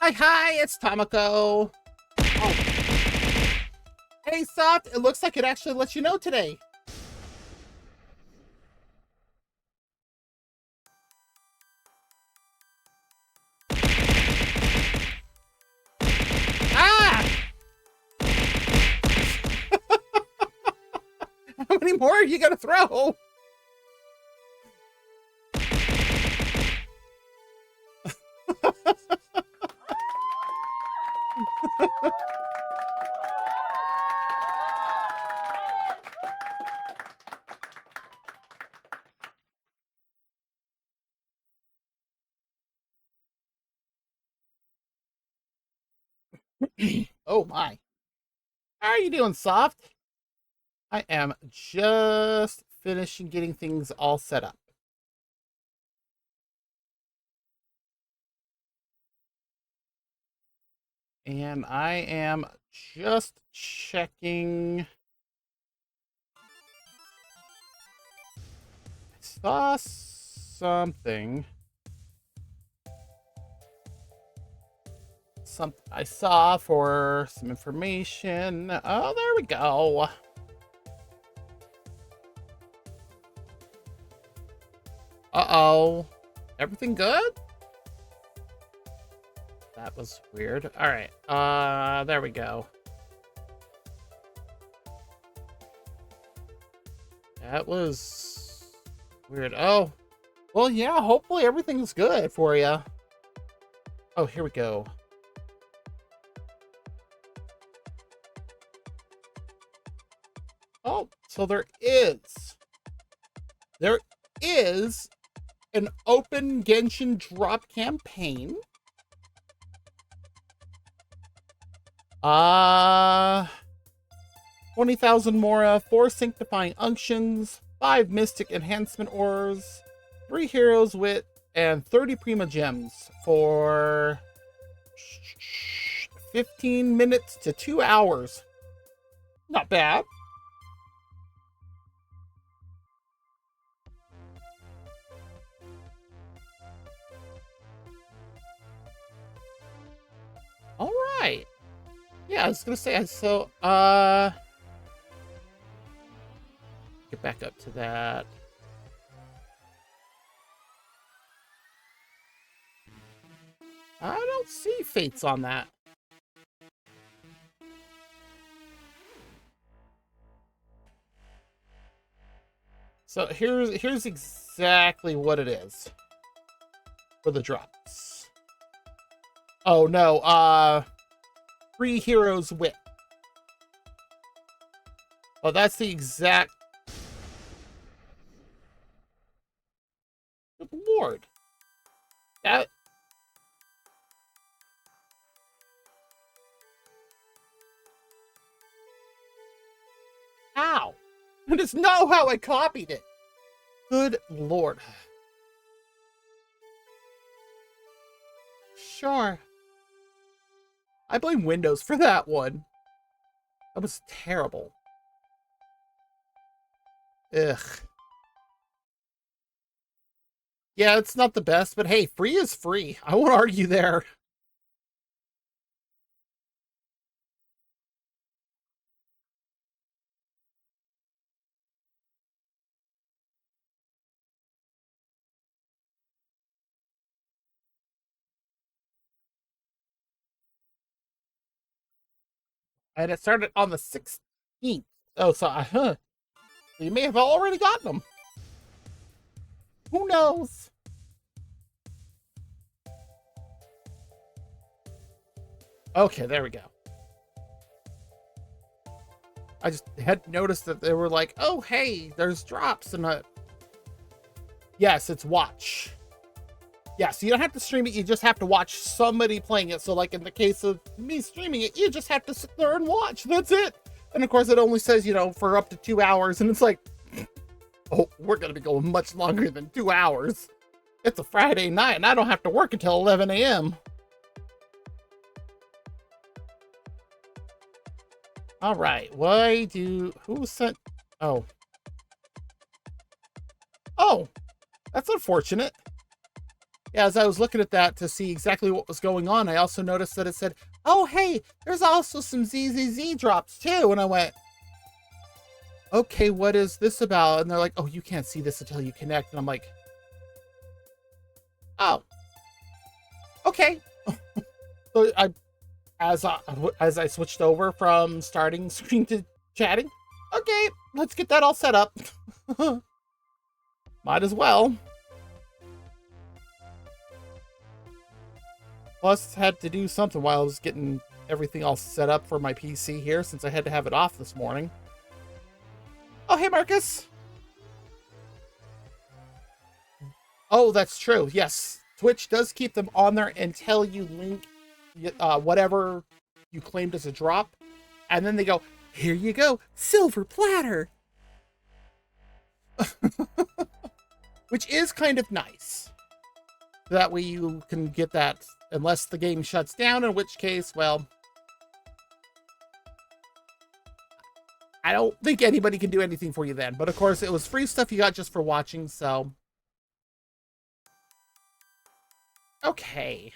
Hi, it's Tamako. Oh, hey, Soft. It looks like it actually lets you know today. Ah! How many more are you gonna throw? Oh my. How are you doing, Soft? I am just finishing getting things all set up. And I am just checking. I saw something. Something I saw for some information. Oh, there we go. Uh-oh. Everything good? That was weird. All right. There we go. That was weird. Oh, well, yeah, hopefully everything's good for you. Oh, here we go. Oh, so there is an open Genshin drop campaign. 20,000 Mora, 4 Sanctifying Unctions, 5 Mystic Enhancement Ores, 3 Heroes Wit, and 30 Prima Gems for 15 minutes to 2 hours. Not bad. All right. Yeah, I was gonna say, get back up to that. I don't see fates on that. So here's exactly what it is for the drops. Oh no, 3 Heroes Wit. Oh, that's the exact. Good Lord. That. How? I just know how I copied it. Good Lord. Sure. I blame Windows for that one. That was terrible. Ugh. Yeah, it's not the best, but hey, free is free. I won't argue there. And it started on the 16th. Oh, so you may have already gotten them. Who knows? Okay, there we go. I just had noticed that they were like, oh, hey, there's drops. And yes, it's watch. Yeah, so you don't have to stream it. You just have to watch somebody playing it. So like in the case of me streaming it, you just have to sit there and watch. That's it. And of course, it only says, for up to 2 hours. And it's like, oh, we're going to be going much longer than 2 hours. It's a Friday night and I don't have to work until 11 a.m. All right. Who sent? Oh. Oh, that's unfortunate. Yeah, as I was looking at that to see exactly what was going on, I also noticed that it said, oh, hey, there's also some ZZZ drops too. And I went, okay, what is this about? And they're like, oh, you can't see this until you connect. And I'm like, oh, okay. So as I switched over from starting screen to chatting, okay, let's get that all set up. Might as well. Plus, had to do something while I was getting everything all set up for my PC here, since I had to have it off this morning. Oh, hey, Marcus. Oh, that's true. Yes. Twitch does keep them on there until you link whatever you claimed as a drop. And then they go, here you go, silver platter. Which is kind of nice. That way you can get that unless the game shuts down, in which case, well, I don't think anybody can do anything for you then. But of course, it was free stuff you got just for watching, so. Okay.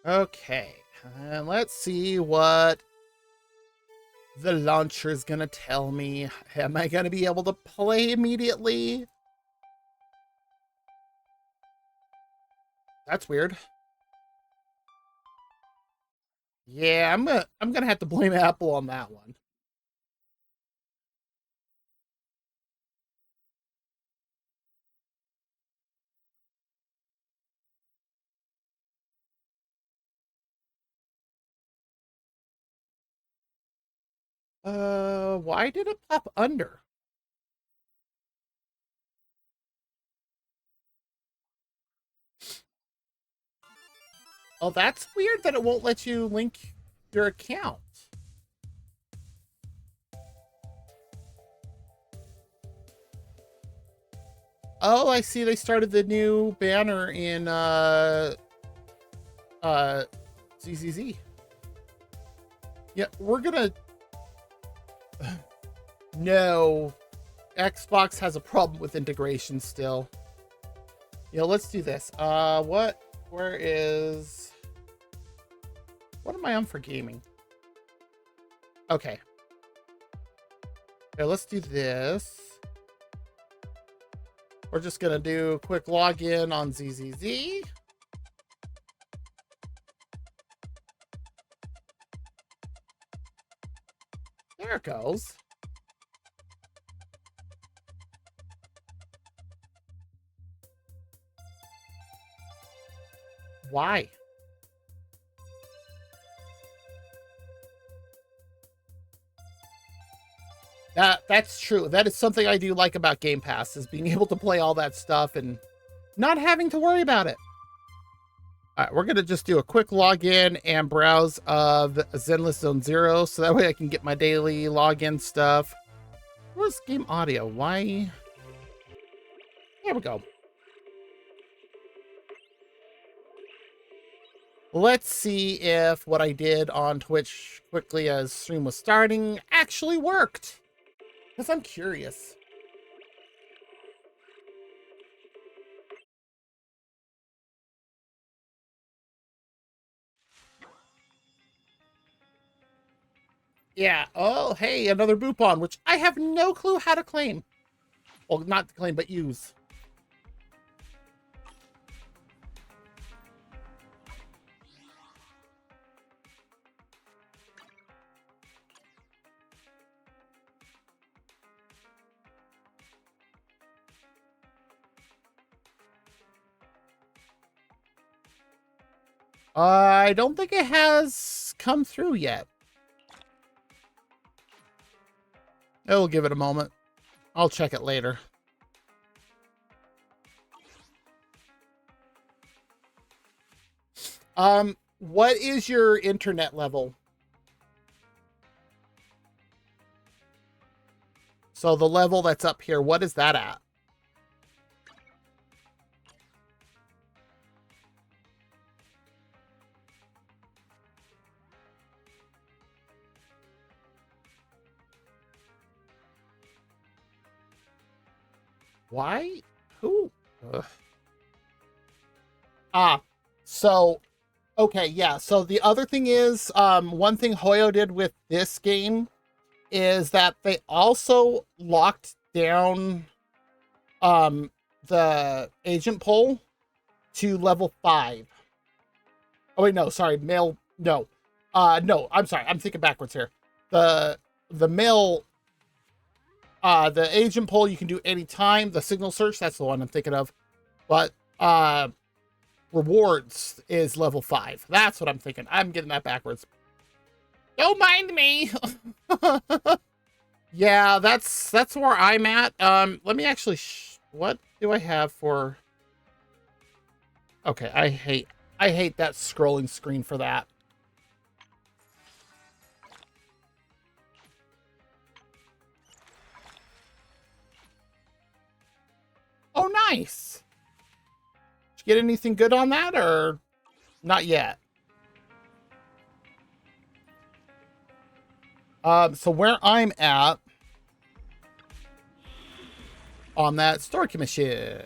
Okay. And let's see what the launcher is going to tell me. Am I going to be able to play immediately? That's weird. Yeah, I'm gonna have to blame Apple on that one. Why did it pop under? Oh, that's weird that it won't let you link your account. Oh, I see they started the new banner in ZZZ. Yeah, we're gonna no. Xbox has a problem with integration still. You know, let's do this. Where is what am I on for gaming? Okay. Okay, let's do this. We're just gonna do a quick login on ZZZ. There it goes. Why? That's true. That is something I do like about Game Pass, is being able to play all that stuff and not having to worry about it. All right, we're gonna just do a quick login and browse of Zenless Zone Zero, so that way I can get my daily login stuff. Where's game audio? Why? There we go. Let's see if what I did on Twitch quickly as stream was starting actually worked. Because I'm curious. Yeah. Oh, hey, another Boopon, which I have no clue how to claim. Well, not to claim, but use. I don't think it has come through yet. It'll give it a moment. I'll check it later. What is your internet level? So the level that's up here, what is that at? Why? Who? Ugh. Ah, so, okay, yeah. So the other thing is, one thing Hoyo did with this game is that they also locked down the agent poll to level 5. Oh wait, no, sorry, male, no. No, I'm sorry, I'm thinking backwards here. The male, the agent poll you can do anytime. The signal search, that's the one I'm thinking of. But rewards is level 5. That's what I'm thinking. I'm getting that backwards. Don't mind me. Yeah, that's where I'm at. Let me actually what do I have for? Okay, I hate that scrolling screen for that. Oh, nice. Did you get anything good on that or not yet? So where I'm at on that story commission.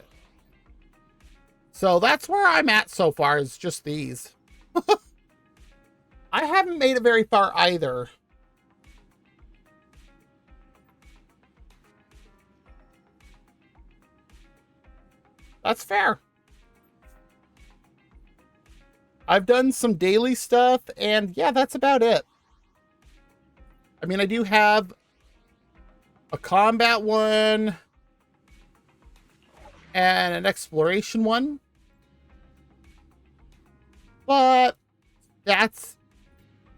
So that's where I'm at so far, is just these. I haven't made it very far either. That's fair. I've done some daily stuff, and yeah, that's about it. I mean, I do have a combat one and an exploration one, but that's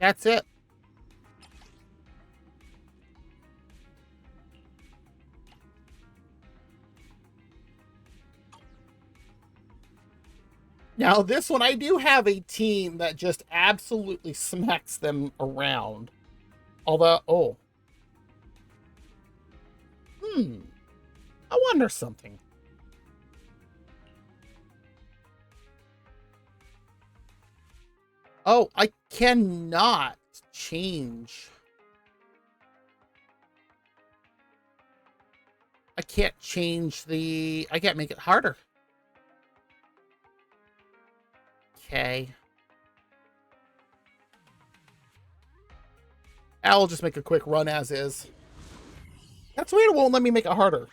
it. Now, this one, I do have a team that just absolutely smacks them around. Although, oh. I wonder something. Oh, I cannot change. I can't change the... I can't make it harder. Okay. I'll just make a quick run as is. That's weird, it won't let me make it harder.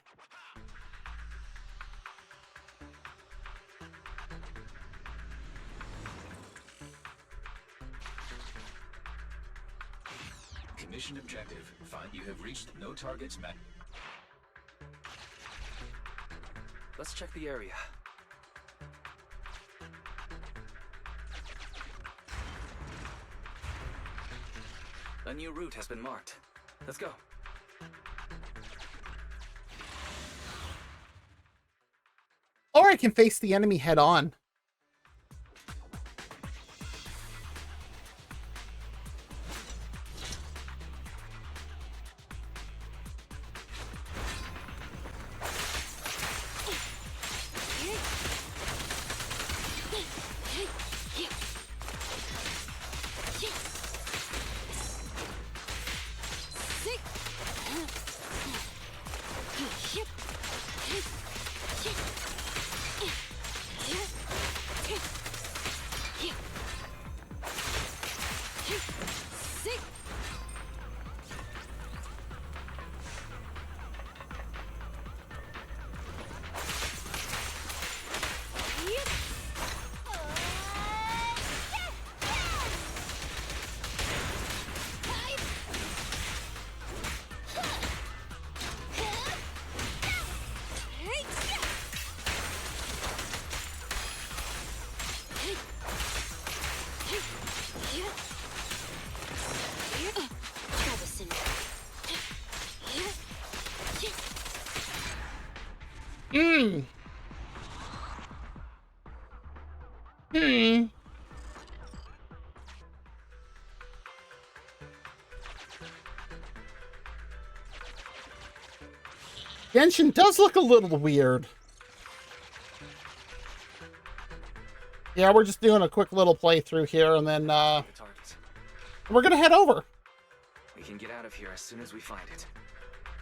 Mission objective. Find you have reached no targets met. Let's check the area. A new route has been marked. Let's go. Or I can face the enemy head on. Genshin does look a little weird. Yeah, we're just doing a quick little playthrough here, and then we're gonna head over. We can get out of here as soon as we find it.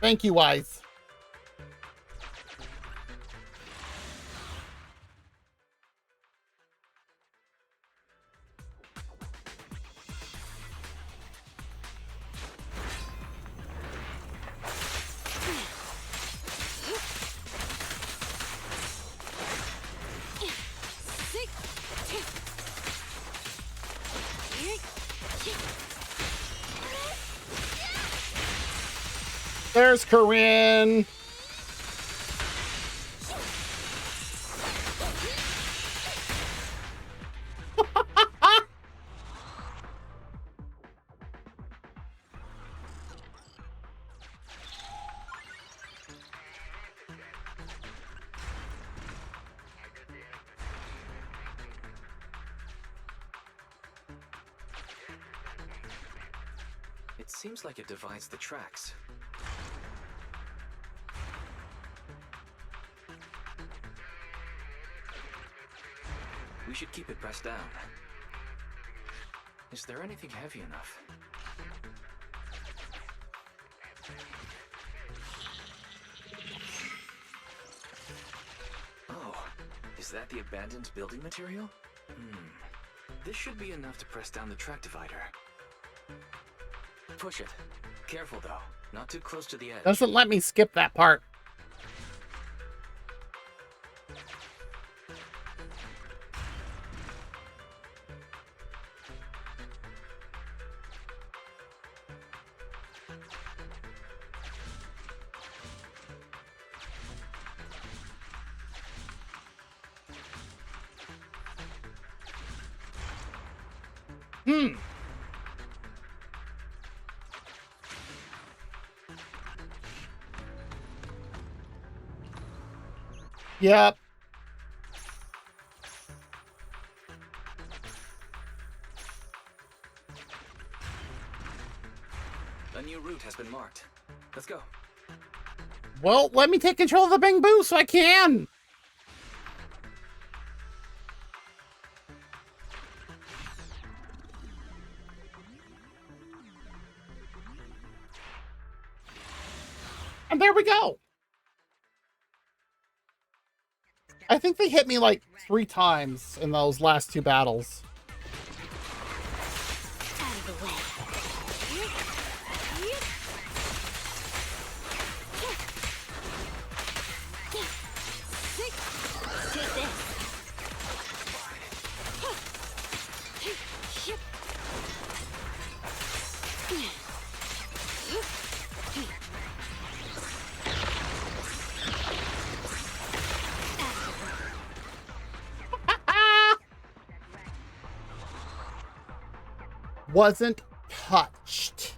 Thank you, Wise. There's Corinne. It seems like it divides the tracks. We should keep it pressed down. Is there anything heavy enough? Oh, is that the abandoned building material? This should be enough to press down the track divider. Push it. Careful though, not too close to the edge. Doesn't let me skip that part. Yep. A new route has been marked. Let's go. Well, let me take control of the Bang Boo so I can. And there we go. I think they hit me like 3 times in those last 2 battles. Out of the way. Take this. Wasn't touched.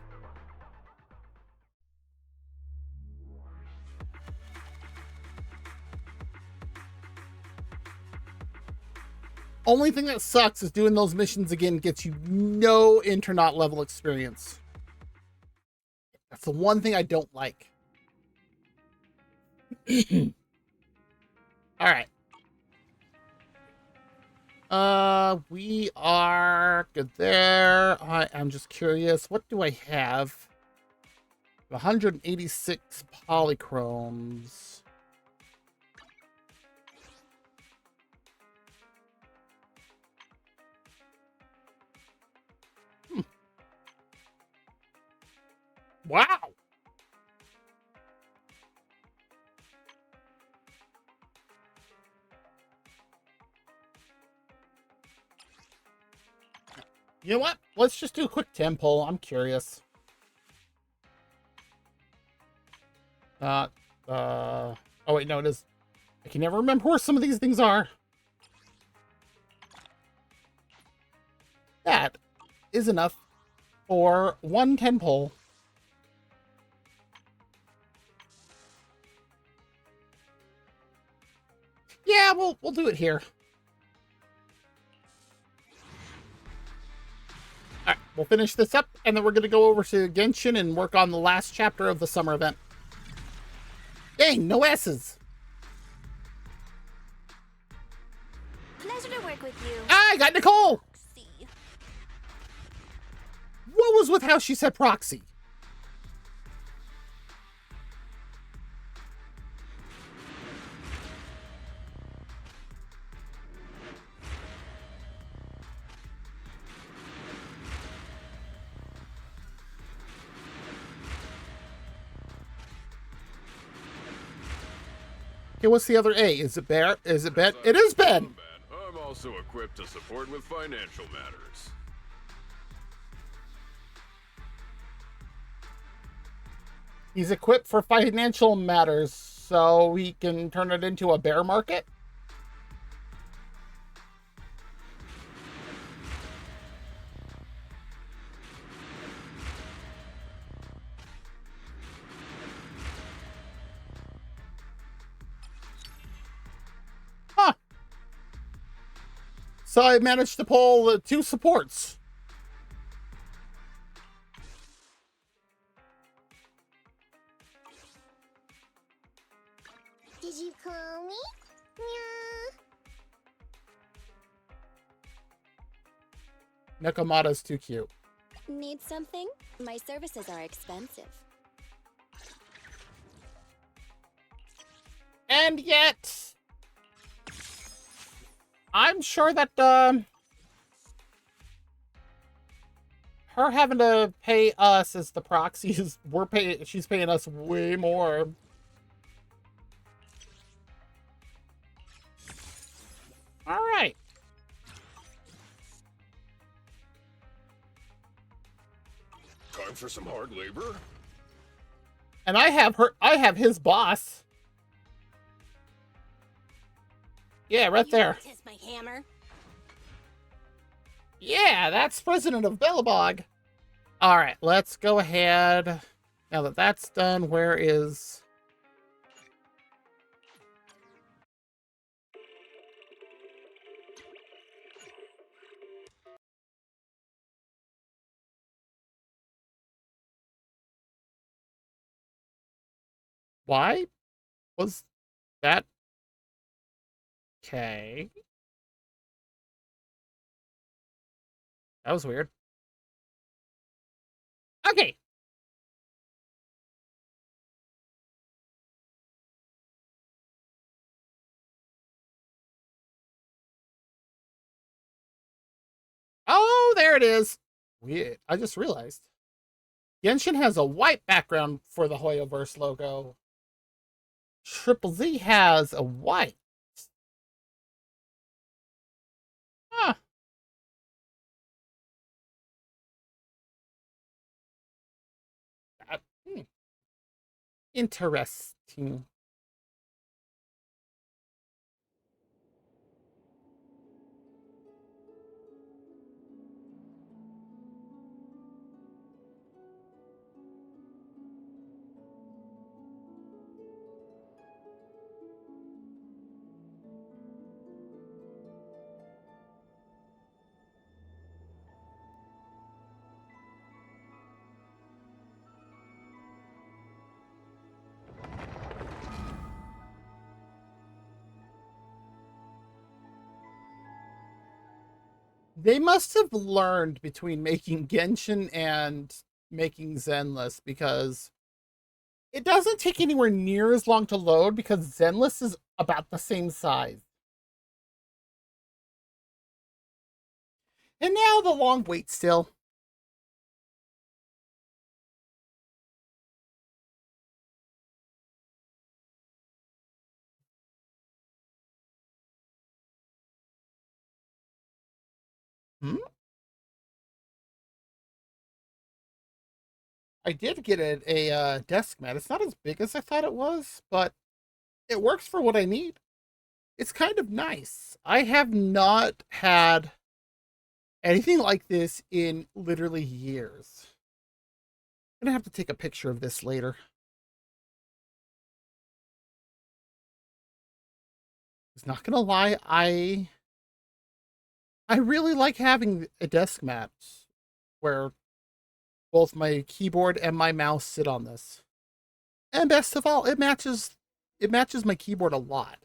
Only thing that sucks is doing those missions again gets you no Internaut level experience. That's the one thing I don't like. All right. We are good there. I'm just curious. What do I have? 186 polychromes. Wow. You know what? Let's just do a quick 10 poll. I'm curious. Oh wait, no, it is. I can never remember where some of these things are. That is enough for 1 10 poll. Yeah, we'll do it here. All right, we'll finish this up, and then we're going to go over to Genshin and work on the last chapter of the summer event. Dang, no S's. Pleasure to work with you. I got Nicole. See. What was with how she said proxy? Okay, what's the other A? Is it Bear? Is it Ben? It is Ben! I'm also equipped to support with financial matters. He's equipped for financial matters, so we can turn it into a bear market. Huh. So I managed to pull 2 supports. Did you call me? Meow. Nakamata's too cute. Need something? My services are expensive. And yet, I'm sure that her having to pay us as the proxies, she's paying us way more. All right. Time for some hard labor? And I have his boss. Yeah, right there. Kiss my hammer. Yeah, that's president of Bellabog. All right, let's go ahead. Now that that's done, where is... Why was that? Okay. That was weird. Okay. Oh, there it is. Weird. I just realized. Genshin has a white background for the Hoyoverse logo. Triple Z has a white. Huh. Hmm. Interesting. They must have learned between making Genshin and making Zenless, because it doesn't take anywhere near as long to load because Zenless is about the same size. And now the long wait still. Hmm? I did get a desk mat. It's not as big as I thought it was, but it works for what I need. It's kind of nice. I have not had anything like this in literally years. I'm gonna have to take a picture of this later. I was not gonna lie, I really like having a desk mat where both my keyboard and my mouse sit on this. And best of all, it matches my keyboard a lot.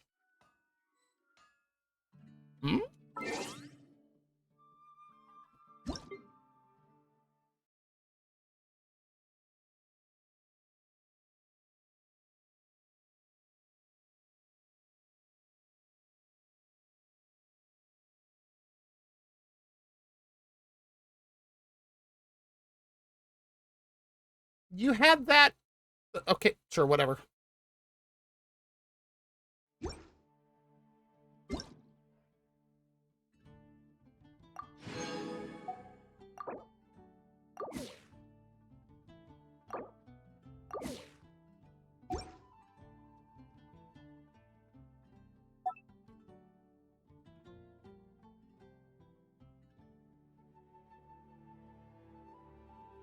Hmm? You had that. Okay, sure, whatever.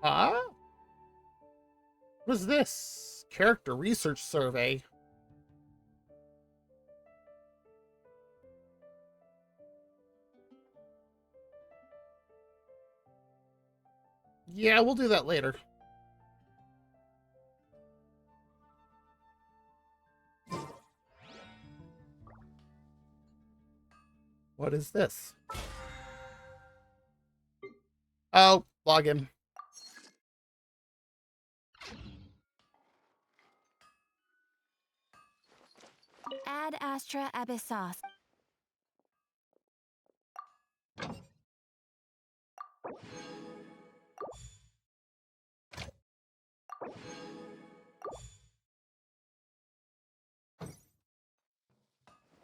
Ah? What is this? Character research survey. Yeah, we'll do that later. What is this? Oh, login. Ad Astra Abyssos.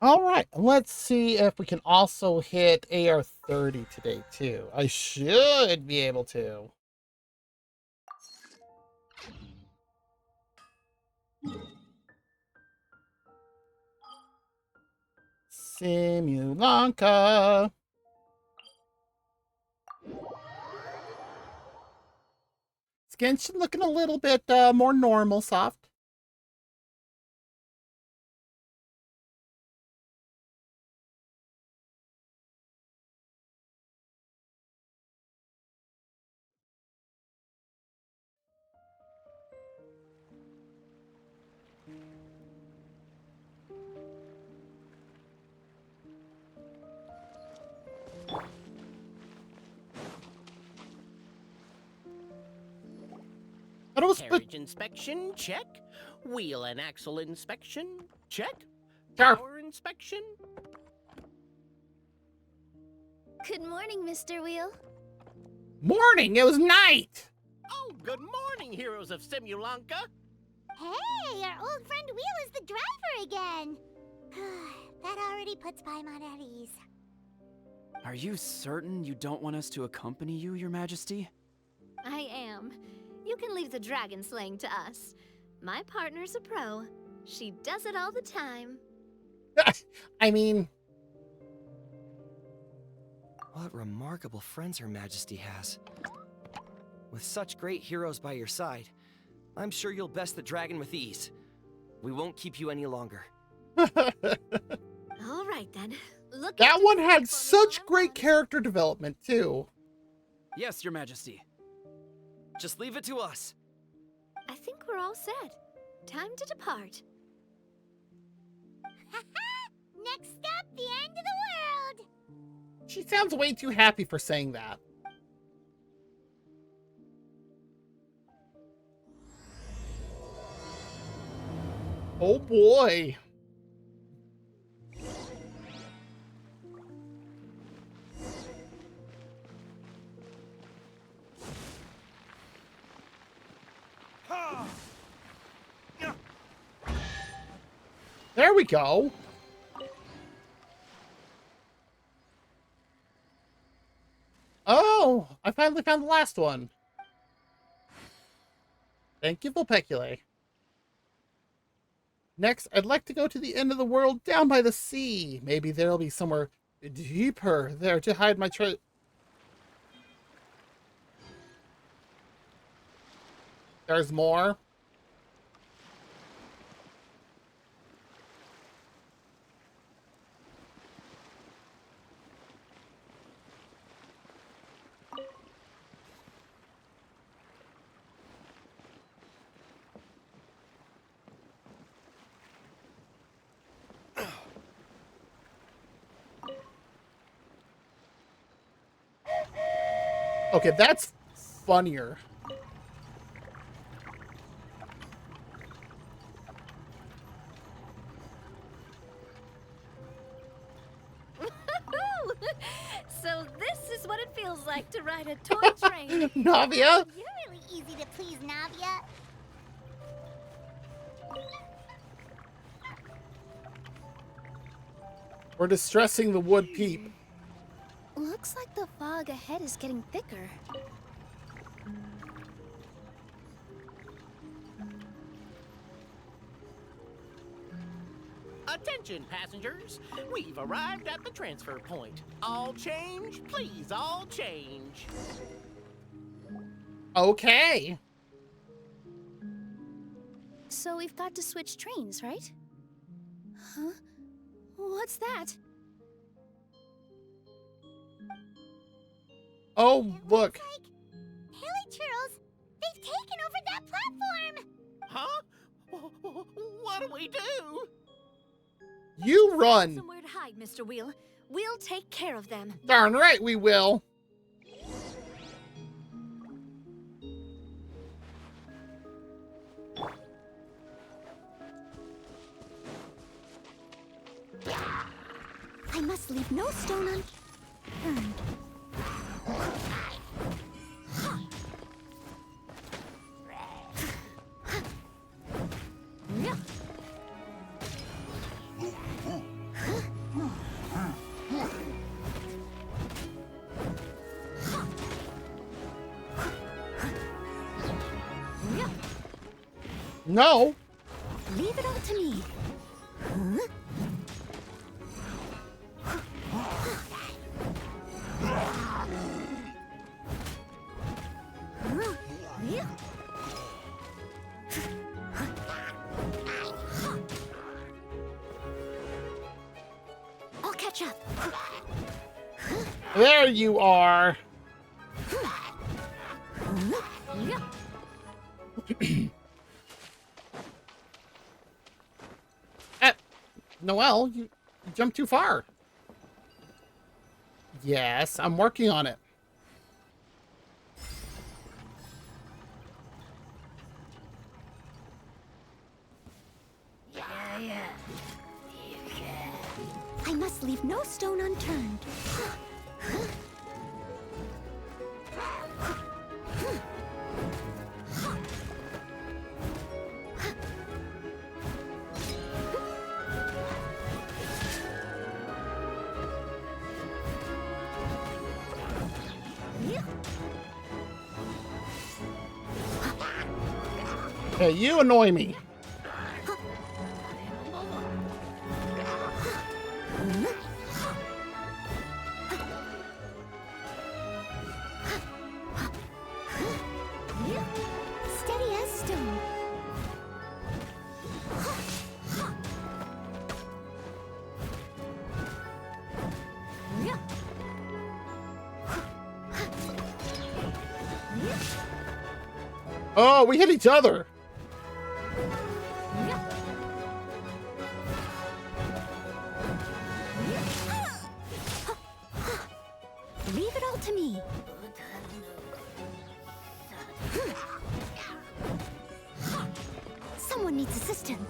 All right, let's see if we can also hit AR-30 today, too. I should be able to. Simulanka. Skin's looking a little bit more normal, soft. But it was Carriage inspection, check. Wheel and axle inspection, check. Sure. Power inspection. Good morning, Mr. Wheel. morning. It was night. Oh, good morning, heroes of Simulanka. Hey, our old friend Wheel is the driver again. That already puts Paimon at ease. Are you certain you don't want us to accompany you, Your Majesty? I am. You can leave the dragon slaying to us. My partner's a pro. She does it all the time. I mean, What remarkable friends Her Majesty has. With such great heroes by your side, I'm sure you'll best the dragon with ease. We won't keep you any longer. All right then. Look. that after one the had ship on such the great Tama-chan. character development too. Yes, Your Majesty. Just leave it to us. I think we're all set. Time to depart. Next up, the end of the world. She sounds way too happy for saying that. Oh boy. There we go. Oh, I finally found the last one. Thank you, Vulpeculae. Next, I'd like to go to the end of the world down by the sea. Maybe there'll be somewhere deeper there to hide my treasure. There's more. Okay, that's funnier. So this is what it feels like to ride a toy train. Navia? You're really easy to please, Navia. We're distressing the wood peep. Looks like the fog ahead is getting thicker. Attention, passengers. We've arrived at the transfer point. All change, please, all change. Okay. So we've got to switch trains, right? Huh? What's that? Oh, look. Hilly Churls! They've taken over that platform! Huh? What do we do? You run. Somewhere to hide, Mr. Wheel. We'll take care of them. Darn right we will. I must leave no stone unturned. No. Leave it all to me. I'll catch up. There you are. Noelle, you jumped too far. Yes, I'm working on it. I must leave no stone unturned. Hey, you annoy me. Steady as stone. Oh, we hit each other. Leave it all to me. Someone needs assistance.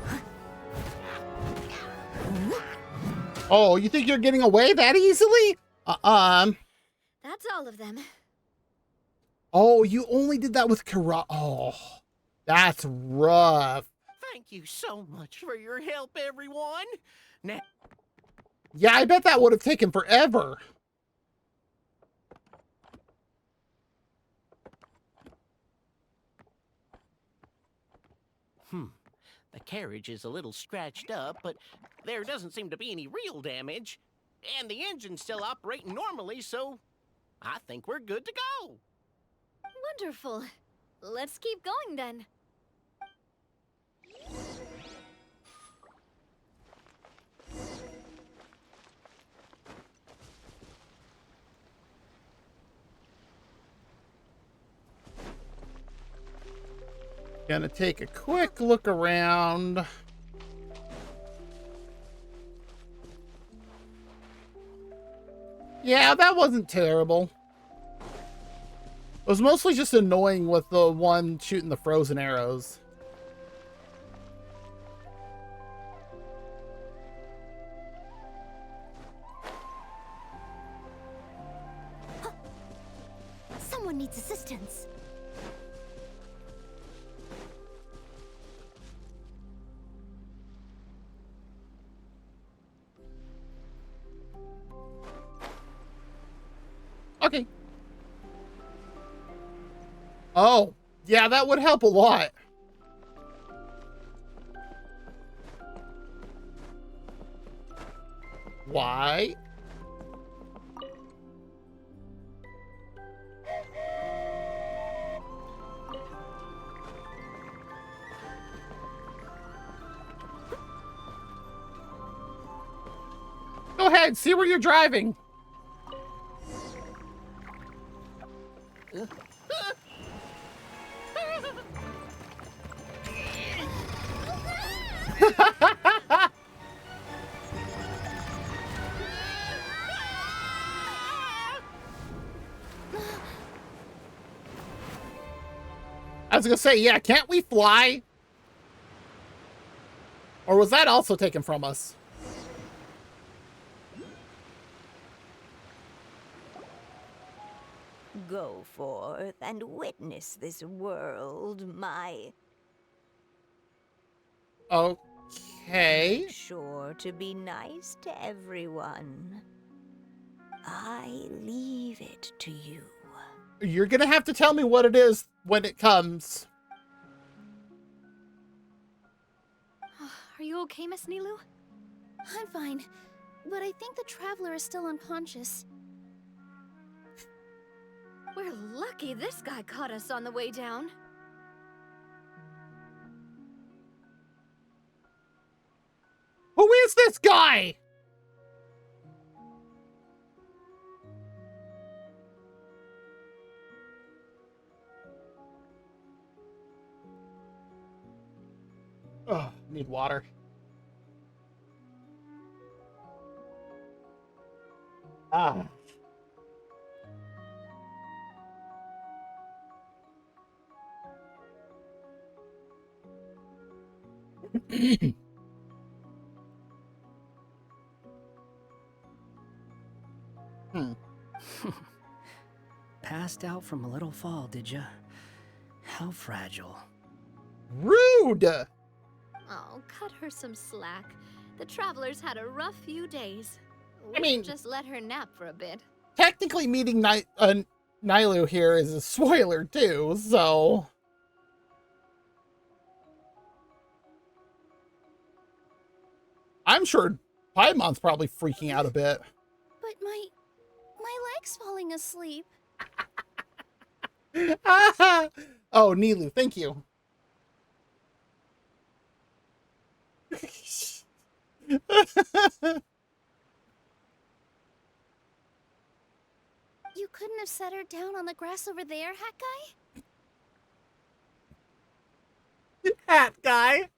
Oh, you think you're getting away that easily? That's all of them. Oh, you only did that with Kara. Oh, that's rough. Thank you so much for your help, everyone. Now, Yeah, I bet that would have taken forever. the carriage is a little scratched up, but there doesn't seem to be any real damage. And the engine's still operating normally, so I think we're good to go. Wonderful. Let's keep going then. Gonna take a quick look around. Yeah, that wasn't terrible. It was mostly just annoying with the one shooting the frozen arrows. Someone needs assistance. Okay. Oh, yeah, that would help a lot. Why? ahead. See where you're driving. I was gonna say, yeah, can't we fly? Or was that also taken from us? Go forth and witness this world, my... Okay. Make sure to be nice to everyone. I leave it to you. You're gonna have to tell me what it is when it comes. Are you okay, Miss Nilu? I'm fine, but I think the traveler is still unconscious. We're lucky this guy caught us on the way down. Who is this guy? Oh, need water. Ah. Passed out from a little fall, did ya? How fragile. Rude! Oh, cut her some slack. The traveler's had a rough few days. I mean- Just let her nap for a bit. Technically, meeting Nilu here is a spoiler, too, so... I'm sure Paimon's probably freaking out a bit. But my leg's falling asleep. Oh, Nilu, thank you. You couldn't have set her down on the grass over there, Hat Guy? Hat Guy?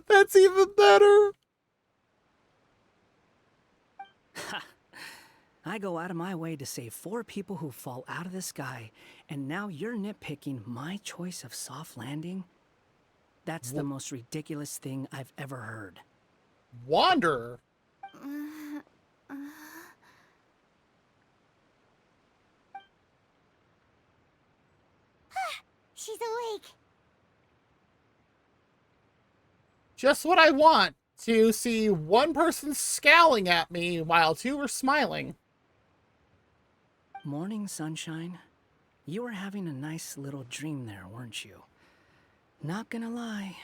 That's even better. I go out of my way to save 4 people who fall out of the sky, and now you're nitpicking my choice of soft landing? That's the most ridiculous thing I've ever heard. Wanderer. She's awake. Just what I want, to see one person scowling at me while 2 are smiling. Morning, sunshine. You were having a nice little dream there, weren't you? Not gonna lie,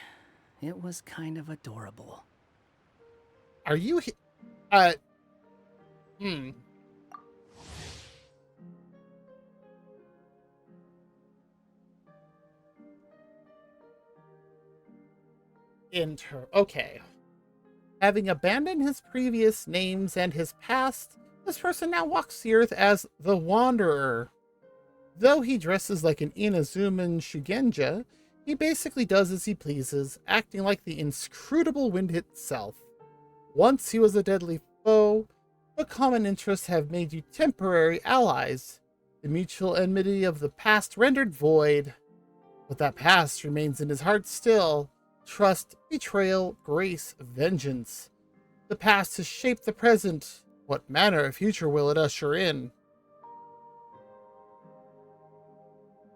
it was kind of adorable. Are you Okay. Having abandoned his previous names and his past, this person now walks the earth as the Wanderer. Though he dresses like an Inazuman Shugenja, he basically does as he pleases, acting like the inscrutable wind itself. Once he was a deadly foe, but common interests have made you temporary allies. The mutual enmity of the past rendered void. But that past remains in his heart still. Trust, betrayal, grace, vengeance. The past has shaped the present. What manner of future will it usher in?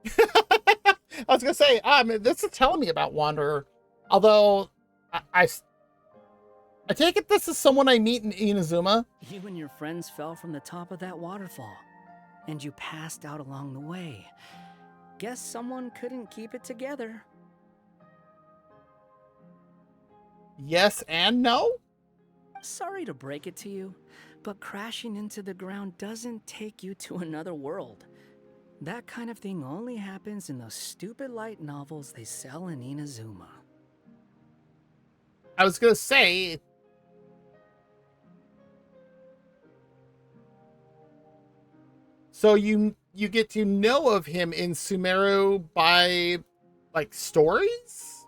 I was gonna say, this is telling me about Wanderer. Although, I take it this is someone I meet in Inazuma. You and your friends fell from the top of that waterfall, and you passed out along the way. Guess someone couldn't keep it together. Yes and no? Sorry to break it to you, but crashing into the ground doesn't take you to another world. That kind of thing only happens in those stupid light novels they sell in Inazuma. I was gonna say, So you get to know of him in Sumeru by like stories?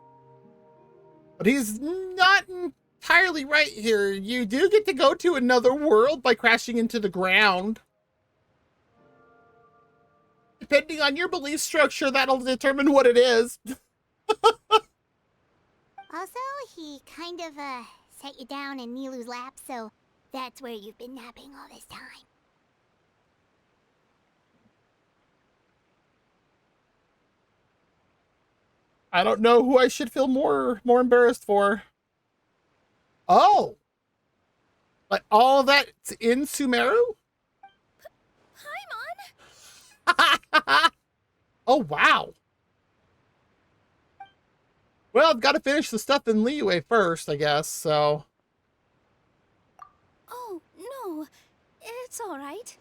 But he's not entirely right here. You do get to go to another world by crashing into the ground. Depending on your belief structure, that'll determine what it is. Also, he kind of, set you down in Nilu's lap, so that's where you've been napping all this time. I don't know who I should feel more embarrassed for. Oh! Like all that's in Sumeru? Paimon! Oh, wow. Well, I've got to finish the stuff in Liyue first, I guess, so... Oh, no. It's all right.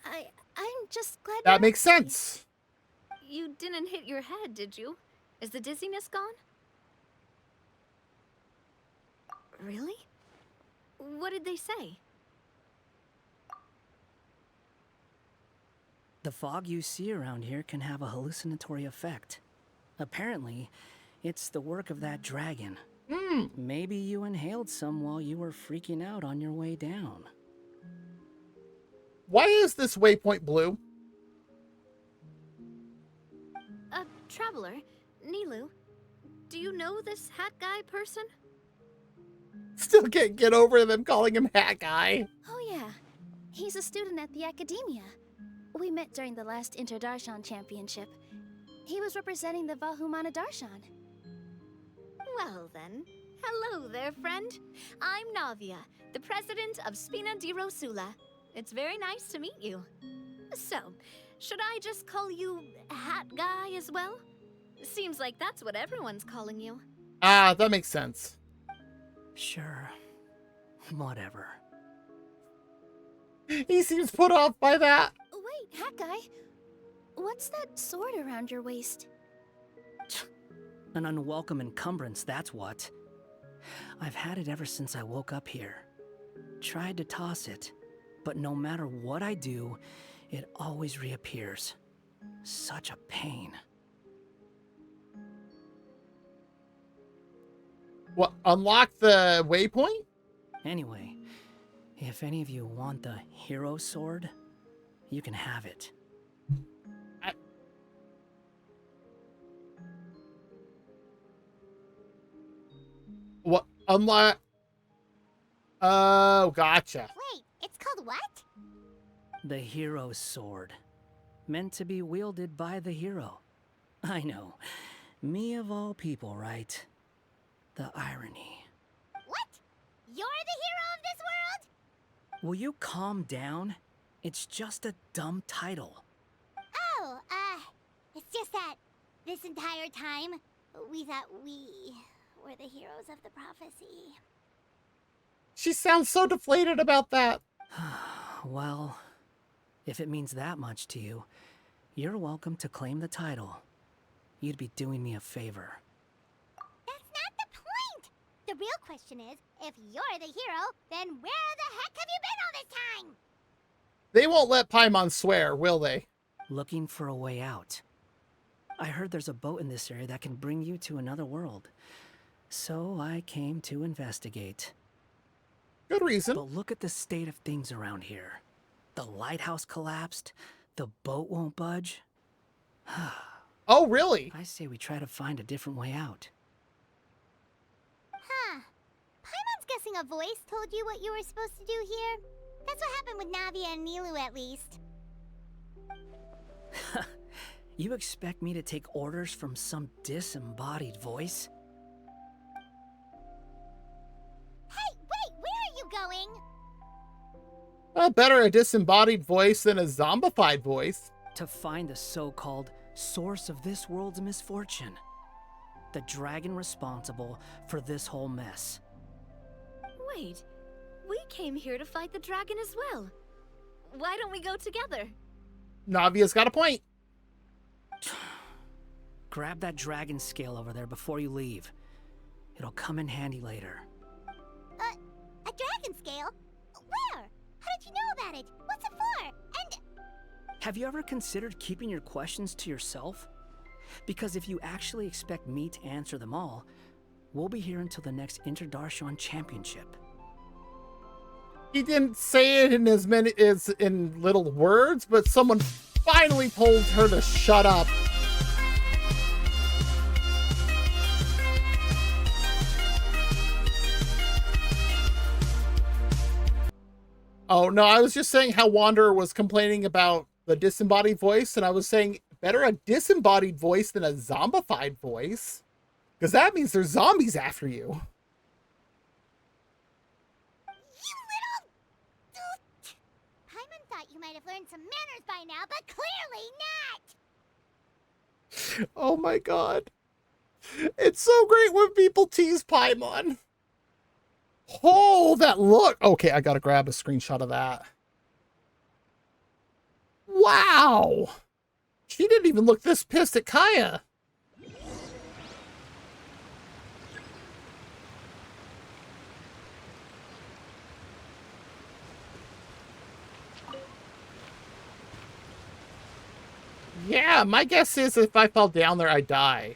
I'm just glad That you're makes okay. sense. You didn't hit your head, did you? Is the dizziness gone? Really? What did they say? The fog you see around here can have a hallucinatory effect. Apparently, it's the work of that dragon. Maybe you inhaled some while you were freaking out on your way down. Why is this waypoint blue? Traveler, Nilu, do you know this hat guy person? Still can't get over them calling him Hat Guy. Oh, yeah. He's a student at the academia. We met during the last Inter-Darshan Championship. He was representing the Vahumana Darshan. Well then, hello there, friend. I'm Navia, the president of Spina di Rosula. It's very nice to meet you. So, should I just call you Hat Guy as well? Seems like that's what everyone's calling you. Ah, that makes sense. Sure. Whatever. He seems put off by that. Wait, Hat Guy. What's that sword around your waist? An unwelcome encumbrance, that's what. I've had it ever since I woke up here. Tried to toss it, but no matter what I do, it always reappears. Such a pain. What, unlock the waypoint? Anyway, if any of you want the hero sword, you can have it. What, unlock? Oh, gotcha. Wait, it's called what? The hero sword. Meant to be wielded by the hero. I know. Me of all people, right? The irony. What? You're the hero of this world? Will you calm down? It's just a dumb title. Oh, it's just that this entire time, we thought we were the heroes of the prophecy. She sounds so deflated about that. Well, if it means that much to you, you're welcome to claim the title. You'd be doing me a favor. That's not the point! The real question is, if you're the hero, then where the heck have you been all this time? They won't let Paimon swear, will they? Looking for a way out. I heard there's a boat in this area that can bring you to another world. So I came to investigate. Good reason. But look at the state of things around here. The lighthouse collapsed. The boat won't budge. Oh, really? I say we try to find a different way out. Huh. Paimon's guessing a voice told you what you were supposed to do here. That's what happened with Navia and Nilu, at least. You expect me to take orders from some disembodied voice? Hey, wait, where are you going? Well, better a disembodied voice than a zombified voice. To find the so-called source of this world's misfortune. The dragon responsible for this whole mess. Wait, we came here to fight the dragon as well. Why don't we go together? Navia's got a point. Grab that dragon scale over there before you leave. It'll come in handy later. A dragon scale? Where? How did you know about it? What's it for? And... Have you ever considered keeping your questions to yourself? Because if you actually expect me to answer them all, we'll be here until the next Interdarshan Championship. He didn't say it in as many as in little words, but someone finally told her to shut up. Oh, no, I was just saying how Wanderer was complaining about the disembodied voice, and I was saying better a disembodied voice than a zombified voice, because that means there's zombies after you. You little... Paimon thought you might have learned some manners by now, but clearly not! Oh my god. It's so great when people tease Paimon. Oh, that look. Okay, I gotta grab a screenshot of that. Wow. She didn't even look this pissed at Kaya. Yeah, my guess is if I fell down there, I'd die.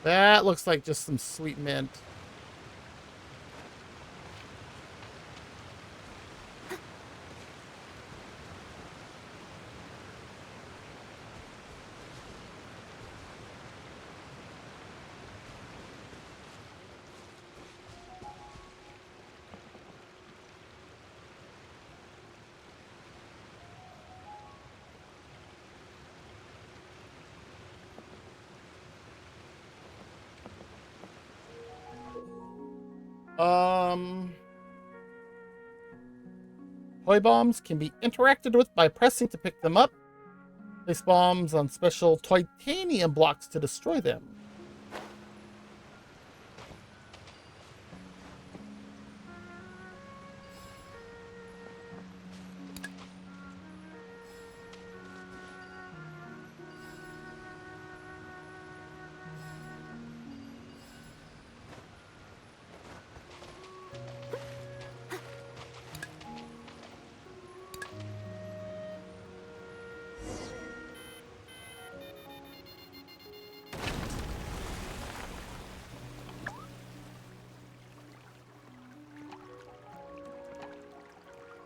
That looks like just some sweet mint. Toy bombs can be interacted with by pressing to pick them up. Place bombs on special titanium blocks to destroy them.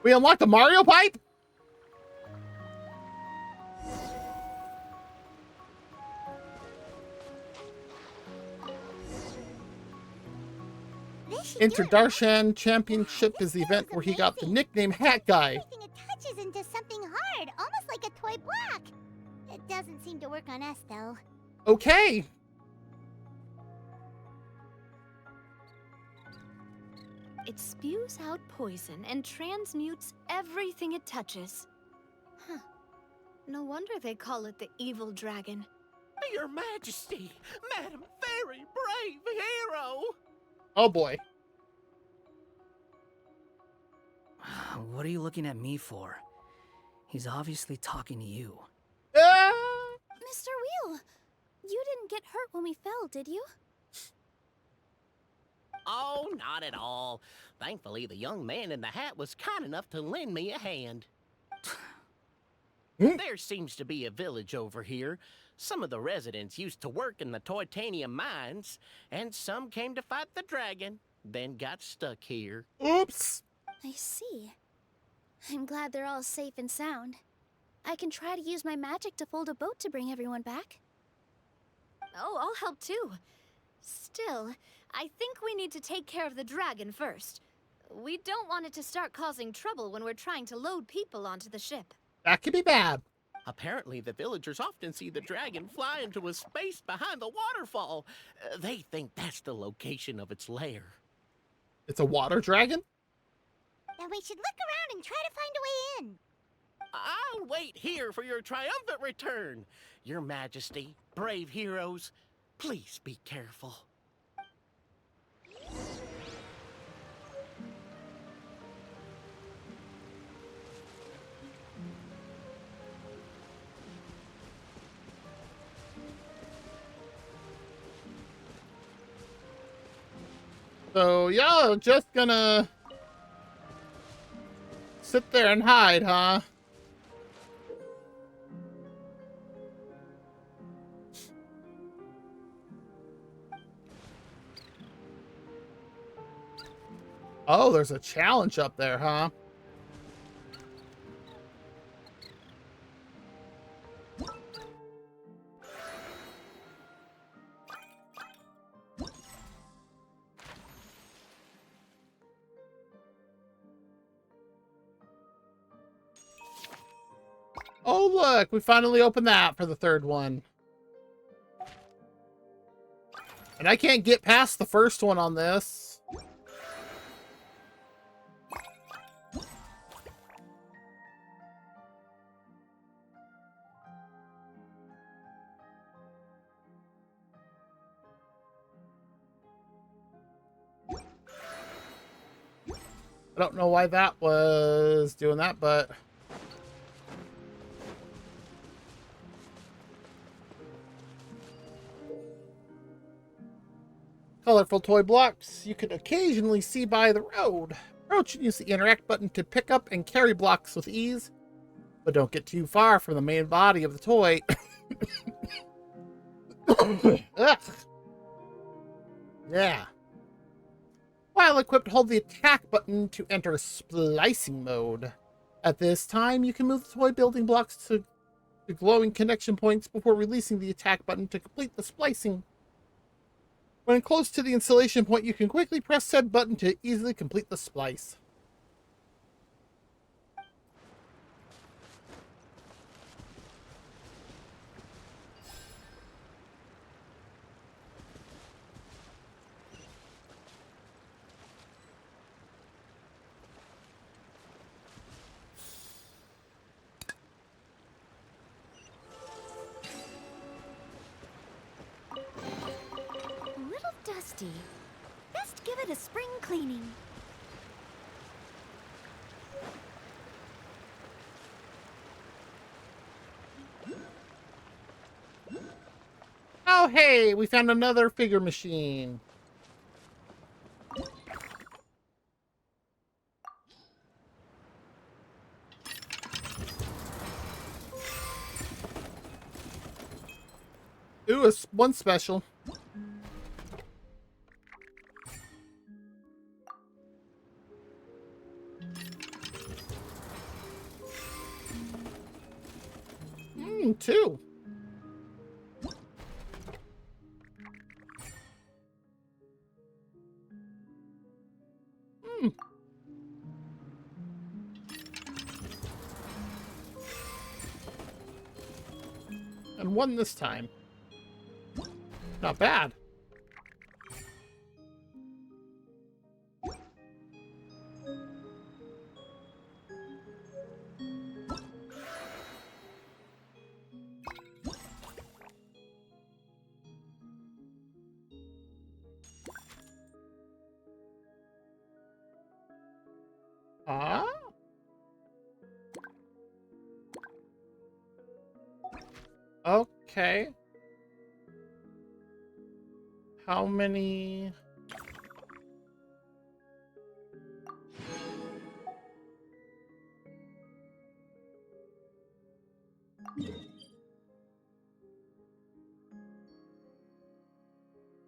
We unlocked the Mario pipe? Interdarshan Championship is the event where he got the nickname Hat Guy. Everything it touches into something hard, almost like a toy block. It doesn't seem to work on us, though. Okay. It spews out poison and transmutes everything it touches. Huh. No wonder they call it the evil dragon. Your Majesty, Madam Very Brave Hero! Oh boy. What are you looking at me for? He's obviously talking to you. Mr. Wheel, you didn't get hurt when we fell, did you? Oh, not at all. Thankfully, the young man in the hat was kind enough to lend me a hand. There seems to be a village over here. Some of the residents used to work in the titanium mines, and some came to fight the dragon, then got stuck here. Oops. I see. I'm glad they're all safe and sound. I can try to use my magic to fold a boat to bring everyone back. Oh, I'll help too. Still, I think we need to take care of the dragon first. We don't want it to start causing trouble when we're trying to load people onto the ship. That could be bad. Apparently, the villagers often see the dragon fly into a space behind the waterfall. They think that's the location of its lair. It's a water dragon? Then we should look around and try to find a way in. I'll wait here for your triumphant return. Your Majesty, brave heroes, please be careful. So, yeah, just gonna Sit there and hide, huh? Oh, there's a challenge up there, huh? Oh, look, we finally opened that for the third one. And I can't get past the first one on this. I don't know why that was doing that, but... Colorful toy blocks you can occasionally see by the road. Approach and use the interact button to pick up and carry blocks with ease, but don't get too far from the main body of the toy. Ugh. Yeah. While equipped, hold the attack button to enter splicing mode. At this time, you can move the toy building blocks to the glowing connection points before releasing the attack button to complete the splicing. When close to the installation point, you can quickly press said button to easily complete the splice. A little dusty. Best give it a spring cleaning. Oh, hey, we found another figure machine. Ooh, it's one special. Two. And one this time. Not bad. Ah? Okay. How many?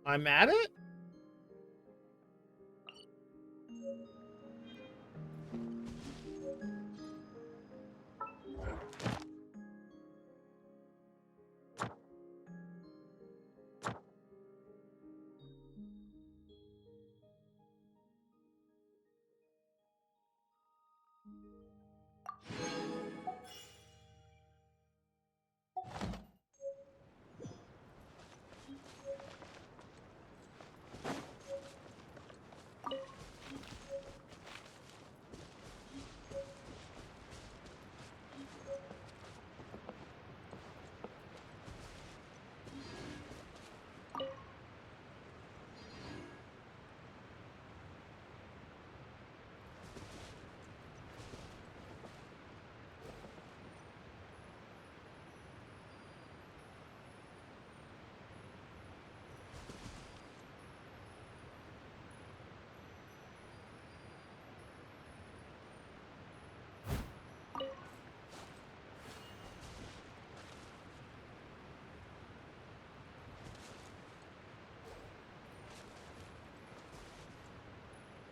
I'm at it?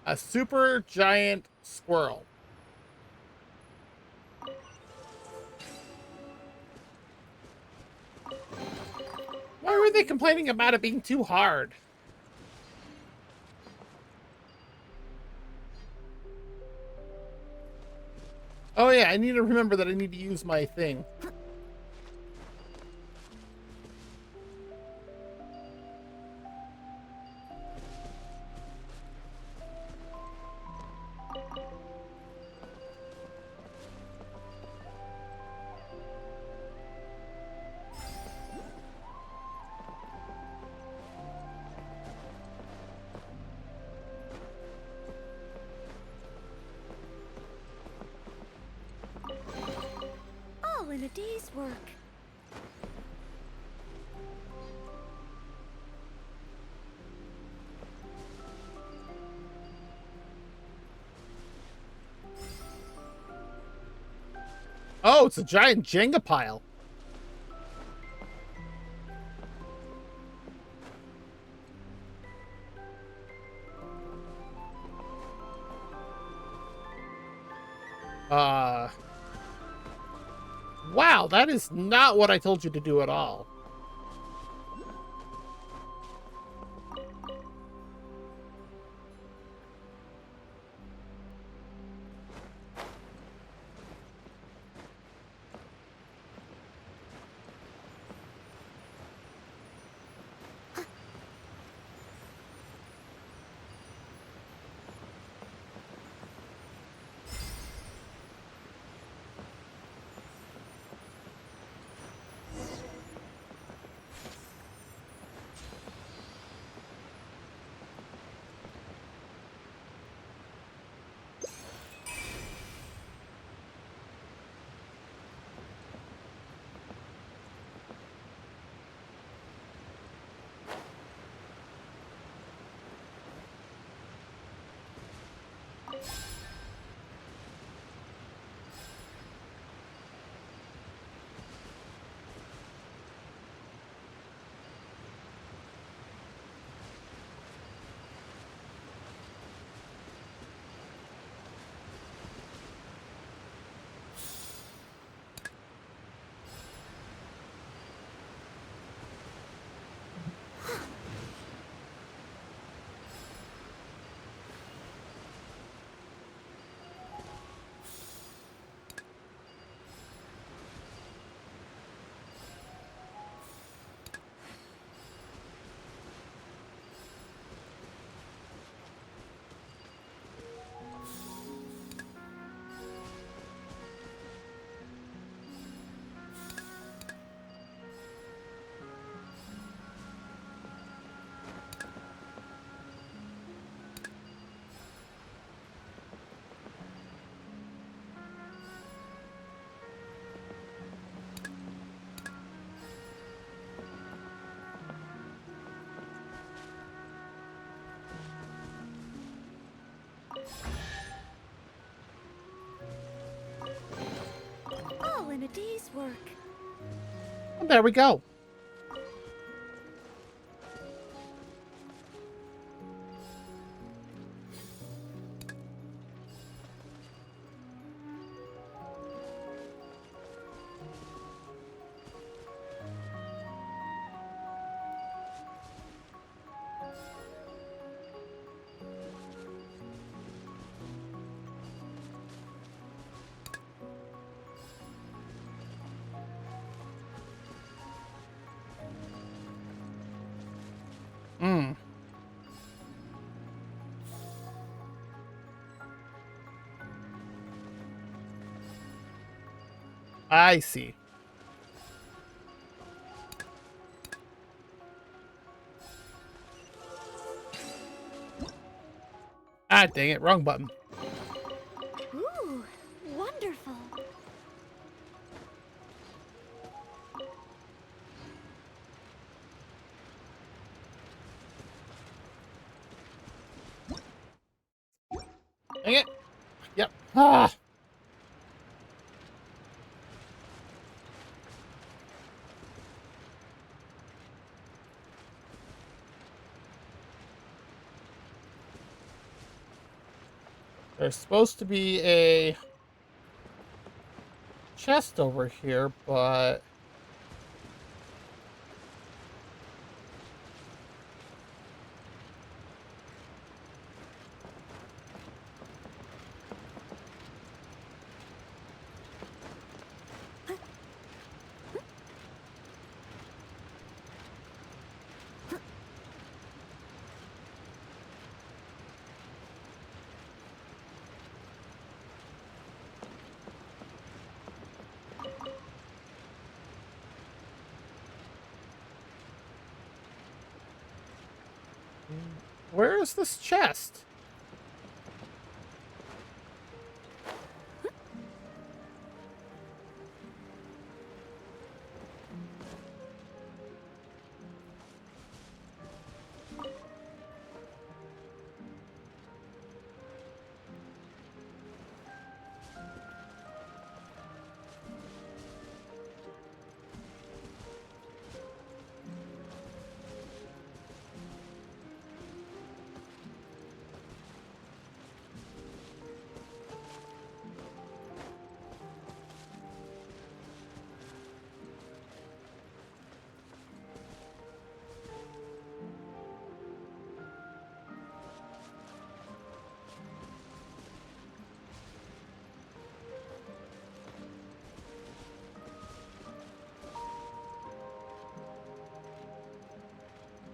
A super giant squirrel. Why were they complaining about it being too hard? Oh yeah, I need to remember that I need to use my thing. All in a day's work. Oh, it's a giant Jenga pile. Wow, that is not what I told you to do at all. All in a day's work. And there we go. Hmm. I see. Ah, dang it, wrong button. Ooh, wonderful. Dang it. Yep. Ah. There's supposed to be a chest over here, but where is this chest?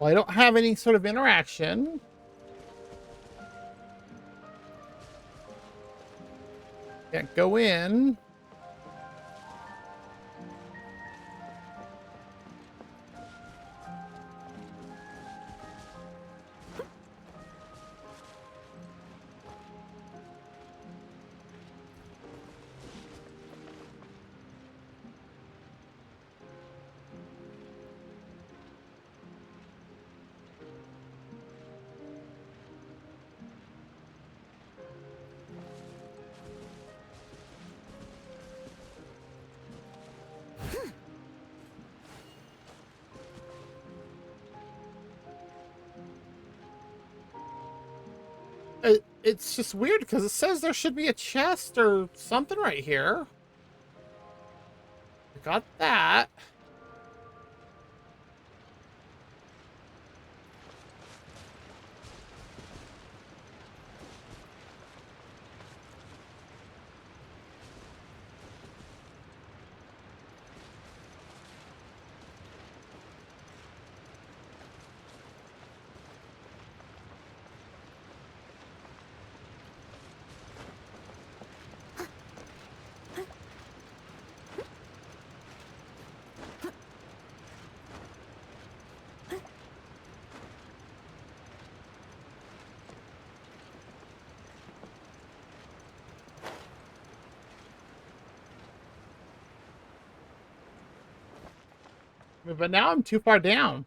Well, I don't have any sort of interaction. Can't go in. It's just weird because it says there should be a chest or something right here. I got that. But now I'm too far down.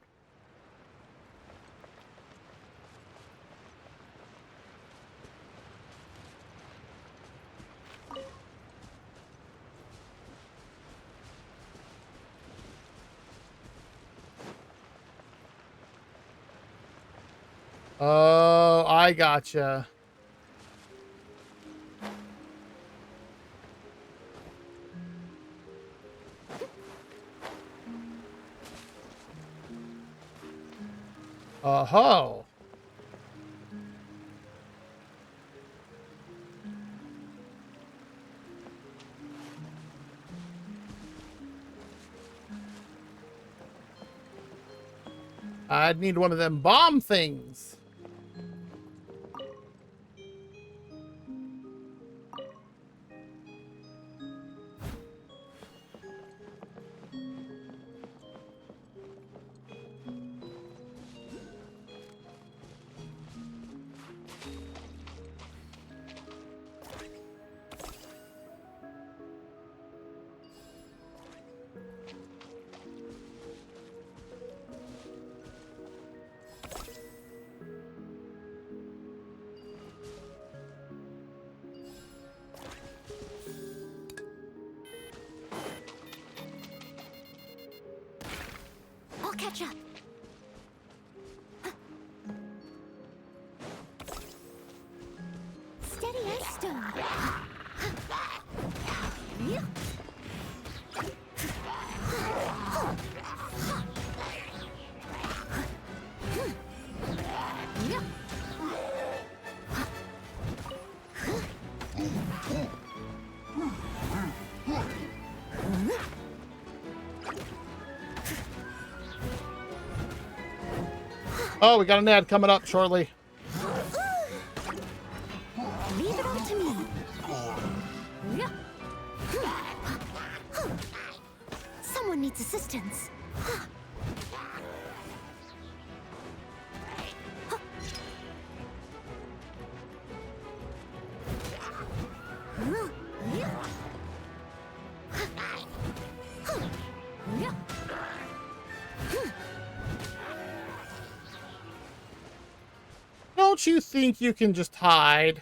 Oh, I gotcha. Oh. I'd need one of them bomb things. I'll catch up. Steady as Oh, we got an ad coming up shortly. Leave it all to me. Someone needs assistance. Don't you think you can just hide?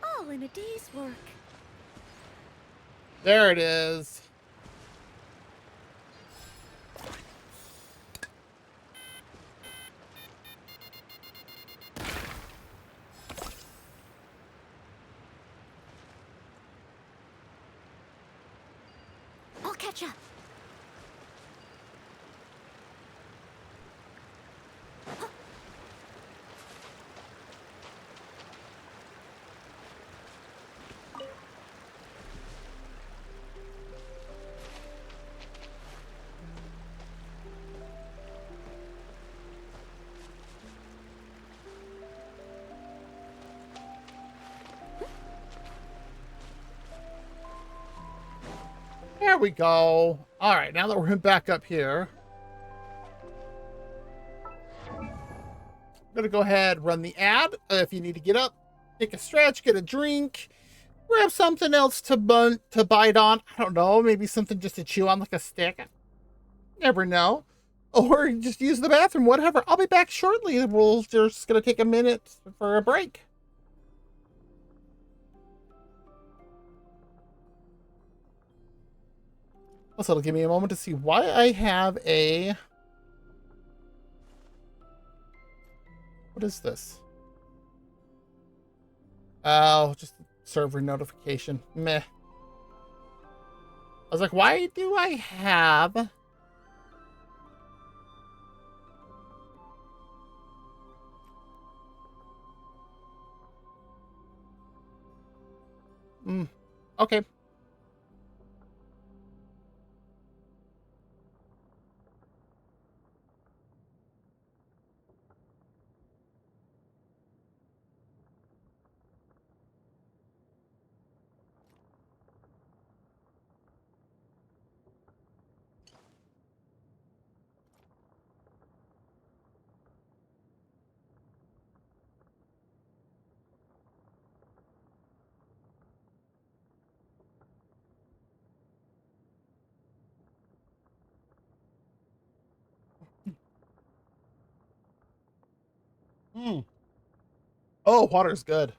All in a day's work. There it is. I'll catch up. There we go. All right, now that we're back up here, I'm gonna go ahead, run the ad. If you need to get up, take a stretch, get a drink, grab something else to bite on. I don't know, maybe something just to chew on like a stick. Never know. Or just use the bathroom, whatever. I'll be back shortly. We're just gonna take a minute for a break. Also, it'll give me a moment to see why I have a... What is this? Oh, just a server notification. Meh. I was like, why do I have... Okay. Oh, water's good.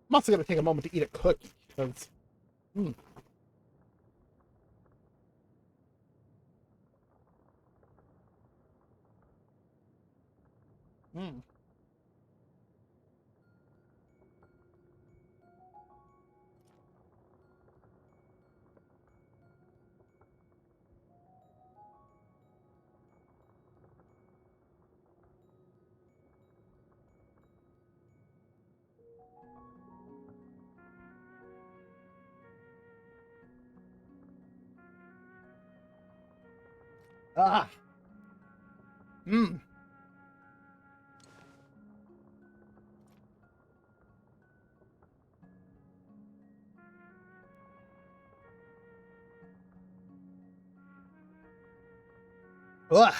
I'm also going to take a moment to eat a cookie. Because, mm. Mm. Ah. Mm. Ugh.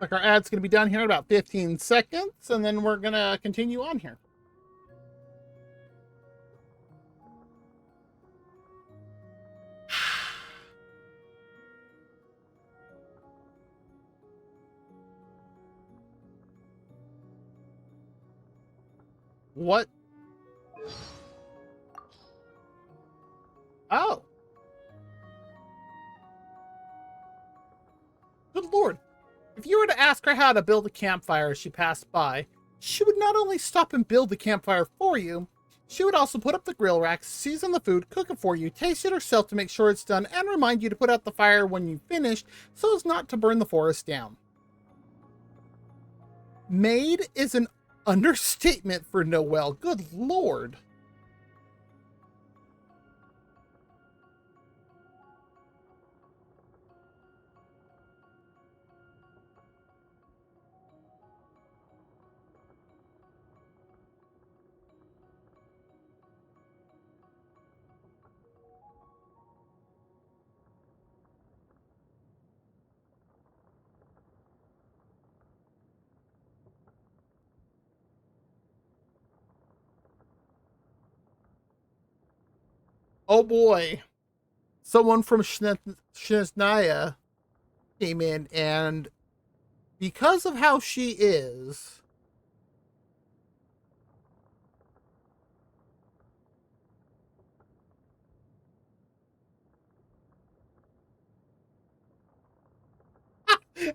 Like our ad's going to be done here in about 15 seconds, and then we're going to continue on here. What? lord. If you were to ask her how to build a campfire as she passed by, she would not only stop and build the campfire for you, she would also put up the grill rack, season the food, cook it for you, taste it herself to make sure it's done, and remind you to put out the fire when you finished so as not to burn the forest down. Maid is an understatement for Noelle. Good lord. Oh boy. Someone from Shiznaya came in, and because of how she is,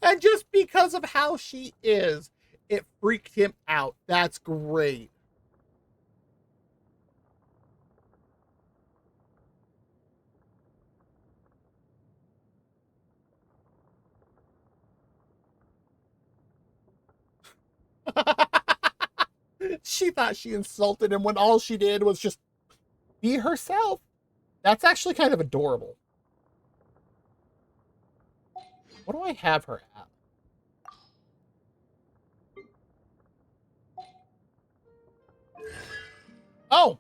and just because of how she is, it freaked him out. That's great. She thought she insulted him when all she did was just be herself. That's actually kind of adorable. What do I have her at? Oh,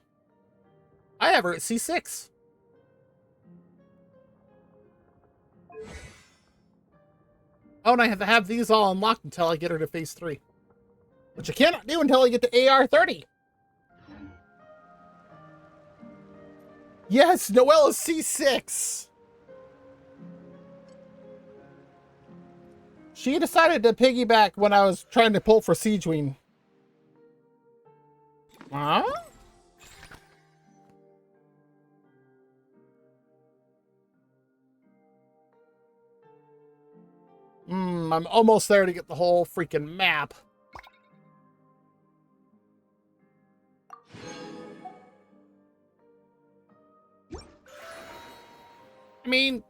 I have her at C6. Oh, and I have to have these all unlocked until I get her to phase 3. Which I cannot do until I get to AR 30. Yes, Noelle is C6. She decided to piggyback when I was trying to pull for Siege Queen. Huh? I'm almost there to get the whole freaking map. I mean,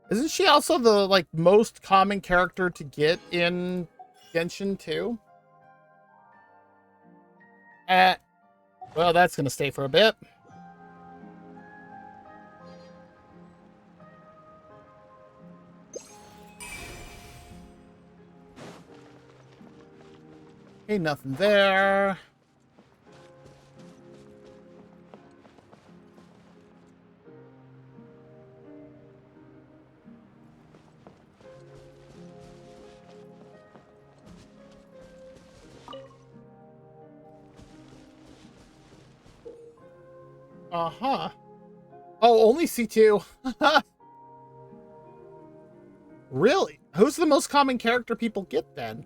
isn't she also the like most common character to get in Genshin 2? Well, that's gonna stay for a bit. Ain't nothing there. Uh-huh. Oh, only C2. Really? Who's the most common character people get then?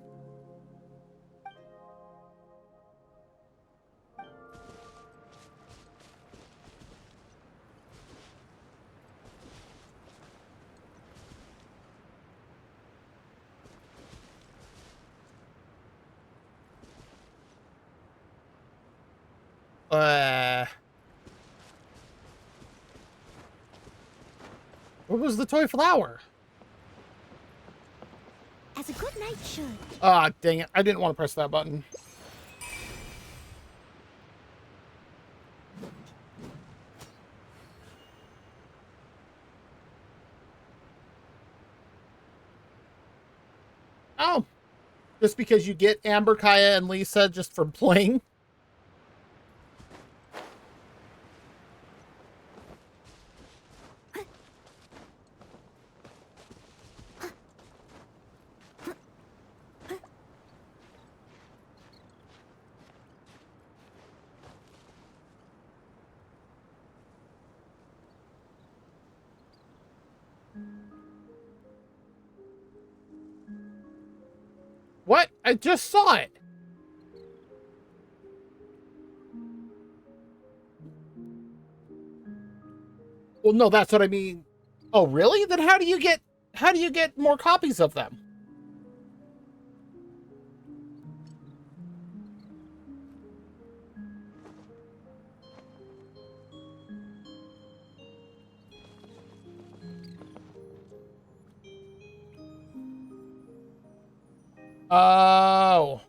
Where was the toy flower? As a good knight should. Ah, dang it. I didn't want to press that button. Oh. Just because you get Amber, Kaya, and Lisa just for playing? What? I just saw it. Well, no, that's what I mean. Oh, really? Then how do you get more copies of them? Oh.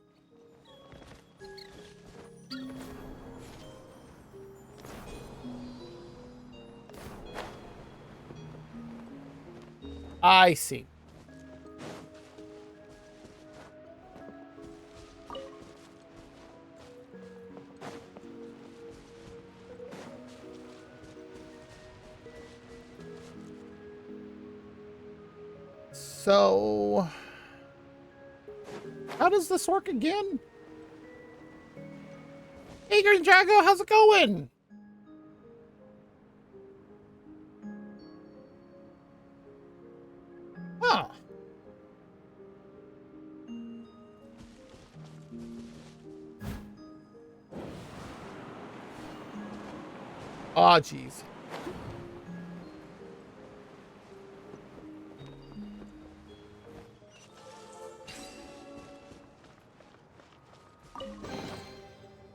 I see. So, how does this work again? Hey, Green Drago, how's it going? Huh. Aw, jeez.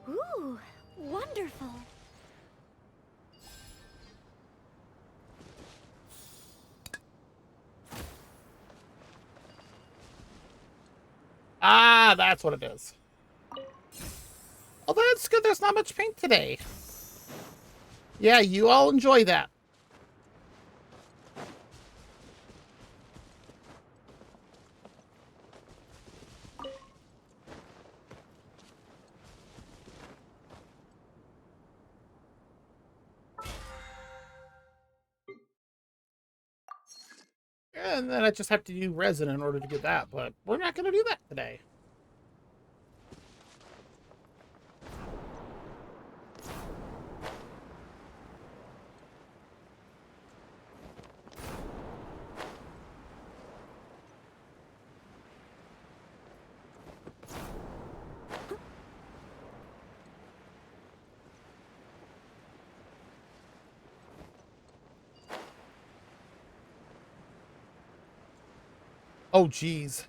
Ooh, wonderful. Ah, that's what it is. Oh, that's good. There's not much paint today. Yeah, you all enjoy that. And then I just have to do resin in order to get that, but we're not going to do that today. Oh, geez.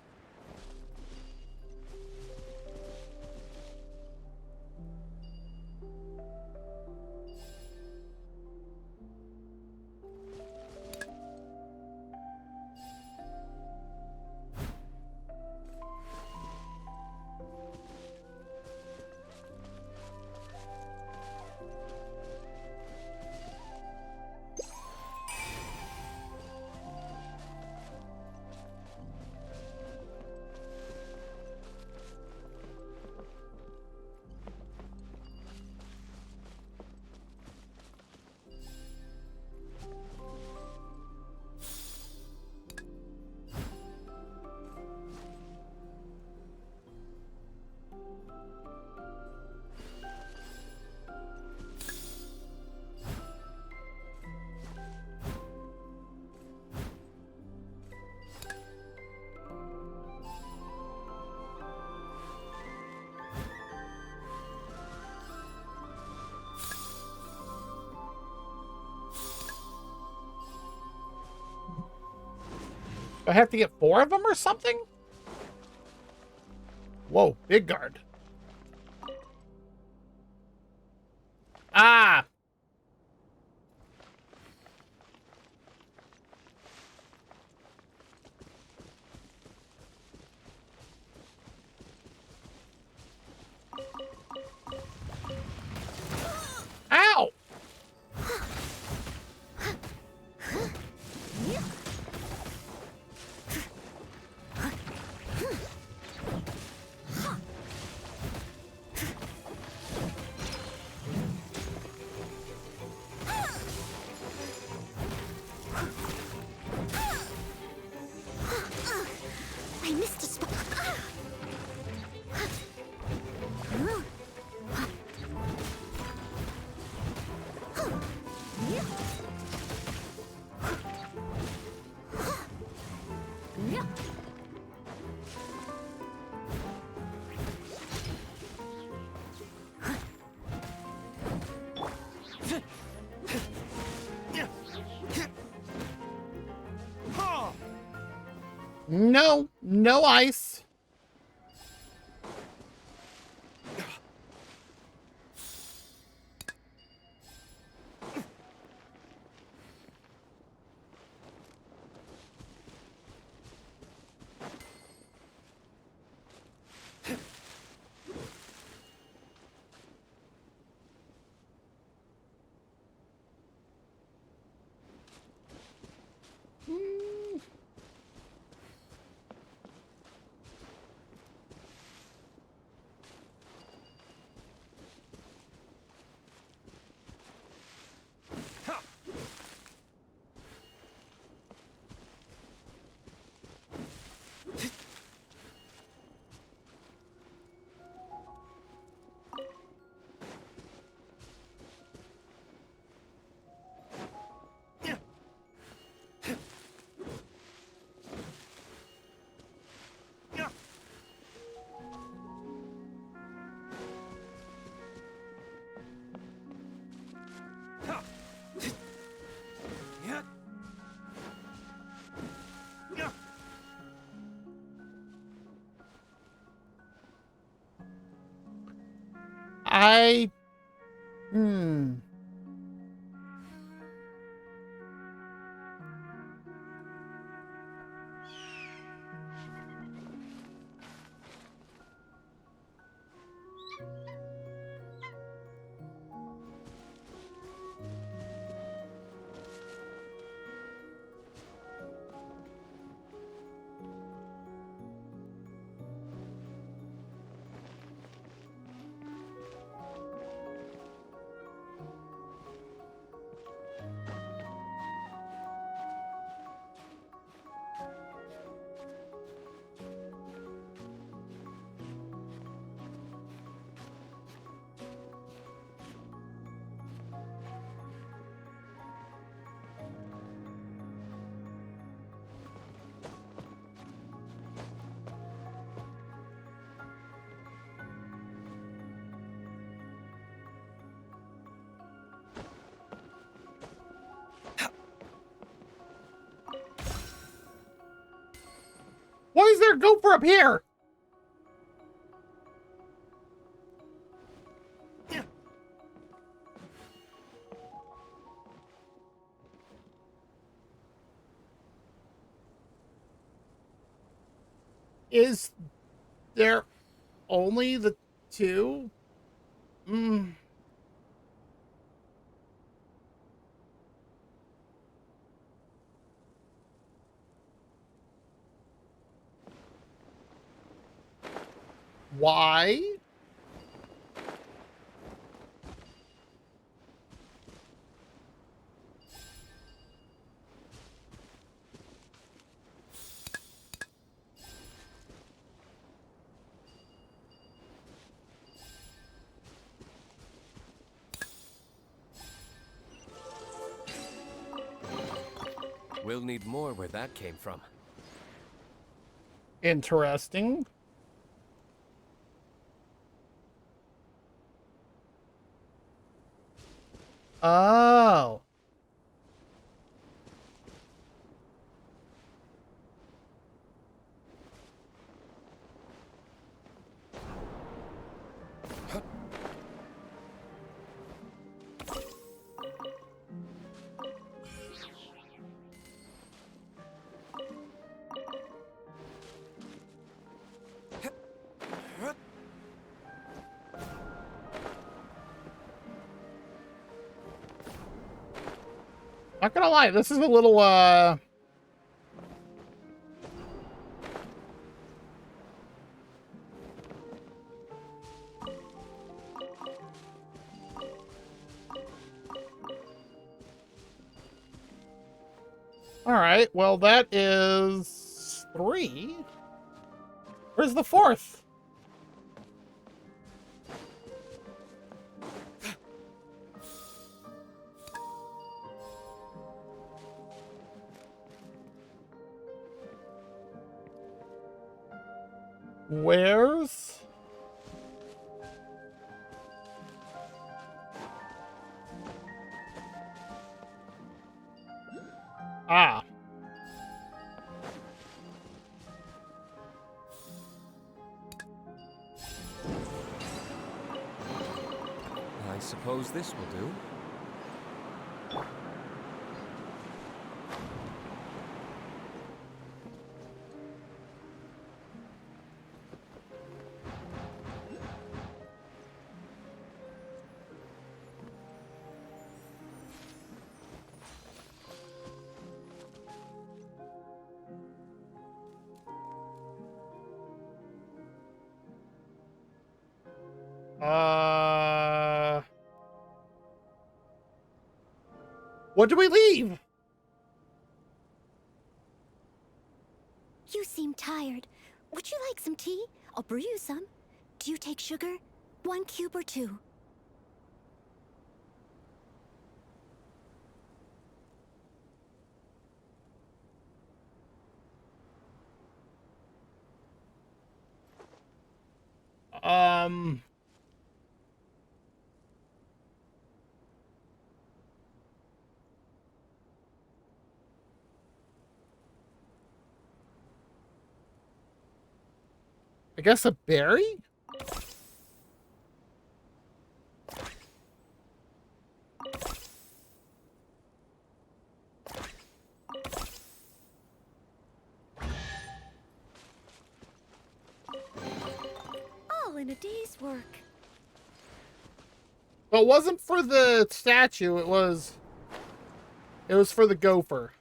Do I have to get 4 of them or something? Whoa, big guard. Ah! Ow! No, no ice. I... Hmm. Why is there a gopher up here? Is there only the two? Hmm. Why? We'll need more where that came from. Interesting. Oh. Not gonna lie, this is a little, Alright, well that is 3. Where's the 4th? Where's... Ah. I suppose this will do. What do we leave? You seem tired. Would you like some tea? I'll brew you some. Do you take sugar? 1 cube or 2? I guess a berry? All in a day's work. Well, it wasn't for the statue, it was for the gopher.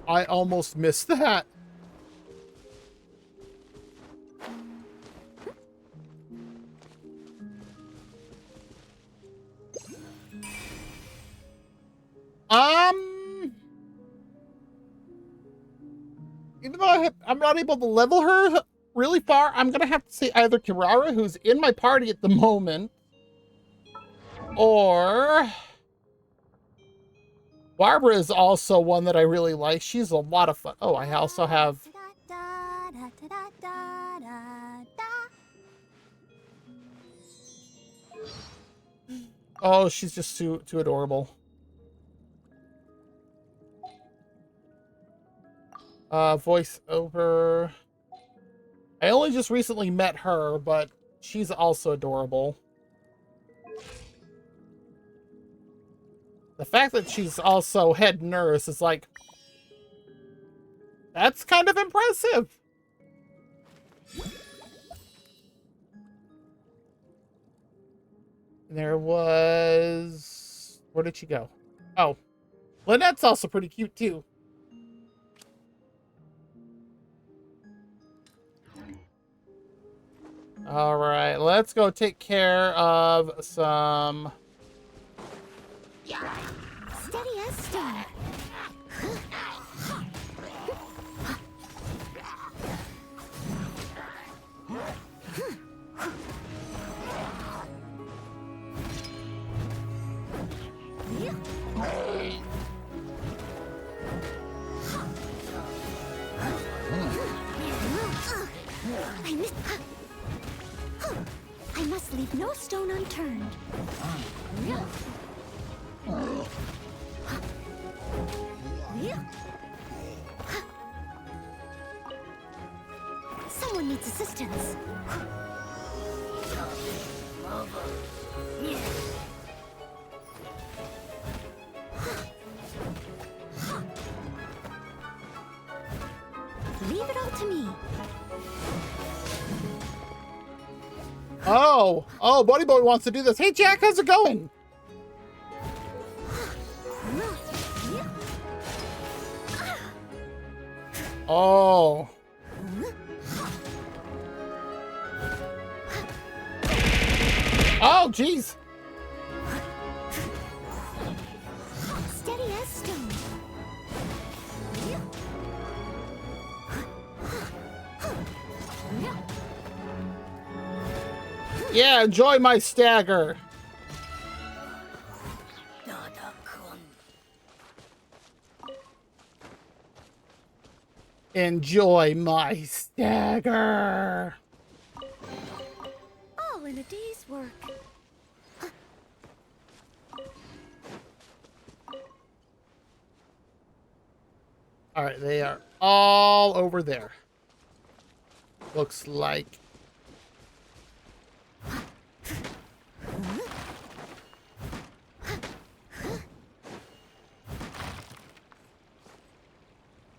I almost missed that. Even though I'm not able to level her really far, I'm gonna have to say either Kirara, who's in my party at the moment, or Barbara is also one that I really like. She's a lot of fun. Oh, I also have... Oh, she's just too adorable. Voice over. I only just recently met her, but she's also adorable. The fact that she's also head nurse is like, that's kind of impressive. There was... Where did she go? Oh. Lynette's also pretty cute, too. Alright, let's go take care of some... Steady as stone. I must leave no stone unturned. Someone needs assistance. Leave it all to me. Oh, Buddy Boy wants to do this. Hey, Jack, how's it going? Oh. Oh, jeez. Steady as stone. Yeah, enjoy my stagger. Enjoy my stagger. All in a day's work. All right, they are all over there. Looks like.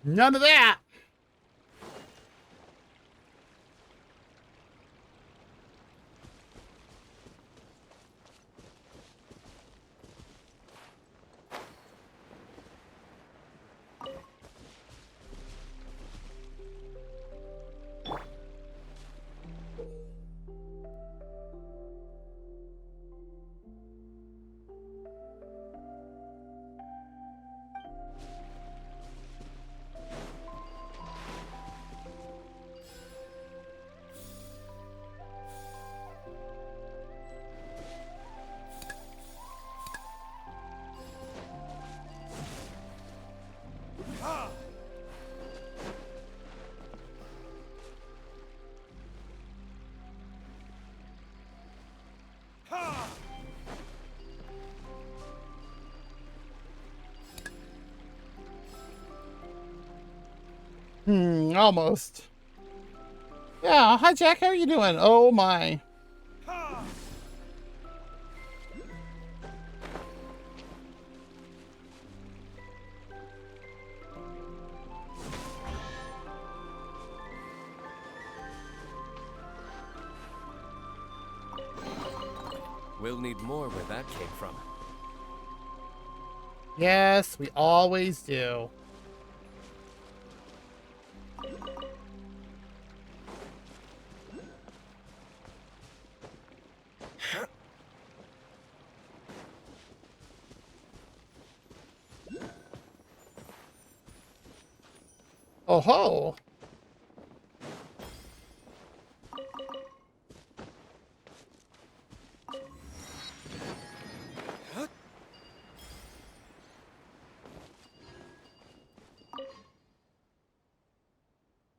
None of that. Almost. Yeah, hi Jack, how are you doing? Oh my. We'll need more where that came from. Yes, we always do. Oh ho!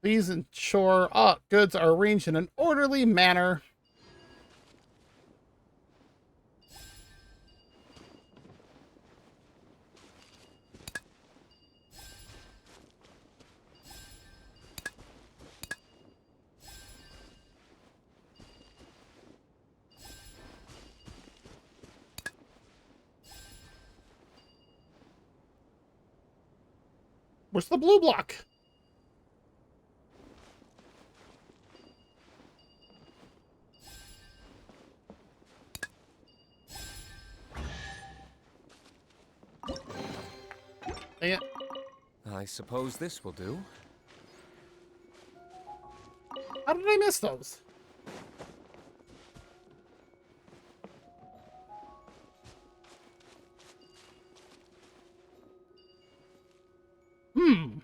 Please ensure goods are arranged in an orderly manner. Where's the blue block? Dang it. I suppose this will do. How did I miss those? Hmm.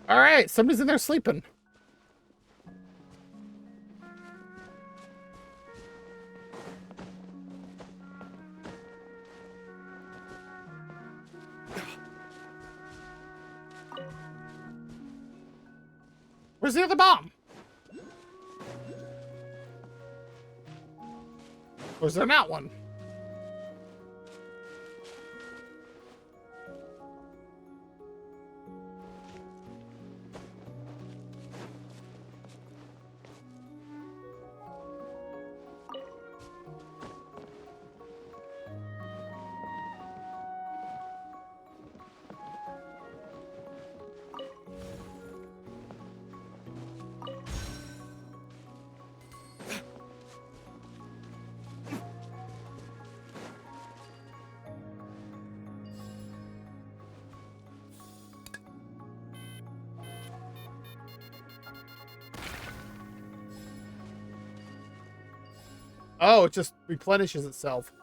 All right, somebody's in there sleeping. Where's the other bomb? Was there not one? Oh, it just replenishes itself.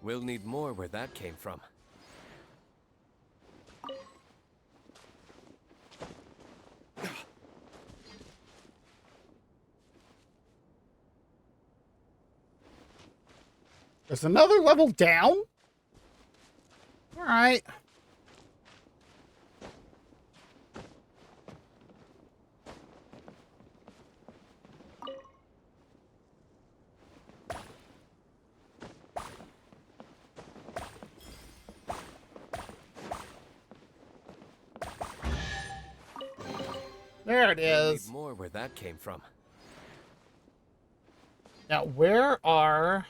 We'll need more where that came from. There's another level down? All right. There it We'll is. need more where that came from. Now, where are...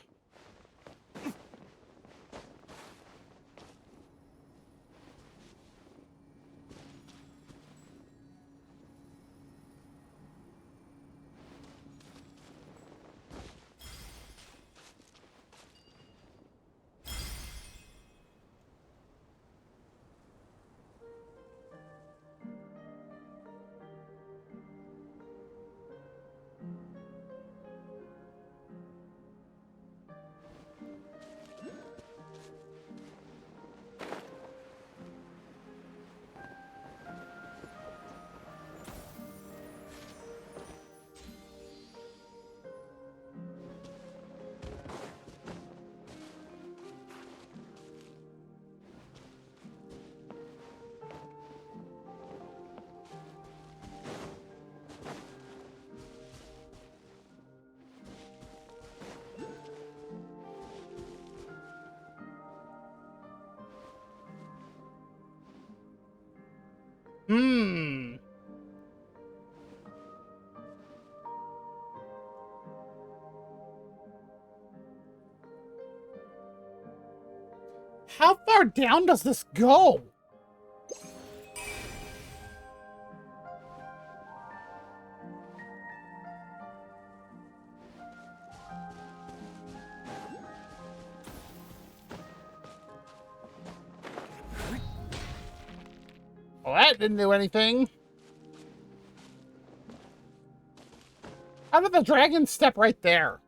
Hmm. How far down does this go? Well, that didn't do anything. How did the dragon step right there?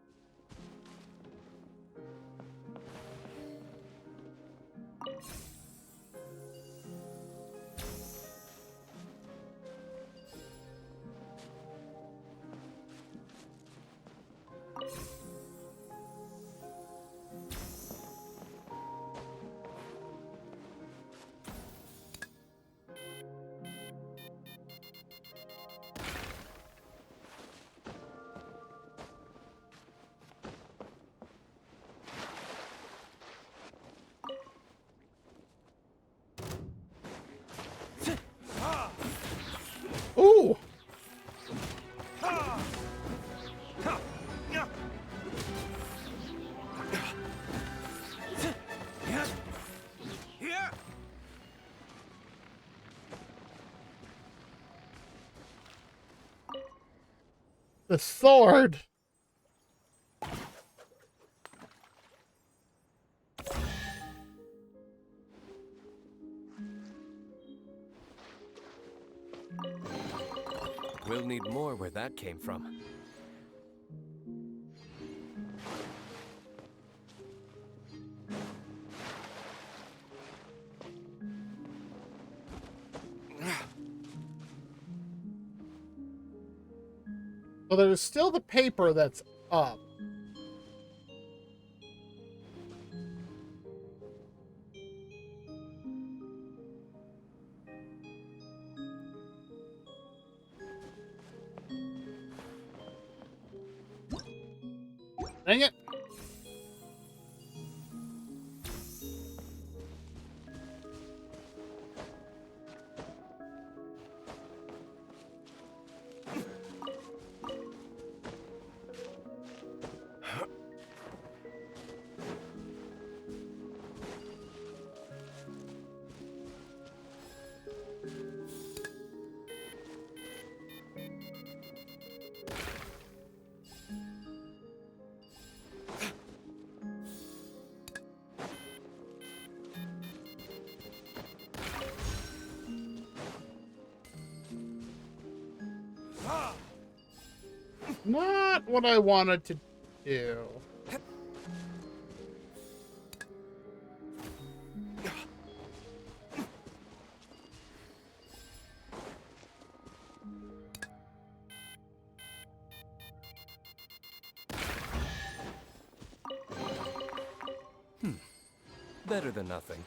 Ooh. The sword. We'll need more where that came from. Well, there's still the paper that's up. Dang it. Not what I wanted to do. Better than nothing.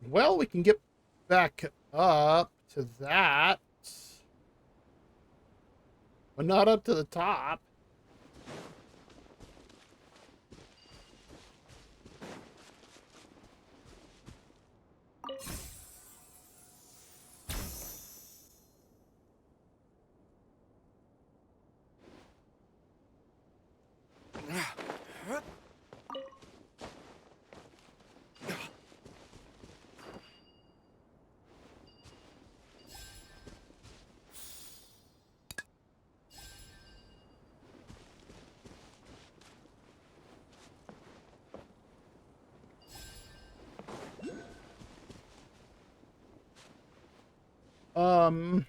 Well, we can get back up to that. But not up to the top. Um,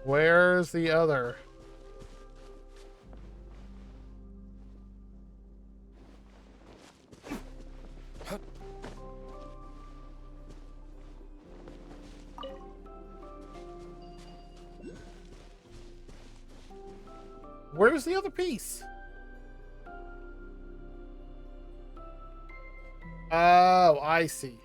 where's the other? Where's the other piece? Oh, I see.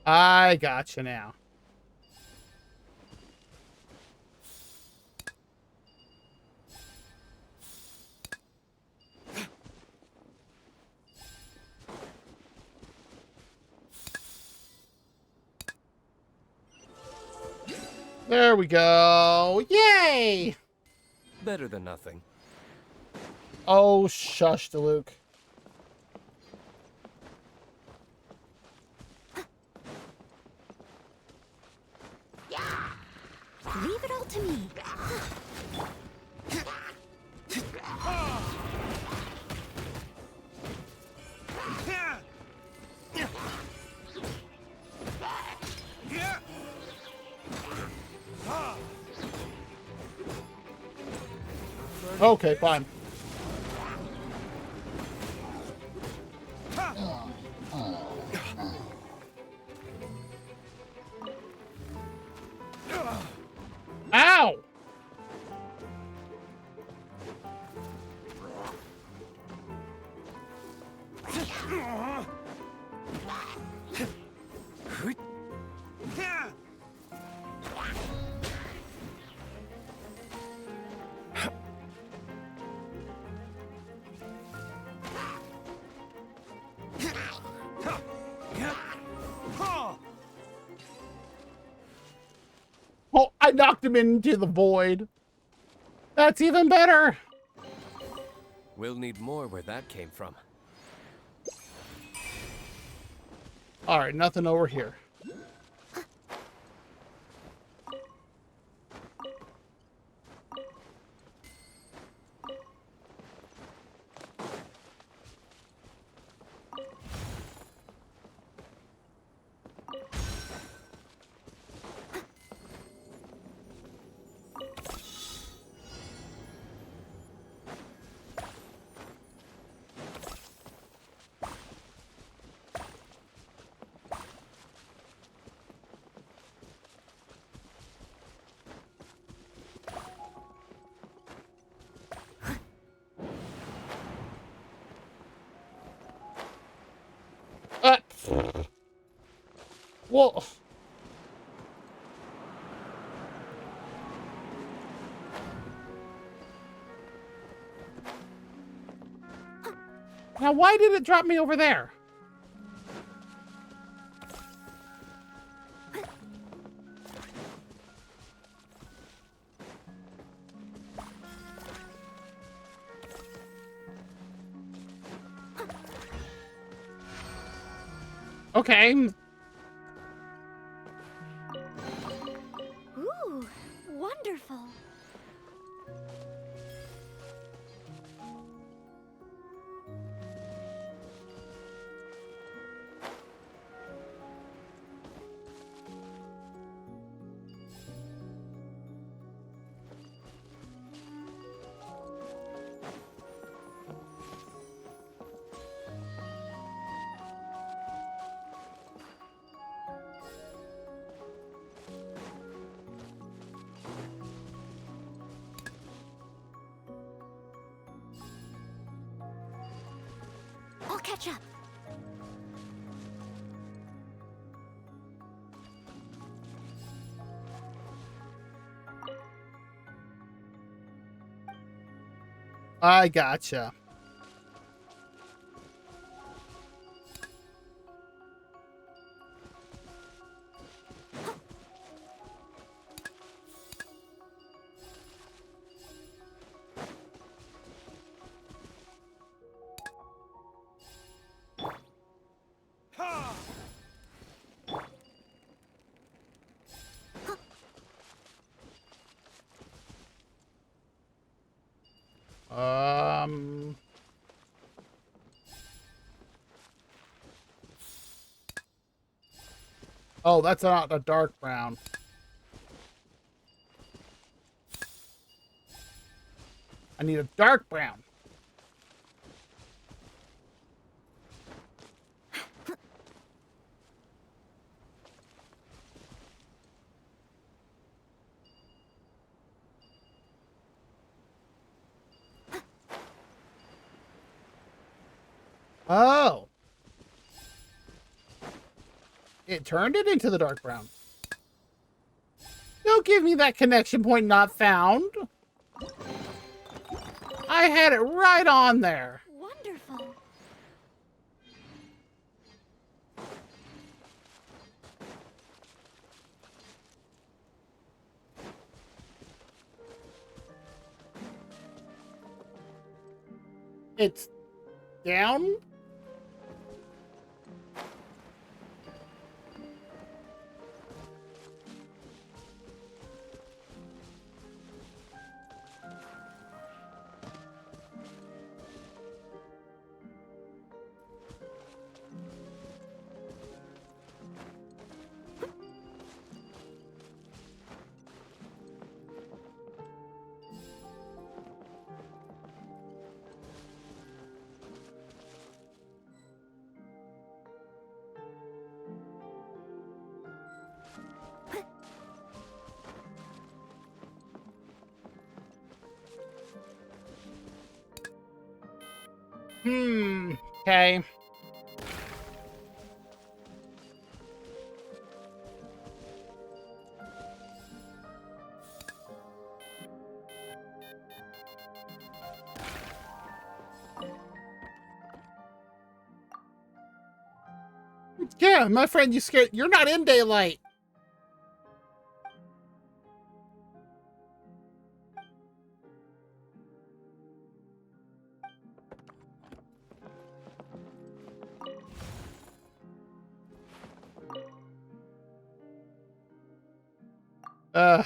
I gotcha now. There we go. Yay! Better than nothing. Oh, shush, Luke. Leave it all to me. Okay, fine. Ow! Oh, I knocked him into the void. That's even better. We'll need more where that came from. All right, nothing over here. Well, Now, why did it drop me over there? Okay. Ooh, wonderful. I'll catch up. I gotcha. Oh, that's not a dark brown. I need a dark brown. Oh. It turned it into the dark brown. Don't give me that connection point not found. I had it right on there. Wonderful. It's down. Okay. Yeah, my friend, you scared. You're not in daylight. Uh.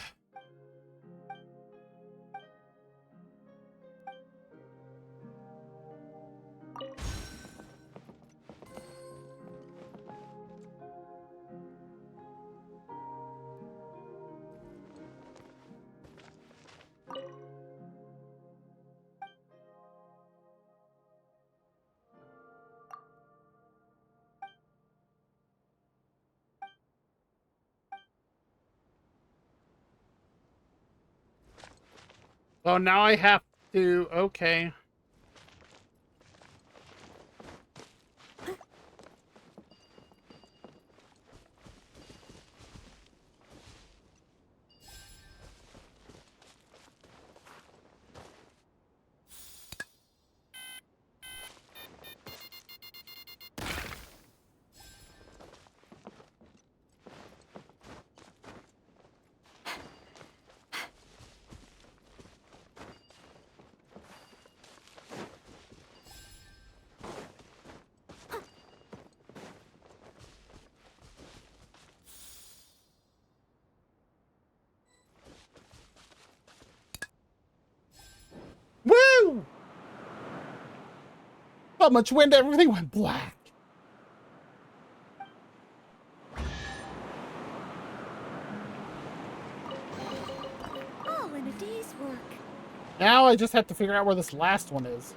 Oh, now I have to. Okay. How much wind, everything went black. All in a day's work. Now I just have to figure out where this last one is.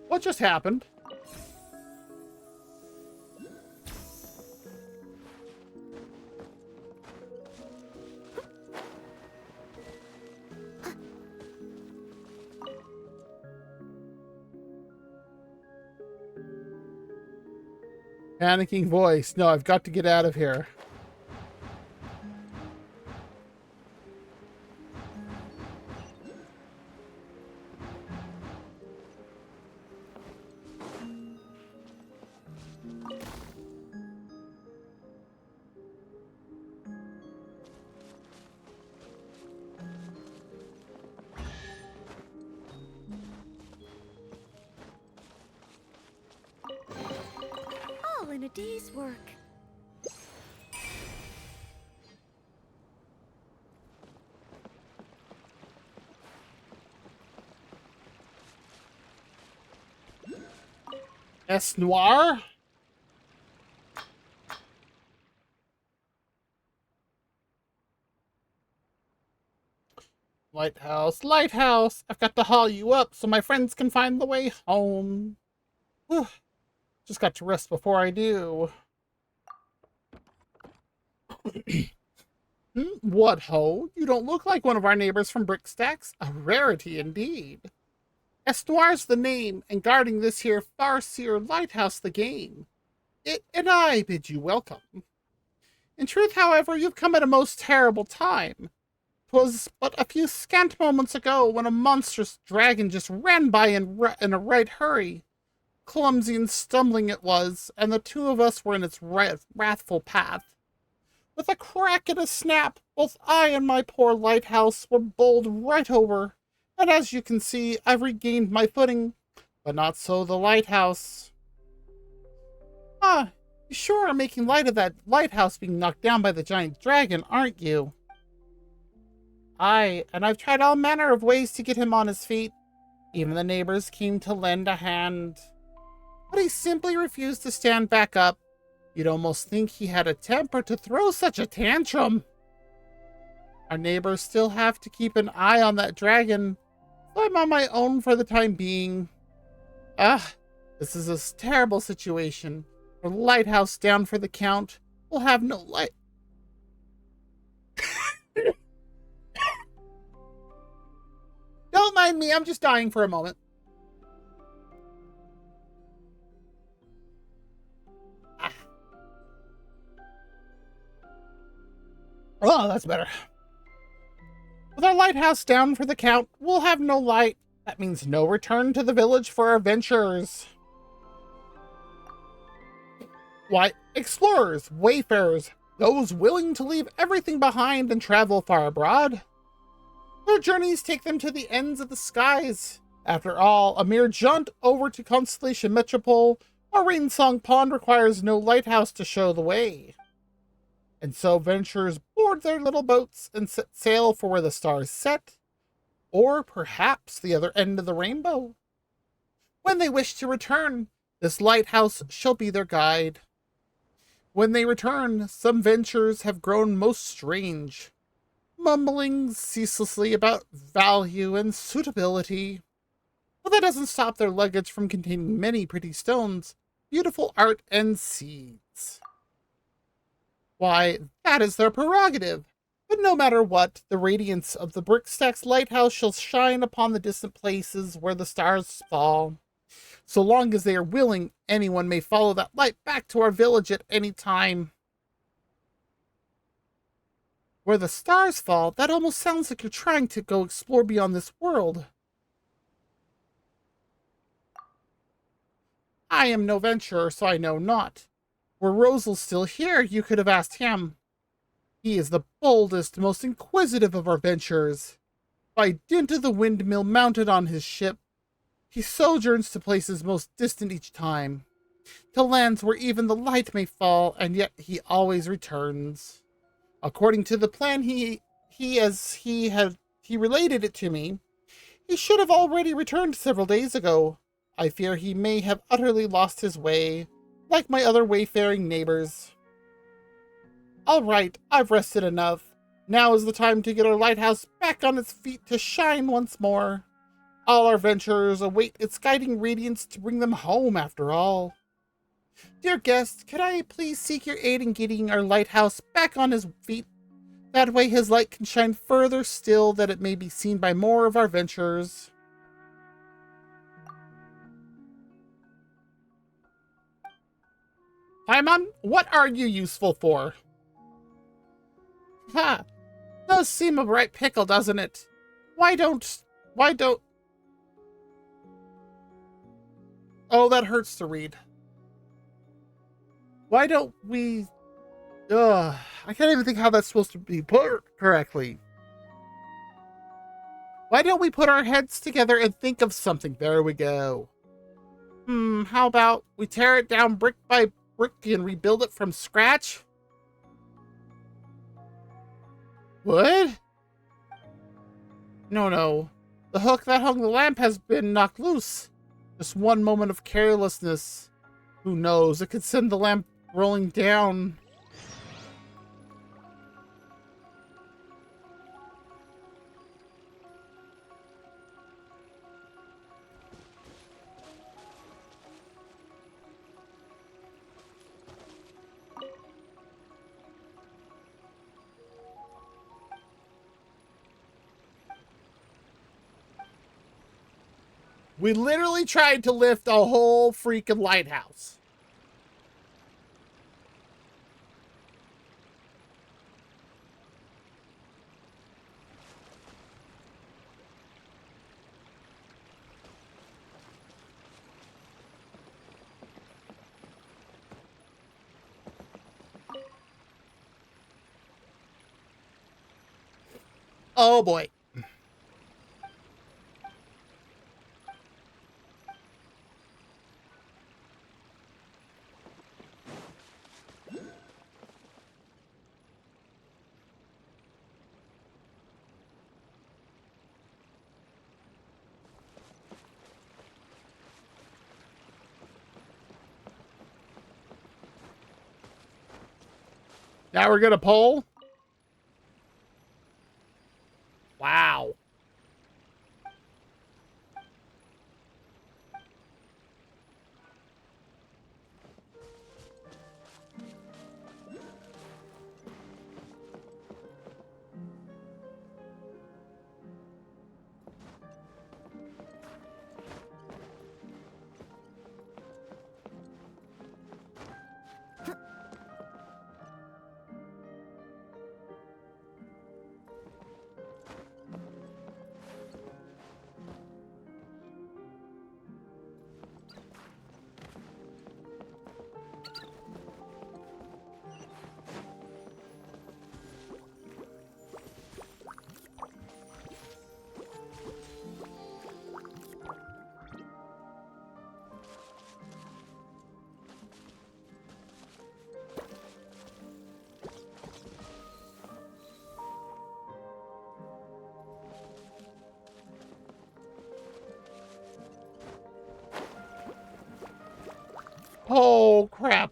What just happened? Panicking voice. No, I've got to get out of here. All in a day's work. S Noir? Lighthouse, lighthouse! I've got to haul you up so my friends can find the way home. Whew. Just got to rest before I do. What ho? You don't look like one of our neighbors from Brickstacks. A rarity indeed. Estoire's the name, and guarding this here Farseer lighthouse the game. It and I bid you welcome. In truth, however, you've come at a most terrible time. 'Twas but a few scant moments ago when a monstrous dragon just ran by in a right hurry. Clumsy and stumbling it was, and the two of us were in its wrathful path. With a crack and a snap, both I and my poor lighthouse were bowled right over, and as you can see, I've regained my footing, but not so the lighthouse. Ah, you sure are making light of that lighthouse being knocked down by the giant dragon, aren't you? Aye, and I've tried all manner of ways to get him on his feet. Even the neighbors came to lend a hand. But he simply refused to stand back up. You'd almost think he had a temper to throw such a tantrum. Our neighbors still have to keep an eye on that dragon, so I'm on my own for the time being. Ah, this is a terrible situation. Our lighthouse down for the count. We'll have no light. Don't mind me, I'm just dying for a moment. Ah. Oh, that's better. With our lighthouse down for the count, we'll have no light. That means no return to the village for our ventures. Why, explorers, wayfarers, those willing to leave everything behind and travel far abroad. Their journeys take them to the ends of the skies. After all, a mere jaunt over to Constellation Metropole or Rainsong Pond requires no lighthouse to show the way. And so venturers board their little boats and set sail for where the stars set, or perhaps the other end of the rainbow. When they wish to return, this lighthouse shall be their guide. When they return, some ventures have grown most strange, mumbling ceaselessly about value and suitability. But that doesn't stop their luggage from containing many pretty stones, beautiful art, and seeds. Why, that is their prerogative. But no matter what, the radiance of the Brickstacks lighthouse shall shine upon the distant places where the stars fall. So long as they are willing, anyone may follow that light back to our village at any time. Where the stars fall, that almost sounds like you're trying to go explore beyond this world. I am no venturer, so I know not. Were Rosal still here, you could have asked him. He is the boldest, most inquisitive of our venturers. By dint of the windmill mounted on his ship, he sojourns to places most distant each time, to lands where even the light may fall, and yet he always returns. According to the plan he related it to me, he should have already returned several days ago. I fear he may have utterly lost his way, like my other wayfaring neighbors. All right, I've rested enough. Now is the time to get our lighthouse back on its feet to shine once more. All our venturers await its guiding radiance to bring them home after all. Dear guest, could I please seek your aid in getting our lighthouse back on his feet? That way his light can shine further still, that it may be seen by more of our venturers. Paimon, what are you useful for? Ha! Does seem a right pickle, doesn't it? Why don't... Oh, that hurts to read. Why don't we... I can't even think how that's supposed to be put correctly. Why don't we put our heads together and think of something? There we go. How about we tear it down brick by brick and rebuild it from scratch? What? No. The hook that hung the lamp has been knocked loose. Just one moment of carelessness. Who knows? It could send the lamp rolling down. We literally tried to lift a whole freaking lighthouse. Oh boy. Now we're gonna pull. Wow. Oh, crap.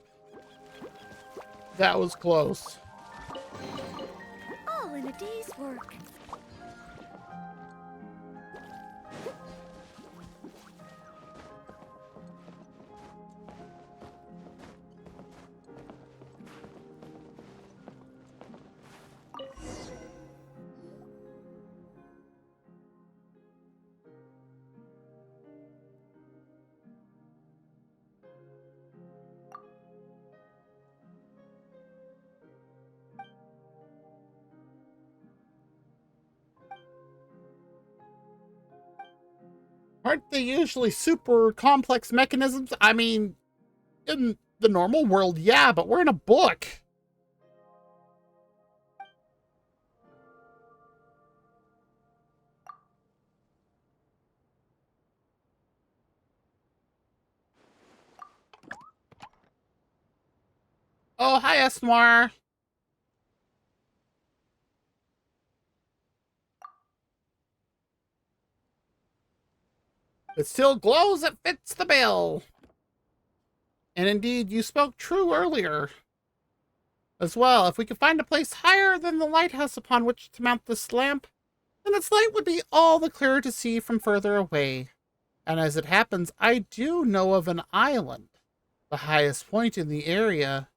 That was close. All in a day's work. Aren't they usually super complex mechanisms? I mean, in the normal world, yeah, but we're in a book. Oh, hi, Esmar. It still glows, it fits the bill. And indeed, you spoke true earlier. As well, if we could find a place higher than the lighthouse upon which to mount this lamp, then its light would be all the clearer to see from further away. And as it happens, I do know of an island, the highest point in the area.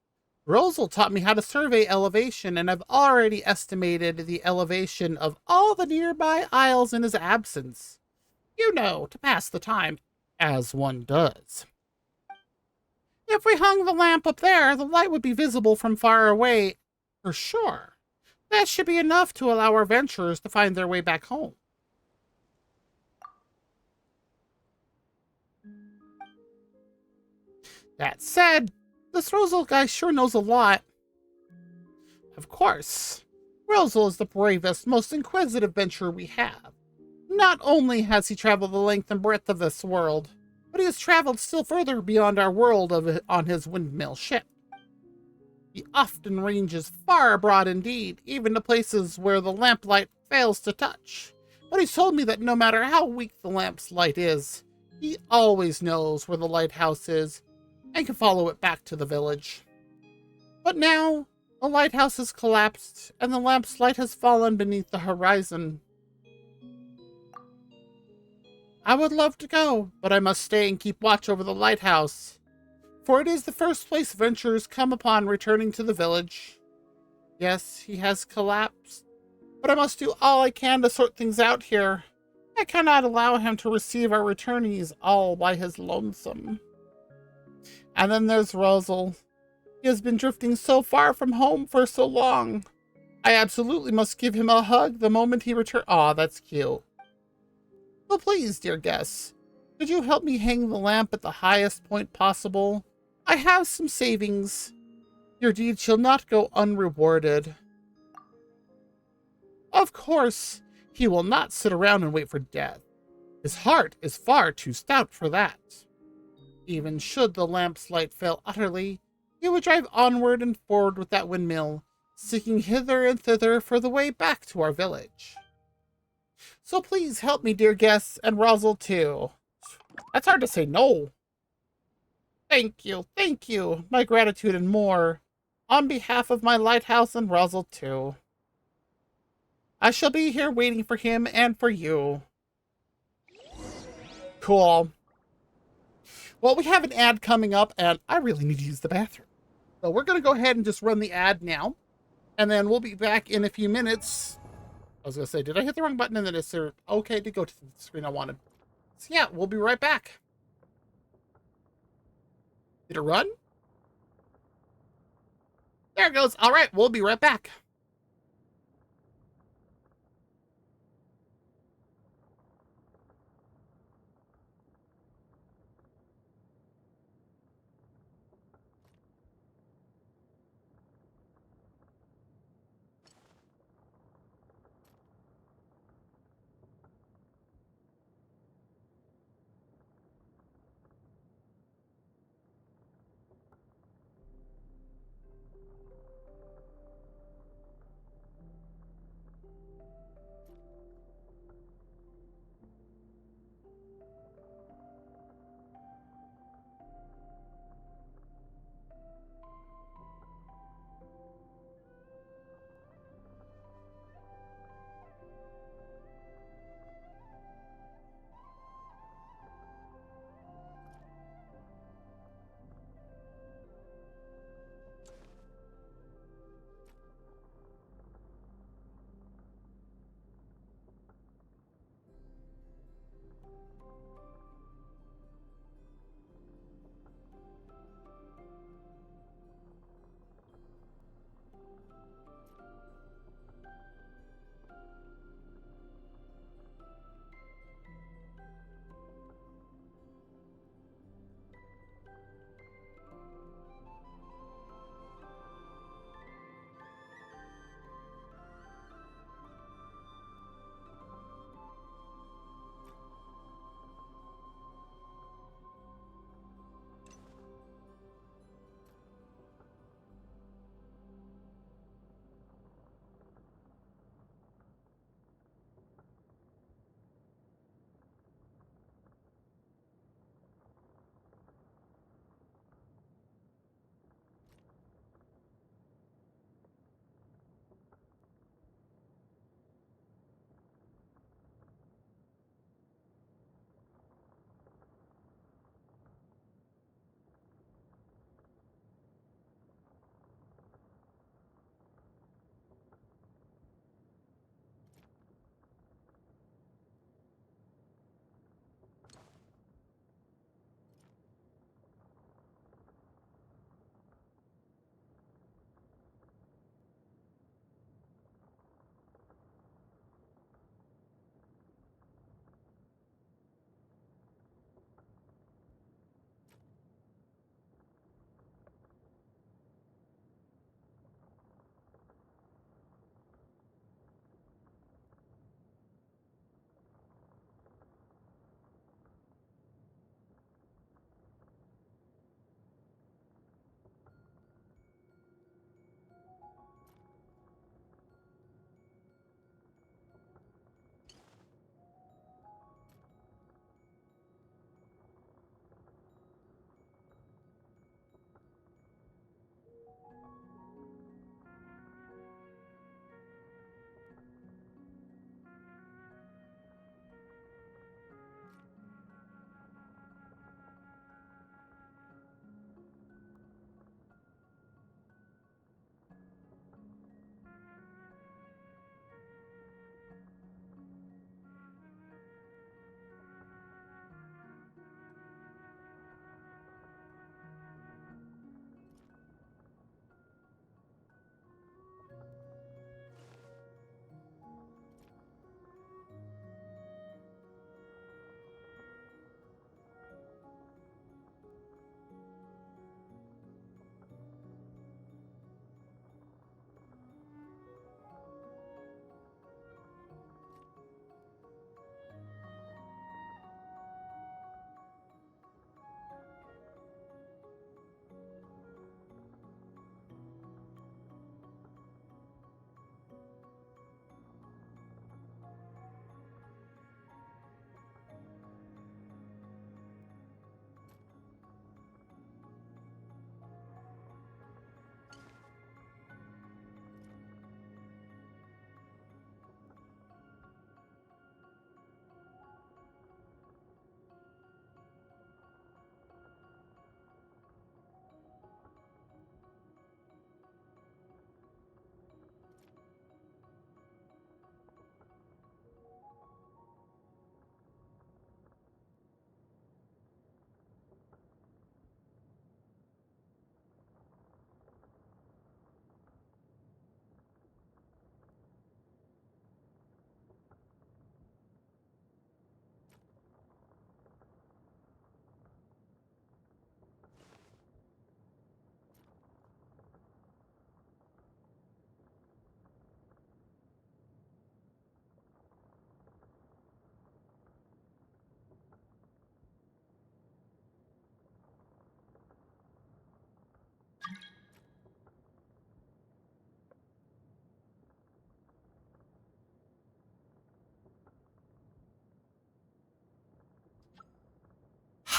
Rosal taught me how to survey elevation, and I've already estimated the elevation of all the nearby isles in his absence. You know, to pass the time, as one does. If we hung the lamp up there, the light would be visible from far away, for sure. That should be enough to allow our venturers to find their way back home. That said, this Rosal guy sure knows a lot. Of course, Rosal is the bravest, most inquisitive venturer we have. Not only has he traveled the length and breadth of this world, but he has traveled still further beyond our world on his windmill ship. He often ranges far abroad indeed, even to places where the lamplight fails to touch. But he's told me that no matter how weak the lamp's light is, he always knows where the lighthouse is and can follow it back to the village. But now, the lighthouse has collapsed and the lamp's light has fallen beneath the horizon. I would love to go, but I must stay and keep watch over the lighthouse, for it is the first place venturers come upon returning to the village. Yes, he has collapsed, but I must do all I can to sort things out here. I cannot allow him to receive our returnees all by his lonesome. And then there's Rosal. He has been drifting so far from home for so long. I absolutely must give him a hug the moment he returns. Aw, that's cute. Well, please, dear guests, could you help me hang the lamp at the highest point possible? I have some savings. Your deed shall not go unrewarded. Of course, he will not sit around and wait for death. His heart is far too stout for that. Even should the lamp's light fail utterly, he would drive onward and forward with that windmill, seeking hither and thither for the way back to our village. So please help me, dear guests, and Rosal too. That's hard to say no. Thank you, my gratitude and more, on behalf of my lighthouse and Rosal too. I shall be here waiting for him and for you. Cool. Well, we have an ad coming up, and I really need to use the bathroom. So we're going to go ahead and just run the ad now, and then we'll be back in a few minutes. I was going to say, did I hit the wrong button? And then it's okay to go to the screen I wanted. So yeah, we'll be right back. Did it run? There it goes. All right, we'll be right back.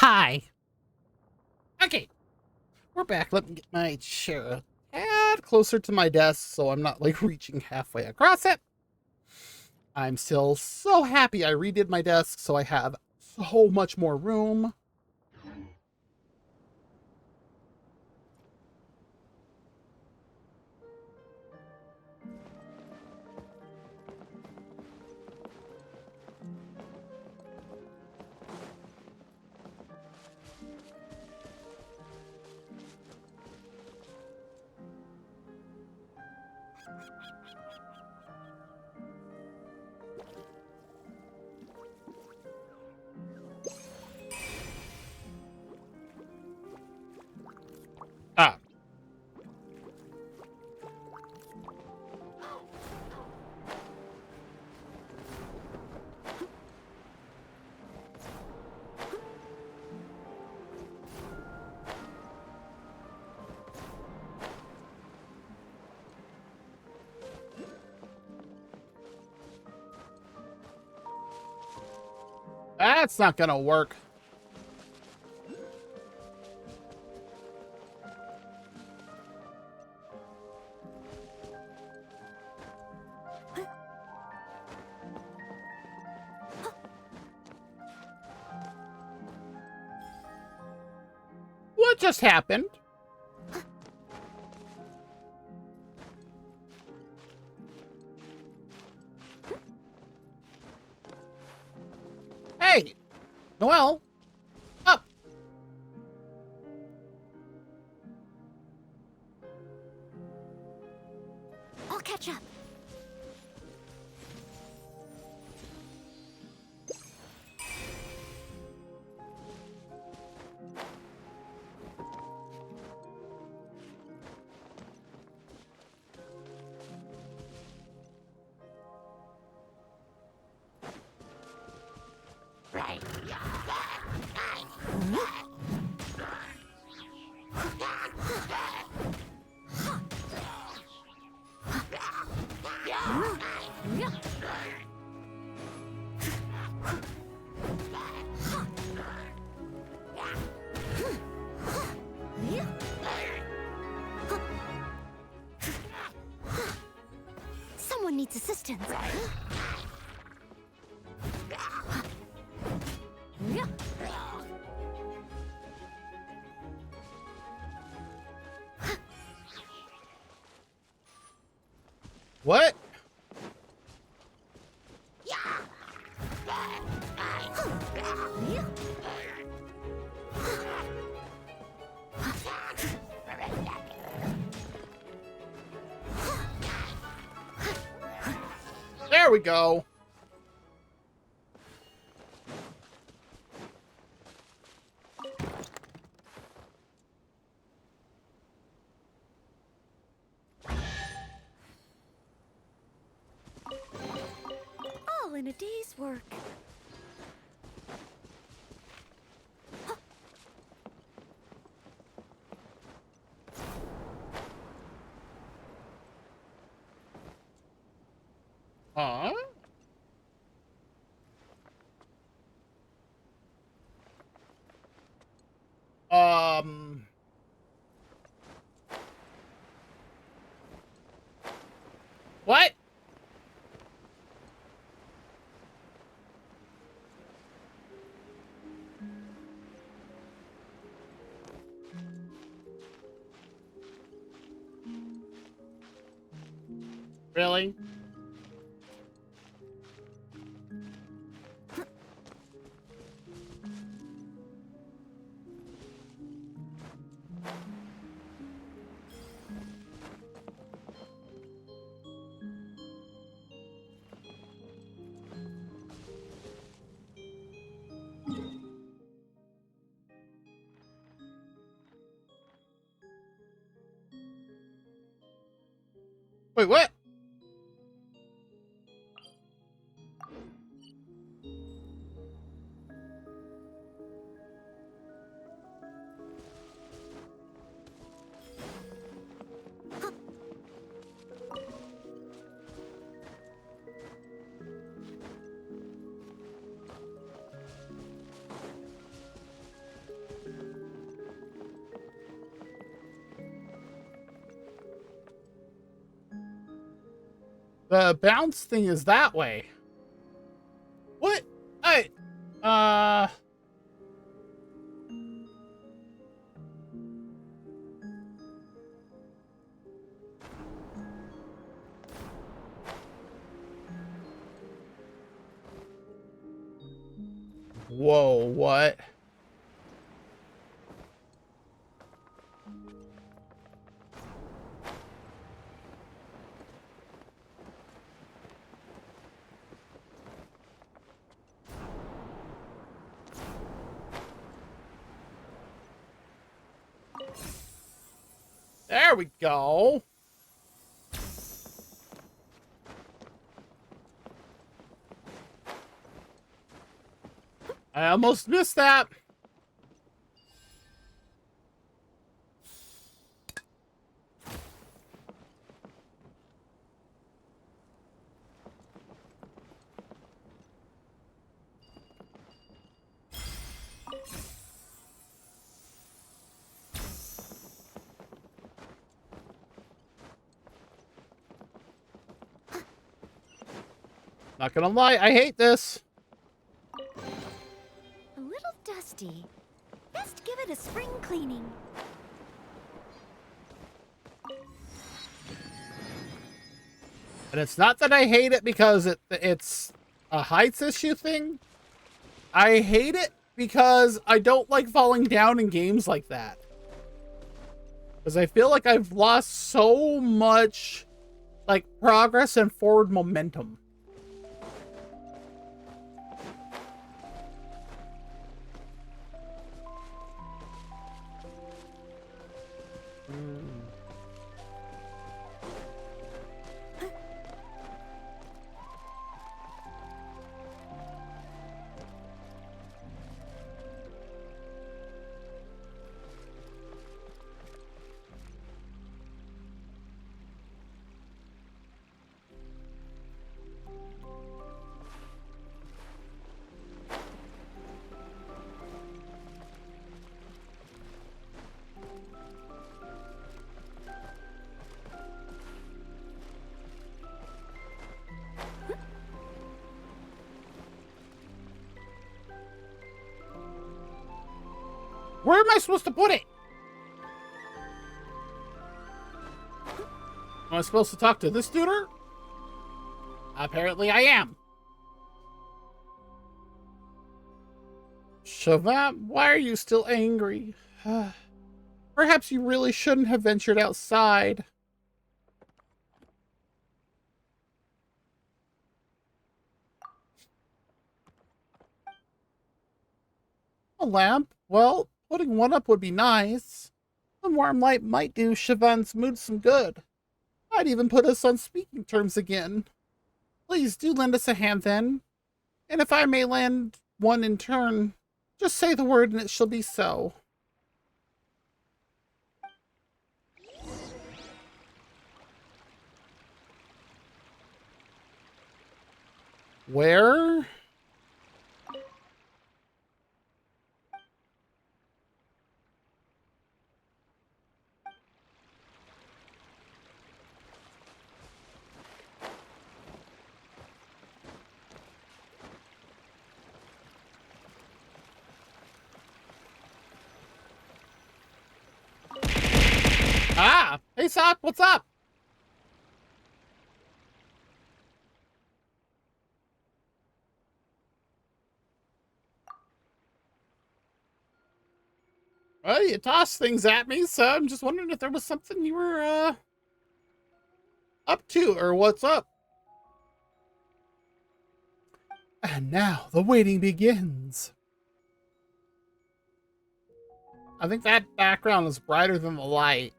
Hi. Okay, we're back. Let me get my chair a tad closer to my desk so I'm not like reaching halfway across it. I'm still so happy I redid my desk so I have so much more room. Ah. That's not gonna work. What just happened? Hey, Noelle, up. I'll catch up. Someone needs assistance. What? There we go. All in a day's work. Huh? What? Really? Wait, what? The bounce thing is that way. What? Hey, whoa, what? There we go. I almost missed that. Not gonna lie, I hate this. A little dusty. Best give it a spring cleaning. And it's not that I hate it because it's a heights issue thing. I hate it because I don't like falling down in games like that. Because I feel like I've lost so much, like, progress and forward momentum. Where am I supposed to put it? Am I supposed to talk to this tutor? Apparently I am. Chauvin, why are you still angry? Perhaps you really shouldn't have ventured outside. A lamp? Well, putting one up would be nice. Some warm light might do Chauvin's mood some good. Might even put us on speaking terms again. Please do lend us a hand then. And if I may lend one in turn, just say the word and it shall be so. Where? Ah! Hey, Sock, what's up? Well, you tossed things at me, so I'm just wondering if there was something you were, up to, or what's up. And now, the waiting begins. I think that background is brighter than the light.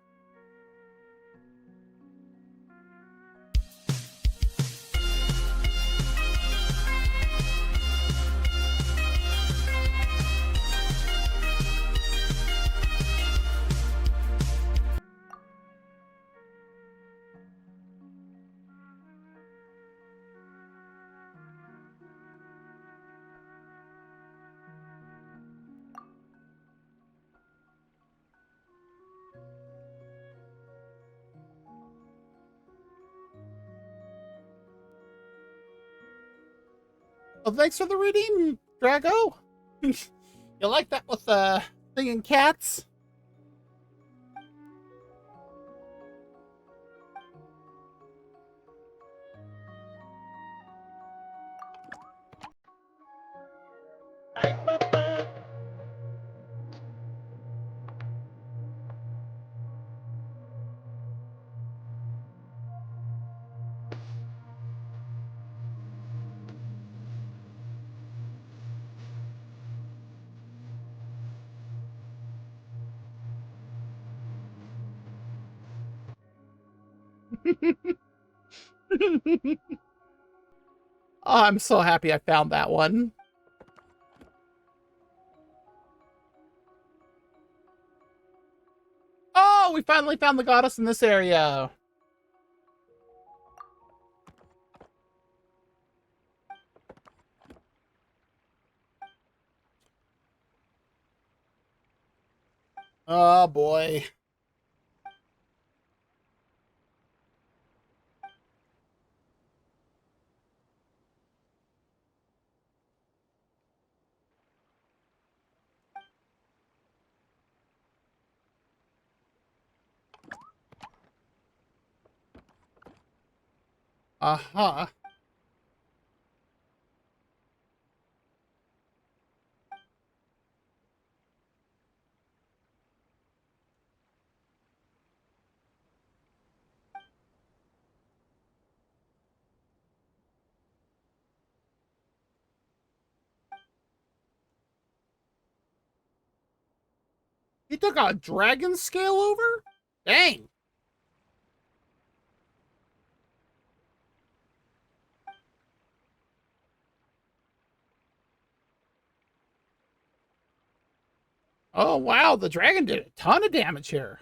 Well, thanks for the reading, Drago. You like that with singing cats? Oh, I'm so happy I found that one. Oh, we finally found the goddess in this area. Oh, boy. Uh-huh. He took a dragon scale over? Dang. Oh, wow. The dragon did a ton of damage here.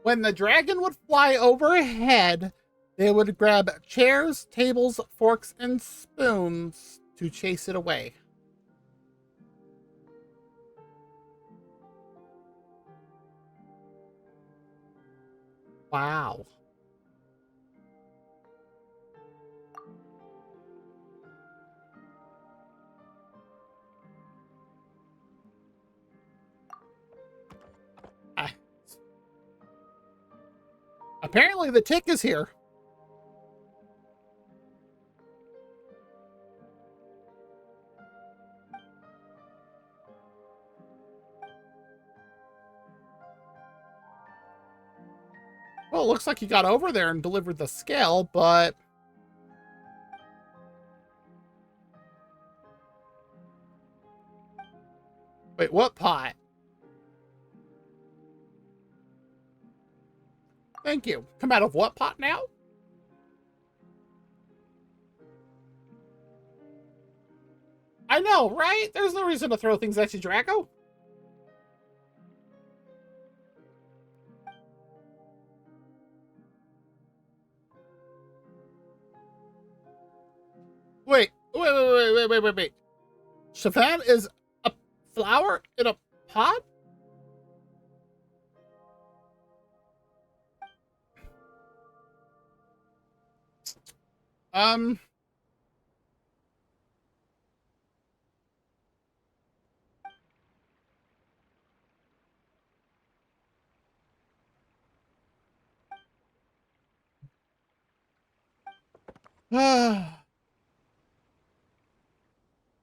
When the dragon would fly overhead, they would grab chairs, tables, forks, and spoons to chase it away. Wow. Ah. Apparently the tick is here. Well, it looks like he got over there and delivered the scale, but... Wait, what pot? Thank you. Come out of what pot now? I know, right? There's no reason to throw things at you, Draco. Wait. Chiffon is a flower in a pot? Um...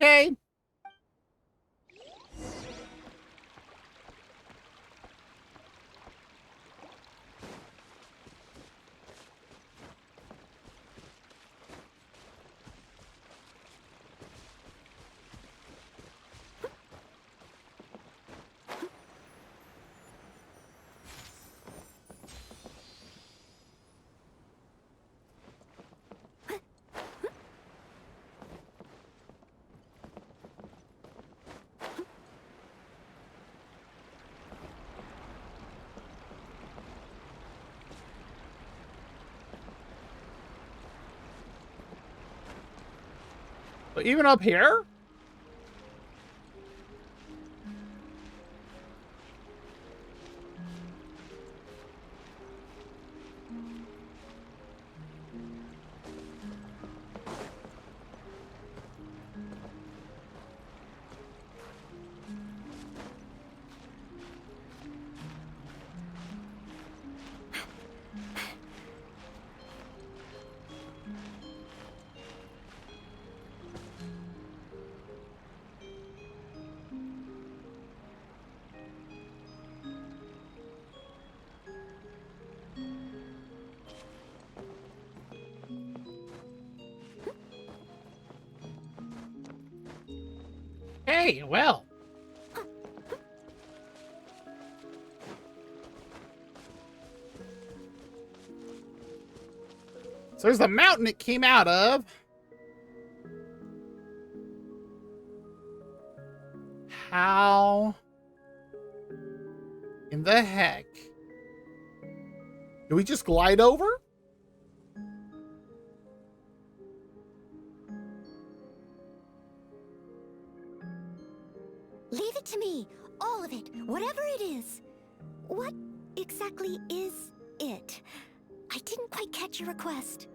Okay. But even up here? Hey, well. So there's the mountain it came out of. How in the heck? Do we just glide over? Leave it to me. All of it. Whatever it is. What exactly is it? I didn't quite catch your request.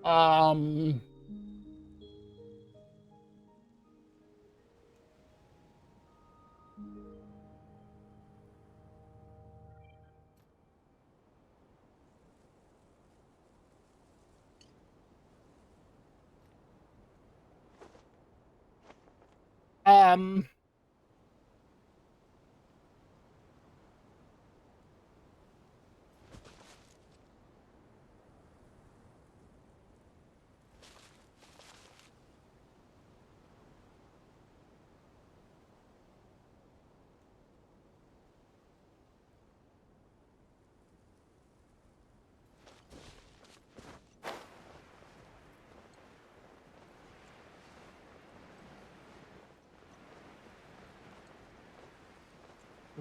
Um,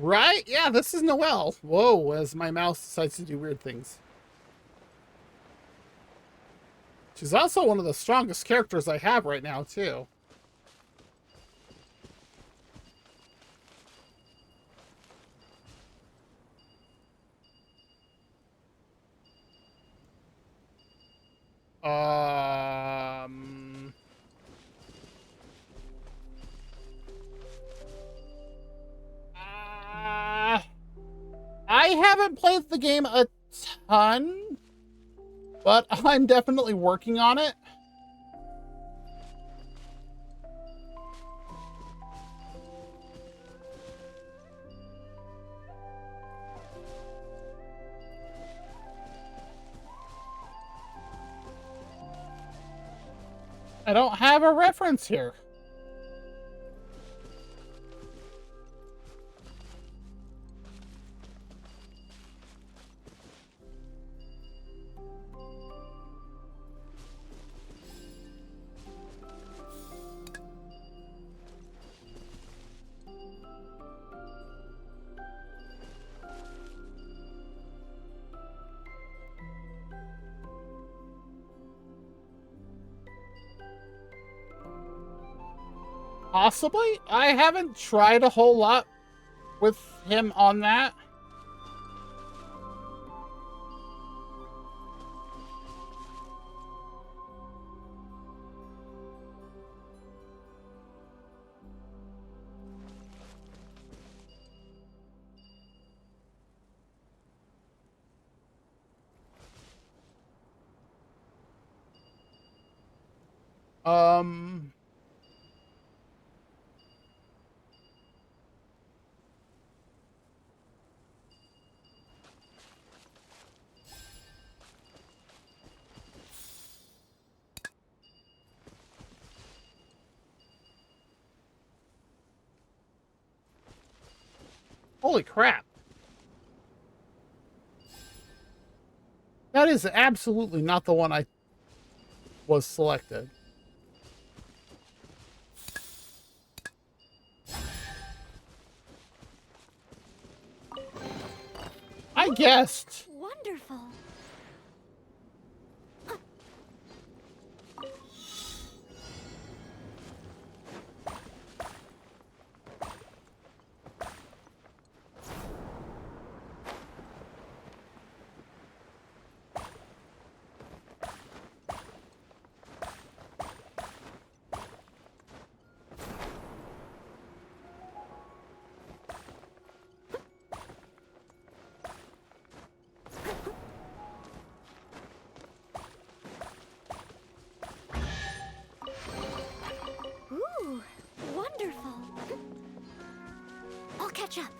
right? Yeah, this is Noelle. Whoa, as my mouse decides to do weird things. She's also one of the strongest characters I have right now, too. Um... I haven't played the game a ton, but I'm definitely working on it. I don't have a reference here. Possibly. I haven't tried a whole lot with him on that. Um... Holy crap. That is absolutely not the one I was selected. I guessed. Wonderful. catch up.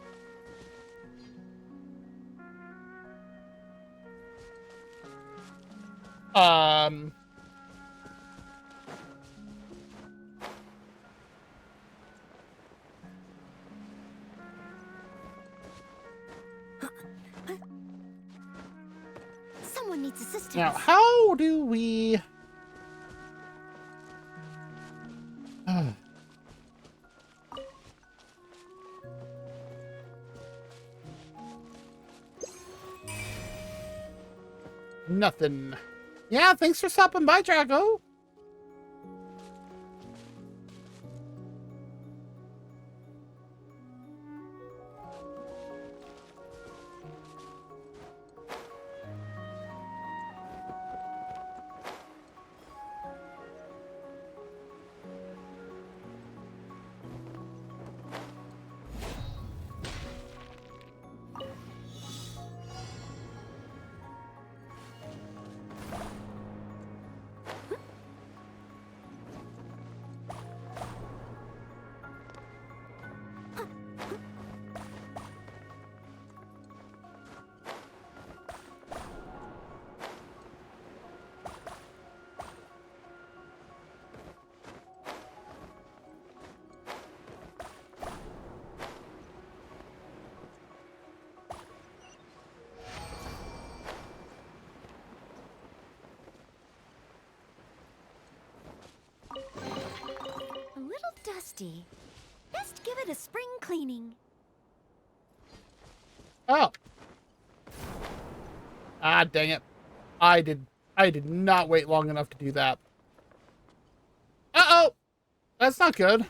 Someone needs assistance. Now, how do we... Nothing. Yeah, thanks for stopping by, Drago. A little dusty. Best give it a spring cleaning. Oh. Ah, dang it. I did not wait long enough to do that. Uh-oh. That's not good.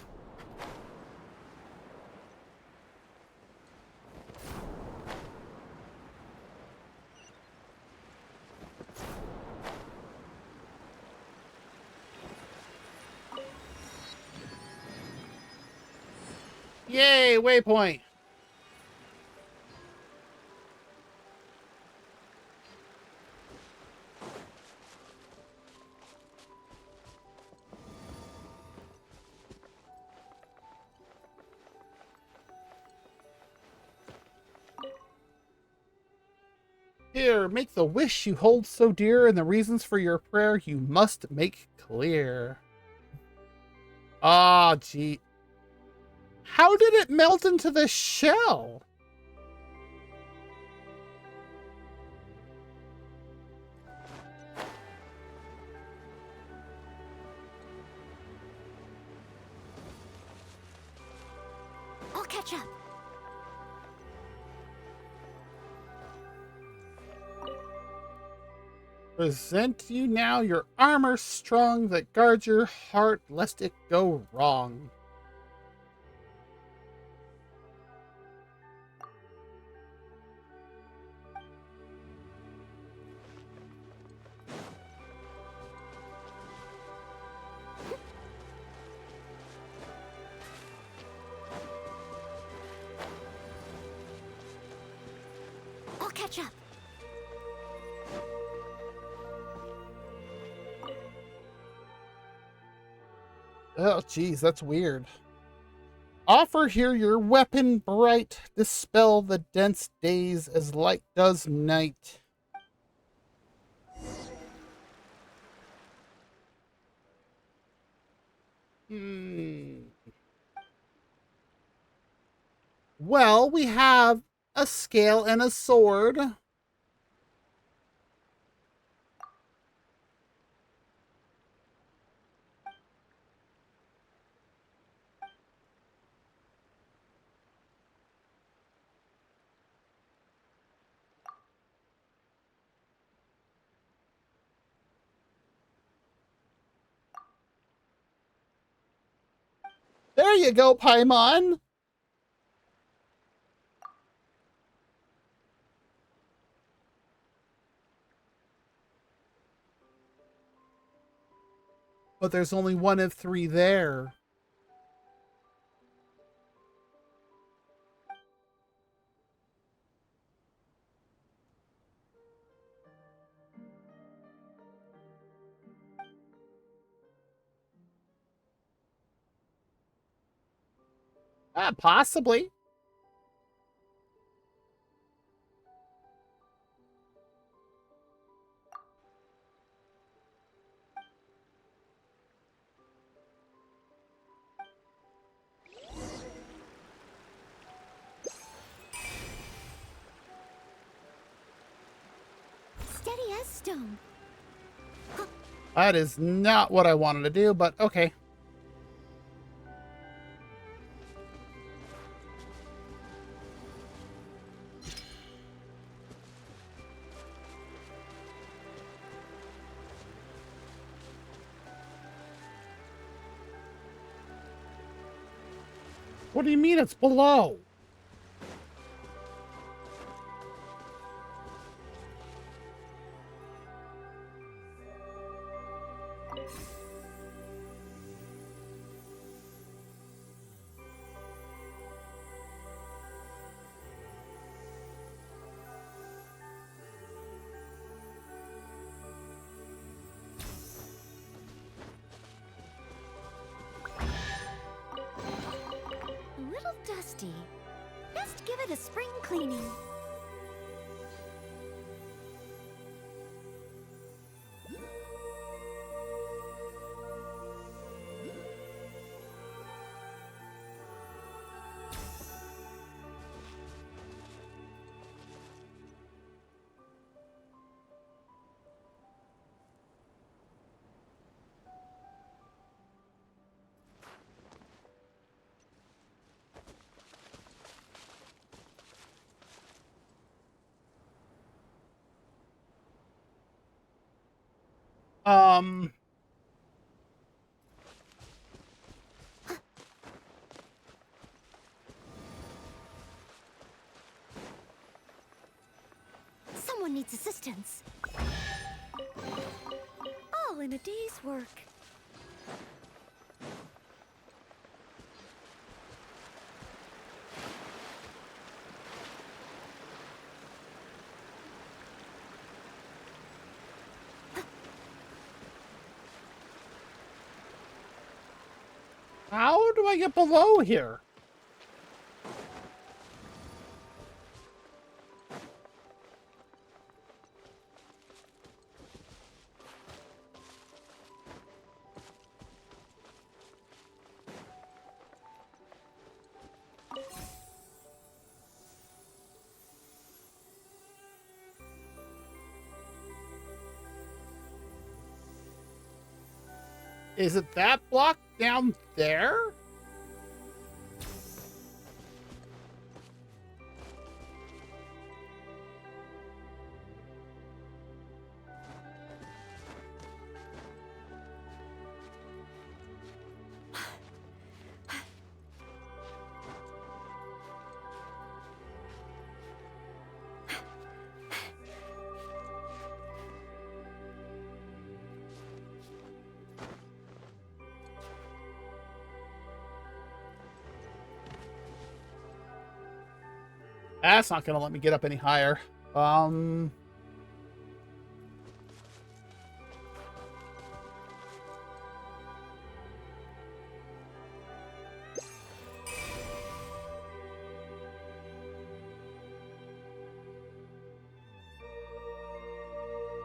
Yay, waypoint. Here, make the wish you hold so dear, and the reasons for your prayer you must make clear. Ah, gee. How did it melt into the shell? I'll catch up. Present you now your armor strong that guards your heart lest it go wrong. I'll catch up. Oh, geez, that's weird. Offer here your weapon bright, dispel the dense days as light does night. Well, we have a scale and a sword. There you go, Paimon. But there's only one of three there. Possibly. stone. That is not what I wanted to do, but okay. What do you mean it's below? A little dusty. Best give it a spring cleaning. Um, Someone needs assistance. All in a day's work. how do I get below here? Is it that block down there? That's not gonna let me get up any higher.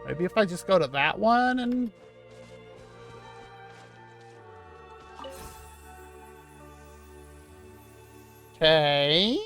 Maybe if I just go to that one and... Okay.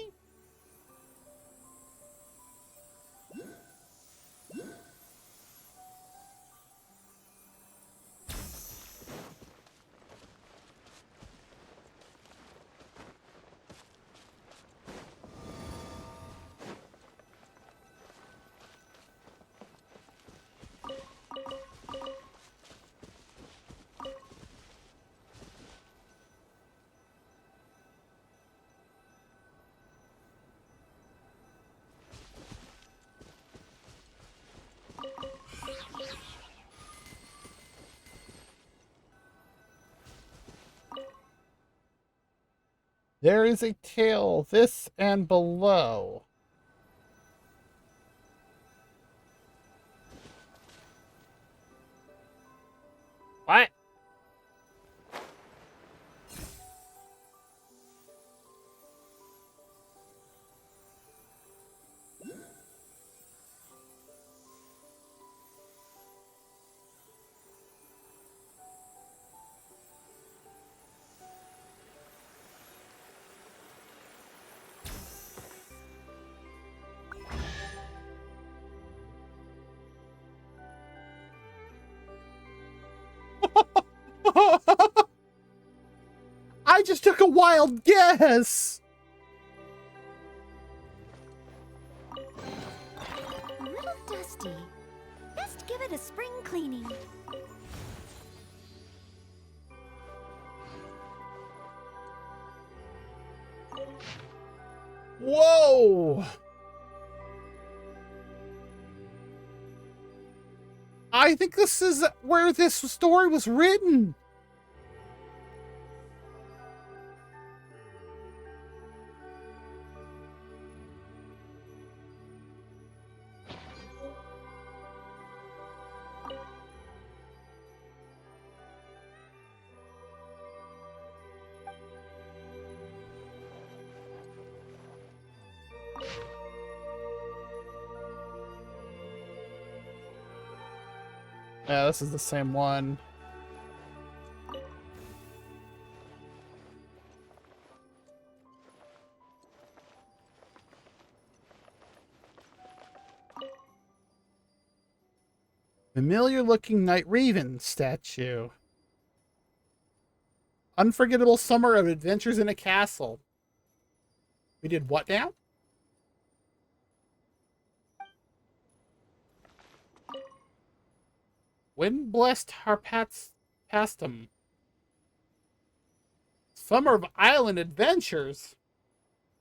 There is a tail this and below. What? I just took a wild guess. A little dusty. Best give it a spring cleaning. Whoa! I think this is where this story was written. Yeah, this is the same one. Familiar-looking Night Raven statue. Unforgettable summer of adventures in a castle. We did what now? Wind blessed Harpats Pastum. Summer of Island Adventures.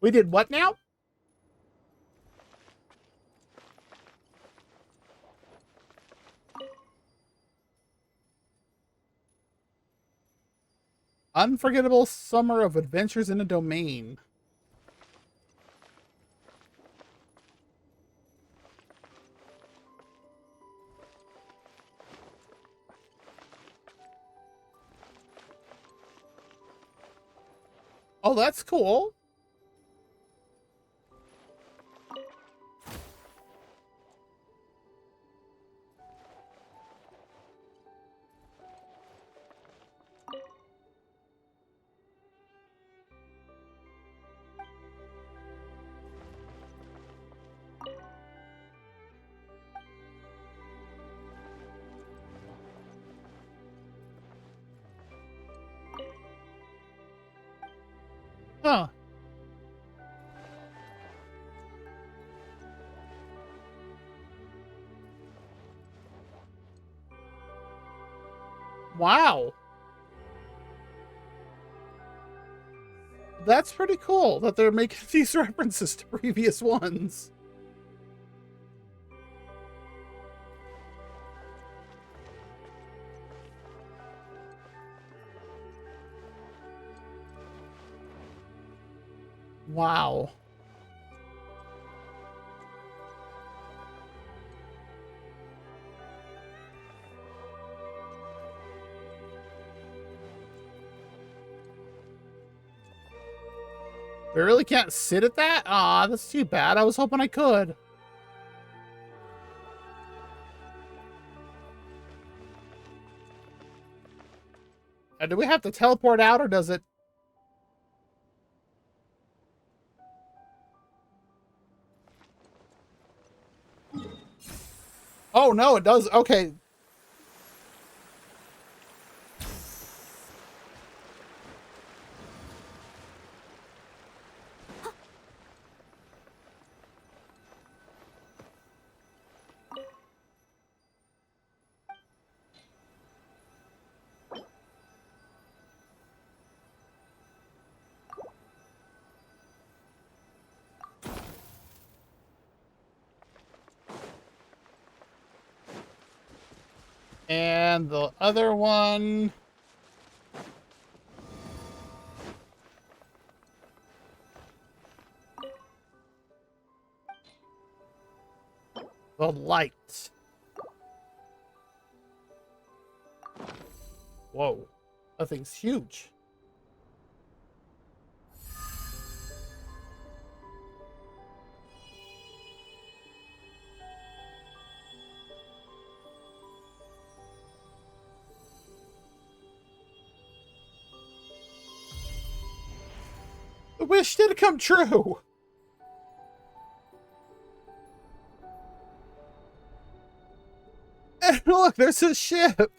We did what now? Unforgettable summer of adventures in a domain. Oh, that's cool. Huh. Wow. That's pretty cool that they're making these references to previous ones. Wow. I really can't sit at that? Aw, that's too bad. I was hoping I could. Do we have to teleport out, or does it? Oh, no, it does. Okay. And the other one. The light. Whoa. That thing's huge. The wish did come true. And look, there's his ship.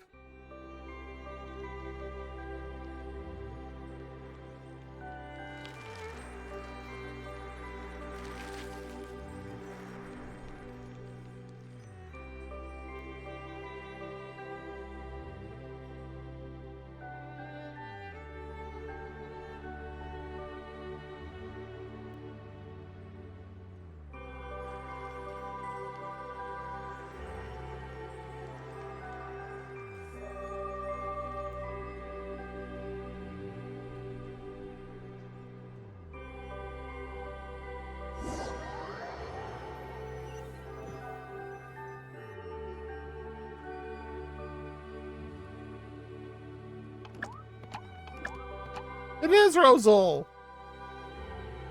It is Rosal!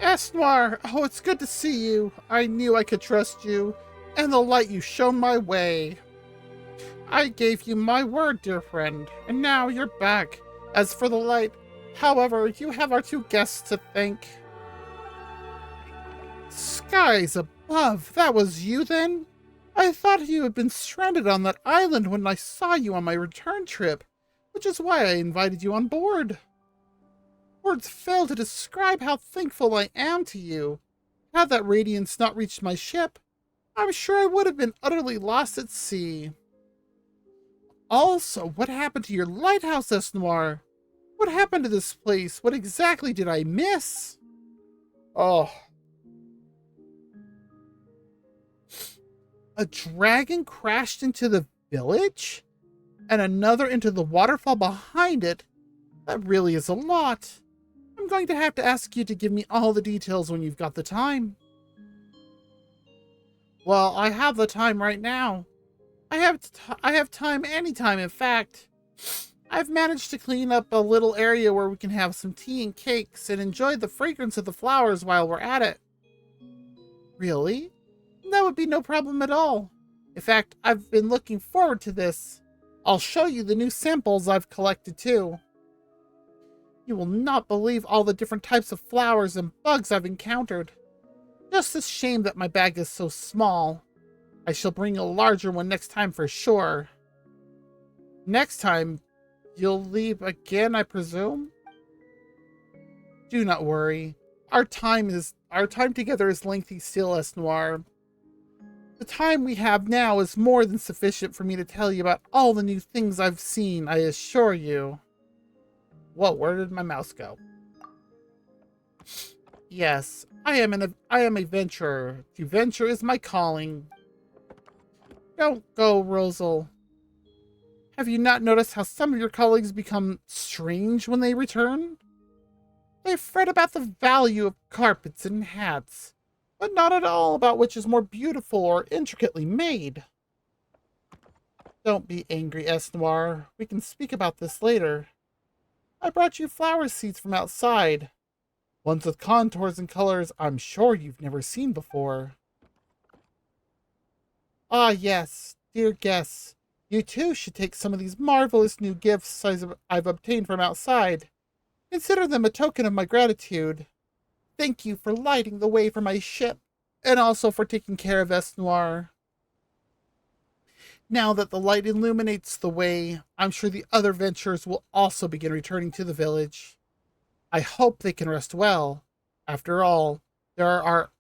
S. Noir, oh, it's good to see you. I knew I could trust you, and the light you shone my way. I gave you my word, dear friend, and now you're back. As for the light, however, you have our two guests to thank. Skies above, that was you then? I thought you had been stranded on that island when I saw you on my return trip, which is why I invited you on board. Words fail to describe how thankful I am to you. Had that radiance not reached my ship, I'm sure I would have been utterly lost at sea. Also, what happened to your lighthouse, S. Noir? What happened to this place? What exactly did I miss? Oh. A dragon crashed into the village? And another into the waterfall behind it? That really is a lot. I'm going to have to ask you to give me all the details when you've got the time. Well, I have the time right now. I have time anytime, in fact. I've managed to clean up a little area where we can have some tea and cakes and enjoy the fragrance of the flowers while we're at it. Really? That would be no problem at all. In fact, I've been looking forward to this. I'll show you the new samples I've collected too. You will not believe all the different types of flowers and bugs I've encountered. Just a shame that my bag is so small. I shall bring a larger one next time for sure. Next time, you'll leave again, I presume? Do not worry. Our time together is lengthy still, S. Noir. The time we have now is more than sufficient for me to tell you about all the new things I've seen, I assure you. Whoa, where did my mouse go? Yes, I am a venturer. To venture is my calling. Don't go, Rosal. Have you not noticed how some of your colleagues become strange when they return? They fret about the value of carpets and hats, but not at all about which is more beautiful or intricately made. Don't be angry, S. Noir. We can speak about this later. I brought you flower seeds from outside. Ones with contours and colors I'm sure you've never seen before. Ah, yes, dear guests. You too should take some of these marvelous new gifts I've obtained from outside. Consider them a token of my gratitude. Thank you for lighting the way for my ship, and also for taking care of S. Noir. Now that the light illuminates the way, I'm sure the other venturers will also begin returning to the village. I hope they can rest well. After all, there are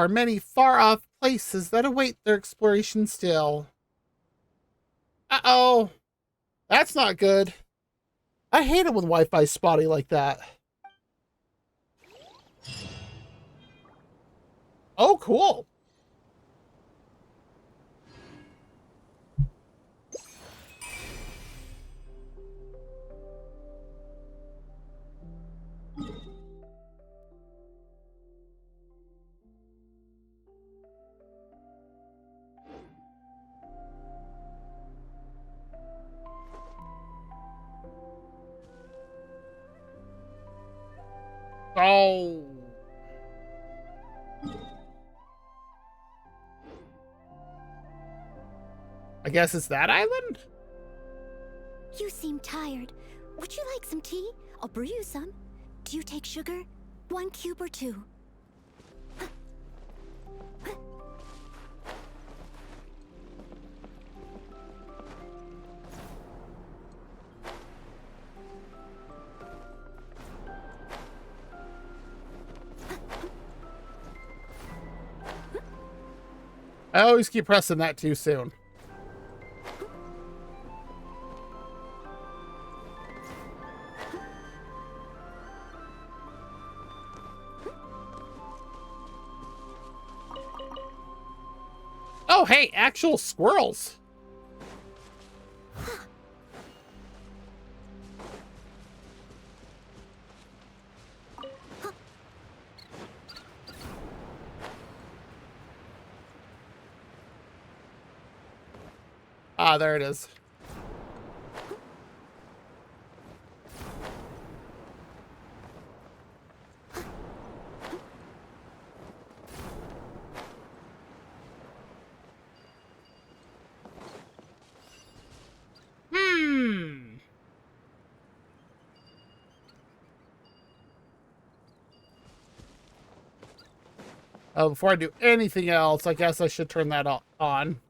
many far-off places that await their exploration still. Uh-oh! That's not good. I hate it when Wi-Fi's spotty like that. Oh, cool. Oh. I guess it's that island? You seem tired. Would you like some tea? I'll brew you some. Do you take sugar? 1 cube or 2? I always keep pressing that too soon. Oh, hey, actual squirrels. Ah, there it is. Before I do anything else, I guess I should turn that on.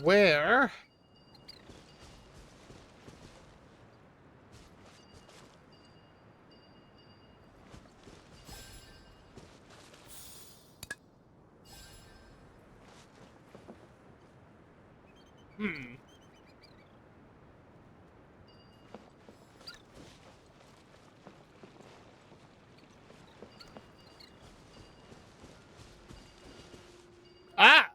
Where? Hmm. Ah!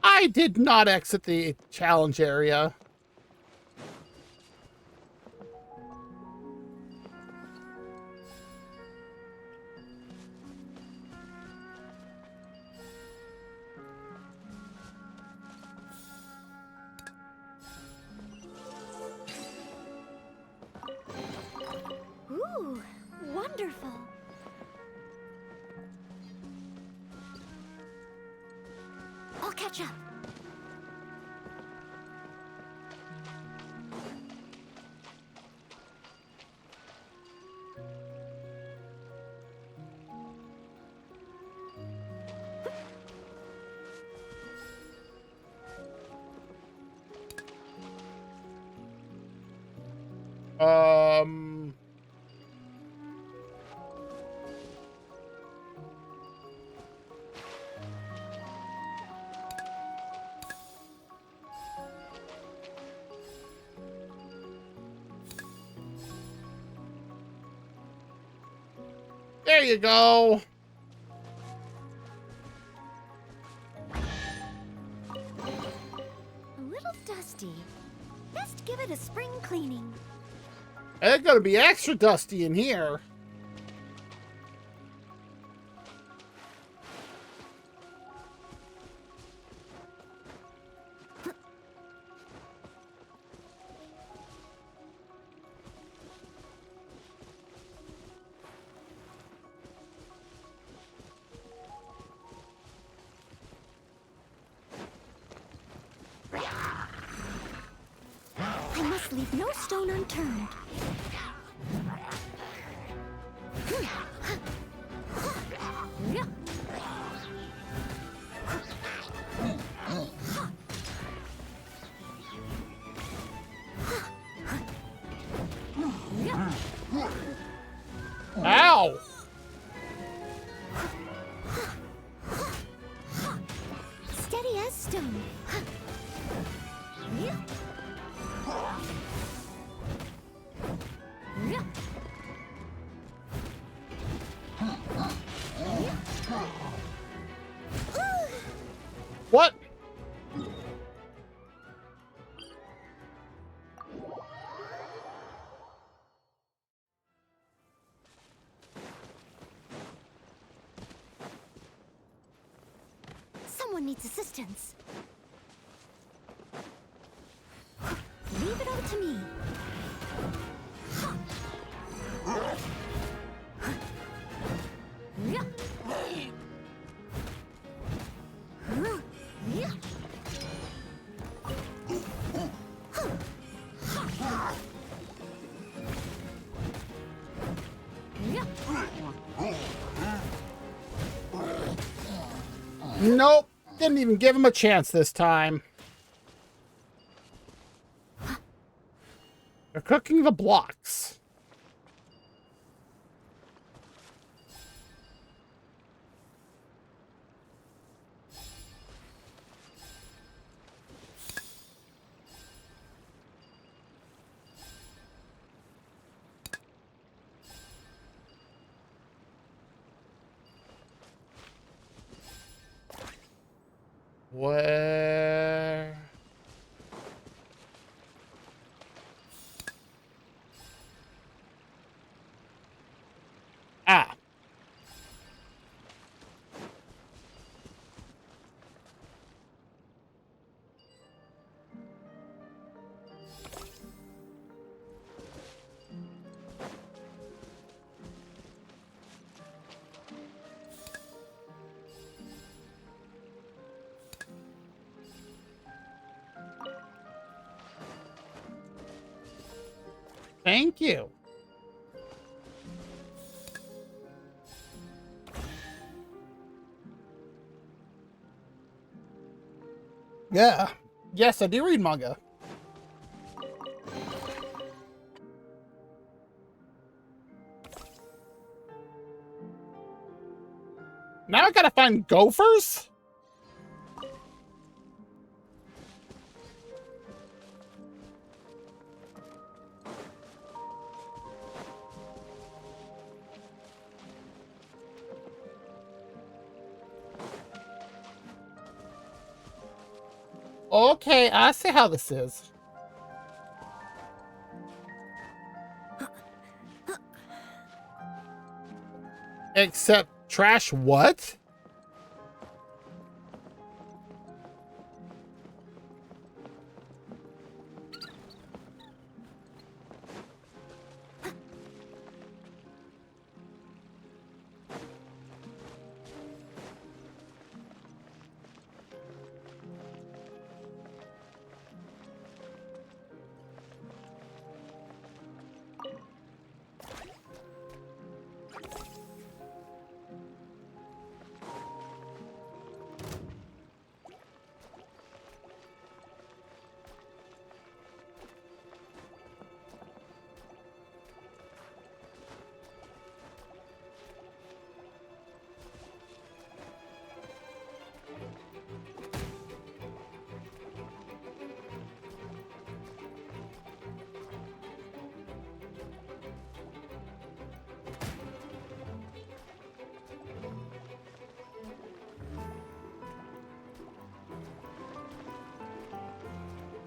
I did not exit the challenge area. Ooh, wonderful. I'll catch up. Um... There you go. A little dusty. Best give it a spring cleaning. It's gonna be extra dusty in here. I must leave no stone unturned. Ow! Steady as stone. What? Someone needs assistance. Leave it all to me. Nope. Didn't even give him a chance this time. They're cooking the blocks. Where? Ah. Thank you. Yeah. Yes, I do read manga. Now I gotta find gophers? Okay, I see how this is. Except trash what?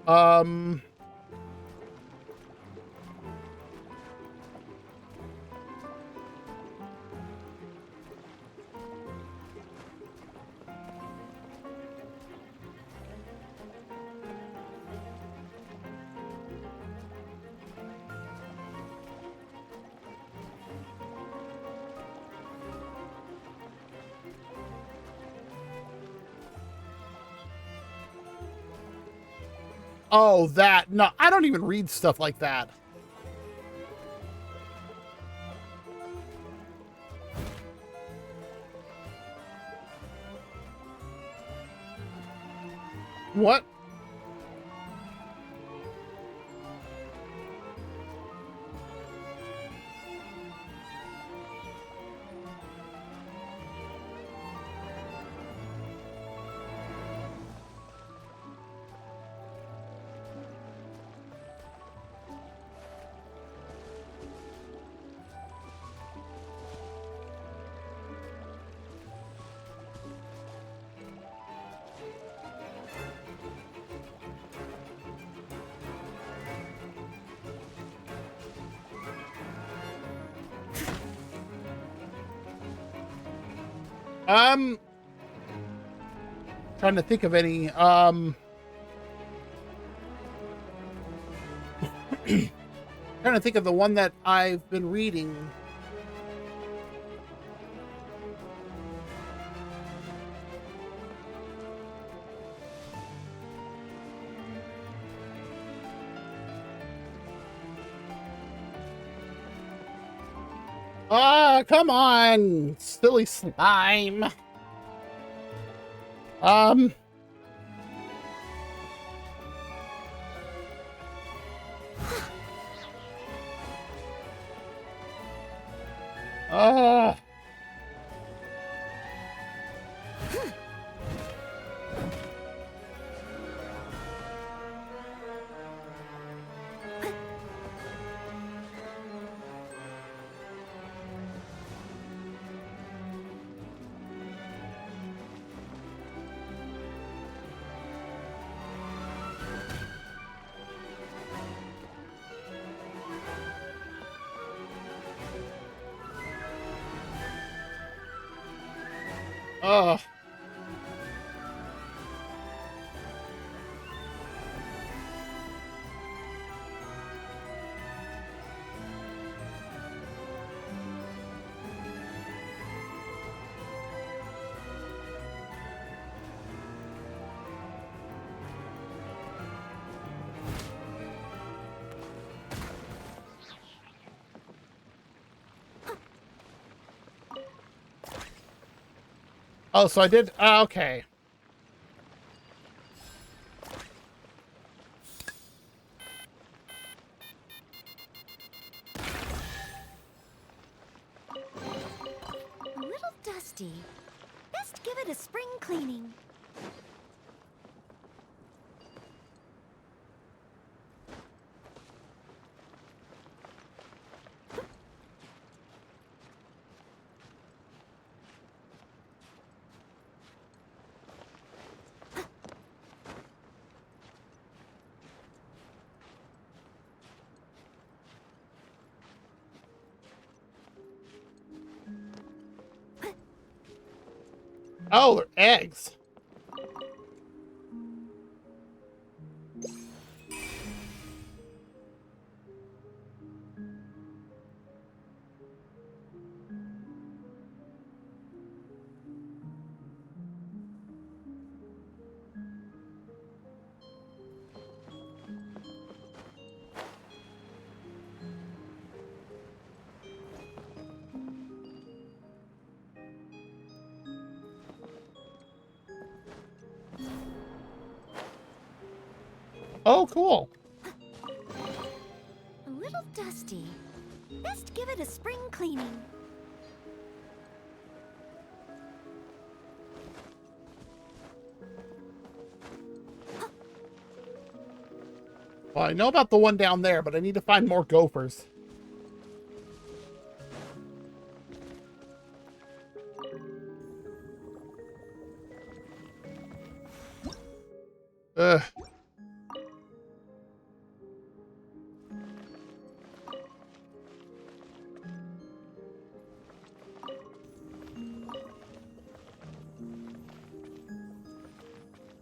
Um... Oh, that. No, I don't even read stuff like that. What? Trying to think of any, trying to think of the one that I've been reading. Ah, come on, silly slime. Uh, uh, Oh, so I did. Okay. A little dusty. Best give it a spring cleaning. Oh, they're eggs. Oh, cool. A little dusty. Best give it a spring cleaning. Well, I know about the one down there, but I need to find more gophers. Ugh.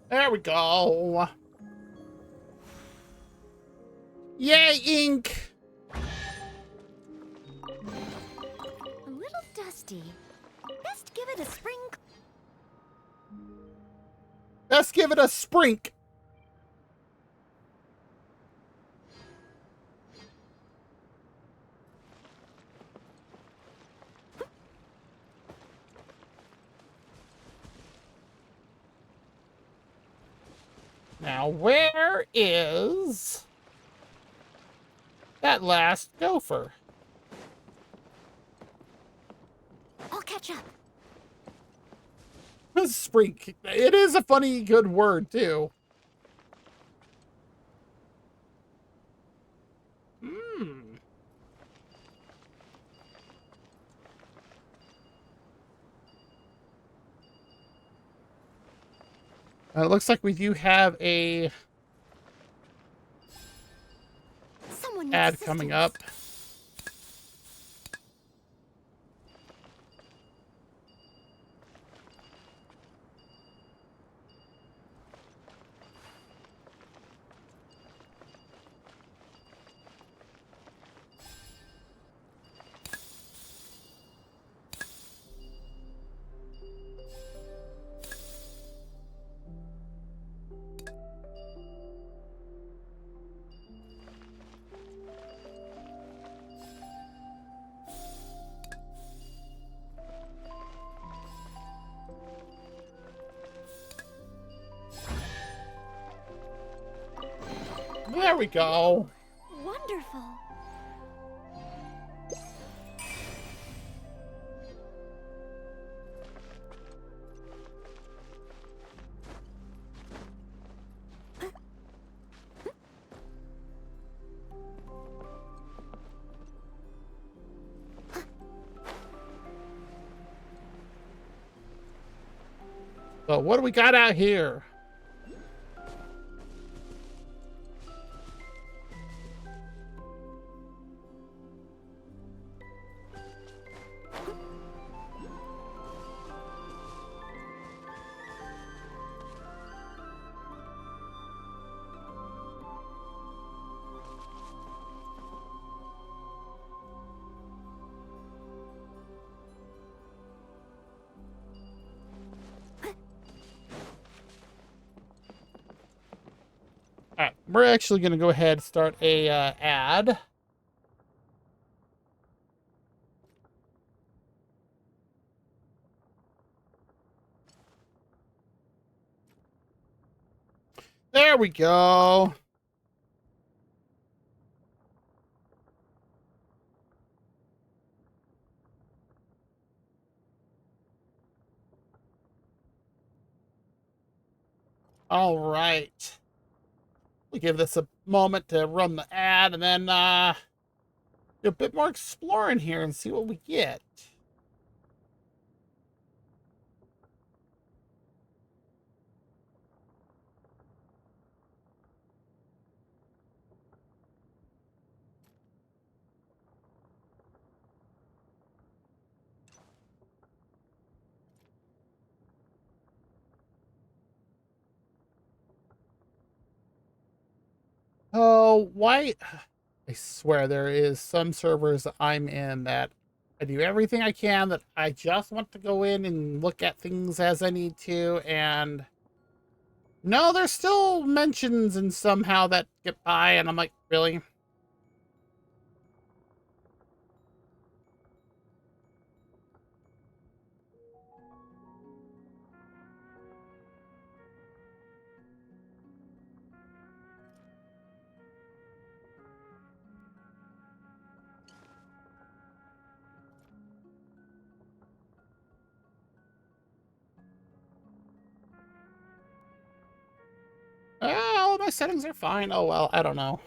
There we go. Yay, ink! A little dusty. Best give it a spring. Let's give it a sprink. Now, where is that last gopher? I'll catch up. Sprink. It is a funny, good word, too. Hmm. It looks like we do have a Someone needs ad coming up. There we go. Wonderful. So what do we got out here? All right, we're actually going to go ahead and start a ad. There we go. All right. We'll give this a moment to run the ad and then do a bit more exploring here and see what we get. Oh, why? I swear there is some servers I'm in that I do everything I can, that I just want to go in and look at things as I need to, and no, there's still mentions and somehow that get by, and I'm like, really? Oh, my settings are fine. Oh, well, I don't know.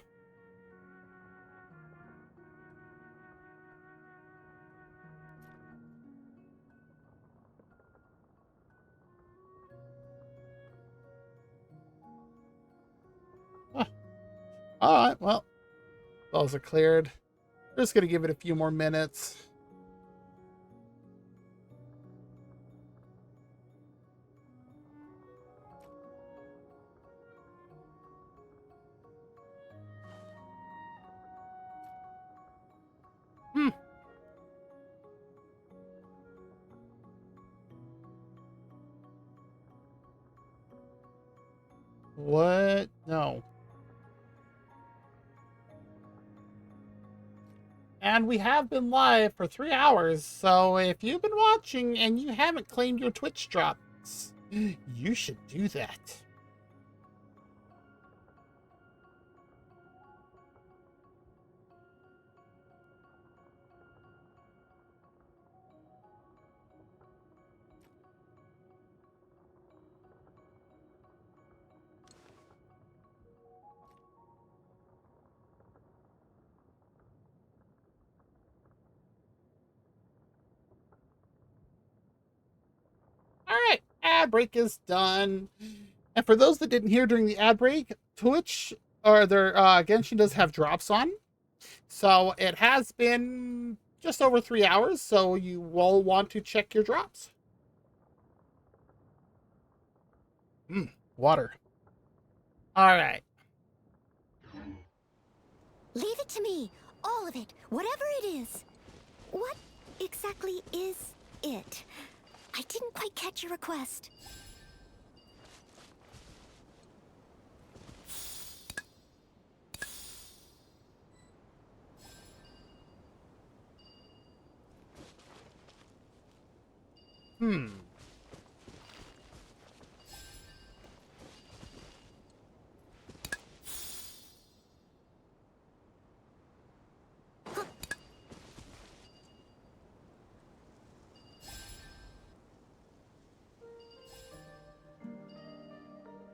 Huh. All right, well, those are cleared. Just gonna give it a few more minutes. Hmm. What? No. And we have been live for 3 hours, so if you've been watching and you haven't claimed your Twitch drops, you should do that. All right, ad break is done. And for those that didn't hear during the ad break, Twitch or their Genshin does have drops on. So it has been just over 3 hours, so you will want to check your drops. Water. All right. Leave it to me. All of it. Whatever it is. What exactly is it? I didn't quite catch your request.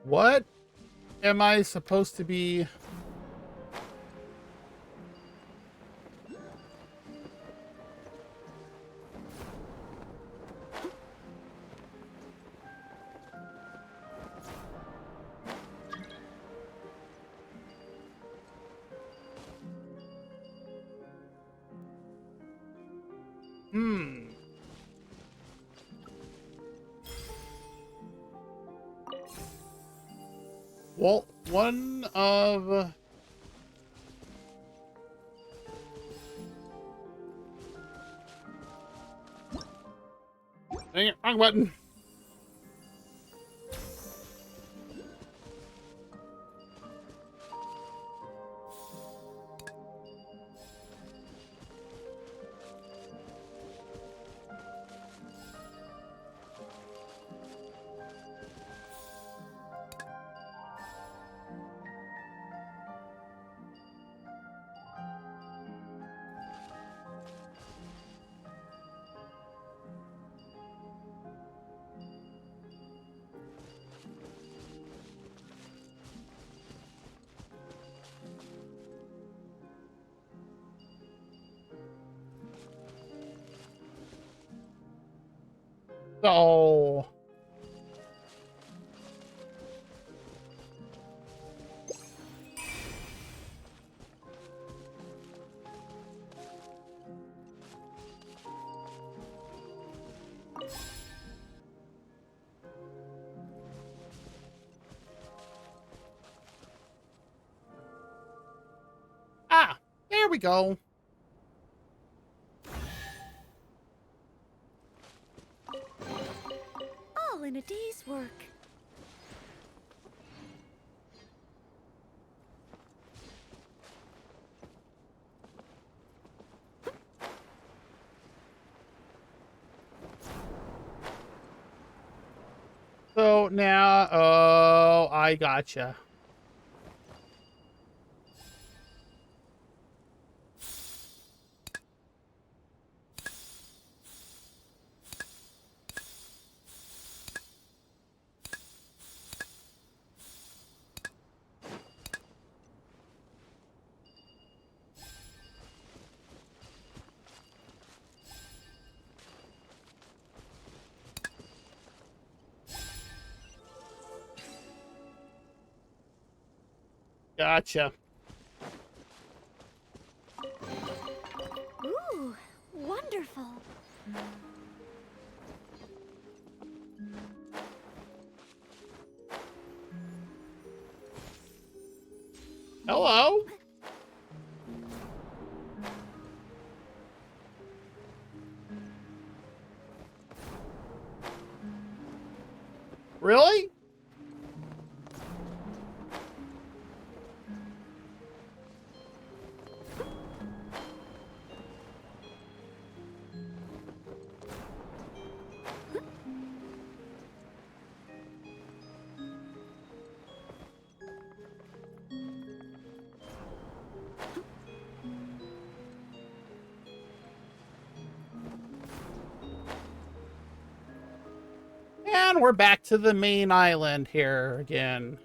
What am I supposed to be? Well, one of... Dang it, wrong button. Oh. Ah, there we go. All in a day's work. So now, oh, I gotcha. Gotcha. Ooh, wonderful. Hello? Really? And we're back to the main island here again.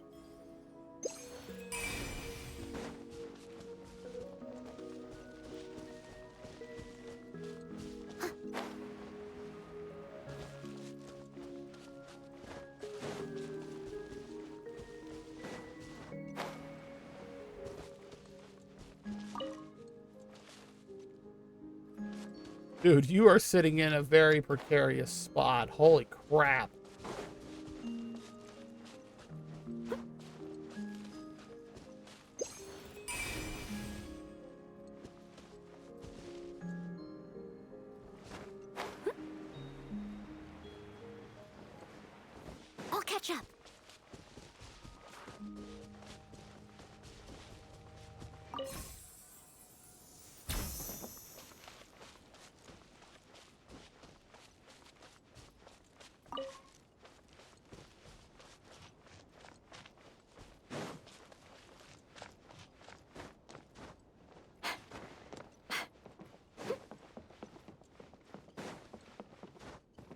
Dude, you are sitting in a very precarious spot. Holy crap. I'll catch up.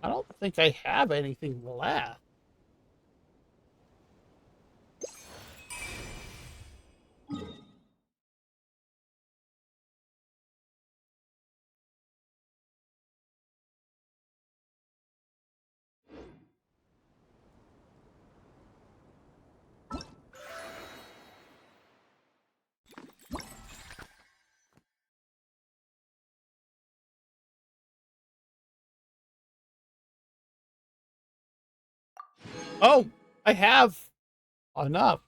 I don't think I have anything left. Oh, I have enough.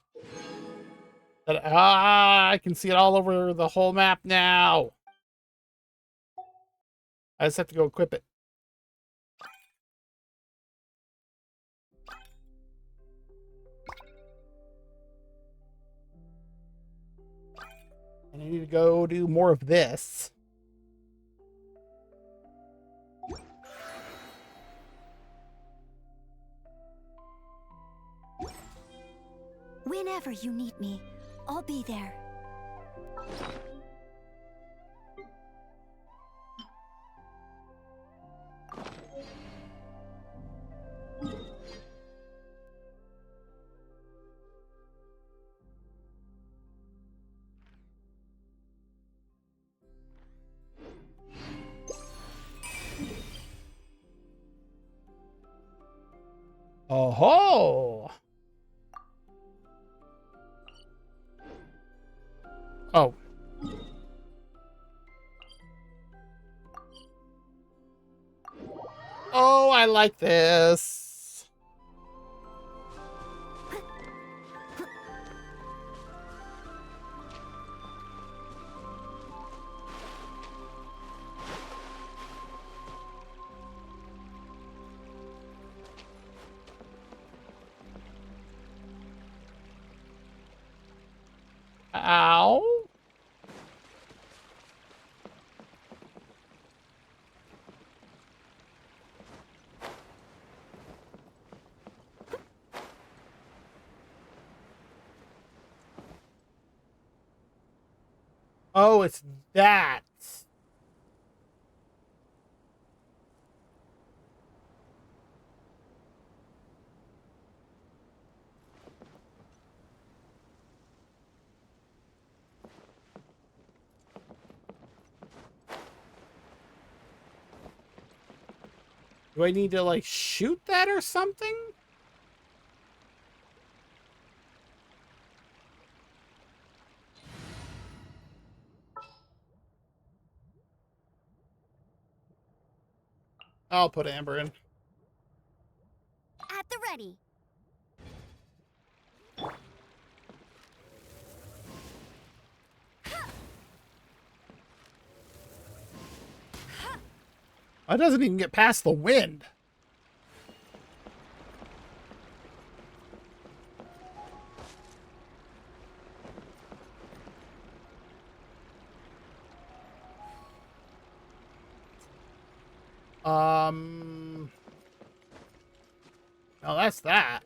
I can see it all over the whole map now. I just have to go equip it. And I need to go do more of this. Whenever you need me, I'll be there. Oh ho! Oh. Oh, I like this. Ow. Oh, it's that. Do I need to, like, shoot that or something? I'll put Amber in. At the ready. It doesn't even get past the wind. Oh, that's that.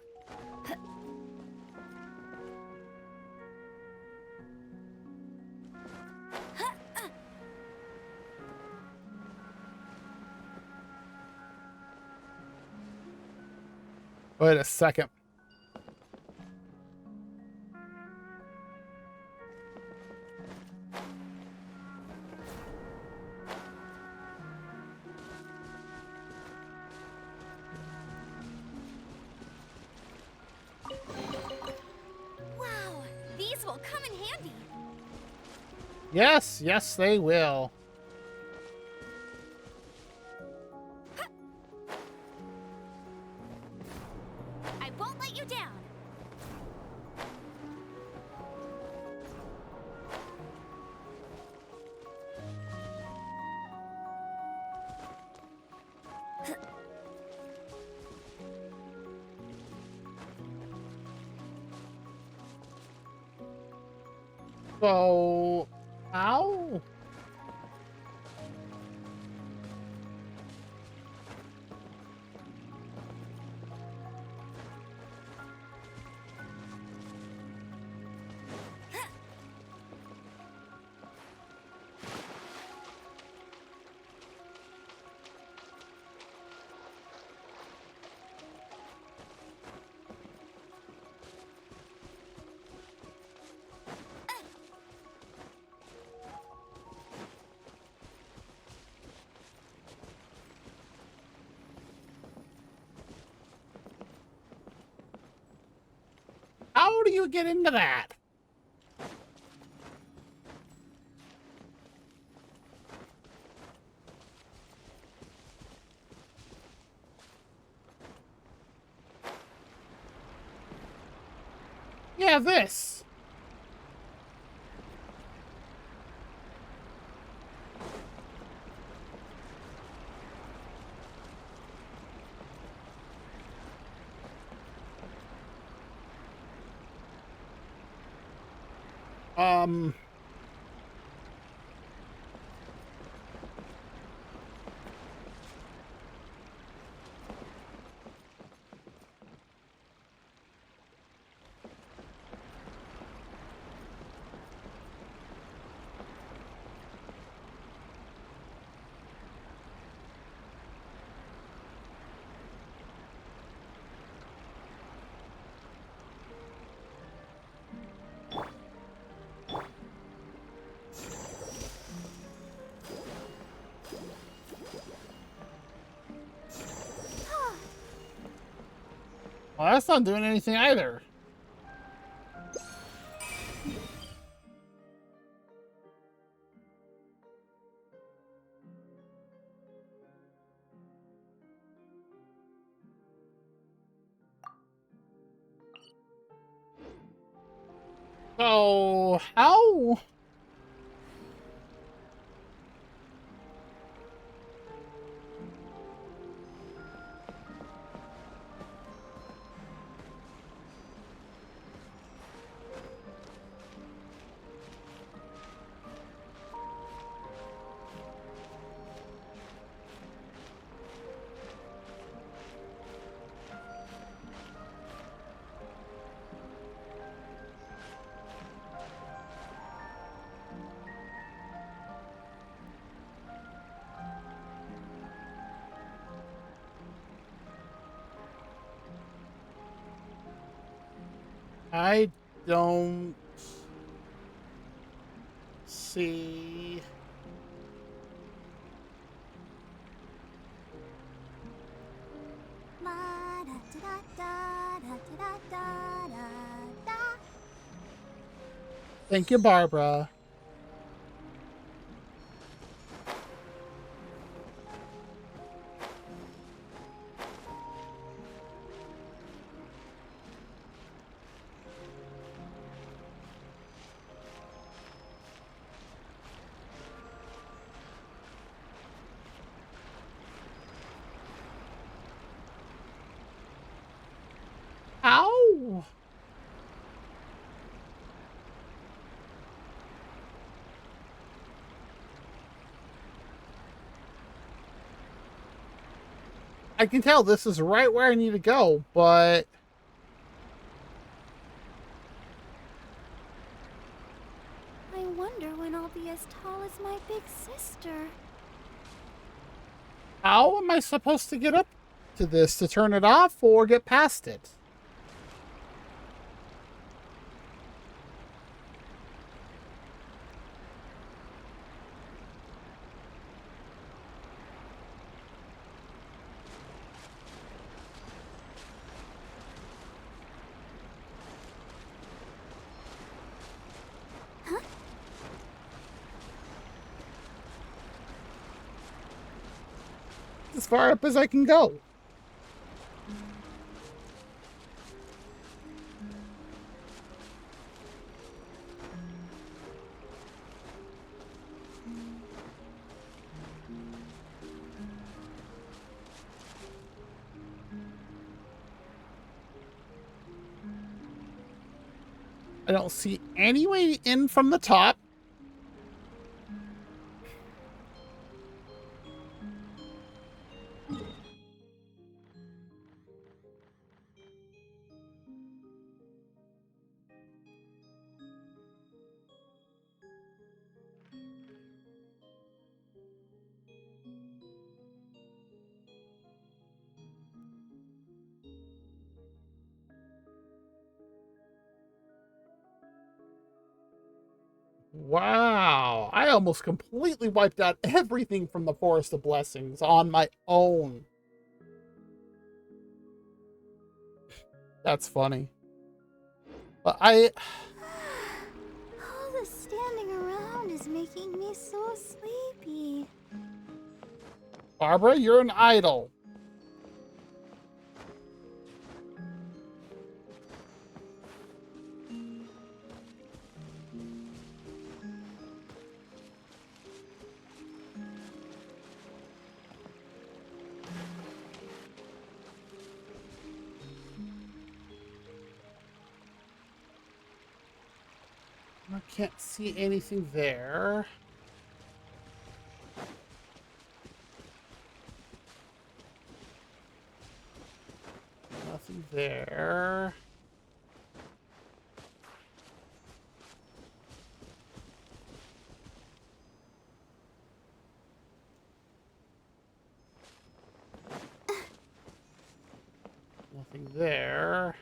Wait a second. Wow, these will come in handy. Yes, yes, they will. I won't let you down. So, ow. How do you get into that? Yeah, this. Um... Well, that's not doing anything either. So, how? I don't see. Thank you, Barbara. Ow! I can tell this is right where I need to go, but I wonder when I'll be as tall as my big sister. how am I supposed to get up to this to turn it off or get past it? As far up as I can go. I don't see any way in from the top. Wow, I almost completely wiped out everything from the Forest of Blessings on my own. That's funny. But All the standing around is making me so sleepy. Barbara, you're an idol. I can't see anything there. Nothing there. Nothing there.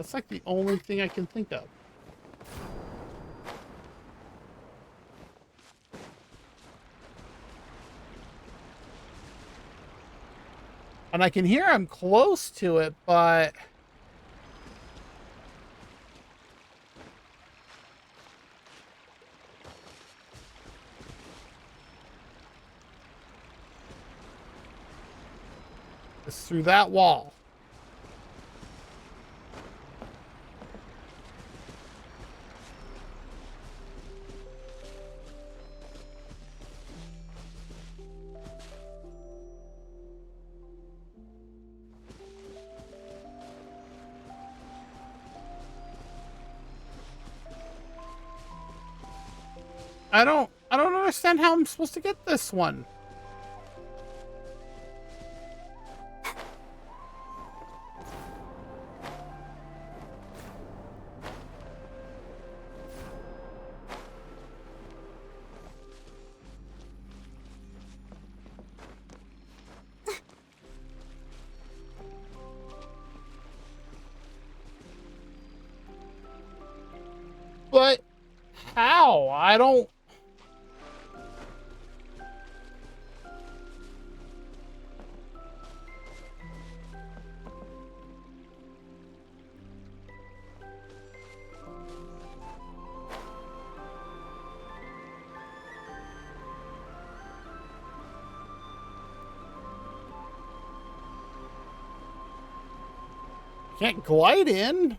That's like the only thing I can think of. And I can hear I'm close to it, but... it's through that wall. I don't understand how I'm supposed to get this one. But how? I don't... can't glide in.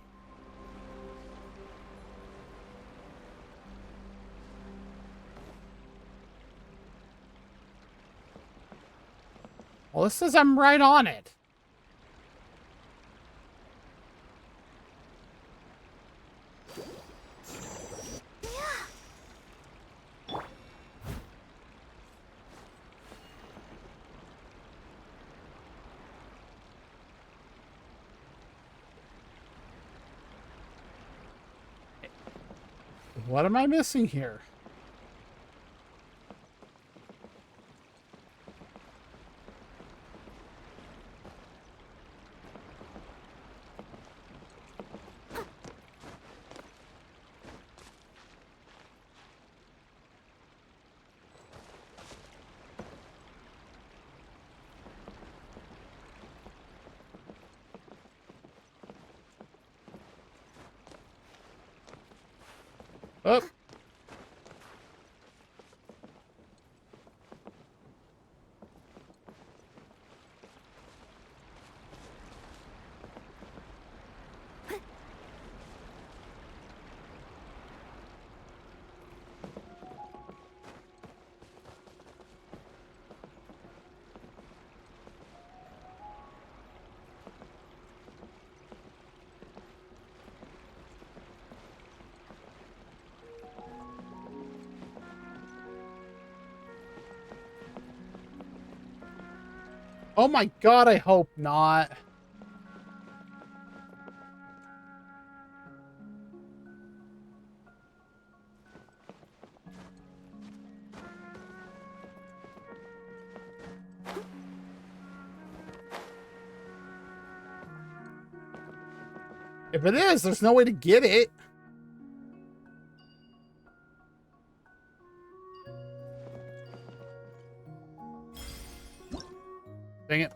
Well, this says I'm right on it. What am I missing here? Oh. Oh my god, I hope not. If it is, there's no way to get it. Dang it.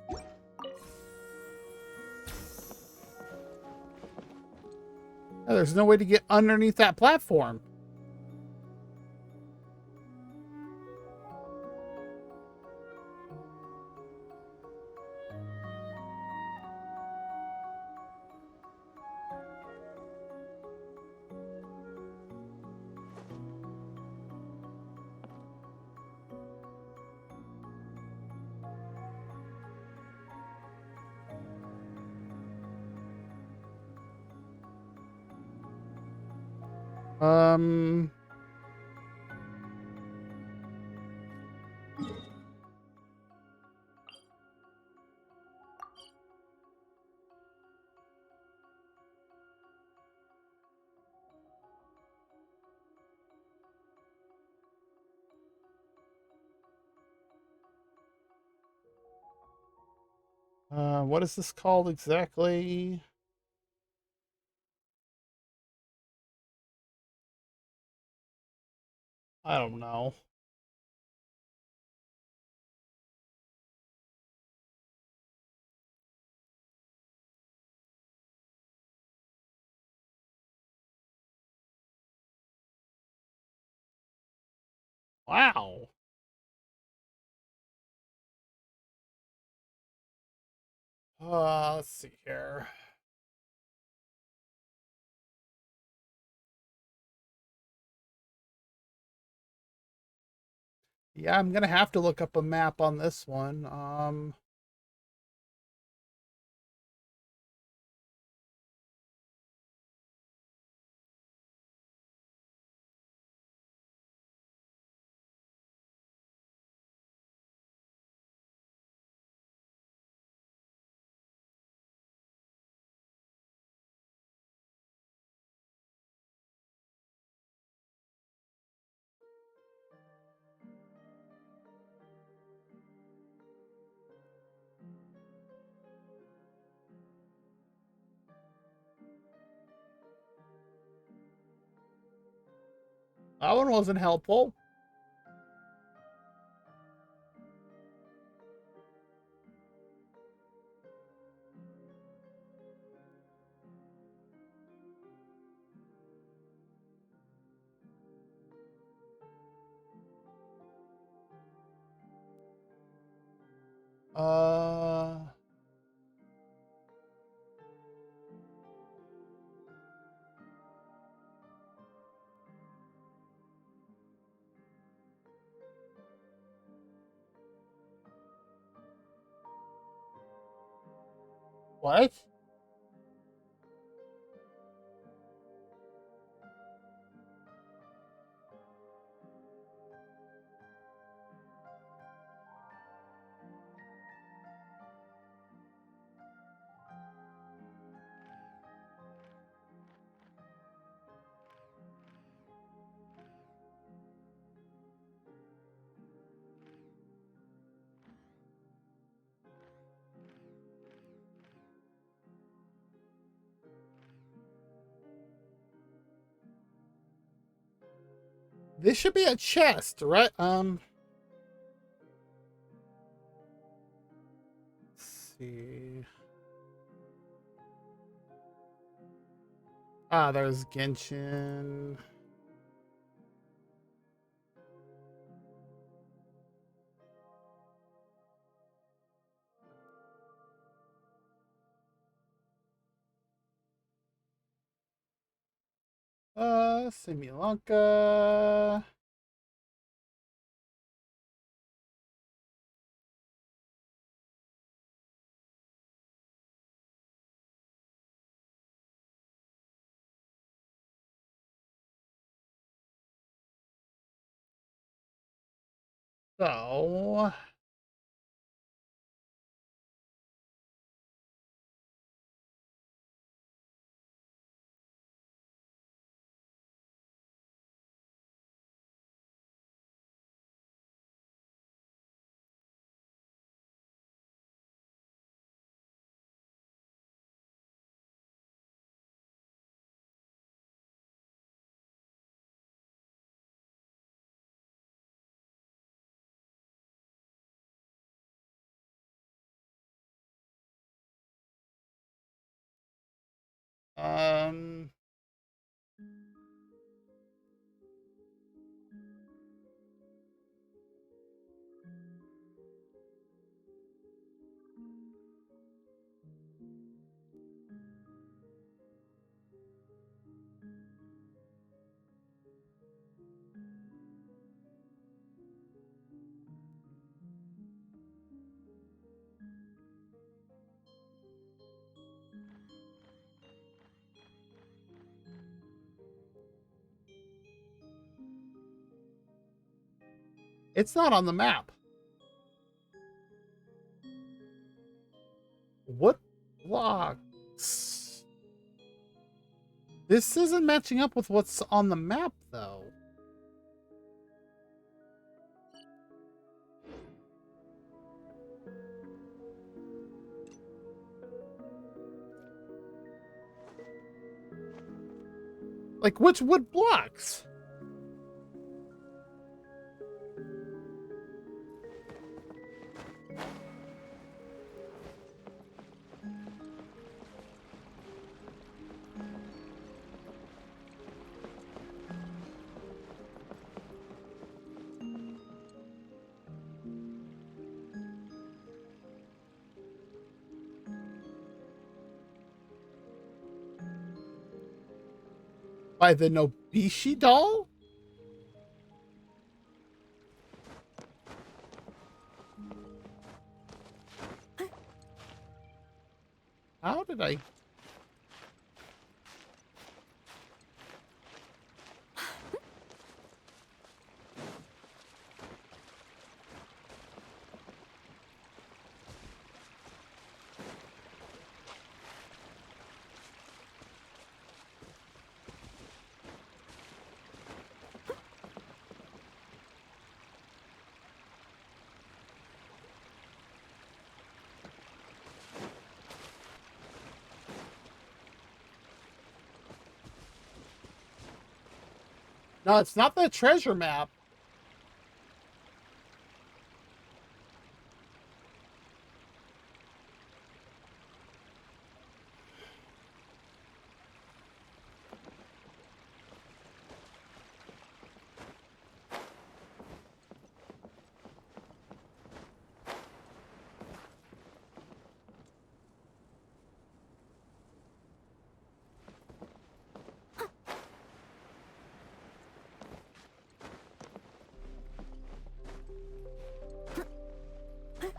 Oh, there's no way to get underneath that platform. Um... what is this called exactly? I don't know. Wow. Let's see here. Yeah, I'm gonna have to look up a map on this one. That one wasn't helpful. Uh, what? This should be a chest, right? Let's see. Ah, there's Genshin. Similanka. So, um, it's not on the map. What blocks? This isn't matching up with what's on the map, though. Like, which wood blocks? By the Nobishi doll? How did I... No, it's not the treasure map.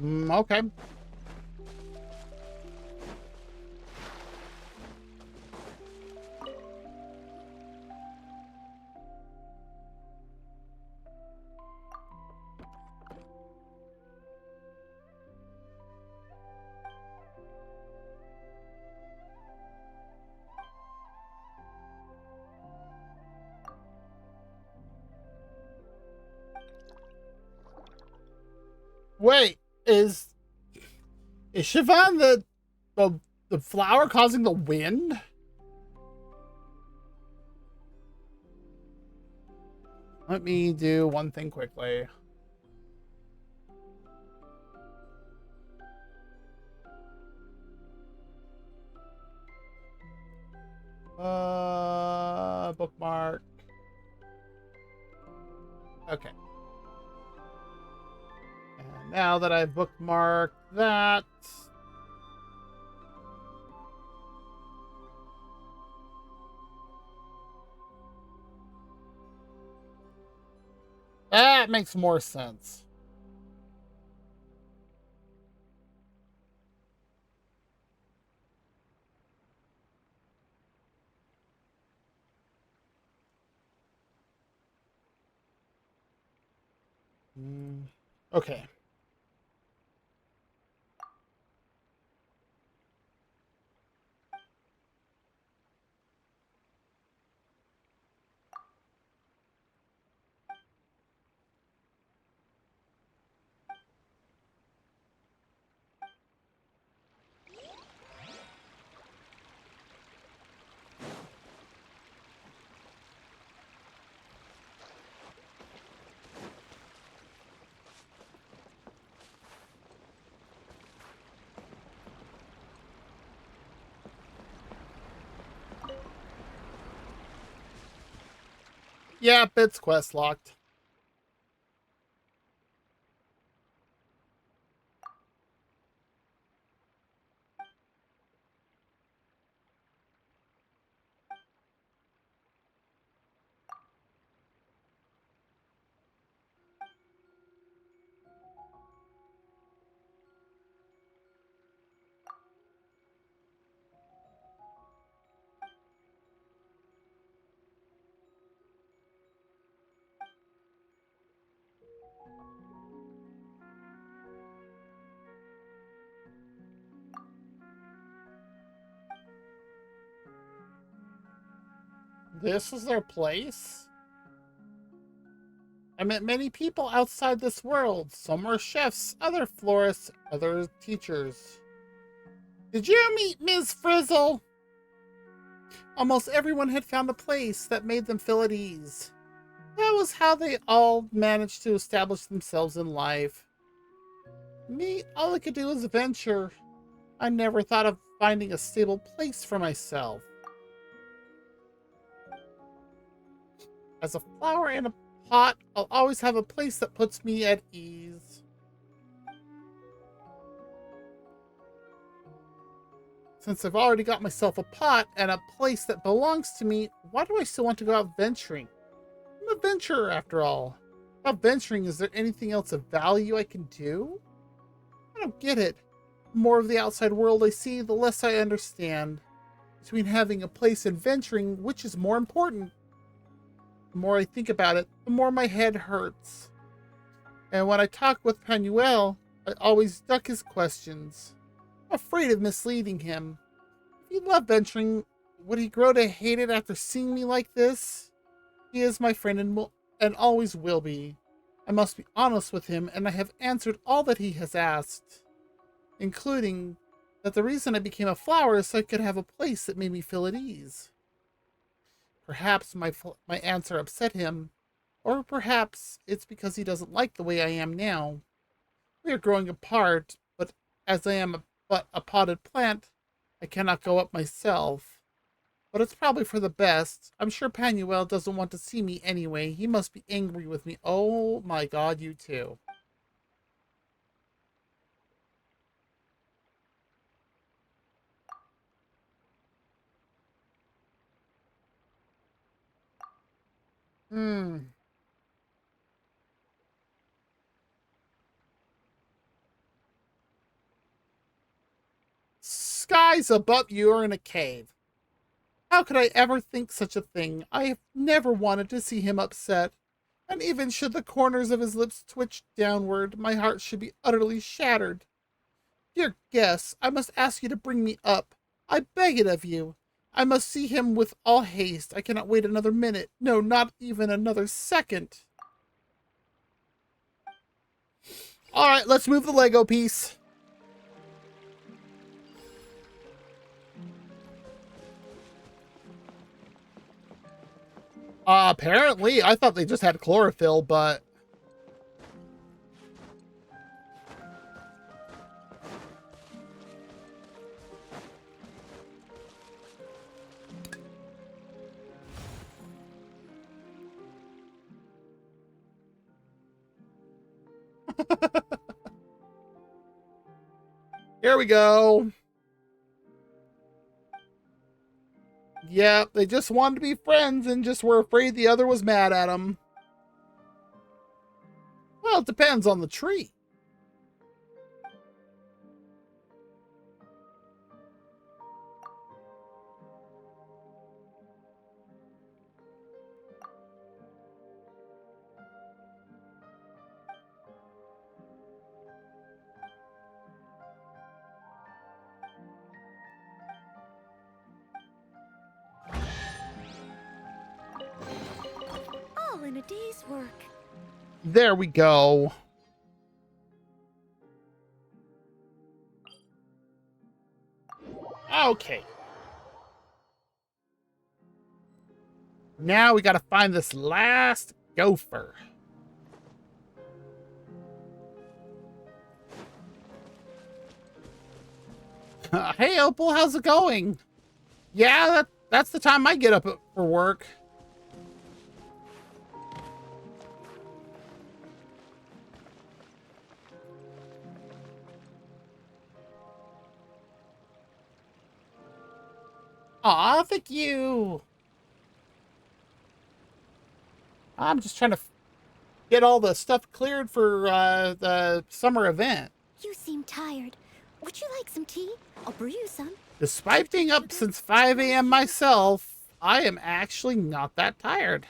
Okay. Wait, is Siobhan the flower causing the wind? Let me do one thing quickly. Bookmark. Okay. And now that I've bookmarked that, that makes more sense. Okay. Yep, it's quest locked. This is their place? I met many people outside this world. Some were chefs, other florists, other teachers. Did you meet Ms. Frizzle? Almost everyone had found a place that made them feel at ease. That was how they all managed to establish themselves in life. Me, all I could do was venture. I never thought of finding a stable place for myself. As a flower in a pot, I'll always have a place that puts me at ease. Since I've already got myself a pot and a place that belongs to me, why do I still want to go out venturing? I'm an adventurer after all. Out venturing, is there anything else of value I can do? I don't get it. The more of the outside world I see, the less I understand. Between having a place and venturing, which is more important? The more I think about it, the more my head hurts. And when I talk with Panuel, I always duck his questions. I'm afraid of misleading him. If he loved venturing, would he grow to hate it after seeing me like this? He is my friend and always will be. I must be honest with him, and I have answered all that he has asked, including that the reason I became a flower is so I could have a place that made me feel at ease. Perhaps my answer upset him, or perhaps it's because he doesn't like the way I am now. We are growing apart, but as I am but a potted plant, I cannot go up myself. But it's probably for the best. I'm sure Panuel doesn't want to see me anyway. He must be angry with me. Oh my god, you too. Skies above you are in a cave. How could I ever think such a thing? I have never wanted to see him upset. And even should the corners of his lips twitch downward, my heart should be utterly shattered. Dear guests, I must ask you to bring me up. I beg it of you. I must see him with all haste. I cannot wait another minute. No, not even another second. All right, let's move the Lego piece. Apparently, I thought they just had chlorophyll, but... Here we go. Yep, they just wanted to be friends and just were afraid the other was mad at them. Well, it depends on the tree. All in a day's work. There we go. Okay. Now we gotta find this last gopher. Hey, Opal, how's it going? Yeah, that's the time I get up for work. Aw, thank you. I'm just trying to get all the stuff cleared for the summer event. You seem tired. Would you like some tea? I'll brew you some. Despite being up since 5 a.m. myself, I am actually not that tired.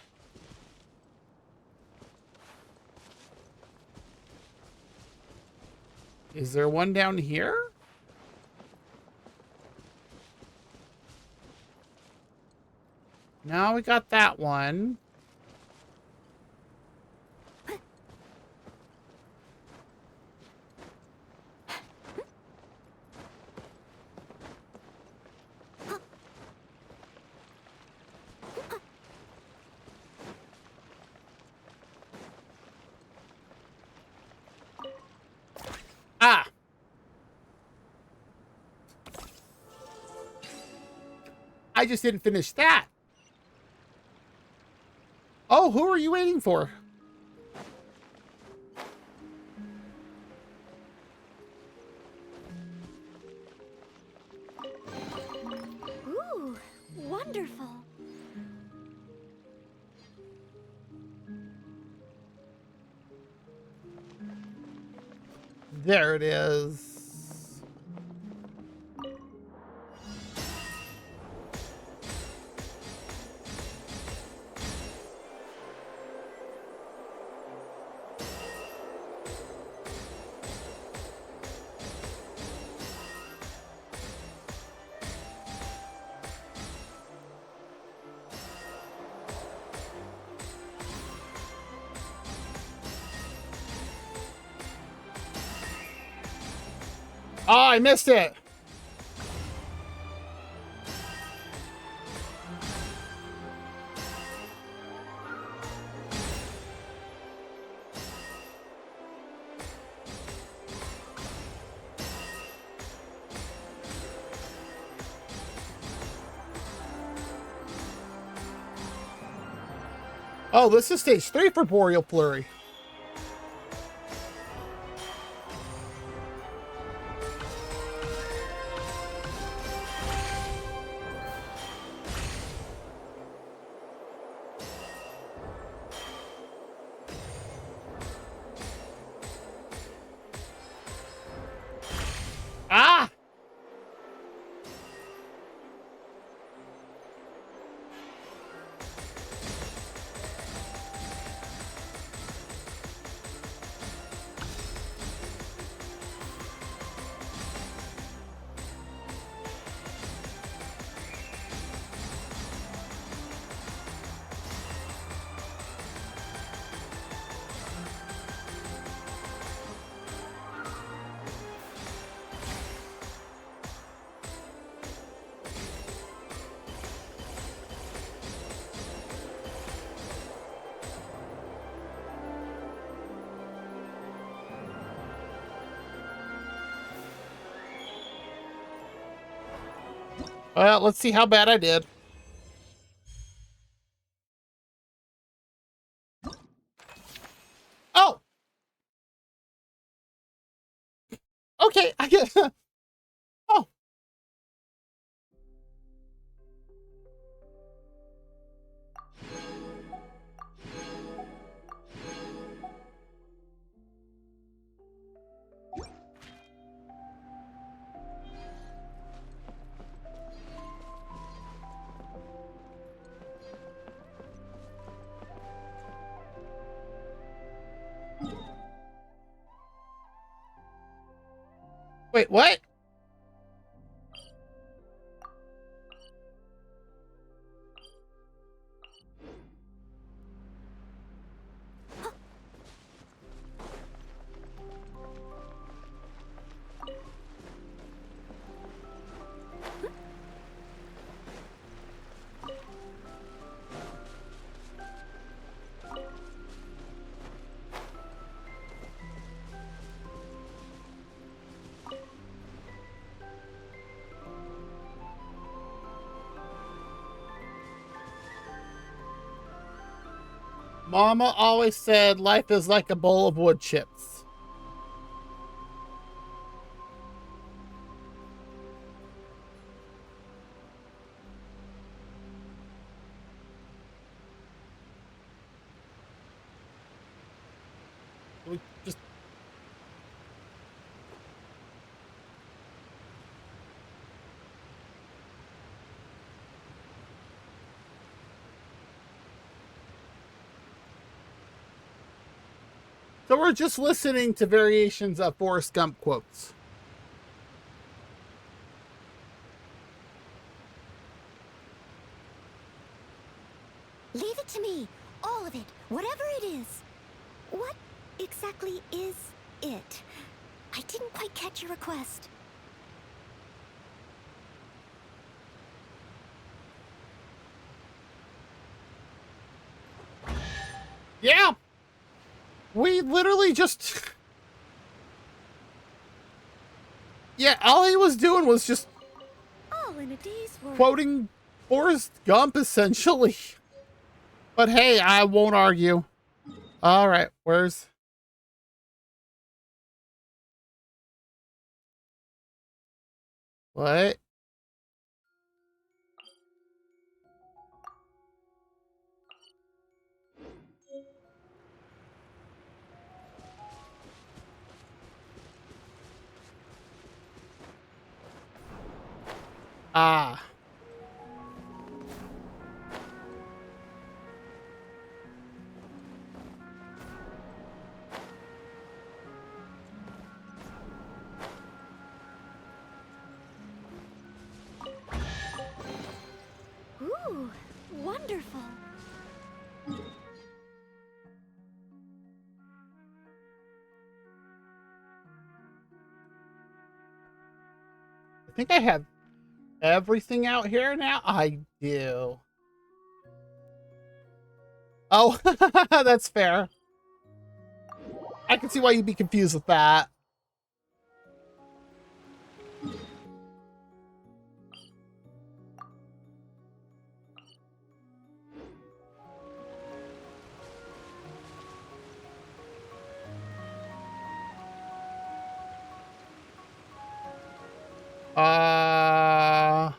Is there one down here? No, we got that one. Ah! I just didn't finish that. Oh, who are you waiting for? There it is. Oh, I missed it. Oh, this is stage 3 for Boreal Flurry. Ah! Well, let's see how bad I did. Oh! Okay, I get... Oh. Wait, what? Mama always said life is like a bowl of wood chips. We just... So we're just listening to variations of Forrest Gump quotes. Leave it to me. All of it. Whatever it is. What exactly is it? I didn't quite catch your request. Yeah! We literally just... Yeah, all he was doing was just All in a day's work. quoting Forrest Gump, essentially. But hey, I won't argue. All right, where's... What? Ah. Ooh, wonderful. I think I have everything out here now. I do. Oh, that's fair. I can see why you'd be confused with that. Uh...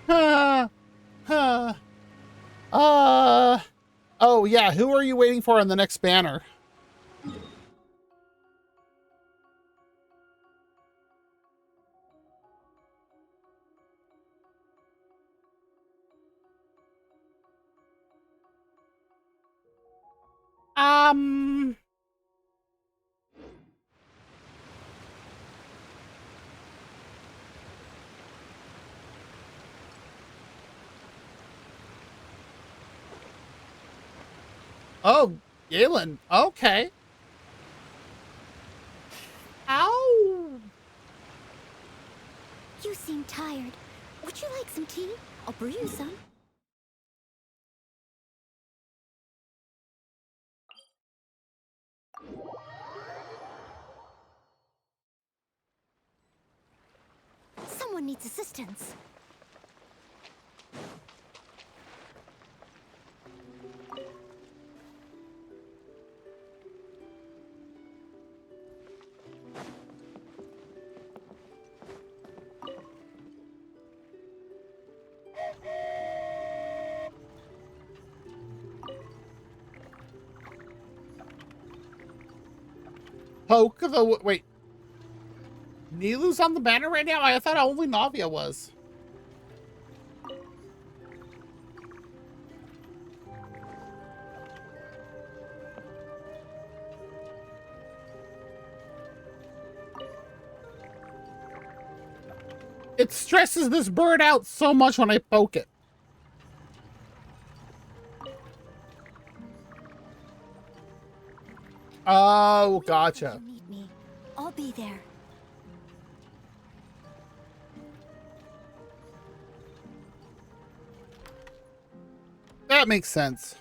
Huh, huh. Oh yeah, who are you waiting for on the next banner? Um... Oh, Galen. Okay. Ow! You seem tired. Would you like some tea? I'll brew you some. Someone needs assistance. Poke the... Wait. Nilu's on the banner right now? I thought only Navia was. It stresses this bird out so much when I poke it. Oh, gotcha. You need me. I'll be there. That makes sense.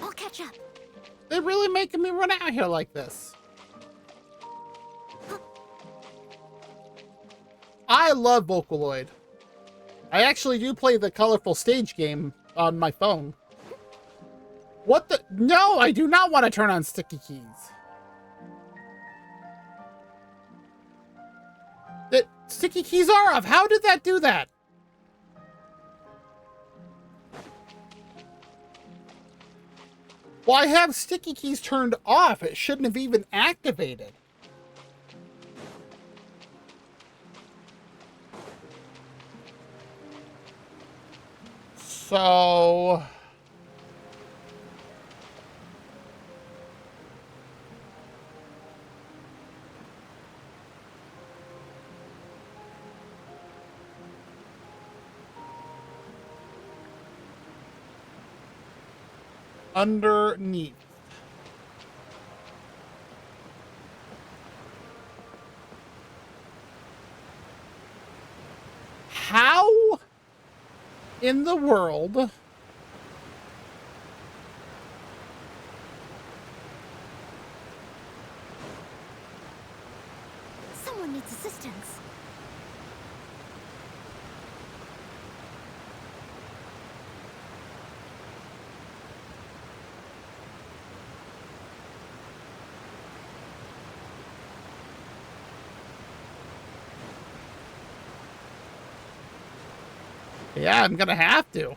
I'll catch up. They're really making me run out here like this. I love Vocaloid. I actually do play the colorful stage game on my phone. What the? No, I do not want to turn on sticky keys. The sticky keys are off. How did that do that? Well, I have sticky keys turned off. It shouldn't have even activated. So... underneath. in the world? Someone needs assistance. Yeah, I'm gonna have to.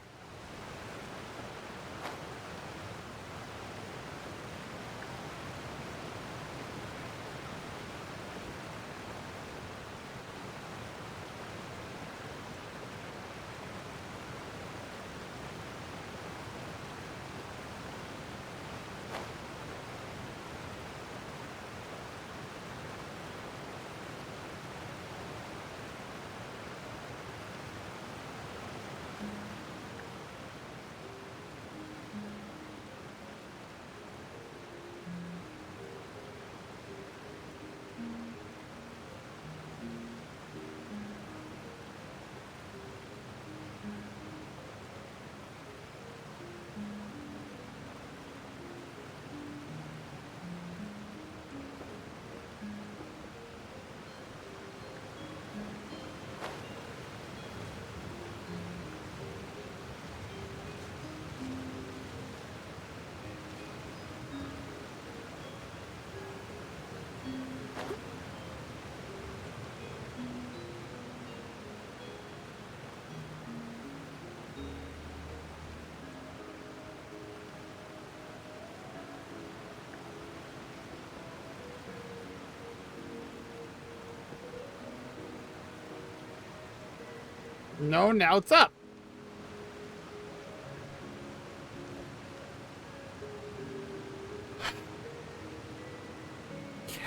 No, now it's up.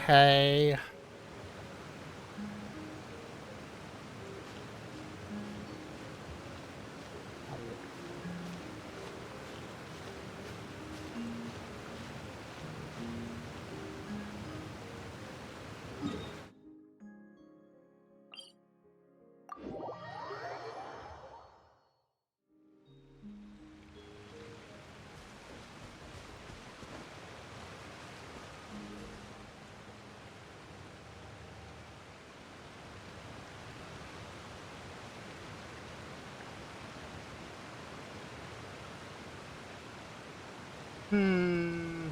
Okay. Hmm.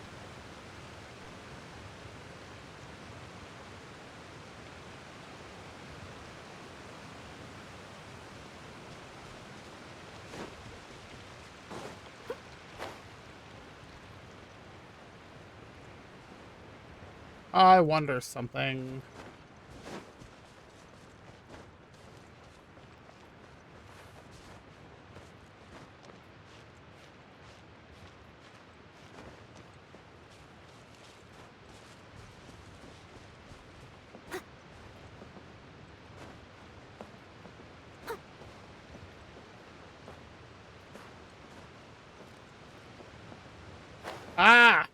I wonder something. Ah!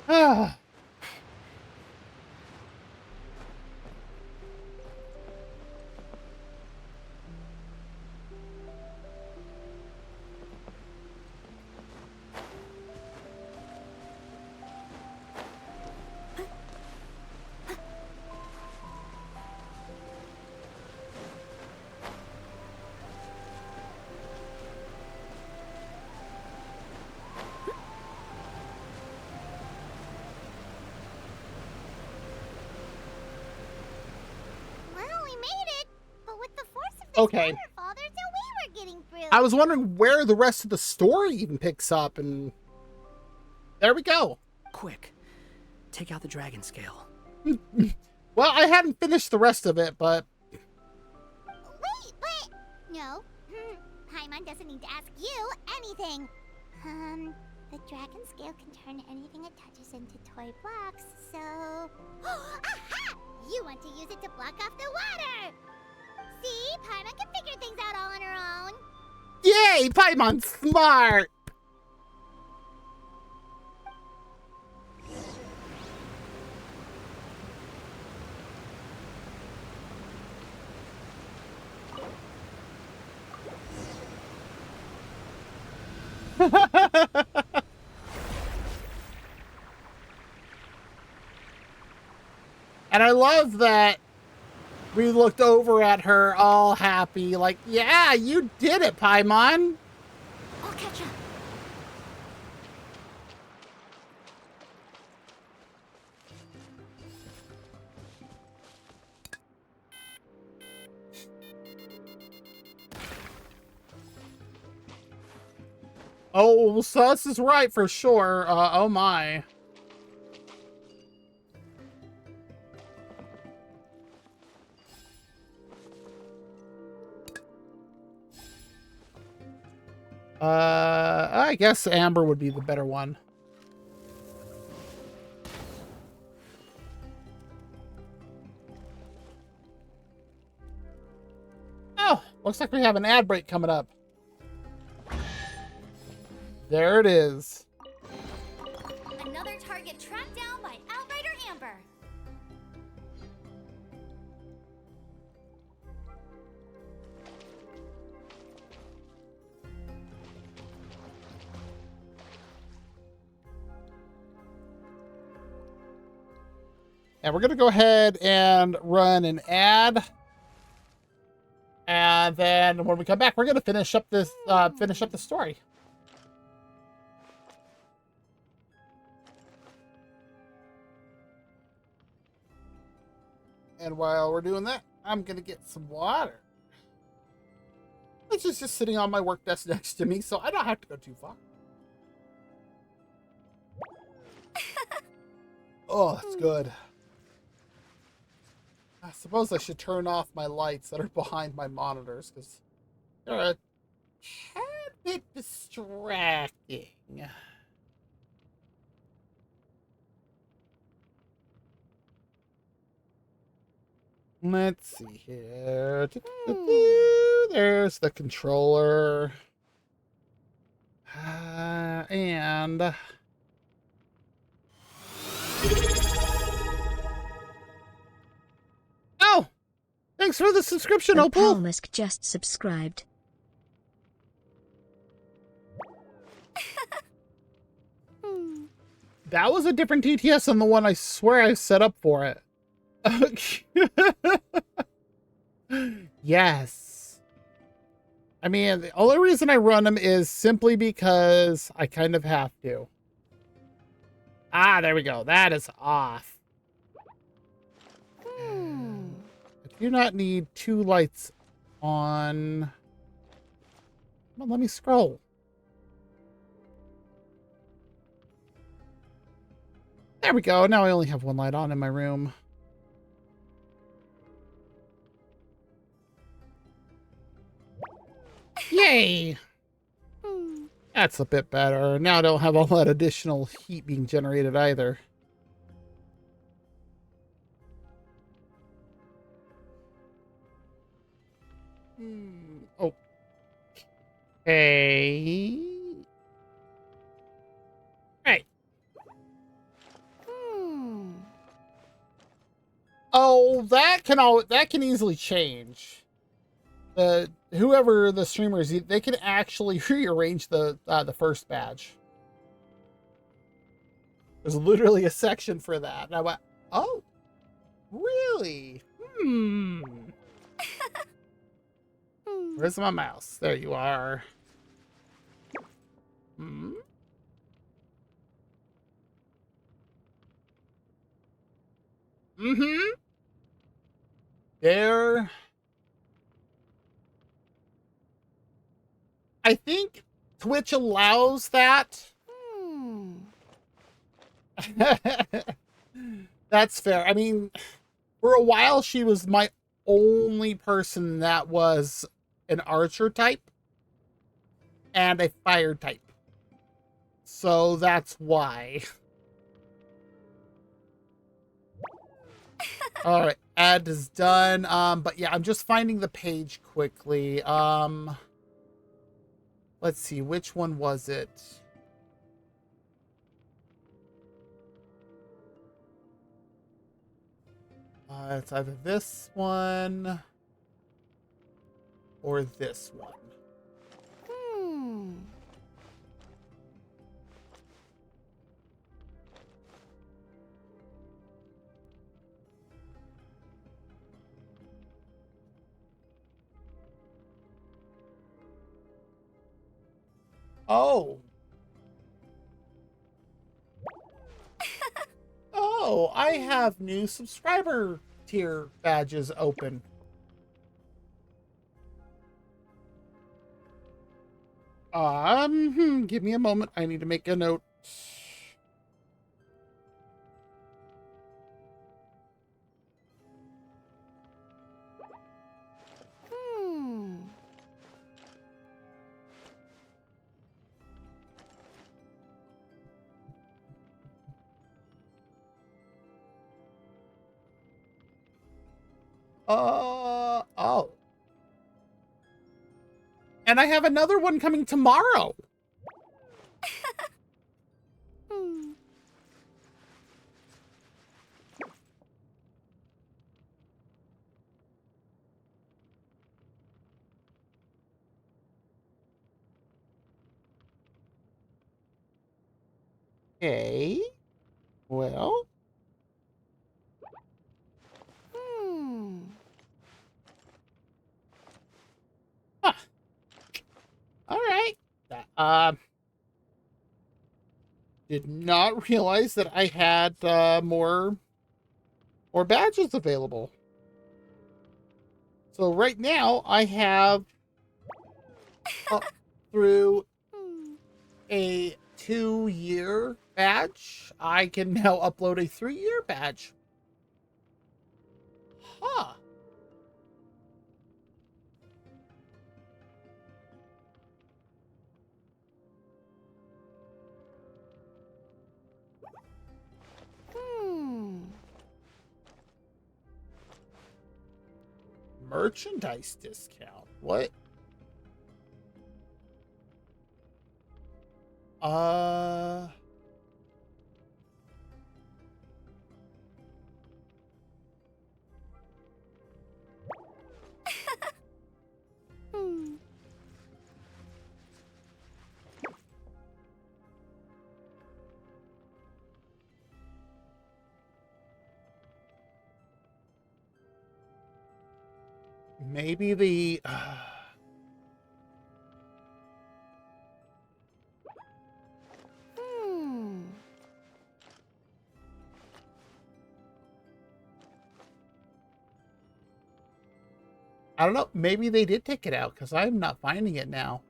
Ah! Well, we made it, but with the force of this Okay. waterfall, there's no way we're getting through. I was wondering where the rest of the story even picks up, and there we go. Quick, take out the dragon scale. Well, I hadn't finished the rest of it, but Wait, but... No. Paimon doesn't need to ask you anything. The dragon scale can turn anything it touches into toy blocks, so... Aha! You want to use it to block off the water! See? Paimon can figure things out all on her own. yay, Paimon's smart. And I love that we looked over at her all happy, like, yeah, you did it, Paimon. I'll catch up. Oh, Sus is right for sure. Oh my. I guess Amber would be the better one. Oh, looks like we have an ad break coming up. There it is. Another target tracked down by Outrider Amber. And we're going to go ahead and run an ad. And then when we come back, we're going to finish up this, the story. And while we're doing that, I'm going to get some water. Which is just sitting on my work desk next to me, so I don't have to go too far. Oh, that's good. I suppose I should turn off my lights that are behind my monitors, because they're a tad bit distracting. Let's see here. There's the controller. And... Oh! Thanks for the subscription, Opal! Palmusk just subscribed. That was a different TTS than the one I swear I set up for it. Yes. I mean, the only reason I run them is simply because I kind of have to. Ah, there we go. That is off. I do not need two lights on. Well, let me scroll. There we go. Now I only have one light on in my room. Yay! That's a bit better. Now I don't have all that additional heat being generated either. Oh. Okay. Right. Oh, that can easily change. Whoever the streamer is, they can actually rearrange the first badge. There's literally a section for that. And I went, oh, really? Where's my mouse? There you are. There. I think Twitch allows that. That's fair. I mean, for a while, she was my only person that was an archer type and a fire type. So that's why. All right, ad is done. But yeah, I'm just finding the page quickly. Let's see, which one was it? It's either this one or this one. Oh. Oh, I have new subscriber tier badges open. Give me a moment. I need to make a note. Oh. And I have another one coming tomorrow. Okay. Well. Huh. All right. Did not realize that I had more badges available. So right now I have up through a 2-year badge. I can now upload a 3-year badge. Huh. Merchandise discount. What? Maybe the I don't know. Maybe they did take it out because I'm not finding it now.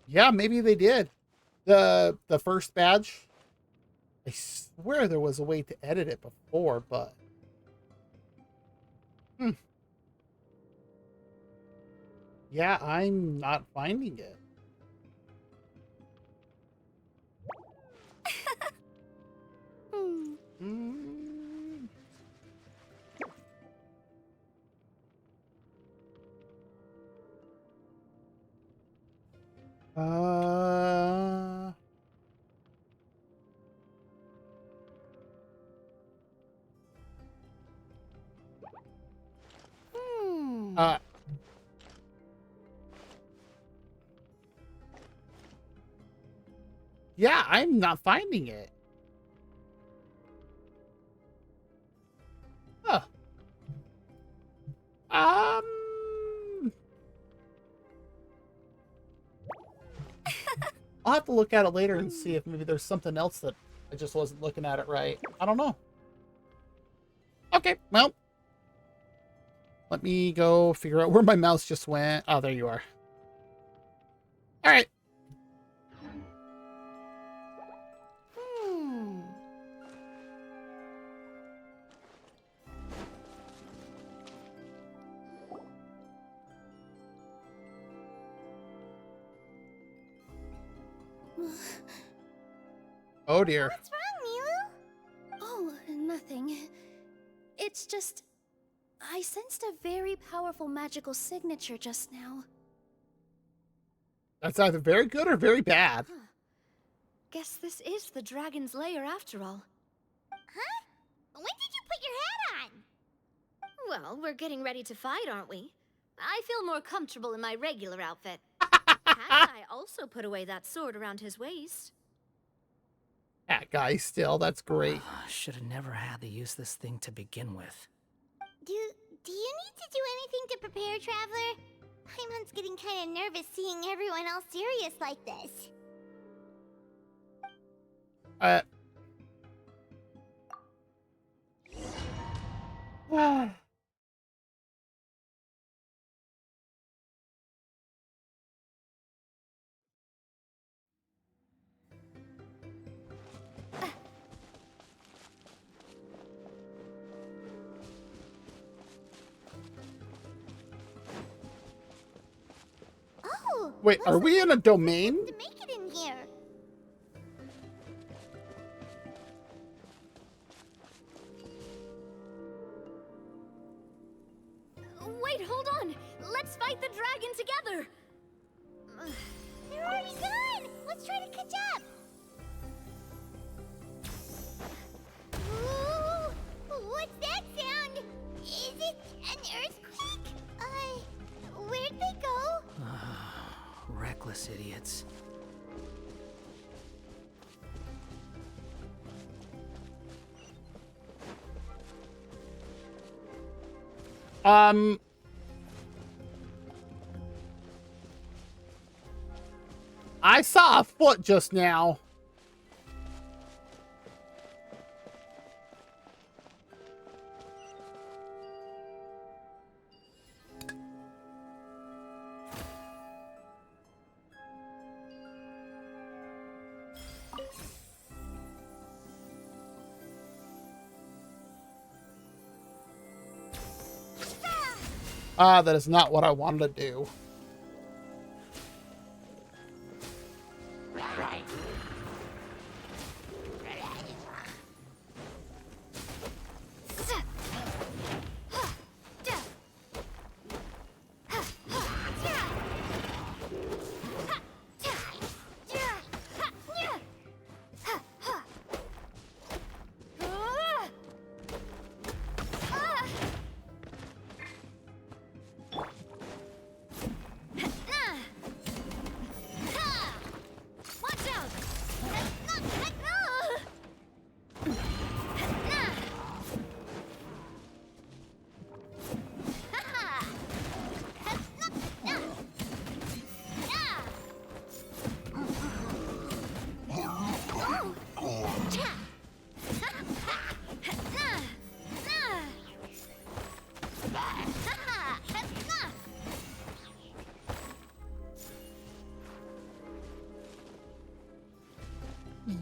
Yeah, maybe they did. The first badge. I swear there was a way to edit it before, but yeah, I'm not finding it. Mm. Uh, uh, yeah, I'm not finding it. Huh. I'll have to look at it later and see if maybe there's something else that I just wasn't looking at it right. I don't know. Okay, well, let me go figure out where my mouse just went. Oh, there you are. All right. Oh dear. What's wrong, Milu? Oh, nothing. It's just... I sensed a very powerful magical signature just now. That's either very good or very bad. Huh. Guess this is the dragon's lair after all. Huh? When did you put your hat on? Well, we're getting ready to fight, aren't we? I feel more comfortable in my regular outfit. Cat Guy also put away that sword around his waist. That guy still, that's great. Should have never had to use this thing to begin with. Do you need to do anything to prepare, Traveler? Paimon's getting kind of nervous seeing everyone else serious like this. Oh! Wait, are we in a domain? To make it in here. Wait, hold on! Let's fight the dragon together! They're already gone! Let's try to catch up! Ooh, what's that sound? Is it an earthquake? Where'd they go? Reckless idiots. I saw a foot just now. That is not what I wanted to do.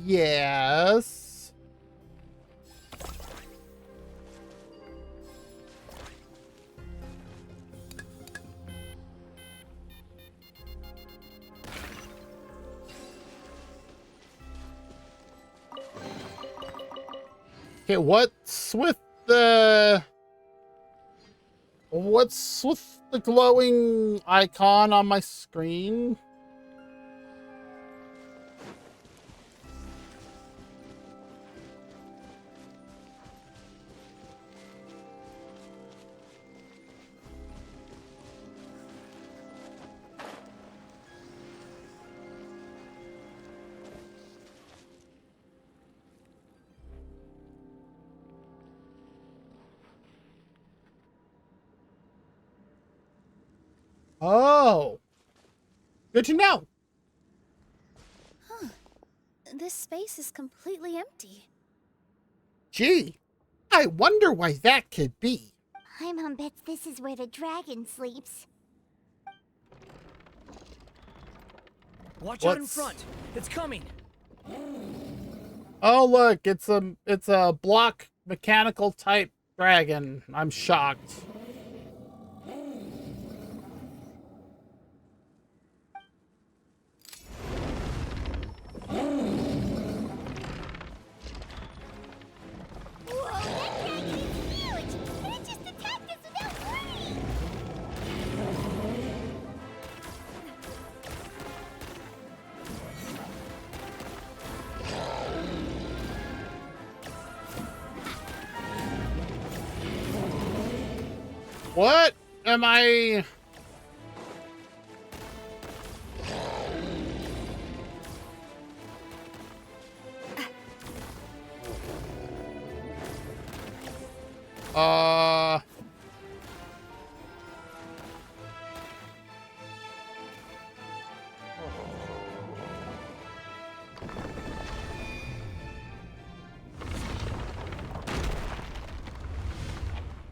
Yes. Okay, what's with the glowing icon on my screen? Oh, good to know. Huh. This space is completely empty. Gee, I wonder why that could be. Paimon bets this is where the dragon sleeps. Watch out in front! It's coming! Oh look, it's a block mechanical type dragon. I'm shocked. What am I?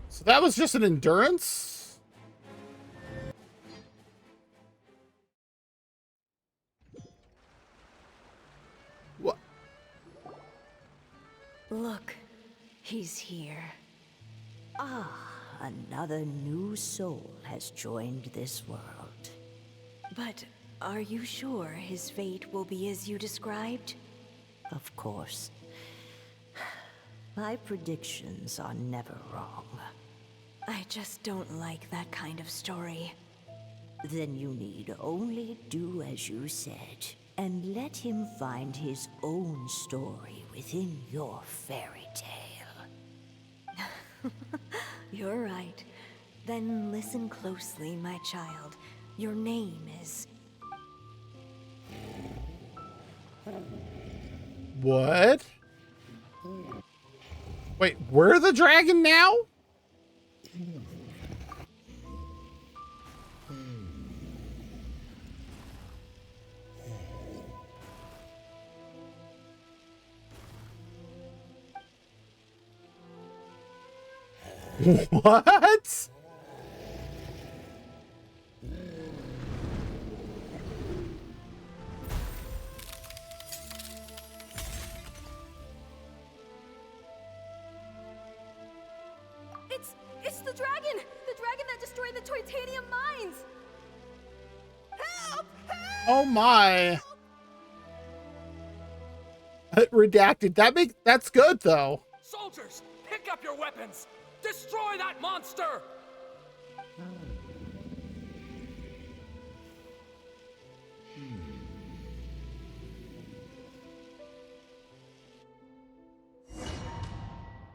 So that was just an endurance? What? Look, he's here. Ah, another new soul has joined this world. But are you sure his fate will be as you described? Of course. My predictions are never wrong. I just don't like that kind of story. Then you need only do as you said, and let him find his own story within your fairy tale. You're right. Then listen closely, my child. Your name is... What? Wait, we're the dragon now? What? It's the dragon! The dragon that destroyed the titanium mines! Help! Help! Oh my. Redacted. That's good though. Soldiers, pick up your weapons! Destroy that monster!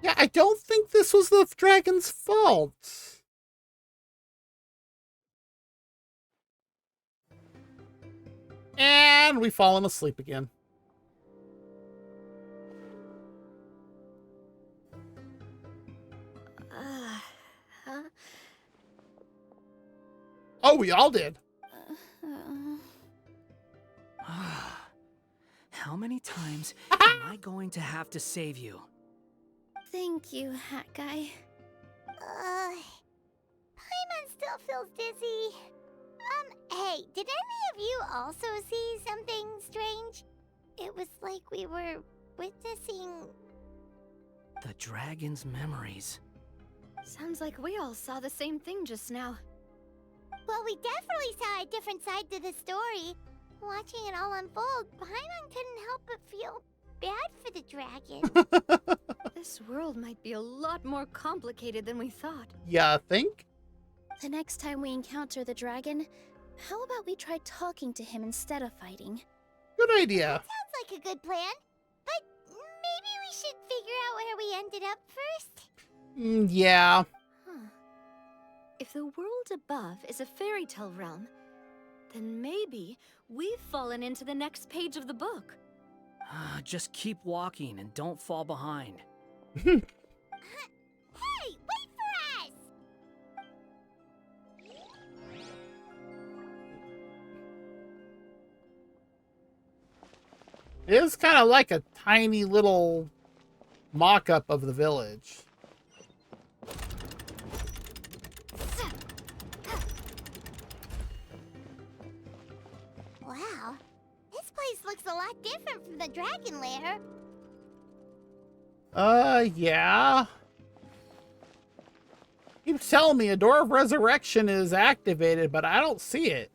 Yeah, I don't think this was the dragon's fault. And we've fallen asleep again. Huh? Oh, we all did. How many times am I going to have to save you? Thank you, Hat Guy. Paimon still feels dizzy. Hey, did any of you also see something strange? It was like we were witnessing... The dragon's memories. Sounds like we all saw the same thing just now. Well, we definitely saw a different side to the story. Watching it all unfold, Paimon couldn't help but feel bad for the dragon. This world might be a lot more complicated than we thought. Yeah, think? The next time we encounter the dragon, how about we try talking to him instead of fighting? Good idea. Sounds like a good plan. But maybe we should figure out where we ended up first. Yeah. Huh. If the world above is a fairy tale realm, then maybe we've fallen into the next page of the book. Just keep walking and don't fall behind. Hey, wait for us! It is kind of like a tiny little mock-up of the village. Wow, this place looks a lot different from the dragon lair. Yeah. Keeps telling me a door of resurrection is activated, but I don't see it.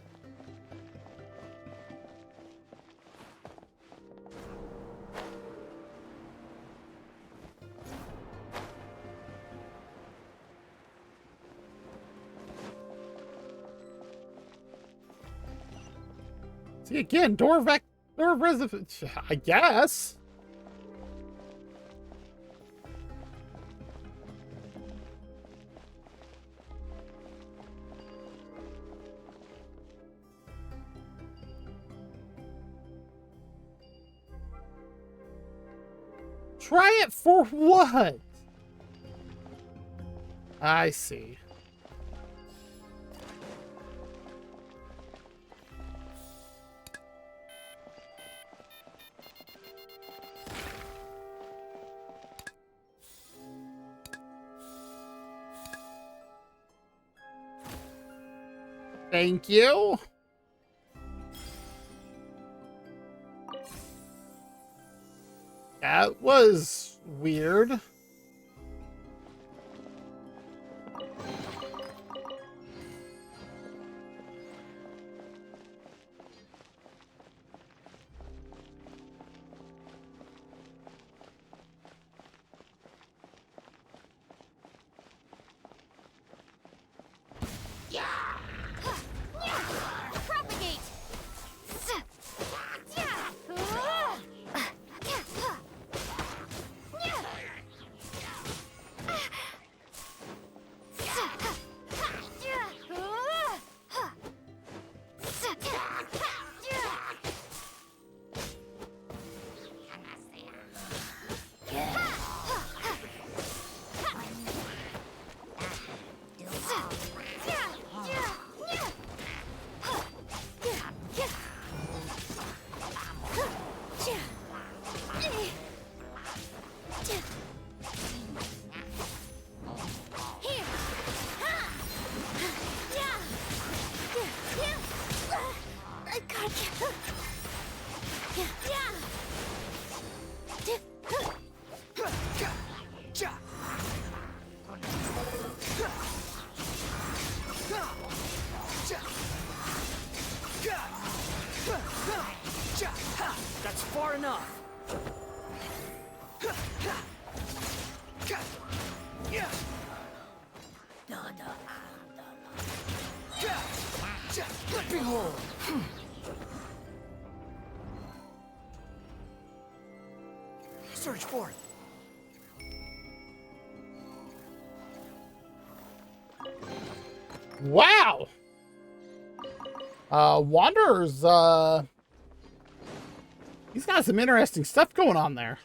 See again, door of resurrection, I guess. Try it for what? I see. Thank you. That was weird. Propagate! That's far enough. Behold. Search for it. Wow. Wanderer's, he's got some interesting stuff going on there.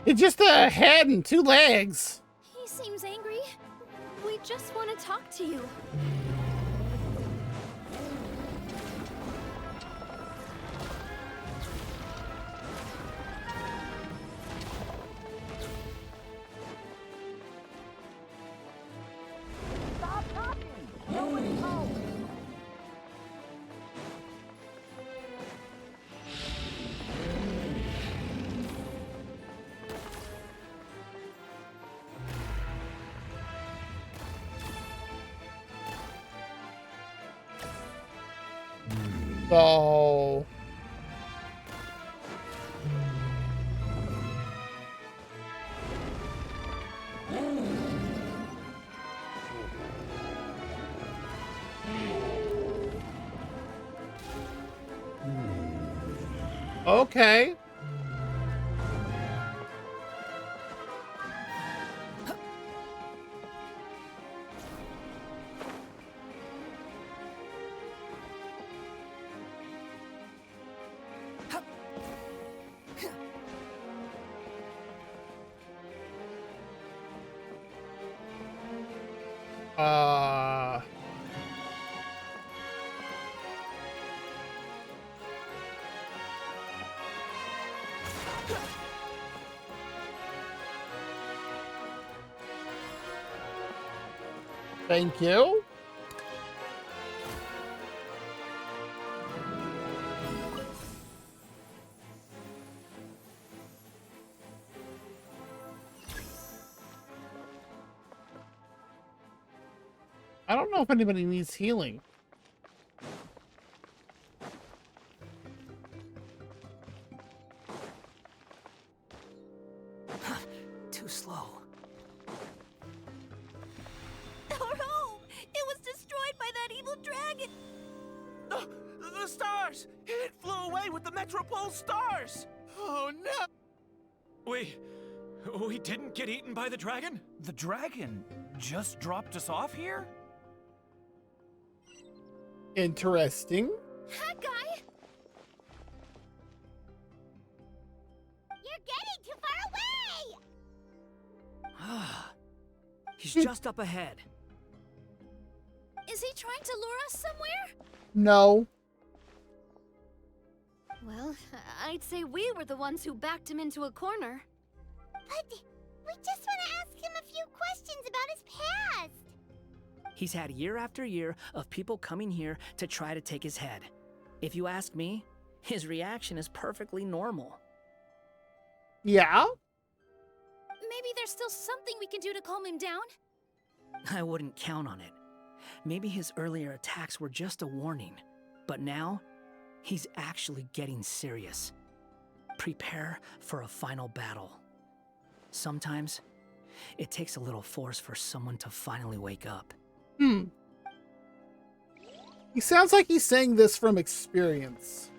It's just a head and two legs. He seems angry. We just want to talk to you. Stop talking! Nobody's home! So... Okay. Uh... Thank you. I don't know if anybody needs healing. Too slow. Our home! It was destroyed by that evil dragon! The stars! It flew away with the Metropole stars! Oh no! We didn't get eaten by the dragon? The dragon just dropped us off here? Interesting. That guy! You're getting too far away! He's just up ahead. Is he trying to lure us somewhere? No. Well, I'd say we were the ones who backed him into a corner. But we just want to ask him a few questions about his past. He's had year after year of people coming here to try to take his head. If you ask me, his reaction is perfectly normal. Yeah? Maybe there's still something we can do to calm him down? I wouldn't count on it. Maybe his earlier attacks were just a warning, but now he's actually getting serious. Prepare for a final battle. Sometimes it takes a little force for someone to finally wake up. He sounds like he's saying this from experience.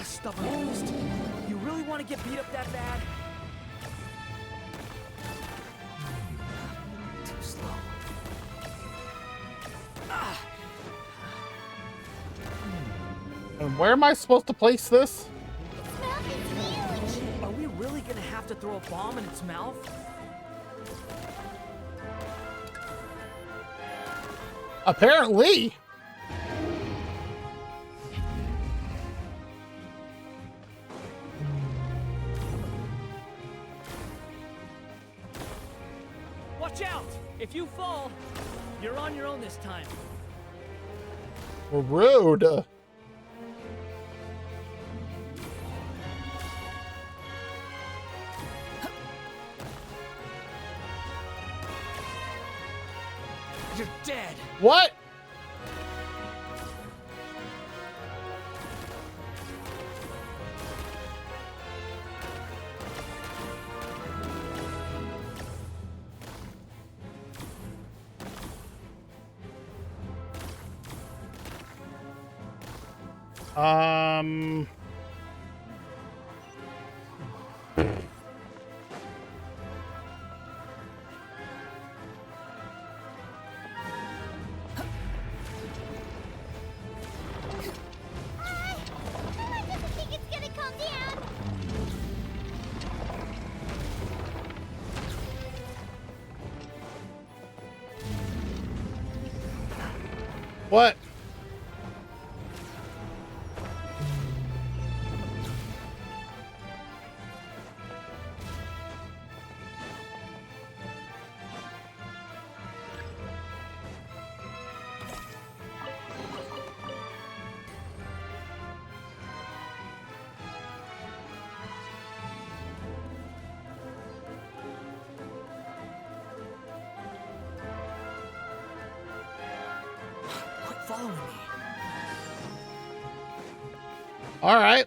Stubborn beast. You really want to get beat up that bad? Too slow. And where am I supposed to place this? Are we really gonna have to throw a bomb in its mouth? Apparently. Watch out! If you fall, you're on your own this time. Rude. You're dead! What? What? Quit following me. All right.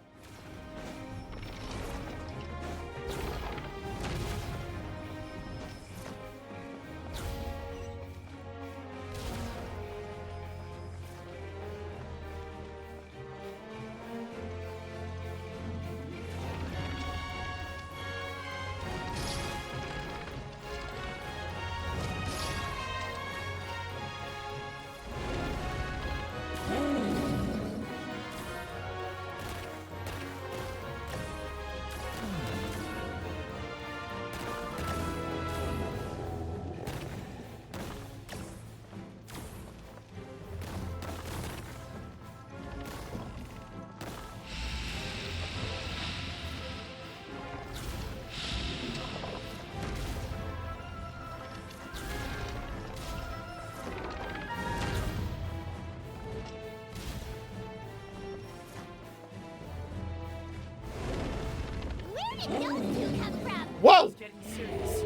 Where did those two come from? Whoa! It's getting serious.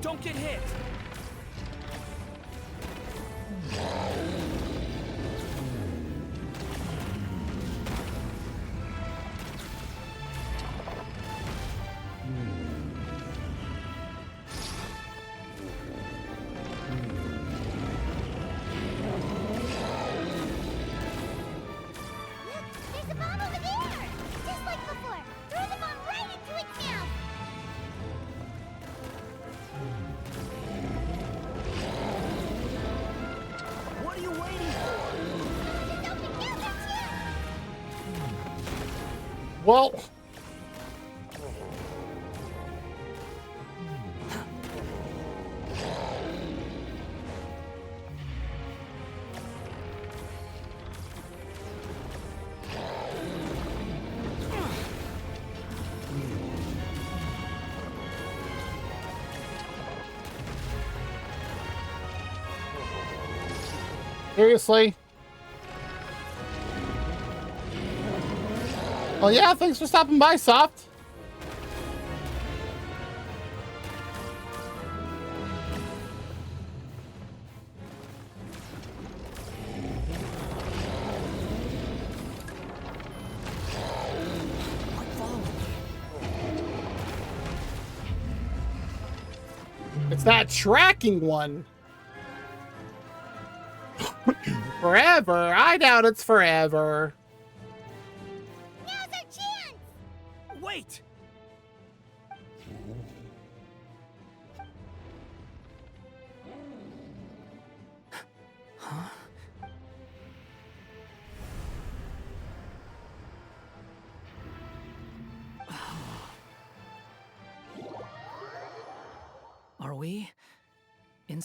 Don't get hit. Look, there's a bomb over there! Just like before! Throw the bomb right into its mouth! What are you waiting for? Just open now, that's Well, seriously? Oh yeah, thanks for stopping by, Soft. It's that tracking one. Forever? I doubt it's forever. Now's our chance! Wait! Huh? Are we in?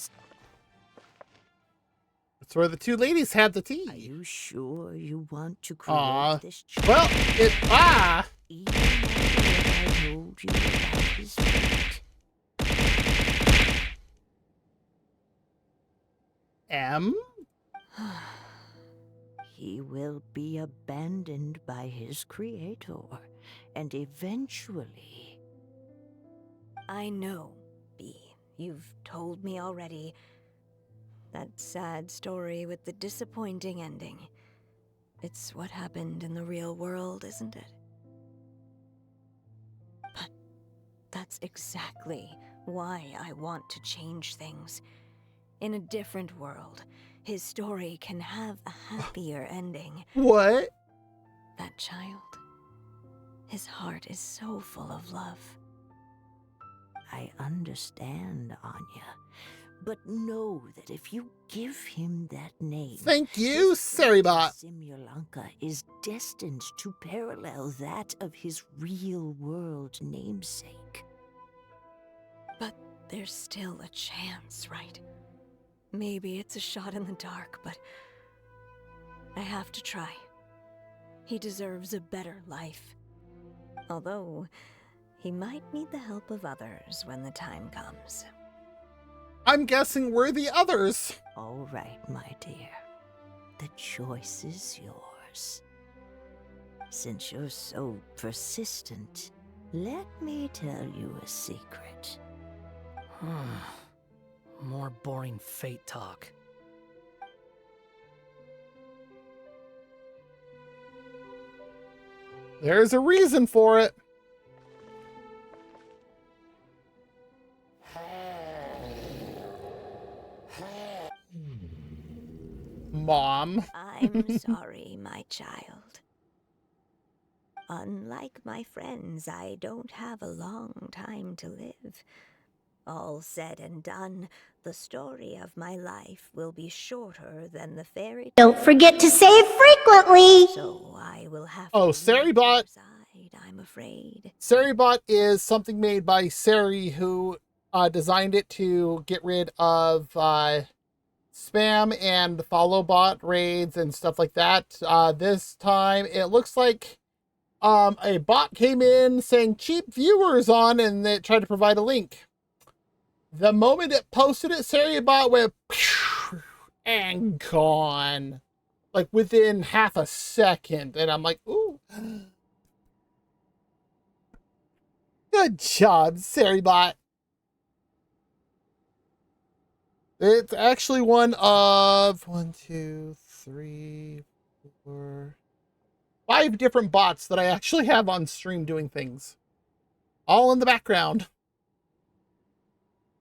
It's where the two ladies had the tea. Are you sure you want to Aw. create this Well, it even after I told you about his fate? M? He will be abandoned by his creator, and eventually... I know, B. You've told me already. That sad story with the disappointing ending. It's what happened in the real world, isn't it? But that's exactly why I want to change things. In a different world, his story can have a happier ending. What? That child, his heart is so full of love. I understand, Anya, but know that if you give him that name... Thank you, Seribot. Simulanka is destined to parallel that of his real-world namesake. But there's still a chance, right? Maybe it's a shot in the dark, but I have to try. He deserves a better life. Although, he might need the help of others when the time comes. I'm guessing we're the others. All right, my dear. The choice is yours. Since you're so persistent, let me tell you a secret. More boring fate talk. There's a reason for it. Mom. I'm sorry, my child. Unlike my friends, I don't have a long time to live. All said and done, the story of my life will be shorter than the fairy tale. Don't forget to save frequently! So I will have Oh, to leave Seribot. your side, I'm afraid. Seribot is something made by Seri, who designed it to get rid of spam and follow bot raids and stuff like that. This time it looks like a bot came in saying cheap viewers on, and it tried to provide a link. The moment it posted it, Seribot went and gone. Like within half a second. And I'm like, ooh. Good job, Saribot. It's actually one of 1, 2, 3, 4, 5 different bots that I actually have on stream doing things. All in the background.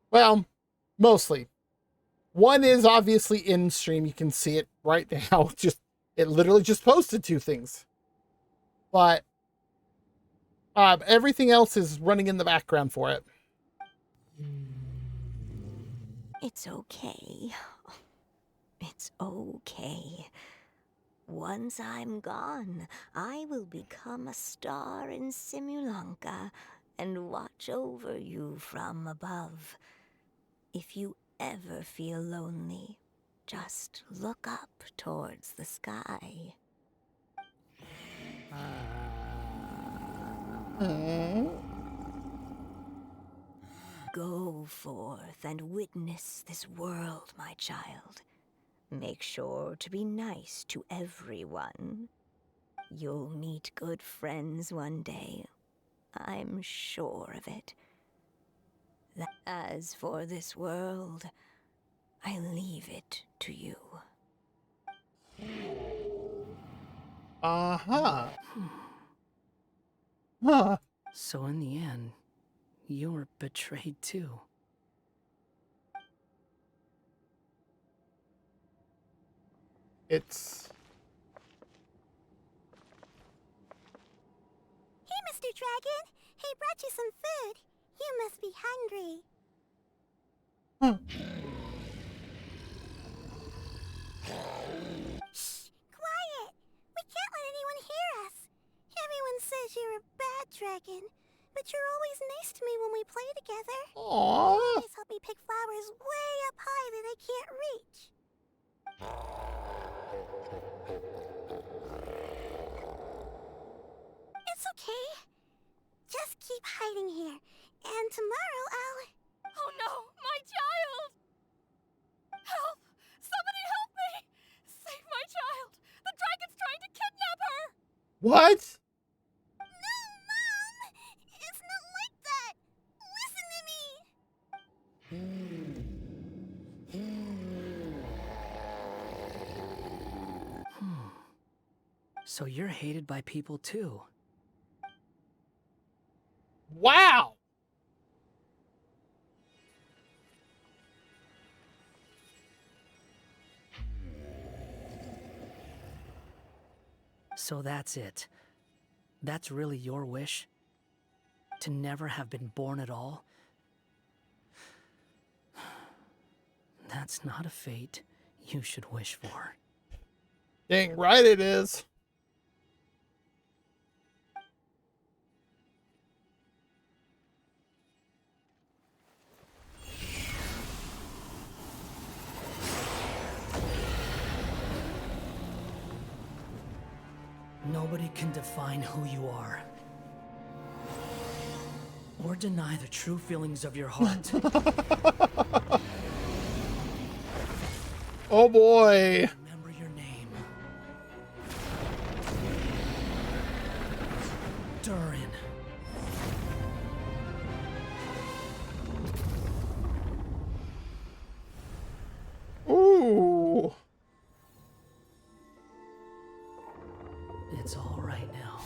Well, mostly. One is obviously in stream. You can see it right now. It literally just posted 2 things. But everything else is running in the background for it. It's okay. It's okay. Once I'm gone, I will become a star in Simulanka and watch over you from above. If you ever feel lonely, just look up towards the sky. Go forth and witness this world, my child. Make sure to be nice to everyone. You'll meet good friends one day. I'm sure of it. As for this world, I leave it to you. Uh-huh. Huh. So in the end, you were betrayed too. It's... Hey, Mr. Dragon. He brought you some food. You must be hungry. Shh! Quiet! We can't let anyone hear us. Everyone says you're a bad dragon, but you're always nice to me when we play together. Aww. You always help me pick flowers way up high that I can't reach. It's okay. Just keep hiding here, and tomorrow I'll... Oh no, my child! Help! Somebody help me! Save my child! The dragon's trying to kidnap her! What? No, Mom! It's not like that! Listen to me! So you're hated by people too. Wow! So that's it. That's really your wish? To never have been born at all? That's not a fate you should wish for. Dang right it is. Nobody can define who you are. Or deny the true feelings of your heart. Oh boy. Remember your name. Durin. Ooh. It's all right now.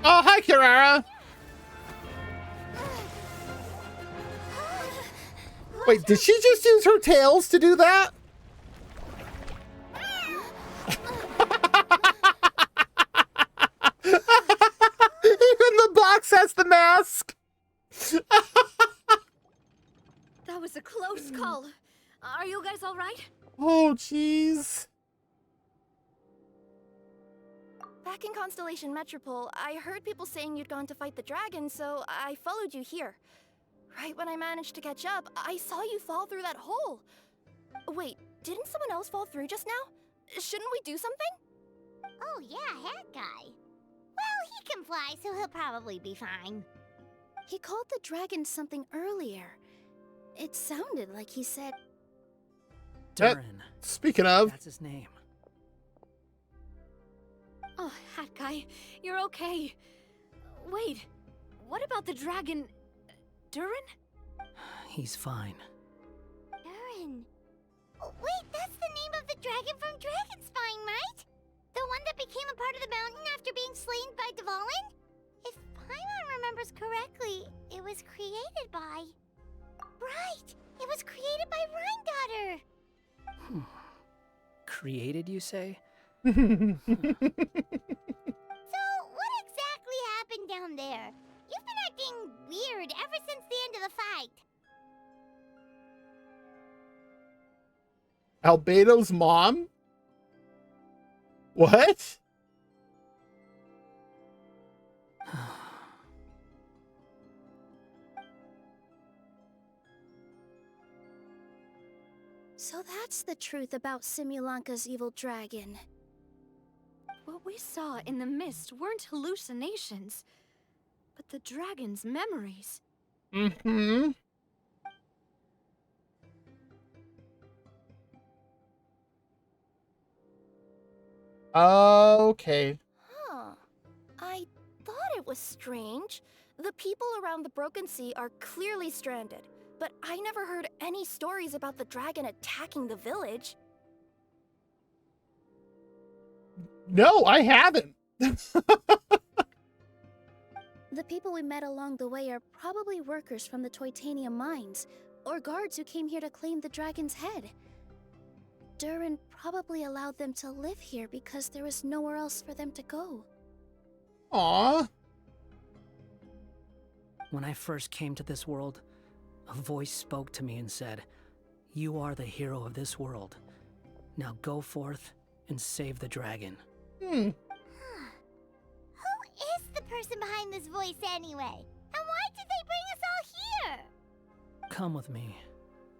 Oh, hi, Kirara. Wait, did she just use her tails to do that? Even the box has the mask. That was a close call. Are you guys all right? Oh, jeez. Back in Constellation Metropole, I heard people saying you'd gone to fight the dragon, so I followed you here. Right when I managed to catch up, I saw you fall through that hole. Wait, didn't someone else fall through just now? Shouldn't we do something? Oh yeah, hat guy. Well, he can fly, so he'll probably be fine. He called the dragon something earlier. It sounded like he said... Durin. Speaking of... That's his name. Oh, hat guy, you're okay. Wait, what about the dragon... Durin? He's fine. Durin. Oh, wait, that's the name of the dragon from Dragonspine, right? The one that became a part of the mountain after being slain by Dvalin? If Paimon remembers correctly, it was created by... Right! It was created by Rhine Daughter! Created, you say? So, what exactly happened down there? You've been acting weird ever since the end of the fight. Albedo's mom? What? So that's the truth about Simulanka's evil dragon. What we saw in the mist weren't hallucinations, but the dragon's memories. Mm-hmm. Okay. Huh. I thought it was strange. The people around the Broken Sea are clearly stranded, but I never heard any stories about the dragon attacking the village. No, I haven't. The people we met along the way are probably workers from the Titanium mines, or guards who came here to claim the dragon's head. Durin probably allowed them to live here because there was nowhere else for them to go. Aww. When I first came to this world, a voice spoke to me and said, "You are the hero of this world. Now go forth and save the dragon." Who is the person behind this voice anyway? And why did they bring us all here? Come with me.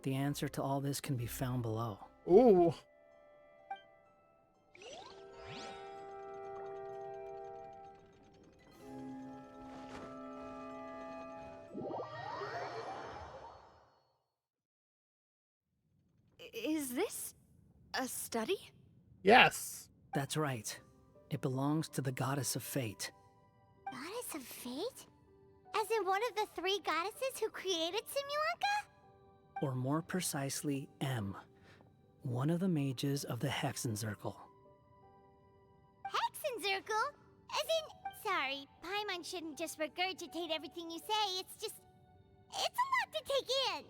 The answer to all this can be found below. Ooh. Is this a study? Yes. That's right. It belongs to the goddess of fate. Goddess of fate? As in one of the three goddesses who created Simulanka? Or more precisely, M. One of the mages of the Hexenzirkel. Hexenzirkel? As in, sorry, Paimon shouldn't just regurgitate everything you say, it's a lot to take in.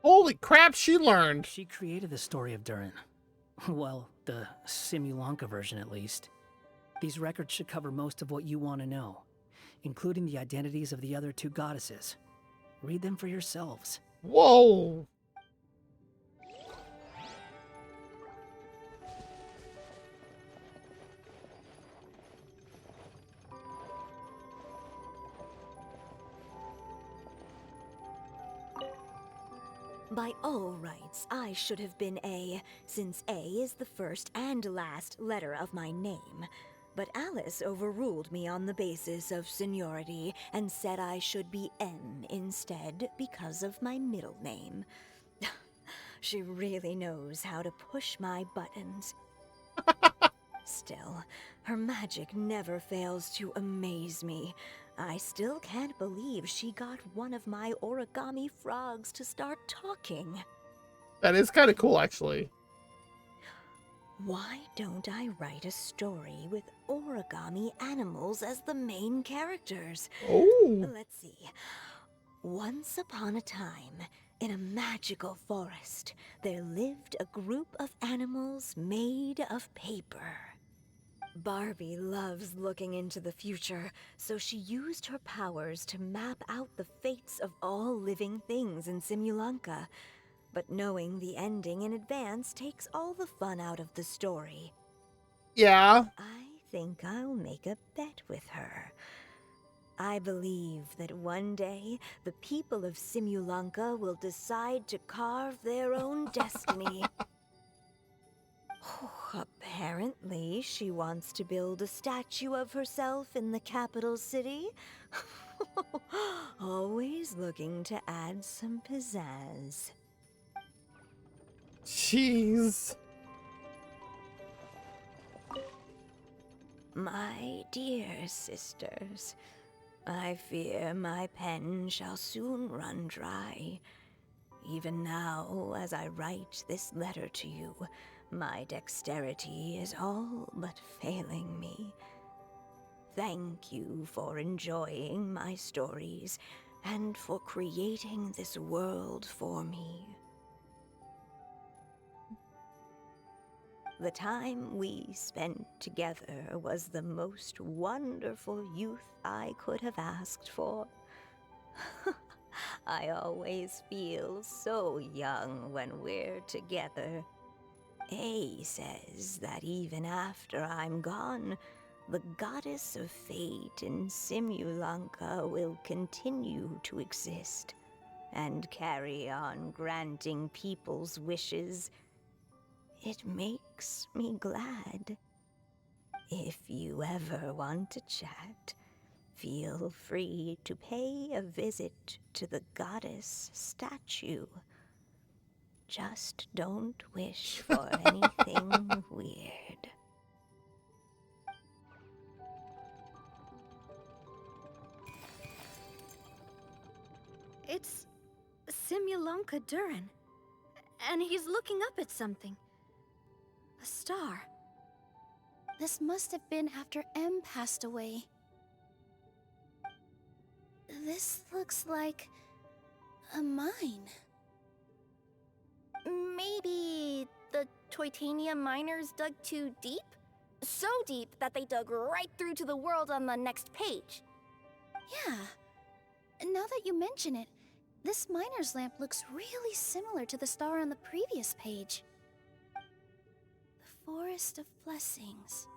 Holy crap, she learned. She created the story of Durin. Well, the Simulanka version at least. These records should cover most of what you want to know, including the identities of the other two goddesses. Read them for yourselves. Whoa. By all rights, I should have been A, since A is the first and last letter of my name. But Alice overruled me on the basis of seniority and said I should be M instead because of my middle name. She really knows how to push my buttons. Still, her magic never fails to amaze me. I still can't believe she got one of my origami frogs to start talking. That is kind of cool, actually. Why don't I write a story with origami animals as the main characters? Oh. Let's see. Once upon a time, in a magical forest, there lived a group of animals made of paper. Barbie loves looking into the future, so she used her powers to map out the fates of all living things in Simulanka. But knowing the ending in advance takes all the fun out of the story. Yeah. I think I'll make a bet with her. I believe that one day, the people of Simulanka will decide to carve their own destiny. Oh, a Apparently, she wants to build a statue of herself in the capital city. Always looking to add some pizzazz. Jeez. My dear sisters, I fear my pen shall soon run dry. Even now, as I write this letter to you, my dexterity is all but failing me. Thank you for enjoying my stories and for creating this world for me. The time we spent together was the most wonderful youth I could have asked for. I always feel so young when we're together. A says that even after I'm gone, the goddess of fate in Simulanka will continue to exist and carry on granting people's wishes. It makes me glad. If you ever want to chat, feel free to pay a visit to the goddess statue. Just don't wish for anything weird. It's Simulanka Durin. And he's looking up at something. A star. This must have been after M passed away. This looks like a mine. Maybe the Toitania miners dug too deep? So deep that they dug right through to the world on the next page. Yeah. Now that you mention it, this miner's lamp looks really similar to the star on the previous page. The Forest of Blessings.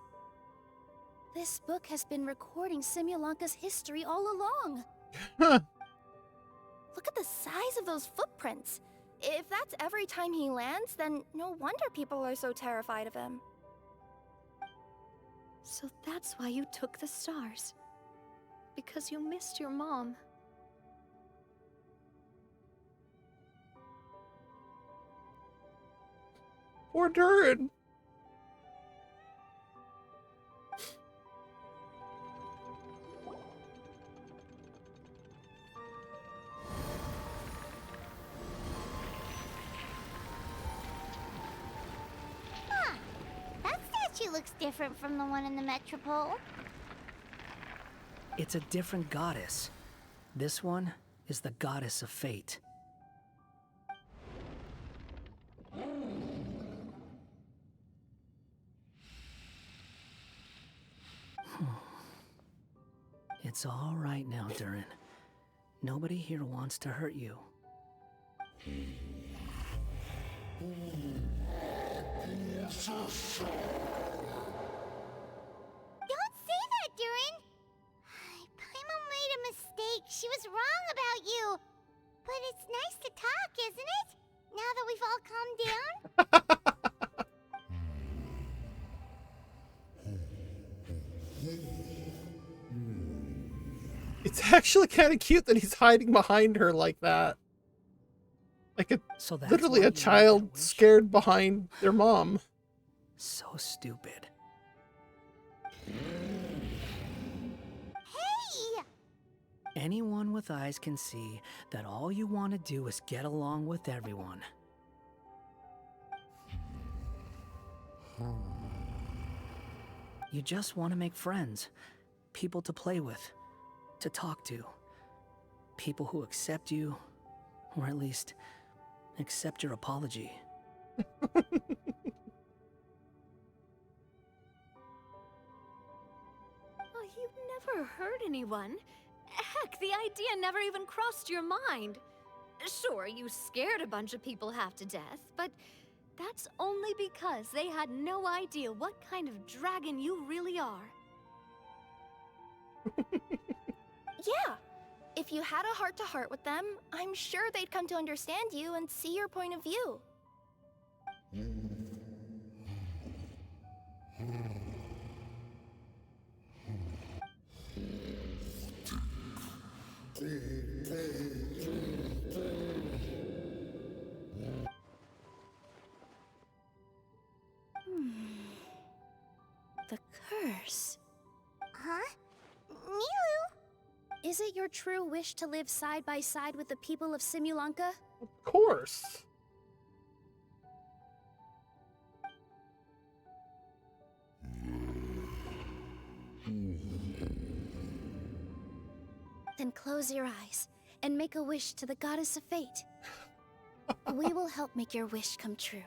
This book has been recording Simulanka's history all along. Look at the size of those footprints. If that's every time he lands, then no wonder people are so terrified of him. So that's why you took the stars. Because you missed your mom. Poor Durin. Huh. That statue looks different from the one in the Metropole. It's a different goddess. This one is the goddess of fate. It's all right now, Durin. Nobody here wants to hurt you. Don't say that, Durin! Paimon made a mistake. She was wrong about you. But it's nice to talk, isn't it? Now that we've all calmed down? It's actually kind of cute that he's hiding behind her like that. Like literally a child scared behind their mom. So stupid. Hey! Anyone with eyes can see that all you want to do is get along with everyone. You just want to make friends, people to play with, to talk to, people who accept you, or at least accept your apology. Oh, you've never hurt anyone. Heck, the idea never even crossed your mind. Sure, you scared a bunch of people half to death, but that's only because they had no idea what kind of dragon you really are. Yeah. If you had a heart-to-heart with them, I'm sure they'd come to understand you and see your point of view. The curse. Huh? Nilu? Is it your true wish to live side by side with the people of Simulanka? Of course. Then close your eyes and make a wish to the goddess of fate. We will help make your wish come true.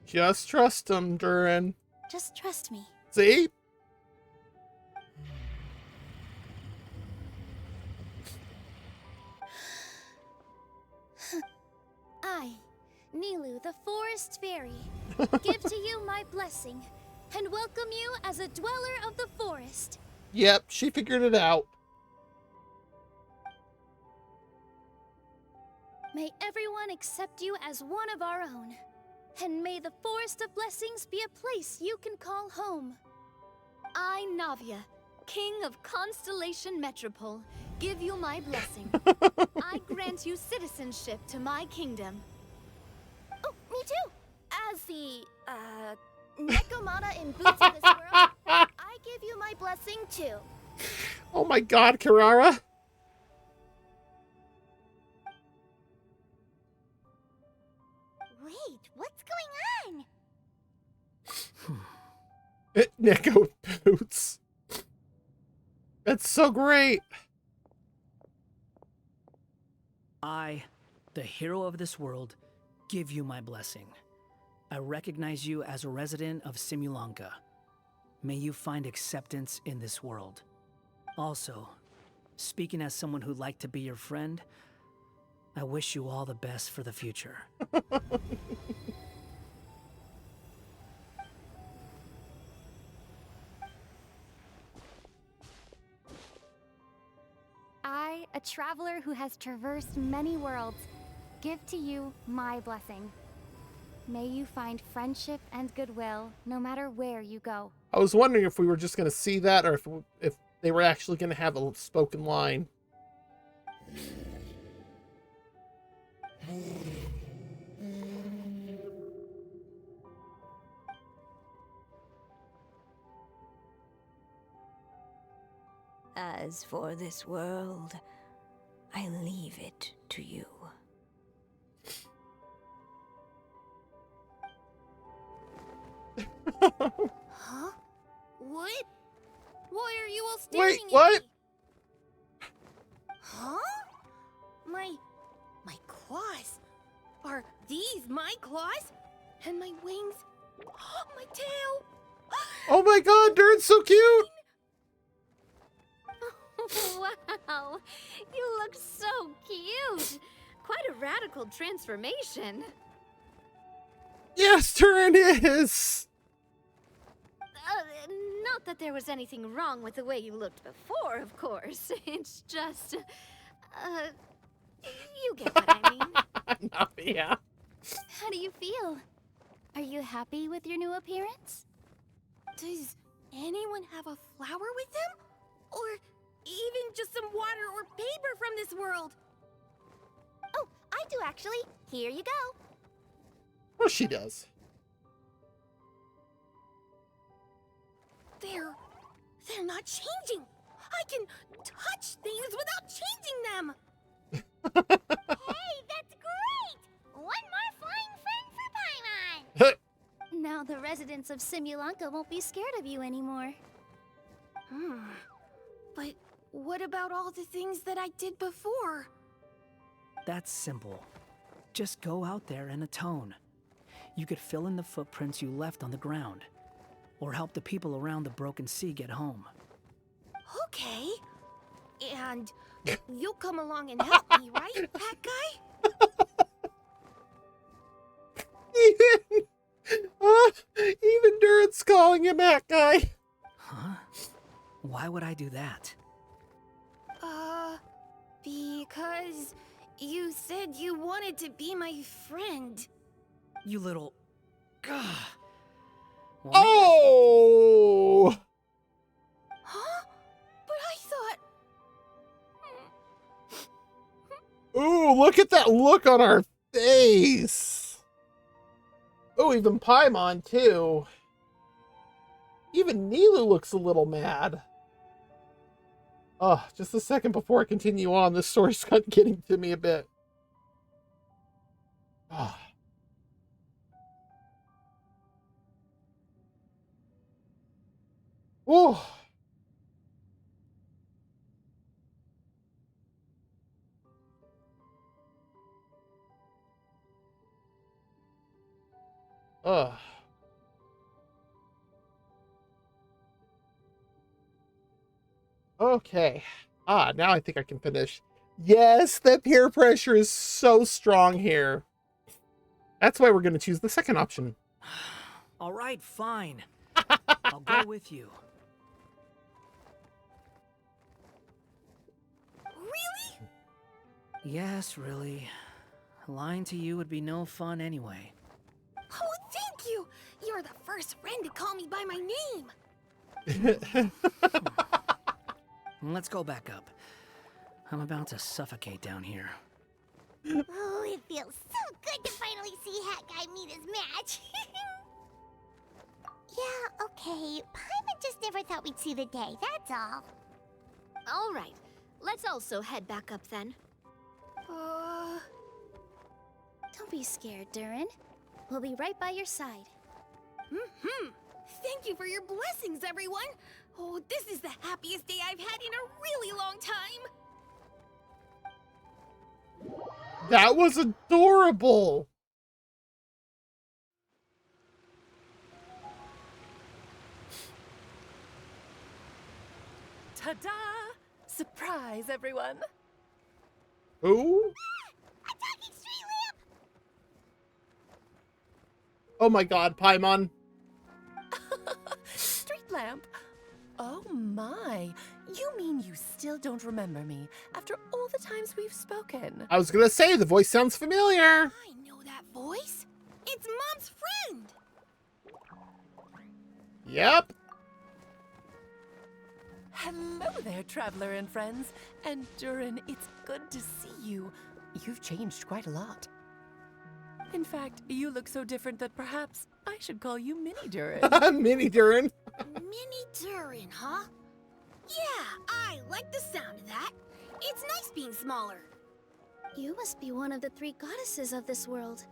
Just trust him, Durin. Just trust me. See? I, Nilu, the forest fairy, give to you my blessing and welcome you as a dweller of the forest. Yep, she figured it out. May everyone accept you as one of our own. And may the Forest of Blessings be a place you can call home. I, Navia, King of Constellation Metropole, give you my blessing. I grant you citizenship to my kingdom. Oh, me too! As the, Nekomata in boots of this world, I give you my blessing too. Oh my god, Kirara. Wait, what's going on? Neko boots. That's so great. I, the hero of this world, give you my blessing. I recognize you as a resident of Simulanka. May you find acceptance in this world. Also, speaking as someone who'd like to be your friend, I wish you all the best for the future. I, a traveler who has traversed many worlds, give to you my blessing. May you find friendship and goodwill no matter where you go. I was wondering if we were just going to see that or if they were actually going to have a spoken line. As for this world, I leave it to you. Huh? What? Why are you all staring Wait, at what? me? Huh? My claws. Are these my claws? And my wings? My tail? Oh my god, Durin's so cute. Wow, you look so cute. Quite a radical transformation. Yes, Durin is. Not that there was anything wrong with the way you looked before, of course. It's just, you get what I mean. Yeah. How do you feel? Are you happy with your new appearance? Does anyone have a flower with them? Or even just some water or paper from this world? Oh, I do actually. Here you go. Well, she does. They're not changing. I can touch things without changing them. Hey, that's great! One more flying friend for Paimon! Now the residents of Simulanka won't be scared of you anymore. But what about all the things that I did before? That's simple. Just go out there and atone. You could fill in the footprints you left on the ground, or help the people around the broken sea get home. Okay. And you'll come along and help me, right, Hat Guy? Even Durin's calling him that guy. Huh? Why would I do that? Because you said you wanted wanted to be my friend. You little... Ugh. Oh! Huh? But I thought... Ooh, look at that look on our face. Oh, even Paimon, too. Even Nilu looks a little mad. Oh, just a second before I continue on, this story's getting to me a bit. Oh. Ooh. Ugh. Okay. Ah, now I think I can finish. Yes, the peer pressure is so strong here. That's why we're going to choose the second option. All right, fine. I'll go with you. Really? Yes, really. Lying to you would be no fun anyway. Oh, thank you! You're the first friend to call me by my name. Let's go back up. I'm about to suffocate down here. Oh, it feels so good to finally see Hat Guy meet his match. Yeah, okay. Paimon just never thought we'd see the day, that's all. All right, let's also head back up then. Don't be scared, Durin. We'll be right by your side. Thank you for your blessings, everyone. Oh, this is the happiest day I've had in a really long time. That was adorable. Ta-da! Surprise, everyone. Who? Oh my god, Paimon. Street lamp? Oh my. You mean you still don't remember me after all the times we've spoken? I was gonna say, the voice sounds familiar. I know that voice. It's Mom's friend. Yep. Hello there, traveler and friends. And Durin, it's good to see you. You've changed quite a lot. In fact, you look so different that perhaps I should call you Mini Durin. Mini Durin. Mini Durin, huh? Yeah, I like the sound of that. It's nice being smaller. You must be one of the three goddesses of this world.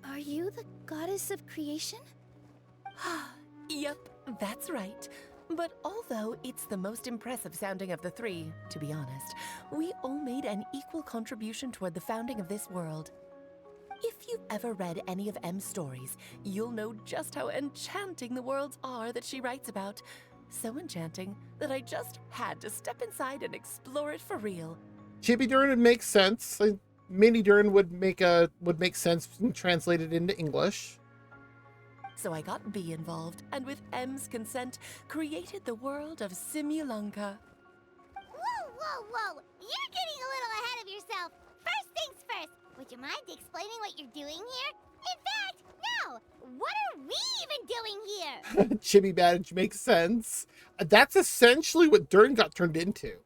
Are you the goddess of creation? Yep, that's right. But although it's the most impressive sounding of the three, to be honest, we all made an equal contribution toward the founding of this world. If you've ever read any of M's stories, you'll know just how enchanting the worlds are that she writes about. So enchanting that I just had to step inside and explore it for real. Chibi Durin would make sense. Mini Durin would make sense translated into English. So I got B involved, and with M's consent, created the world of Simulunka. Whoa, whoa, whoa! You're getting a little ahead of yourself. First things first, would you mind explaining what you're doing here? In fact, no! What are we even doing here? Chibi Badge makes sense. That's essentially what Durin got turned into.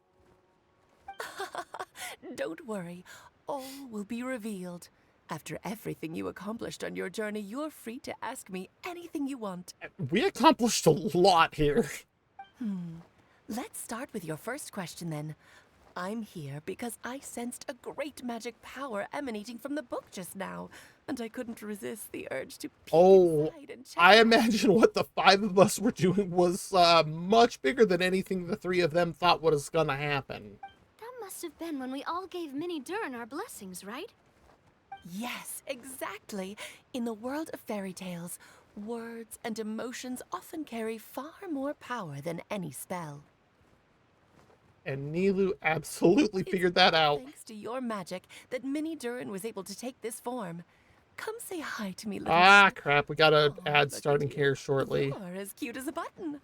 Don't worry, all will be revealed. After everything you accomplished on your journey, you're free to ask me anything you want. We accomplished a lot here. Let's start with your first question then. I'm here because I sensed a great magic power emanating from the book just now, and I couldn't resist the urge to peek inside and check. I imagine what the five of us were doing was much bigger than anything the three of them thought was gonna happen. That must have been when we all gave Mini Durin our blessings, right? Yes, exactly. In the world of fairy tales, words and emotions often carry far more power than any spell. And Nilu absolutely figured that out. Thanks to your magic that Mini Durin was able to take this form. Come say hi to me, little Crap, we got an ad starting here shortly. You're as cute as a button.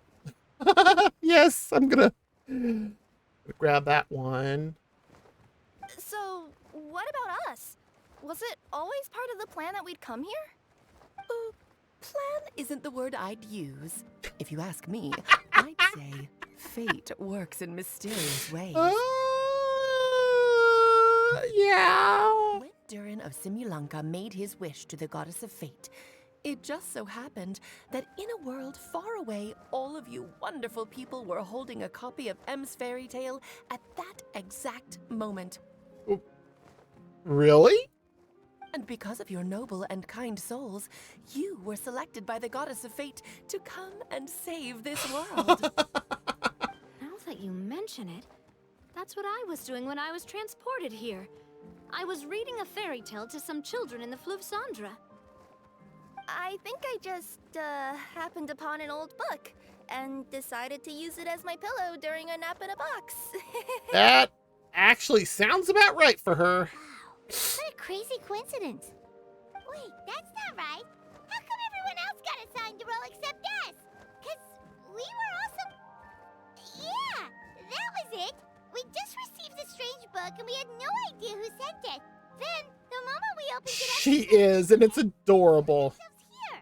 Yes, I'm gonna grab that one. So, what about us? Was it always part of the plan that we'd come here? Plan isn't the word I'd use. If you ask me, I'd say fate works in mysterious ways. Yeah. When Durin of Simulanka made his wish to the goddess of fate, it just so happened that in a world far away, all of you wonderful people were holding a copy of M's fairy tale at that exact moment. Really? And because of your noble and kind souls, you were selected by the goddess of fate to come and save this world. Now that you mention it, that's what I was doing when I was transported here. I was reading a fairy tale to some children in the Fleuve Cendra. I think I just, happened upon an old book and decided to use it as my pillow during a nap in a box. That actually sounds about right for her. What a crazy coincidence. Wait, that's not right. How come everyone else got assigned a role except us? Because we were also... Yeah, that was it. We just received a strange book and we had no idea who sent it. Then, the moment we opened it up... She is, and it's adorable. Here.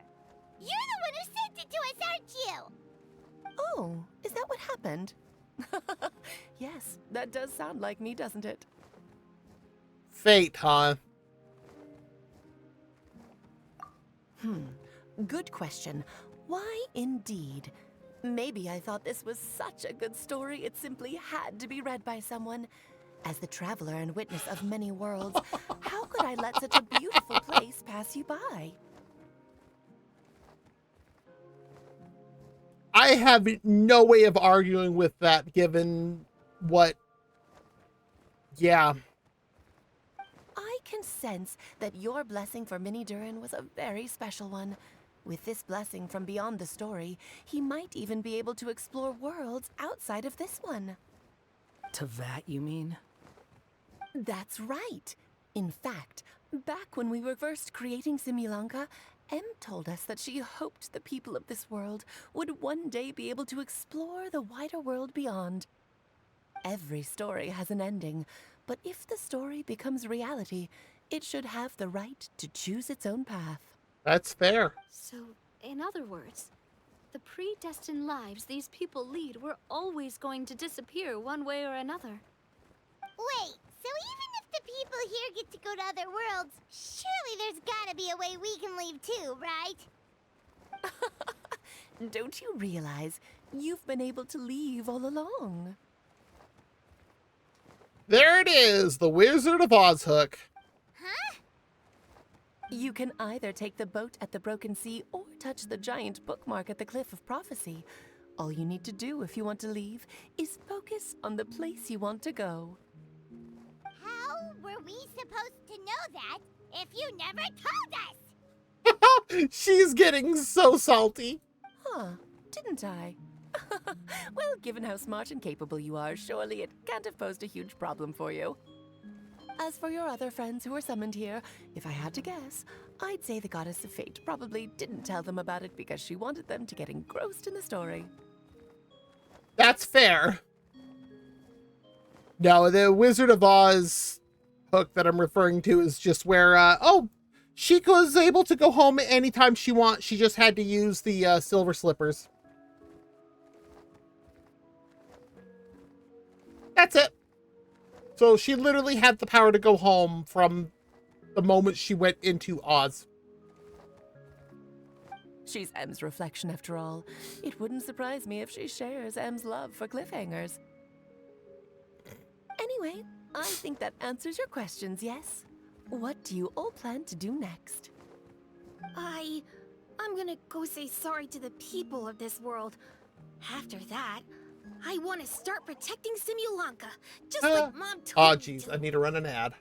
You're the one who sent it to us, aren't you? Oh, is that what happened? Yes, that does sound like me, doesn't it? Fate, huh? Good question. Why indeed? Maybe I thought this was such a good story it simply had to be read by someone. As the traveler and witness of many worlds, how could I let such a beautiful place pass you by? I have no way of arguing with that given what... Yeah. I can sense that your blessing for Mini Durin was a very special one. With this blessing from beyond the story, he might even be able to explore worlds outside of this one. Teyvat, you mean? That's right. In fact, back when we were first creating Simulanka, Em told us that she hoped the people of this world would one day be able to explore the wider world beyond. Every story has an ending, but if the story becomes reality, it should have the right to choose its own path. That's fair. So, in other words, the predestined lives these people lead were always going to disappear one way or another. Wait, so even if the people here get to go to other worlds, surely there's gotta be a way we can leave too, right? Don't you realize you've been able to leave all along? There it is, the Wizard of Oz hook. Huh? You can either take the boat at the Broken Sea or touch the giant bookmark at the Cliff of Prophecy. All you need to do if you want to leave is focus on the place you want to go. How were we supposed to know that if you never told us? She's getting so salty. Huh, didn't I? Well, given how smart and capable you are, surely it can't have posed a huge problem for you. As for your other friends who were summoned here, if I had to guess, I'd say the Goddess of Fate probably didn't tell them about it because she wanted them to get engrossed in the story. That's fair. No, the Wizard of Oz hook that I'm referring to is just where, Sheikah was able to go home anytime she wants. She just had to use the silver slippers. That's it. So she literally had the power to go home from the moment she went into Oz. She's Em's reflection after all. It wouldn't surprise me if she shares Em's love for cliffhangers. Anyway, I think that answers your questions, yes? What do you all plan to do next? I'm gonna go say sorry to the people of this world. After that, I want to start protecting Simulanka, just like Mom told Oh, me jeez, to. I need to run an ad.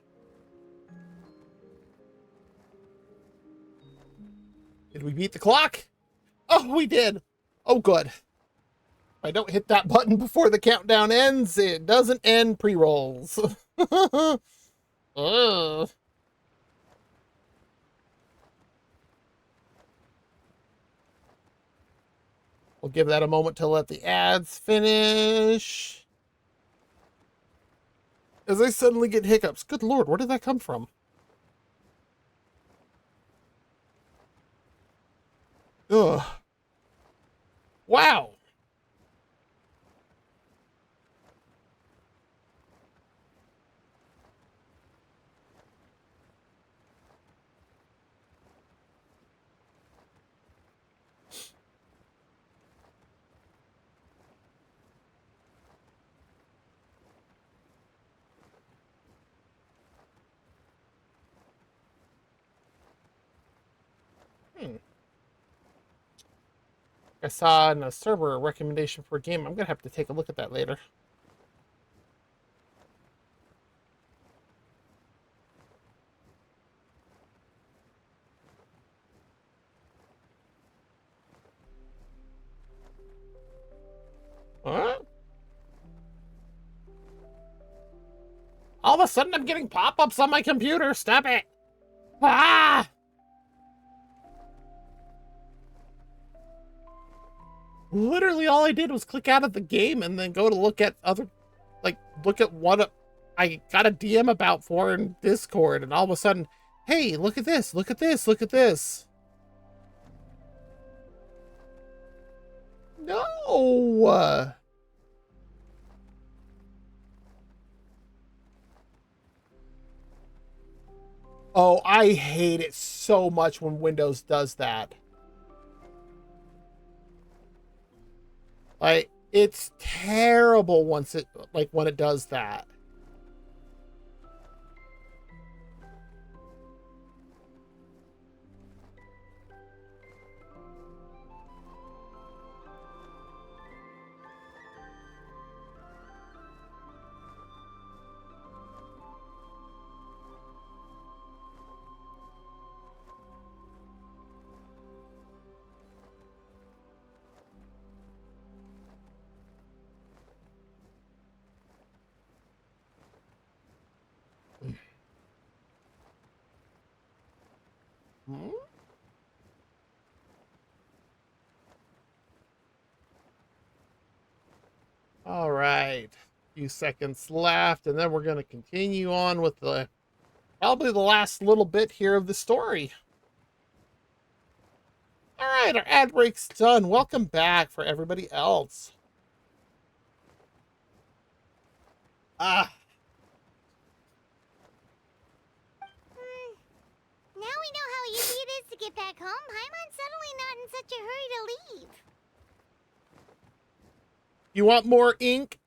Did we beat the clock? Oh, we did. Oh, good. If I don't hit that button before the countdown ends, it doesn't end pre-rolls. Ugh. We'll give that a moment to let the ads finish. As I suddenly get hiccups. Good Lord, where did that come from? I saw in a server recommendation for a game. I'm gonna have to take a look at that later. Huh? All of a sudden, I'm getting pop-ups on my computer. Stop it! Ah! Literally, all I did was click out of the game and then go to look at other, like, look at what I got a DM about for in Discord, and all of a sudden, hey, look at this, look at this, look at this. No! Oh, I hate it so much when Windows does that. Like, it's terrible once it, like, when it does that. Hmm? All right. A few seconds left, and then we're going to continue on with the probably the last little bit here of the story. All right, our ad break's done. Welcome back for everybody else. Ah, Now we know how easy it is to get back home. Paimon's suddenly not in such a hurry to leave. you want more ink?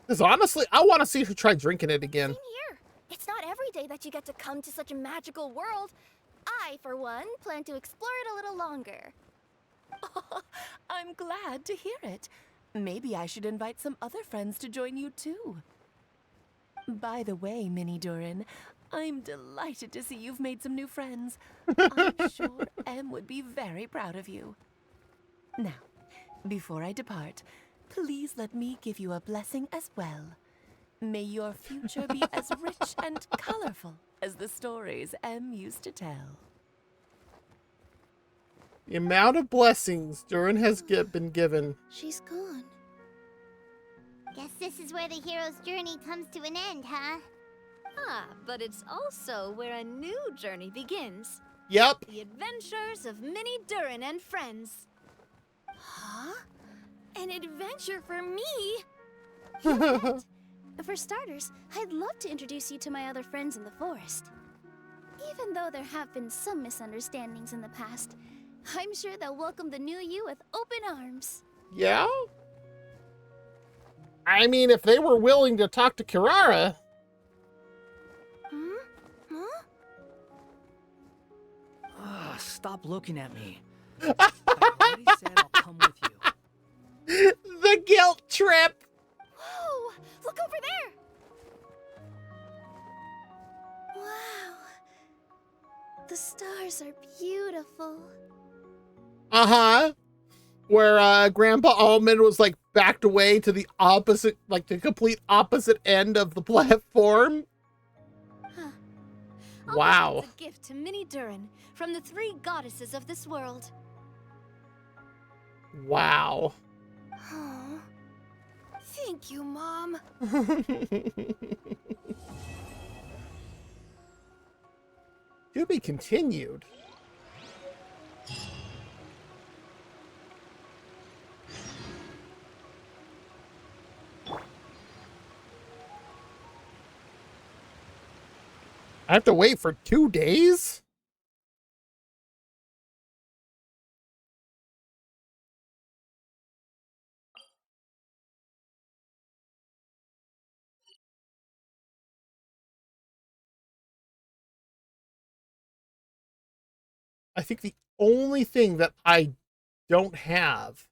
Because honestly, I want to see her try drinking it again. Same here. It's not every day that you get to come to such a magical world. I, for one, plan to explore it a little longer. I'm glad to hear it. Maybe I should invite some other friends to join you too. By the way, Minnie Durin, I'm delighted to see you've made some new friends. I'm sure Em would be very proud of you. Now, before I depart, please let me give you a blessing as well. May your future be as rich and colorful as the stories Em used to tell. The amount of blessings Durin has been given. She's gone. Guess this is where the hero's journey comes to an end, huh? Ah, but it's also where a new journey begins. Yep. The adventures of Minnie Durin and friends. Huh? An adventure for me? For starters, I'd love to introduce you to my other friends in the forest. Even though there have been some misunderstandings in the past, I'm sure they'll welcome the new you with open arms. Yeah? I mean, if they were willing to talk to Kirara. Hmm? Huh? Ugh, stop looking at me. I already said I'll come with you. The guilt trip. Whoa! Look over there! Wow. The stars are beautiful. Uh-huh. Where Grandpa Almond was like backed away to the opposite, like the complete opposite end of the platform. Huh. Wow. It's a gift to Minnie Durin from the three goddesses of this world. Wow. Oh. Thank you, Mom. To be continued. I have to wait for 2 days? I think the only thing that I don't have.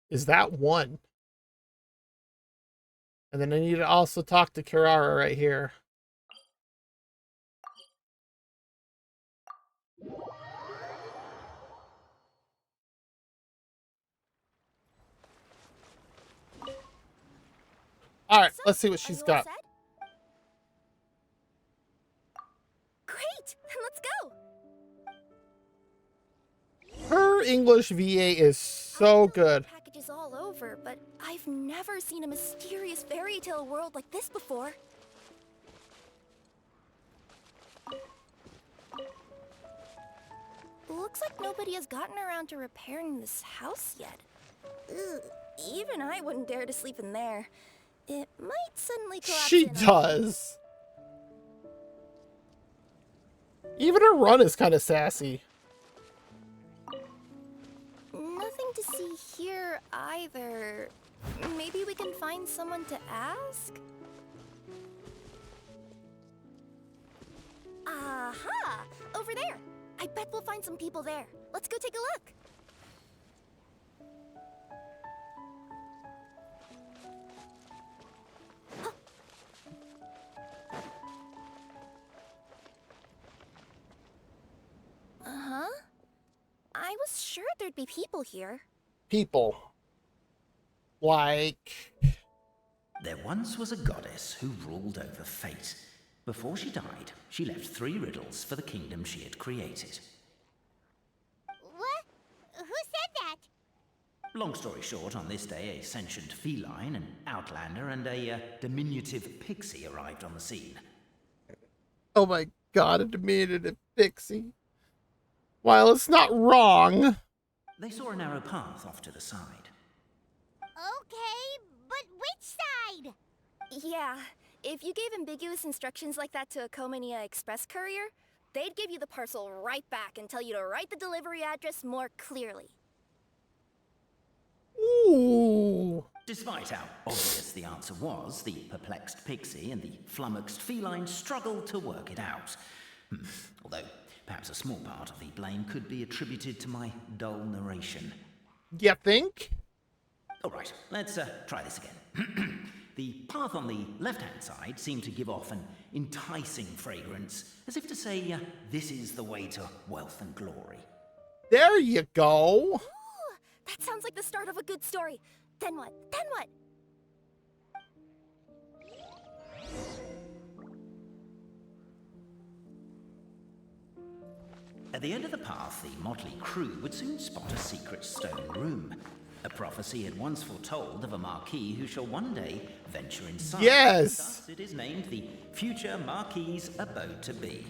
Is that one. And then I need to also talk to Kirara right here. All right, let's see what she's got. Great! Then let's go! Her English VA is so good. Packages all over, but I've never seen a mysterious fairy tale world like this before. Looks like nobody has gotten around to repairing this house yet. Ugh, even I wouldn't dare to sleep in there. It might suddenly collapse. She does. Even her run is kind of sassy. Nothing to see here either. Maybe we can find someone to ask? Aha! Over there! I bet we'll find some people there. Let's go take a look. Uh-huh. I was sure there'd be people here. People. Like... There once was a goddess who ruled over fate. Before she died, she left 3 riddles for the kingdom she had created. What? Who said that? Long story short, on this day, a sentient feline, an outlander, and a diminutive pixie arrived on the scene. Oh my god, a diminutive pixie. While it's not wrong... They saw a narrow path off to the side. Okay, but which side? Yeah, if you gave ambiguous instructions like that to a Komania Express courier, they'd give you the parcel right back and tell you to write the delivery address more clearly. Ooh. Despite how obvious the answer was, the perplexed pixie and the flummoxed feline struggled to work it out. Although, perhaps a small part of the blame could be attributed to my dull narration. You think? All right, let's try this again. The path on the left-hand side seemed to give off an enticing fragrance, as if to say, this is the way to wealth and glory. There you go. Ooh, that sounds like the start of a good story. Then what? Then what? At the end of the path, the motley crew would soon spot a secret stone room. A prophecy had once foretold of a marquis who shall one day venture inside. Yes! Thus, it is named the Future Marquis's Abode to Be.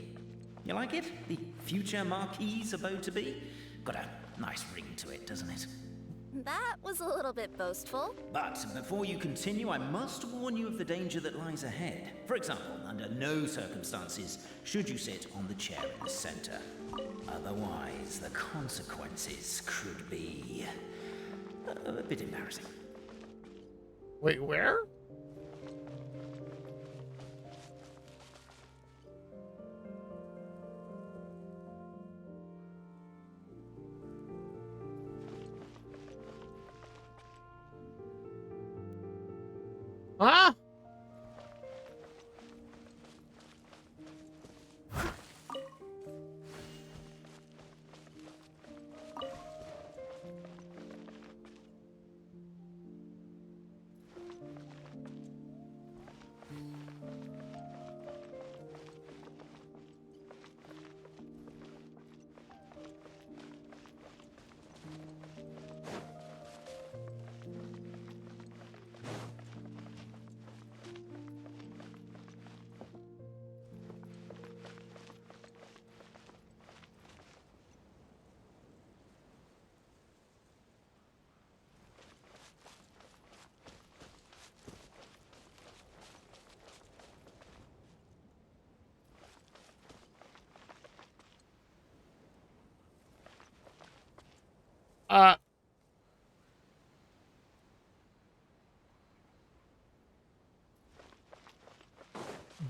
You like it? The Future Marquis's Abode to Be? Got a nice ring to it, doesn't it? That was a little bit boastful. But before you continue, I must warn you of the danger that lies ahead. For example, under no circumstances should you sit on the chair in the center. Otherwise, the consequences could be a bit embarrassing. Wait, where? Huh?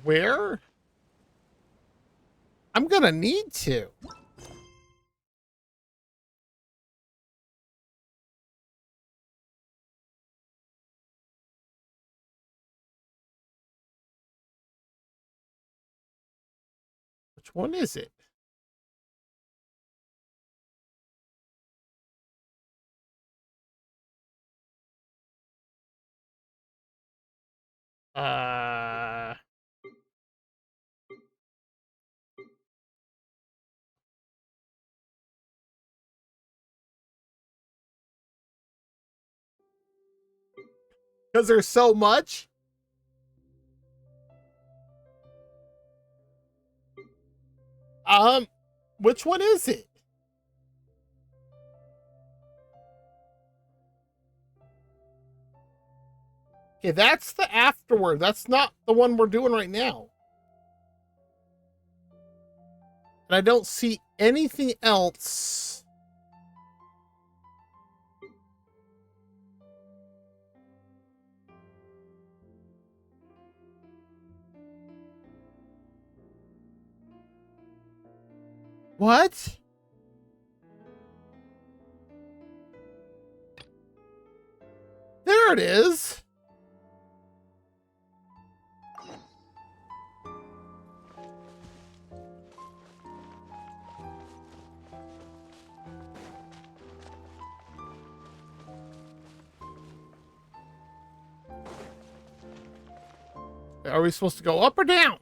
Where? I'm gonna need to. Which one is it? Uh, because there's so much. Which one is it? Okay, that's the afterward. That's not the one we're doing right now. And I don't see anything else. What? There it is. Are we supposed to go up or down?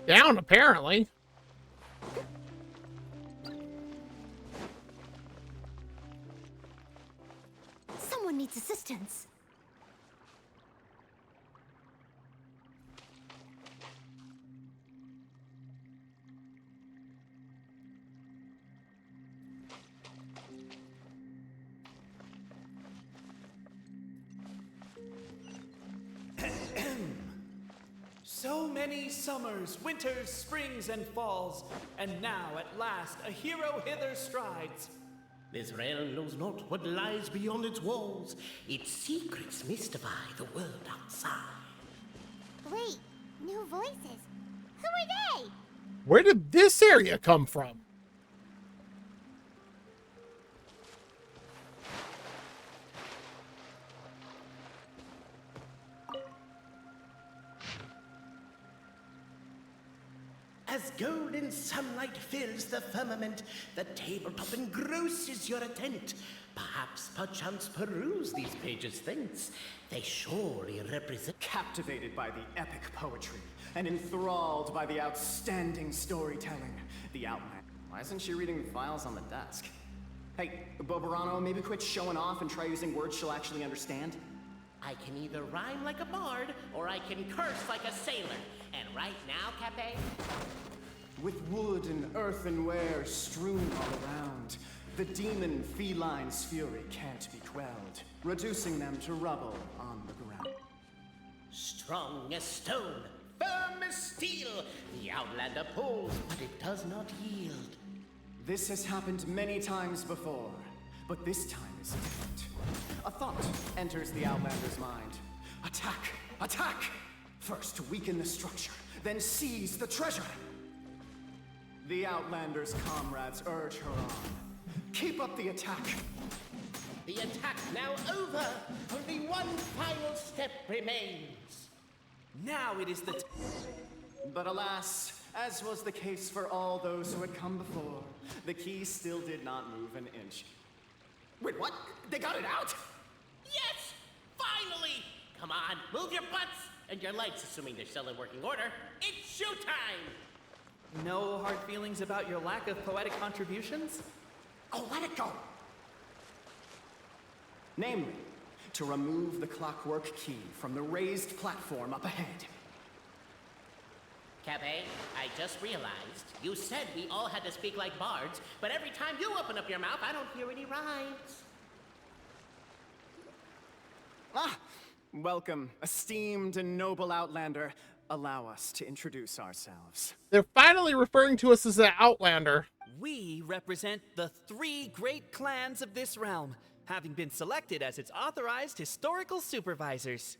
Down, apparently. Someone needs assistance. So many summers, winters, springs, and falls, and now at last a hero hither strides. This realm knows not what lies beyond its walls. Its secrets mystify the world outside. Wait, new voices. Who are they? Where did this area come from? As golden sunlight fills the firmament, the tabletop engrosses your attent. Perhaps, perchance, peruse these pages thence. They surely represent... Captivated by the epic poetry, and enthralled by the outstanding storytelling, the outline. Why isn't she reading the files on the desk? Hey, Bobarano, maybe quit showing off and try using words she'll actually understand? I can either rhyme like a bard, or I can curse like a sailor. And right now, Cape... With wood and earthenware strewn all around, the demon feline's fury can't be quelled, reducing them to rubble on the ground. Strong as stone, firm as steel, the Outlander pulls, but it does not yield. This has happened many times before, but this time is different. A thought enters the Outlander's mind. Attack! Attack! First weaken the structure, then seize the treasure. The Outlander's comrades urge her on. Keep up the attack. The attack now over. Only one final step remains. Now it is the But alas, as was the case for all those who had come before, the key still did not move an inch. Wait, what? They got it out? Yes! Finally! Come on, move your butts! And your legs, assuming they're still in working order. It's showtime! No hard feelings about your lack of poetic contributions? Oh, let it go! Namely, to remove the clockwork key from the raised platform up ahead. Cabe, I just realized you said we all had to speak like bards, but every time you open up your mouth, I don't hear any rhymes. Ah! Welcome, esteemed and noble Outlander. Allow us to introduce ourselves. They're finally referring to us as an Outlander. We represent the 3 great clans of this realm, having been selected as its authorized historical supervisors.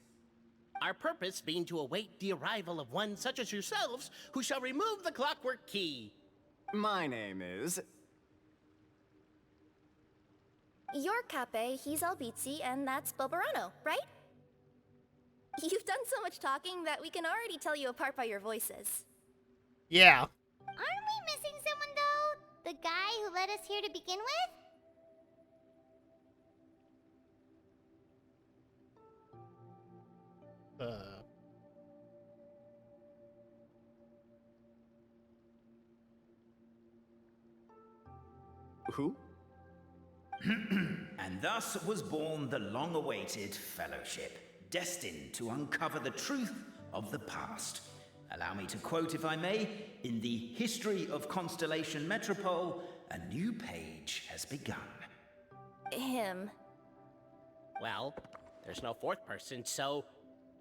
Our purpose being to await the arrival of one such as yourselves who shall remove the clockwork key. My name is... You're Cape, he's Albizzi, and that's Bobarano, right? You've done so much talking that we can already tell you apart by your voices. Yeah. Aren't we missing someone, though? The guy who led us here to begin with? Who? And thus was born the long-awaited Fellowship, destined to uncover the truth of the past. Allow me to quote, if I may, in the history of Constellation Metropole, a new page has begun. Him. Well, there's no fourth person, so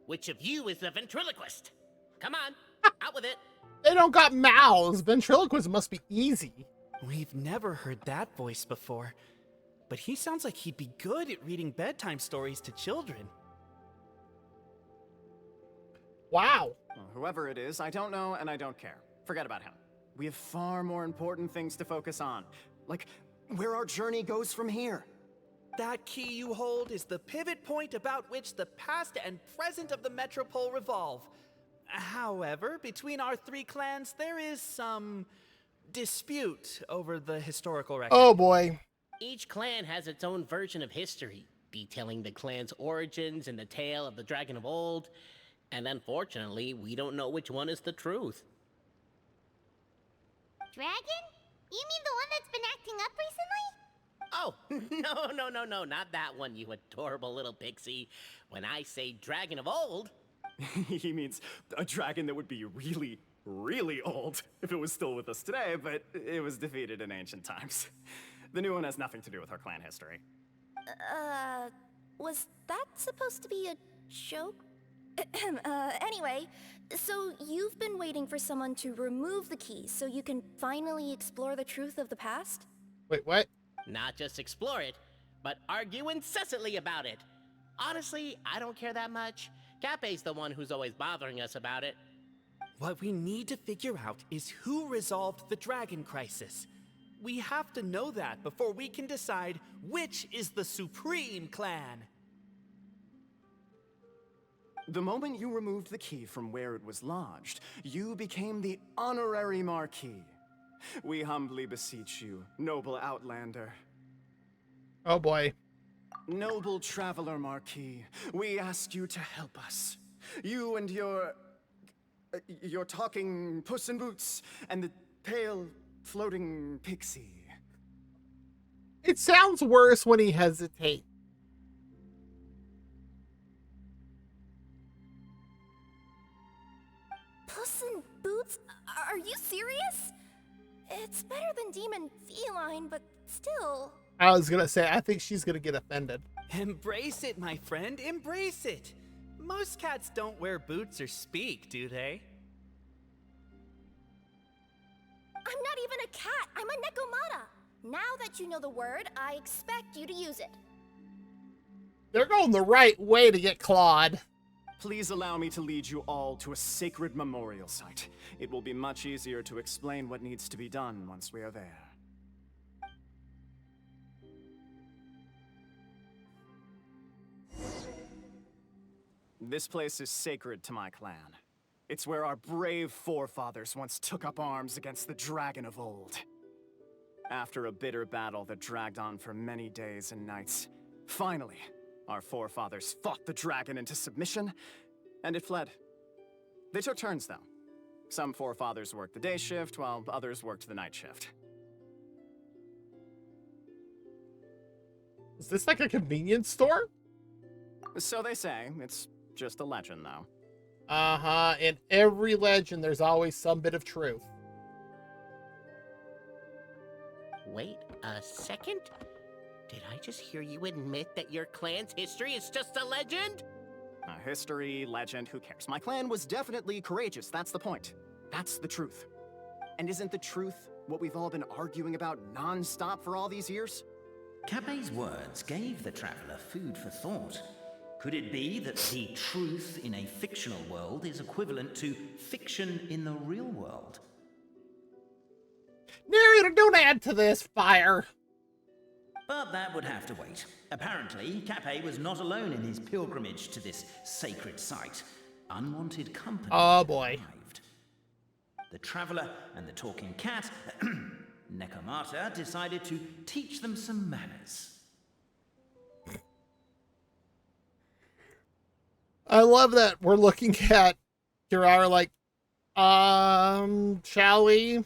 which of you is the ventriloquist? Come on, out with it. They don't got mouths. Ventriloquism must be easy. We've never heard that voice before, but he sounds like he'd be good at reading bedtime stories to children. Wow. Well, whoever it is, I don't know and I don't care. Forget about him. We have far more important things to focus on, like where our journey goes from here. That key you hold is the pivot point about which the past and present of the Metropole revolve. However, between our three clans, there is some dispute over the historical record. Oh boy. Each clan has its own version of history, detailing the clan's origins and the tale of the dragon of old, and unfortunately, we don't know which one is the truth. Dragon? You mean the one that's been acting up recently? Oh, no, not that one, you adorable little pixie. When I say dragon of old... He means a dragon that would be really, really old if it was still with us today, but it was defeated in ancient times. The new one has nothing to do with our clan history. Was that supposed to be a joke? Anyway, so you've been waiting for someone to remove the keys so you can finally explore the truth of the past? Wait, what? Not just explore it, but argue incessantly about it. Honestly, I don't care that much. Cape's the one who's always bothering us about it. What we need to figure out is who resolved the dragon crisis. We have to know that before we can decide which is the supreme clan. The moment you removed the key from where it was lodged, you became the honorary Marquis. We humbly beseech you, noble Outlander. Oh boy. Noble Traveler Marquis, we ask you to help us. You and your talking Puss in Boots and the pale floating pixie. It sounds worse when he hesitates. Puss in Boots? Are you serious? It's better than Demon Feline, but still... I was gonna say, I think she's gonna get offended. Embrace it, my friend, embrace it. Most cats don't wear boots or speak, do they? I'm not even a cat, I'm a Nekomata. Now that you know the word, I expect you to use it. They're going the right way to get clawed. Please allow me to lead you all to a sacred memorial site. It will be much easier to explain what needs to be done once we are there. This place is sacred to my clan. It's where our brave forefathers once took up arms against the dragon of old. After a bitter battle that dragged on for many days and nights, finally, our forefathers fought the dragon into submission, and it fled. They took turns, though. Some forefathers worked the day shift, while others worked the night shift. Is this like a convenience store? So they say. It's just a legend, though. Uh-huh. In every legend, there's always some bit of truth. Wait a second. Did I just hear you admit that your clan's history is just a legend? History, legend, who cares? My clan was definitely courageous, that's the point. That's the truth. And isn't the truth what we've all been arguing about non-stop for all these years? Cape's words gave the traveler food for thought. Could it be that the truth in a fictional world is equivalent to fiction in the real world? Narrator, don't add to this fire. But that would have to wait. Apparently, Cape was not alone in his pilgrimage to this sacred site. Unwanted company arrived. The traveler and the talking cat, Nekomata, decided to teach them some manners. I love that we're looking at Kirara like, shall we?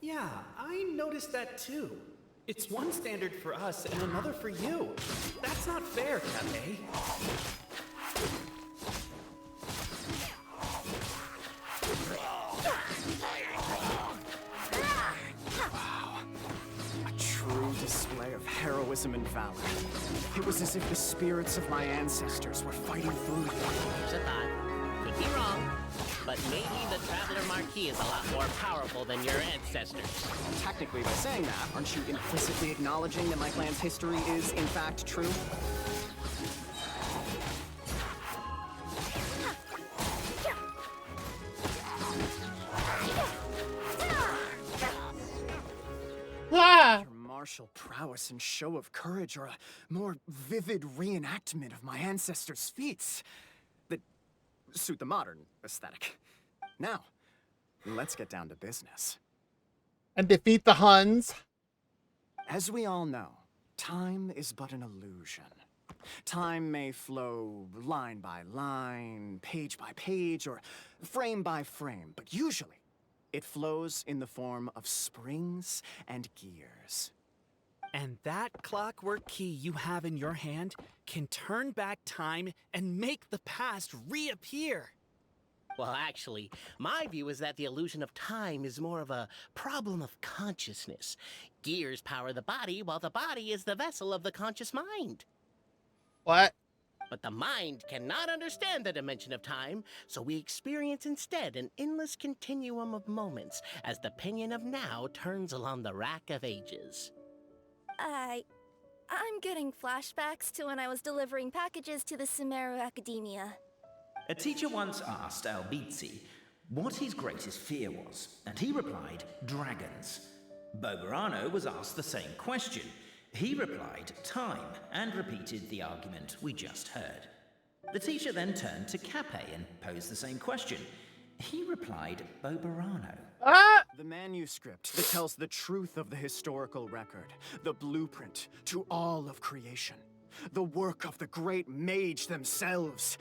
Yeah, I noticed that too. It's one standard for us and another for you. That's not fair, Cape. Wow. A true display of heroism and valor. It was as if the spirits of my ancestors were fighting through you. Here's a thought. Could be wrong, but maybe the Traveler Marquis is a lot more powerful than your ancestors. Technically, by saying that, aren't you implicitly acknowledging that my clan's history is, in fact, true? Your martial prowess and show of courage are a more vivid reenactment of my ancestors' feats that suit the modern aesthetic. Now, let's get down to business. And defeat the Huns. As we all know, time is but an illusion. Time may flow line by line, page by page, or frame by frame, but usually it flows in the form of springs and gears. And that clockwork key you have in your hand can turn back time and make the past reappear. Well, actually, my view is that the illusion of time is more of a problem of consciousness. Gears power the body, while the body is the vessel of the conscious mind. What? But the mind cannot understand the dimension of time, so we experience instead an endless continuum of moments as the pinion of now turns along the rack of ages. I'm getting flashbacks to when I was delivering packages to the Sumeru Academia. A teacher once asked Albizzi what his greatest fear was, and he replied, dragons. Boberano was asked the same question. He replied, time, and repeated the argument we just heard. The teacher then turned to Cape and posed the same question. He replied, Boberano. The manuscript that tells the truth of the historical record, the blueprint to all of creation, the work of the great mage themselves.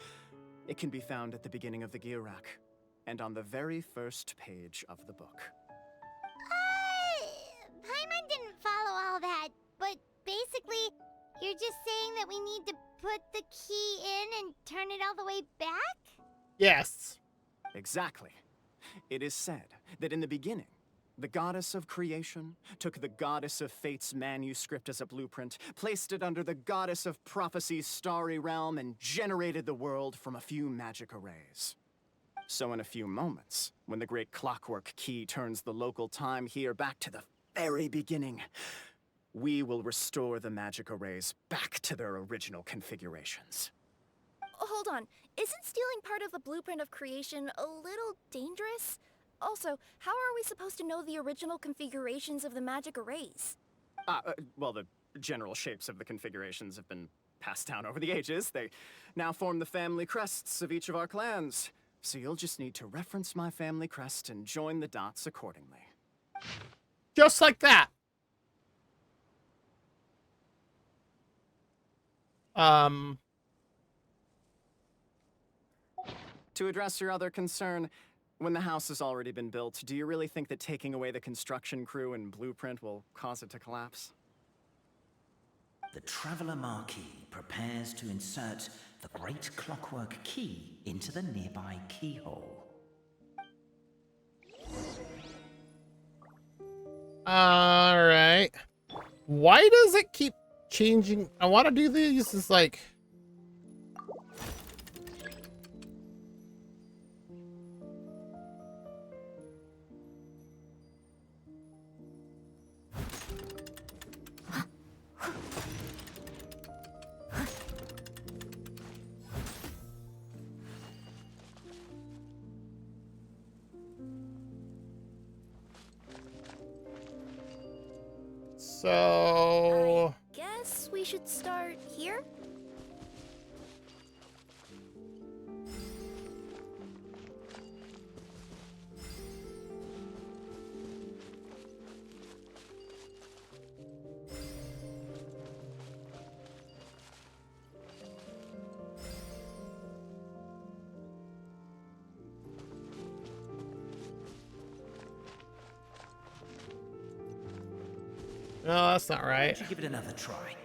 It can be found at the beginning of the Girak, and on the very first page of the book. Paimon didn't follow all that, but basically, you're just saying that we need to put the key in and turn it all the way back? Yes. Exactly. It is said that in the beginning, the goddess of creation took the goddess of fate's manuscript as a blueprint, placed it under the goddess of prophecy's starry realm, and generated the world from a few magic arrays. So in a few moments, when the great clockwork key turns the local time here back to the very beginning, we will restore the magic arrays back to their original configurations. Hold on, isn't stealing part of the blueprint of creation a little dangerous? Also, how are we supposed to know the original configurations of the magic arrays? Well, the general shapes of the configurations have been passed down over the ages. They now form the family crests of each of our clans. So you'll just need to reference my family crest and join the dots accordingly. Just like that. To address your other concern, when the house has already been built, do you really think that taking away the construction crew and blueprint will cause it to collapse? The Traveler Marquis prepares to insert the great clockwork key into the nearby keyhole. Alright. Why does it keep changing? I want to do these as like... So... Guess we should start here? No, that's not Why right. don't you give it another try?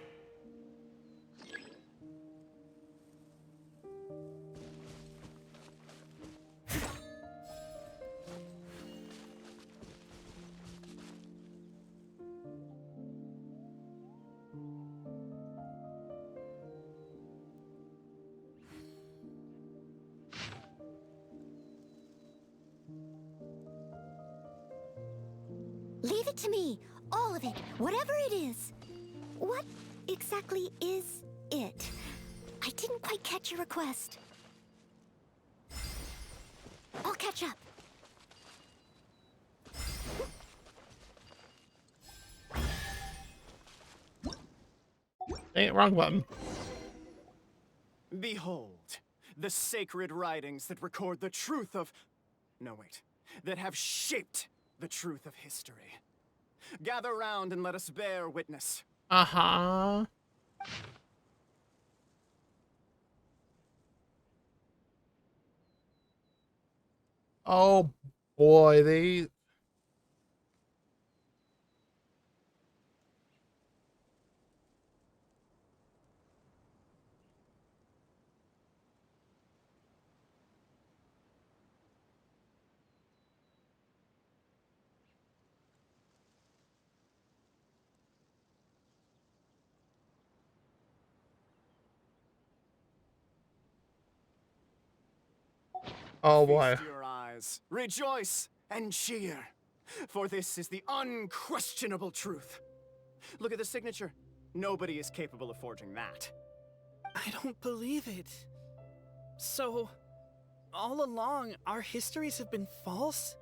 Leave it to me. All of it. Whatever it is. What exactly is it? I didn't quite catch your request. I'll catch up. Hey, wrong button. Behold, the sacred writings that record the truth of... No, wait. That have shaped the truth of history. Gather round and let us bear witness. Uh-huh. Oh, boy, they... Oh, boy. Feast your eyes, rejoice, and cheer. For this is the unquestionable truth. Look at the signature. Nobody is capable of forging that. I don't believe it. So, all along, our histories have been false?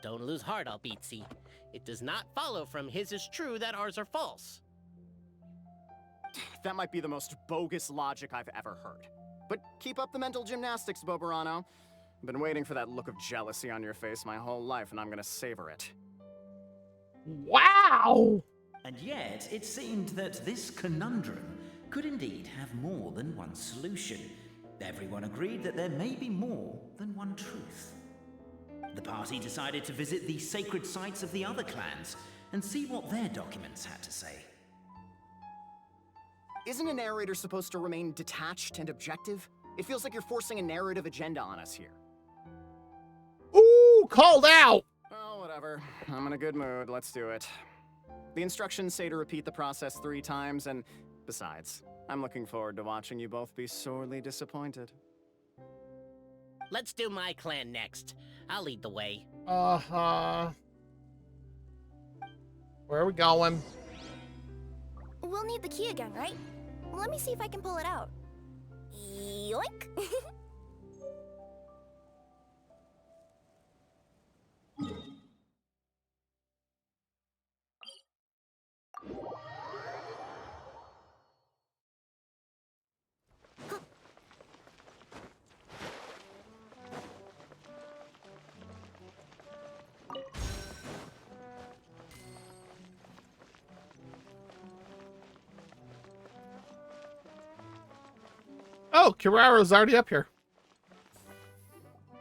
Don't lose heart, Albeetsi. It does not follow from his is true that ours are false. That might be the most bogus logic I've ever heard. But keep up the mental gymnastics, Boberano. I've been waiting for that look of jealousy on your face my whole life, and I'm gonna savor it. Wow! And yet, it seemed that this conundrum could indeed have more than one solution. Everyone agreed that there may be more than one truth. The party decided to visit the sacred sites of the other clans and see what their documents had to say. Isn't a narrator supposed to remain detached and objective? It feels like you're forcing a narrative agenda on us here. Ooh, called out! Oh, whatever. I'm in a good mood. Let's do it. The instructions say to repeat the process 3 times, and besides, I'm looking forward to watching you both be sorely disappointed. Let's do my clan next. I'll lead the way. Uh-huh. Where are we going? We'll need the key again, right? Let me see if I can pull it out. Yoink! Oh, Kiraro's already up here.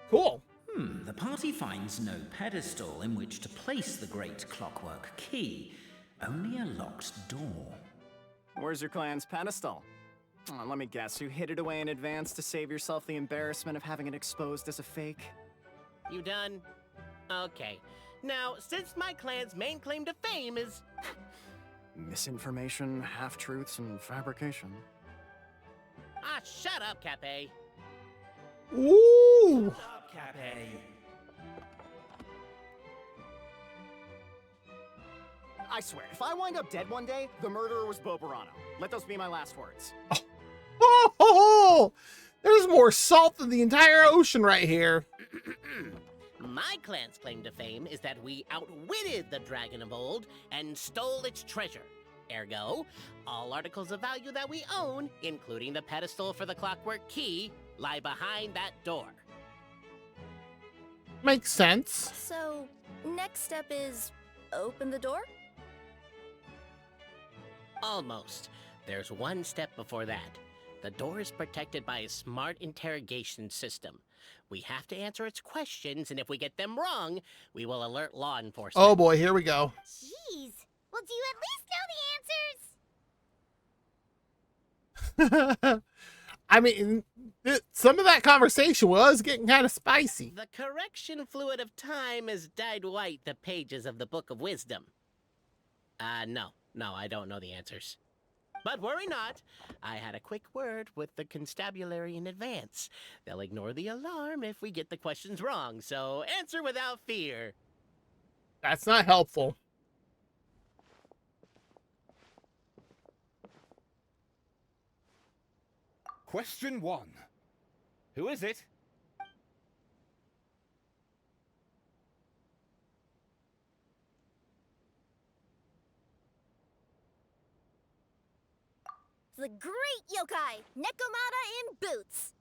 Cool. The party finds no pedestal in which to place the great clockwork key, only a locked door. Where's your clan's pedestal? Oh, let me guess, you hid it away in advance to save yourself the embarrassment of having it exposed as a fake? You done? Okay. Now, since my clan's main claim to fame is... Misinformation, half-truths, and fabrication. Ah, shut up, Cape. Ooh! Shut up, Cape. I swear, if I wind up dead one day, the murderer was Boberano. Let those be my last words. Oh, there's more salt than the entire ocean right here. My clan's claim to fame is that we outwitted the dragon of old and stole its treasure. Ergo, all articles of value that we own, including the pedestal for the clockwork key, lie behind that door. Makes sense. So, next step is open the door? Almost. There's one step before that. The door is protected by a smart interrogation system. We have to answer its questions, and if we get them wrong, we will alert law enforcement. Oh boy, here we go. Jeez. Well, do you at least know the answers? I mean, some of that conversation was getting kind of spicy. The correction fluid of time has dyed white the pages of the Book of Wisdom. No, I don't know the answers. But worry not, I had a quick word with the constabulary in advance. They'll ignore the alarm if we get the questions wrong, so answer without fear. That's not helpful. Question 1. Who is it? The great yokai, Nekomata in boots.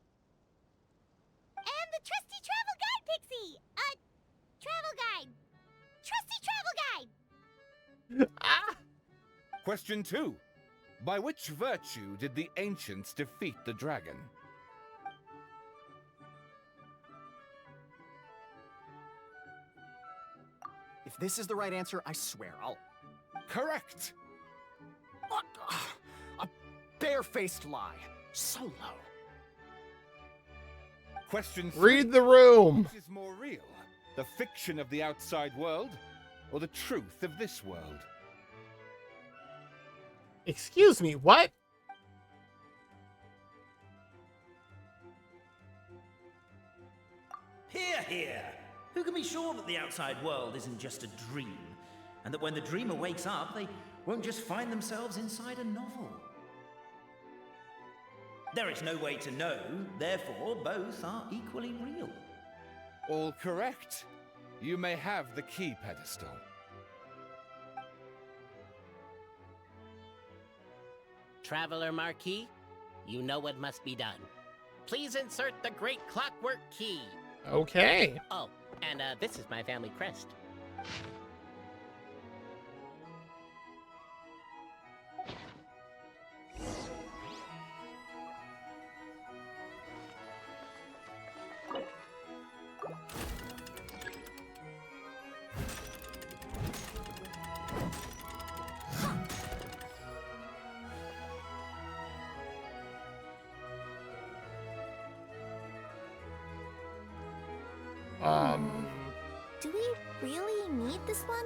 And the trusty travel guide, Pixie! Travel guide. Trusty travel guide! Question 2. By which virtue did the ancients defeat the dragon? If this is the right answer, I swear I'll... Correct! What? A barefaced lie. So low. Question 3. Read the room. Which is more real? The fiction of the outside world, or the truth of this world? Excuse me, what? Hear, hear! Who can be sure that the outside world isn't just a dream? And that when the dreamer wakes up, they won't just find themselves inside a novel? There is no way to know, therefore both are equally real. All correct. You may have the key pedestal. Traveler Marquis, you know what must be done. Please insert the great clockwork key. Okay. Oh, and this is my family crest. Do we really need this one?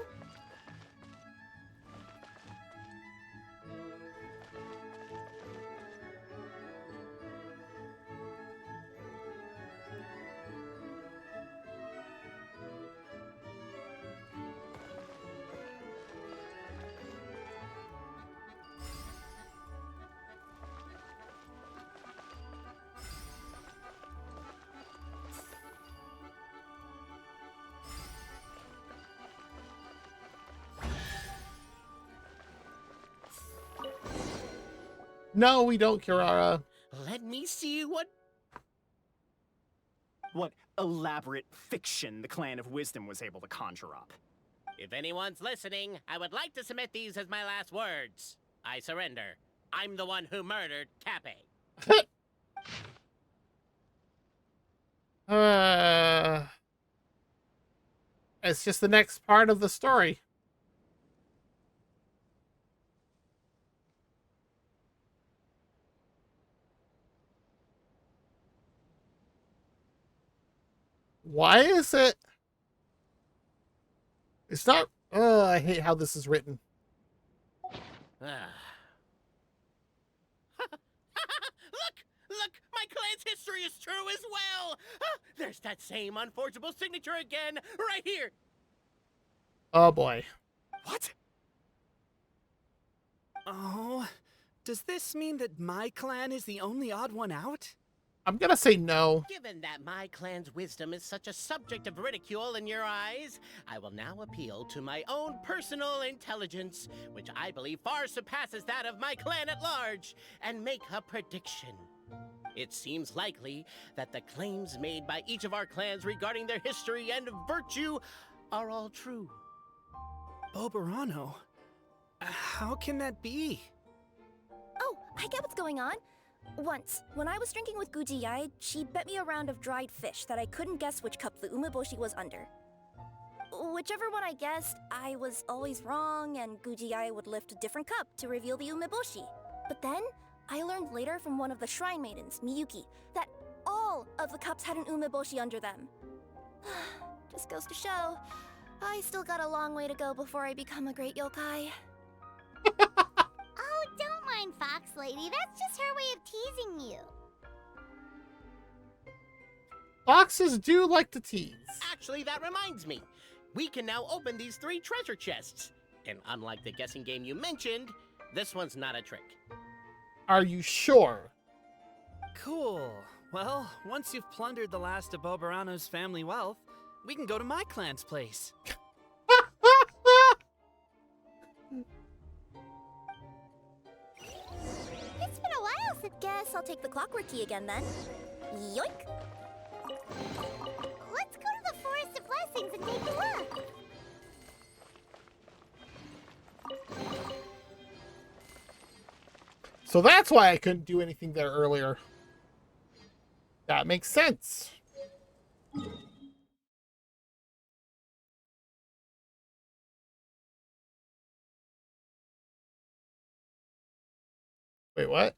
No, we don't, Kirara. Let me see what elaborate fiction the Clan of Wisdom was able to conjure up. If anyone's listening, I would like to submit these as my last words. I surrender. I'm the one who murdered Cappe. It's just the next part of the story. Why is it? It's not. I hate how this is written. Look! Look! My clan's history is true as well! There's that same unforgeable signature again, right here! Oh boy. What? Oh, does this mean that my clan is the only odd one out? I'm gonna say no. Given that my clan's wisdom is such a subject of ridicule in your eyes, I will now appeal to my own personal intelligence, which I believe far surpasses that of my clan at large, and make a prediction. It seems likely that the claims made by each of our clans regarding their history and virtue are all true. Boberano? How can that be? Oh, I get what's going on. Once, when I was drinking with Gujiyai, she bet me a round of dried fish that I couldn't guess which cup the umeboshi was under. Whichever one I guessed, I was always wrong, and Gujiyai would lift a different cup to reveal the umeboshi. But then, I learned later from one of the shrine maidens, Miyuki, that all of the cups had an umeboshi under them. Just goes to show, I still got a long way to go before I become a great yokai. Oh, don't mind Fox Lady. That's just her way of teasing you. Foxes do like to tease. Actually, that reminds me. We can now open these 3 treasure chests. And unlike the guessing game you mentioned, this one's not a trick. Are you sure? Cool. Well, once you've plundered the last of Boberano's family wealth, we can go to my clan's place. It's been a while, so guess I'll take the clockwork key again then. Yoink! Let's go to the Forest of Blessings and take a look. So that's why I couldn't do anything there earlier. That makes sense. Wait, what?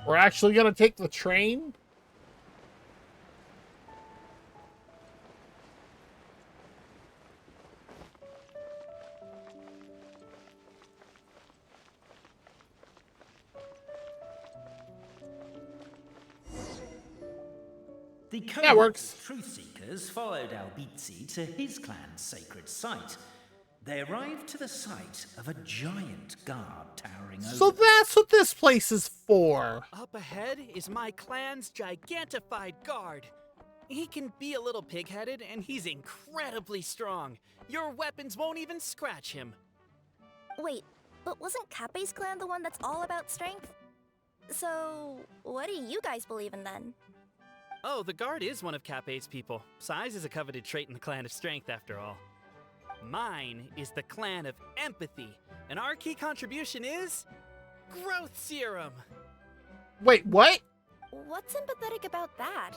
We're actually gonna take the train? The That works. Truth Seekers followed Albizzi to his clan's sacred site. They arrived to the site of a giant guard towering over. So that's what this place is for. Up ahead is my clan's gigantified guard. He can be a little pig-headed, and he's incredibly strong. Your weapons won't even scratch him. Wait, but wasn't Kappei's clan the one that's all about strength? So, what do you guys believe in then? Oh, the guard is one of Kappei's people. Size is a coveted trait in the clan of strength, after all. Mine is the clan of empathy, and our key contribution is growth serum. Wait, what? What's empathetic about that?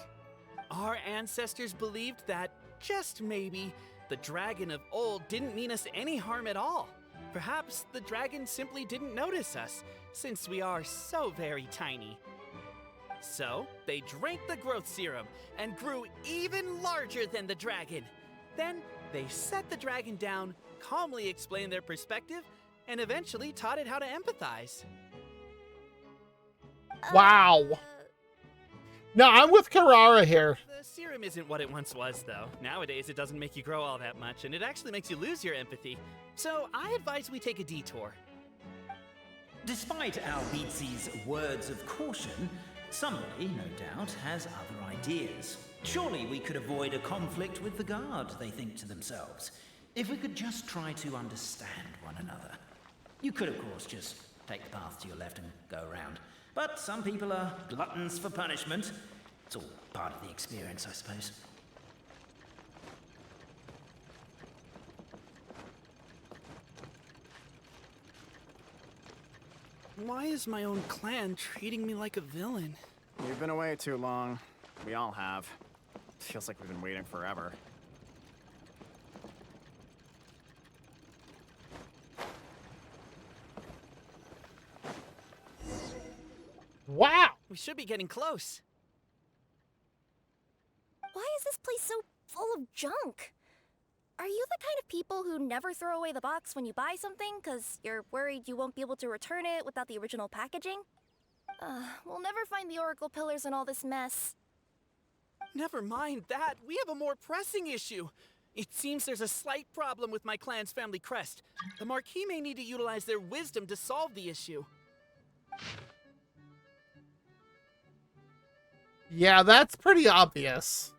Our ancestors believed that, just maybe, the dragon of old didn't mean us any harm at all. Perhaps the dragon simply didn't notice us, since we are so very tiny. So, they drank the growth serum and grew even larger than the dragon. Then, they set the dragon down, calmly explained their perspective, and eventually taught it how to empathize. Wow. No, I'm with Carrara here. The serum isn't what it once was, though. Nowadays, it doesn't make you grow all that much, and it actually makes you lose your empathy. So, I advise we take a detour. Despite Albizzi's words of caution, somebody, no doubt, has other ideas. Surely we could avoid a conflict with the guard, they think to themselves, if we could just try to understand one another. You could, of course, just take the path to your left and go around. But some people are gluttons for punishment. It's all part of the experience, I suppose. Why is my own clan treating me like a villain? You've been away too long. We all have. Feels like we've been waiting forever. Wow. We should be getting close. Why is this place so full of junk? Are you the kind of people who never throw away the box when you buy something because you're worried you won't be able to return it without the original packaging? We'll never find the Oracle Pillars in all this mess. Never mind that. We have a more pressing issue. It seems there's a slight problem with my clan's family crest. The Marquis may need to utilize their wisdom to solve the issue. Yeah, that's pretty obvious.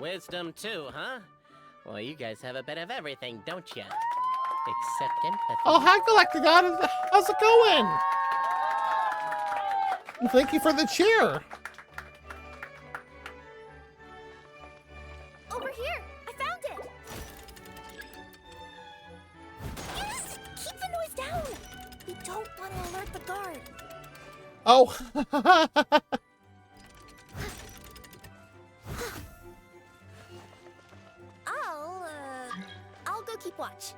Wisdom too, huh? Well, you guys have a bit of everything, don't you? Except empathy. Oh, hi, Galacticon. How's it going? And thank you for the cheer. Over here! I found it! Yes! Keep the noise down! We don't want to alert the guard. Oh. I'll go keep watch.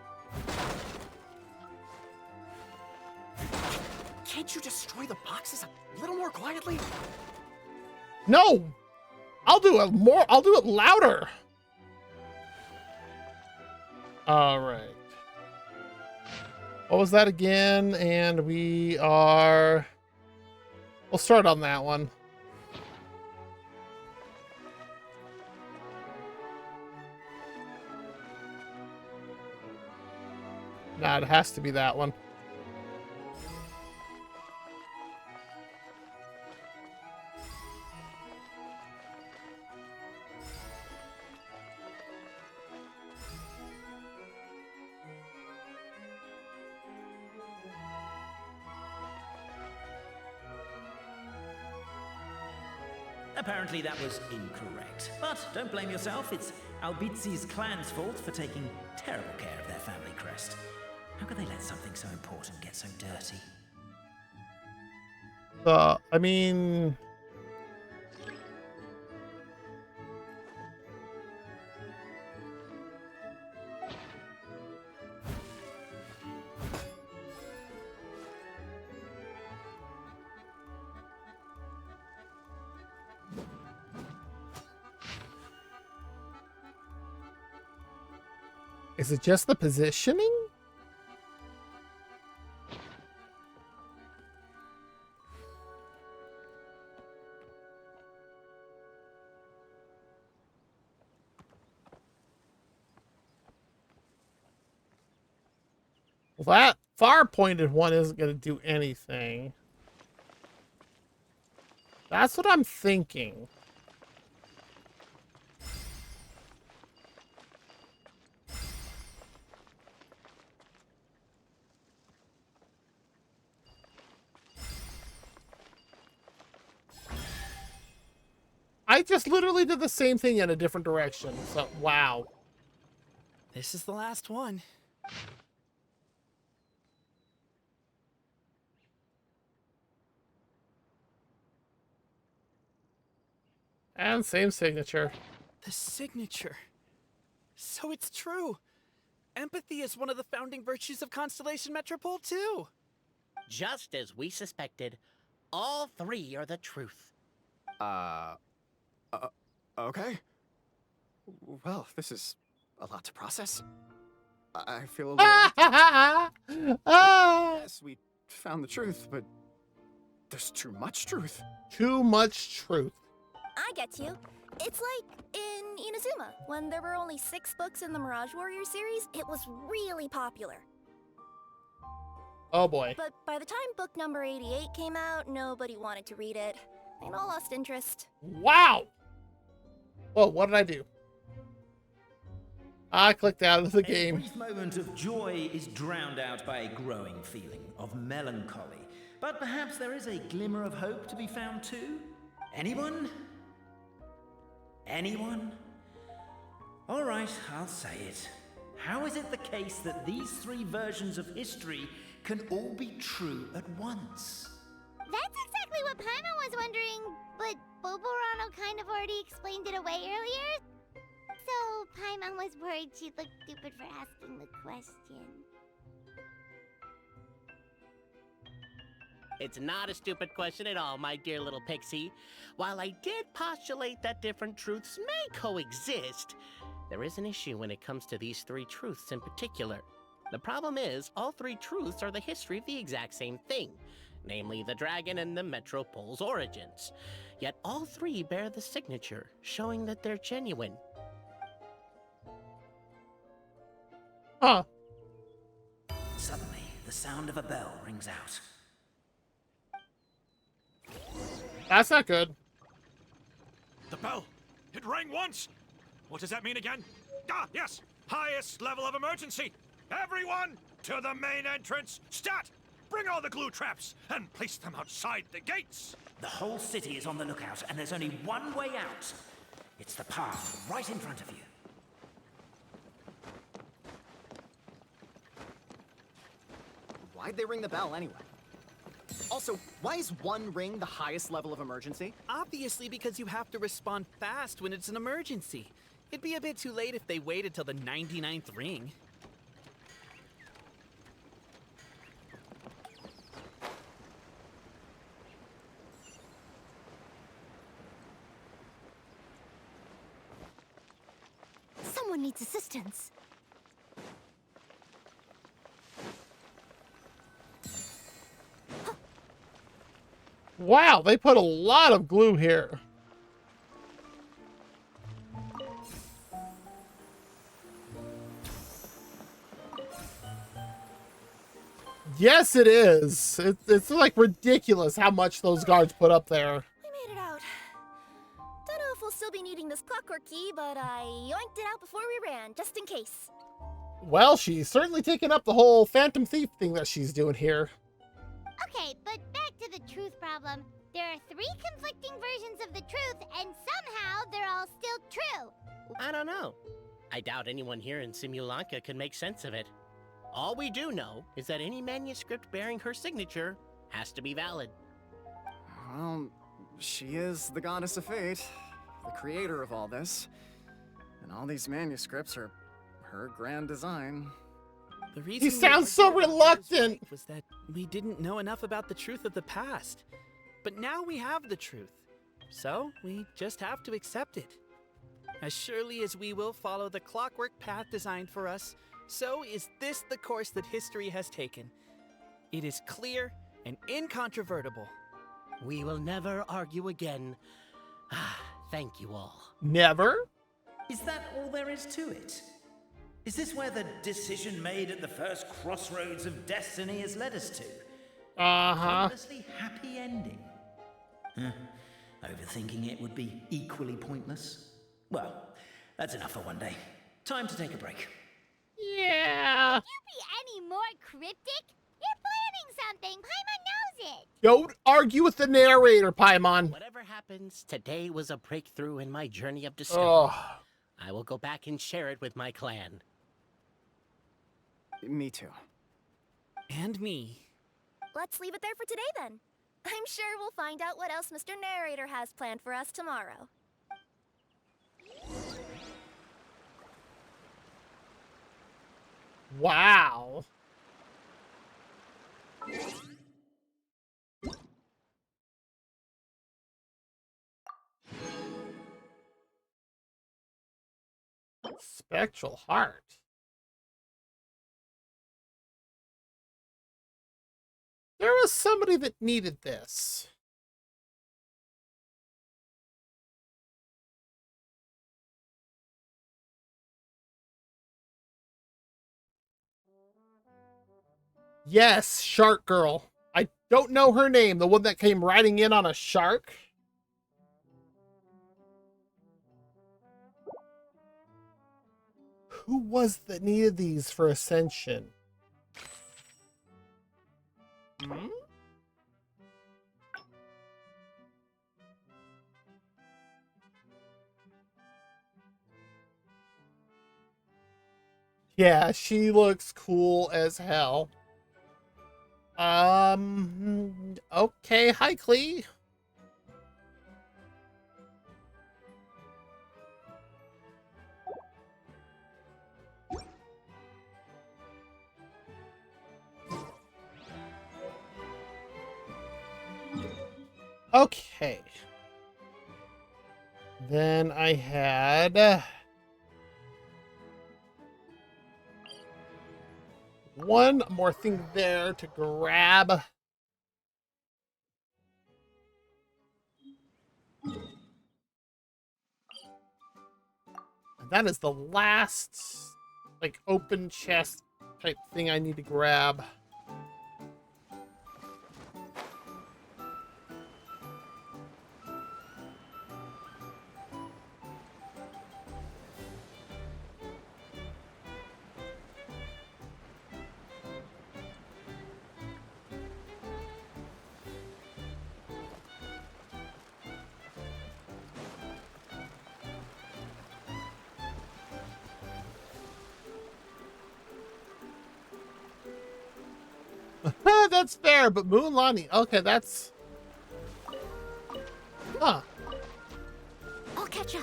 Can't you destroy the boxes a little more quietly? No. I'll do it louder. All right. What was that again? And we'll start on that one. Nah, it has to be that one. Apparently that was incorrect. But don't blame yourself, it's Albizi's clan's fault for taking terrible care of their family crest. How could they let something so important get so dirty? I mean... Is it just the positioning? Well, that far-pointed one isn't going to do anything. That's what I'm thinking. I just literally did the same thing in a different direction. So, wow. This is the last one. And same signature. The signature. So it's true. Empathy is one of the founding virtues of Constellation Metropole, too. Just as we suspected, all three are the truth. Okay. Well, this is a lot to process. I feel a little... Yes, we found the truth, but there's too much truth. Too much truth. I get you. It's like in Inazuma, when there were only 6 books in the Mirage Warrior series, it was really popular. Oh boy. But by the time book number 88 came out, nobody wanted to read it. They'd all lost interest. Wow! Whoa, what did I do? I clicked out of the game. A brief moment of joy is drowned out by a growing feeling of melancholy. But perhaps there is a glimmer of hope to be found too? Anyone? Anyone? All right, I'll say it. How is it the case that these 3 versions of history can all be true at once? That's exactly what Paimon was wondering, but Boborano kind of already explained it away earlier. So Paimon was worried she'd look stupid for asking the question. It's not a stupid question at all, my dear little pixie. While I did postulate that different truths may coexist, there is an issue when it comes to these three truths in particular. The problem is, all three truths are the history of the exact same thing, namely the dragon and the Metropole's origins. Yet all three bear the signature, showing that they're genuine. Huh. Suddenly, the sound of a bell rings out. That's not good. The bell! It rang once! What does that mean again? Ah, yes! Highest level of emergency! Everyone, to the main entrance! Stat! Bring all the glue traps and place them outside the gates! The whole city is on the lookout, and there's only one way out. It's the path right in front of you. Why'd they ring the bell anyway? Also, why is one ring the highest level of emergency? Obviously because you have to respond fast when it's an emergency. It'd be a bit too late if they waited till the 99th ring. Someone needs assistance. Wow, they put a lot of glue here. Yes, it is. It's like ridiculous how much those guards put up there. We made it out. Don't know if we'll still be needing this clockwork key, but I yoinked it out before we ran, just in case. Well, she's certainly taken up the whole Phantom Thief thing that she's doing here. Okay, but back to the truth problem. There are 3 conflicting versions of the truth, and somehow they're all still true. I don't know. I doubt anyone here in Simulanka can make sense of it. All we do know is that any manuscript bearing her signature has to be valid. Well, she is the goddess of fate, the creator of all this. And all these manuscripts are her grand design. The reason He sounds so reluctant. Was that we didn't know enough about the truth of the past. But now we have the truth. So we just have to accept it. As surely as we will follow the clockwork path designed for us, so is this the course that history has taken. It is clear and incontrovertible. We will never argue again. Thank you all. Never? Is that all there is to it? Is this where the decision made at the first crossroads of destiny has led us to? Uh-huh. Pointlessly happy ending. Overthinking it would be equally pointless. Well, that's enough for one day. Time to take a break. Yeah. Could you be any more cryptic? You're planning something. Paimon knows it. Don't argue with the narrator, Paimon. Whatever happens, today was a breakthrough in my journey of discovery. Oh. I will go back and share it with my clan. Me too. And me. Let's leave it there for today then. I'm sure we'll find out what else Mr. Narrator has planned for us tomorrow. Wow. Spectral heart. There was somebody that needed this. Yes, Shark Girl. I don't know her name. The one that came riding in on a shark. Who was that needed these for Ascension? Hmm? Yeah, she looks cool as hell. Okay, hi, Klee. Okay. Then I had one more thing there to grab. And that is the last, like, open chest type thing I need to grab. That's fair, but Moonlani, okay, that's... Huh. I'll catch up.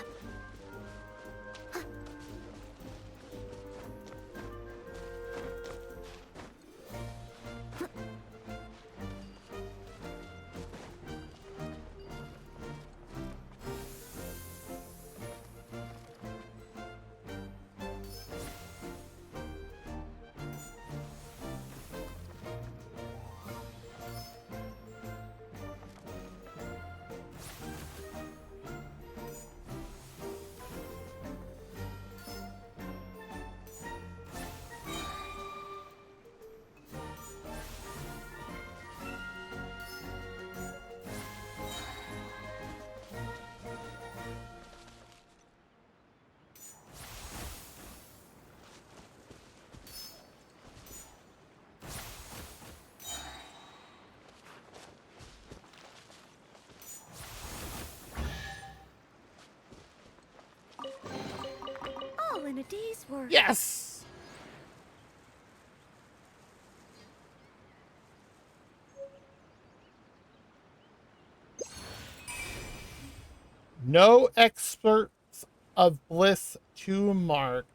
All in a day's work. Yes! No experts of bliss to mark.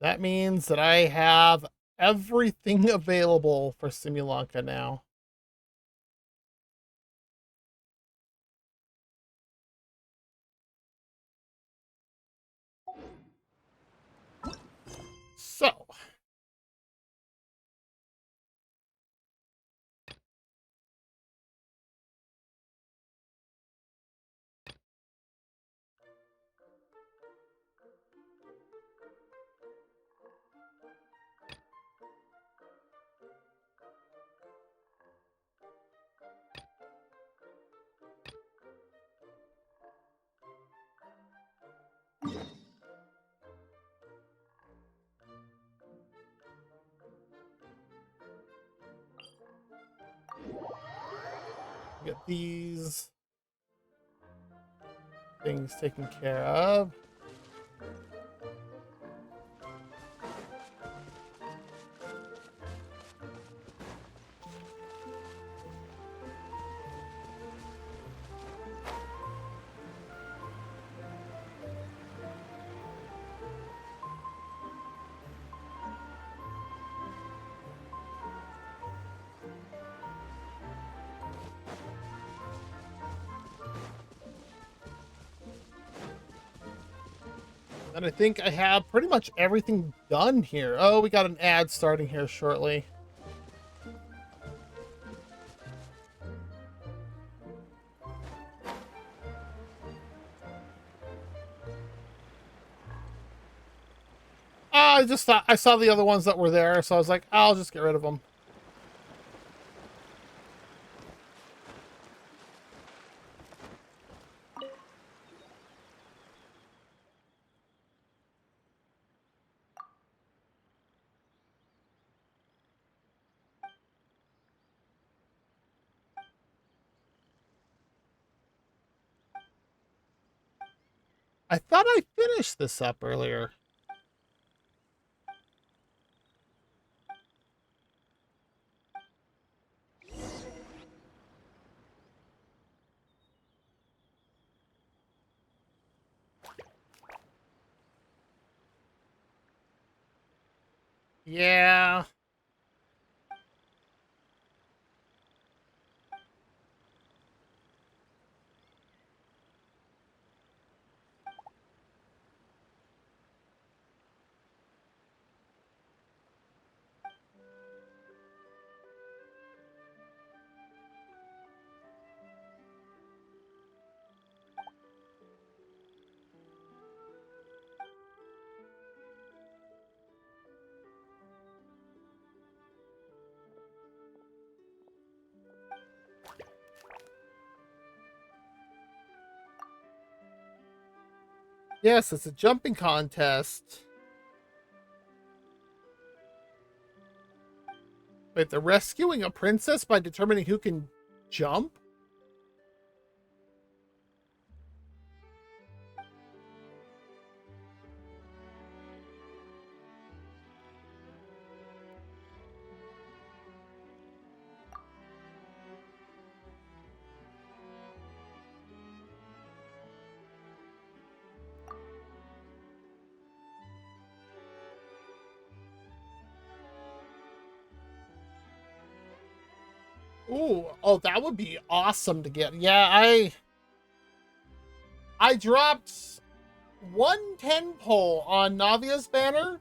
That means that I have everything available for Simulanka now. So, get these things taken care of. And I think I have pretty much everything done here. Oh, we got an ad starting here shortly. I just thought I saw the other ones that were there, so I was like, I'll just get rid of them. I thought I finished this up earlier. Yeah. Yes, it's a jumping contest. Wait, they're rescuing a princess by determining who can jump? Ooh, oh, that would be awesome to get. Yeah, I dropped 110 pole on Navia's banner,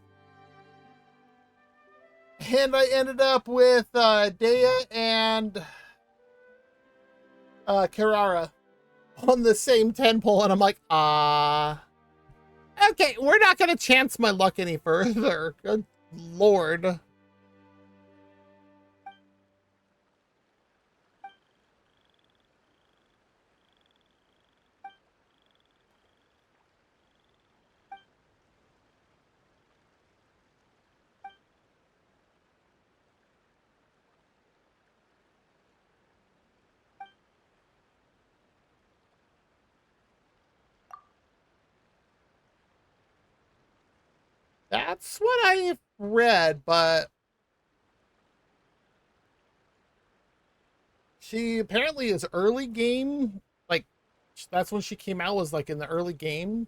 and I ended up with Dea and Kirara on the same 10 pole, and I'm like, okay, we're not gonna chance my luck any further. Good lord. That's what I've read, but she apparently is early game. Like, that's when she came out, was like in the early game.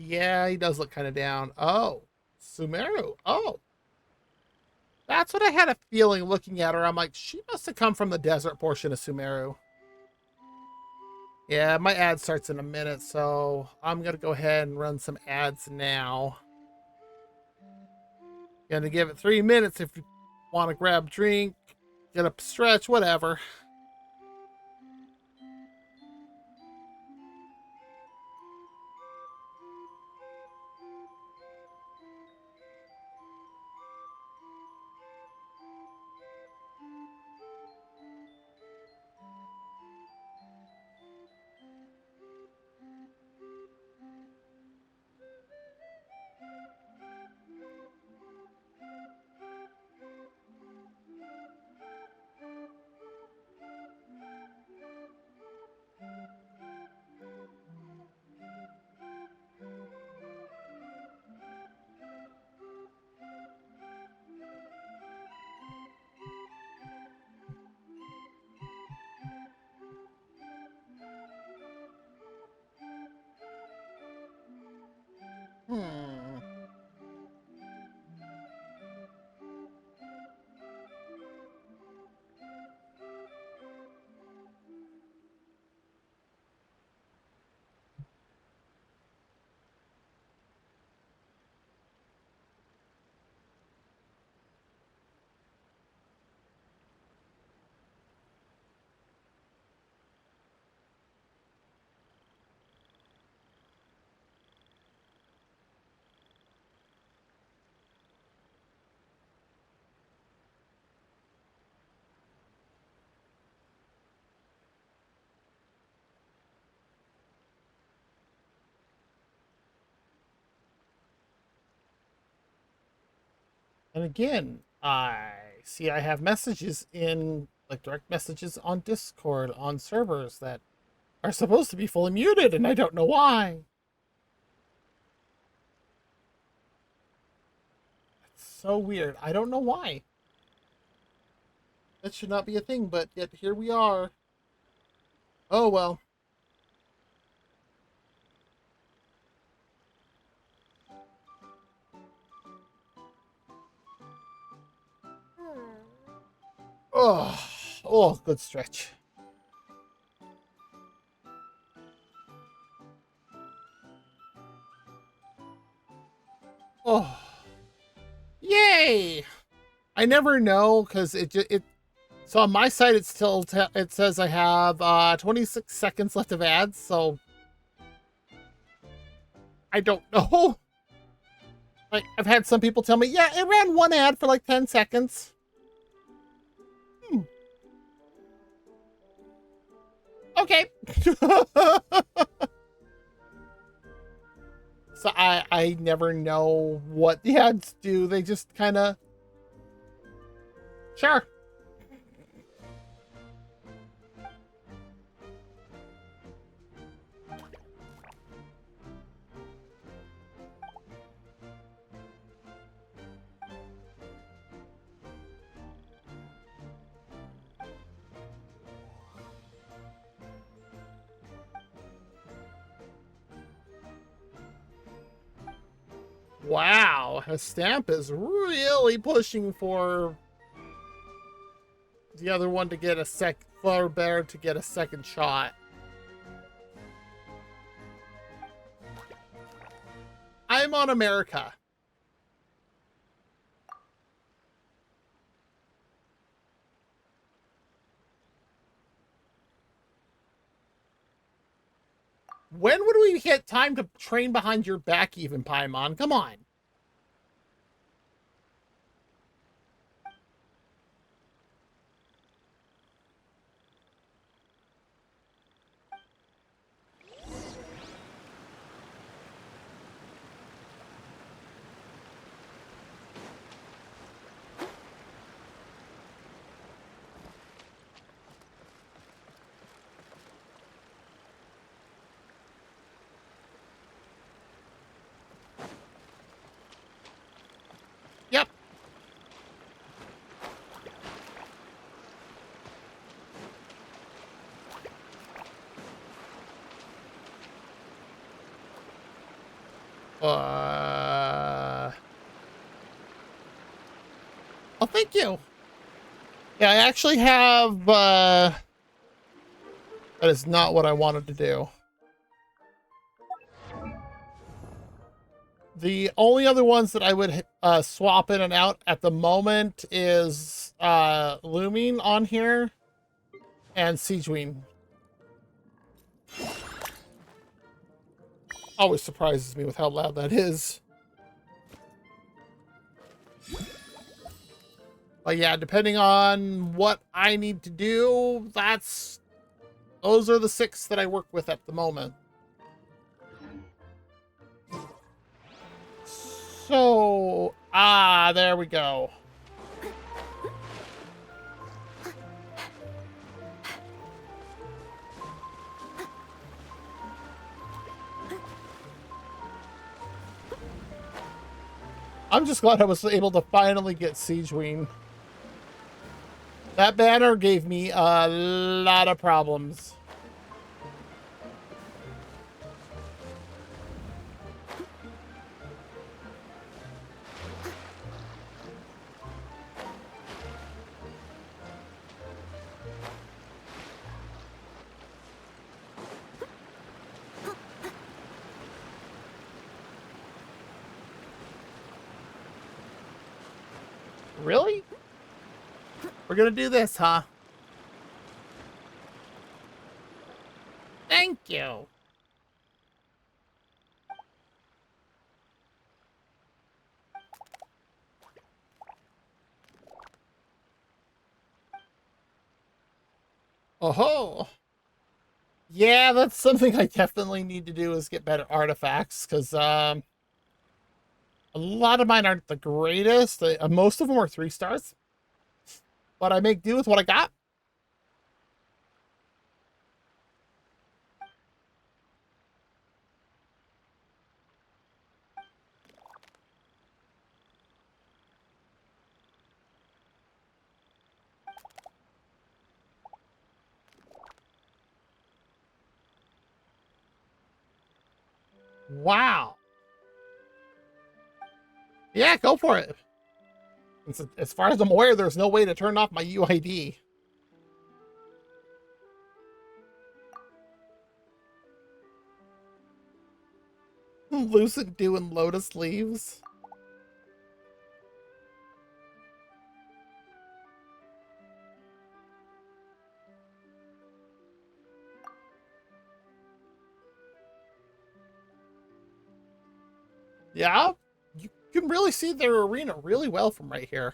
Yeah, he does look kind of down. Oh, Sumeru. Oh, that's what I had a feeling looking at her. I'm like, she must have come from the desert portion of Sumeru. Yeah, my ad starts in a minute, so I'm going to go ahead and run some ads now. Gonna give it 3 minutes if you want to grab a drink, get a stretch, whatever. Hmm. And again, I see I have messages in, like, direct messages on Discord on servers that are supposed to be fully muted, and I don't know why. So weird. I don't know why. That should not be a thing, but yet here we are. Oh well. Oh, oh, good stretch. Oh, yay! I never know because it. So on my side, it still it says I have 26 seconds left of ads. So I don't know. Like I've had some people tell me, yeah, it ran one ad for like 10 seconds. Okay. So I never know what the ads do. They just kind of sure. Wow, a stamp is really pushing for the other one to get a for Bear to get a second shot. I'm on America. When would we get time to train behind your back even, Paimon? Come on. Yep. Oh, thank you. Yeah, I actually have, that is not what I wanted to do. The only other ones that I would swap in and out at the moment is Looming on here and Siegewing. Always surprises me with how loud that is. But yeah, depending on what I need to do, those are the 6 that I work with at the moment. So, there we go. I'm just glad I was able to finally get Siegewing. That banner gave me a lot of problems. Really? We're gonna do this, huh? Thank you. Oh-ho. Yeah, that's something I definitely need to do is get better artifacts, because a lot of mine aren't the greatest. Most of them are 3 stars. But I make do with what I got. Wow. Yeah, go for it. As far as I'm aware, there's no way to turn off my UID. Lucid Dew and Lotus Leaves. Yeah, you can really see their arena really well from right here.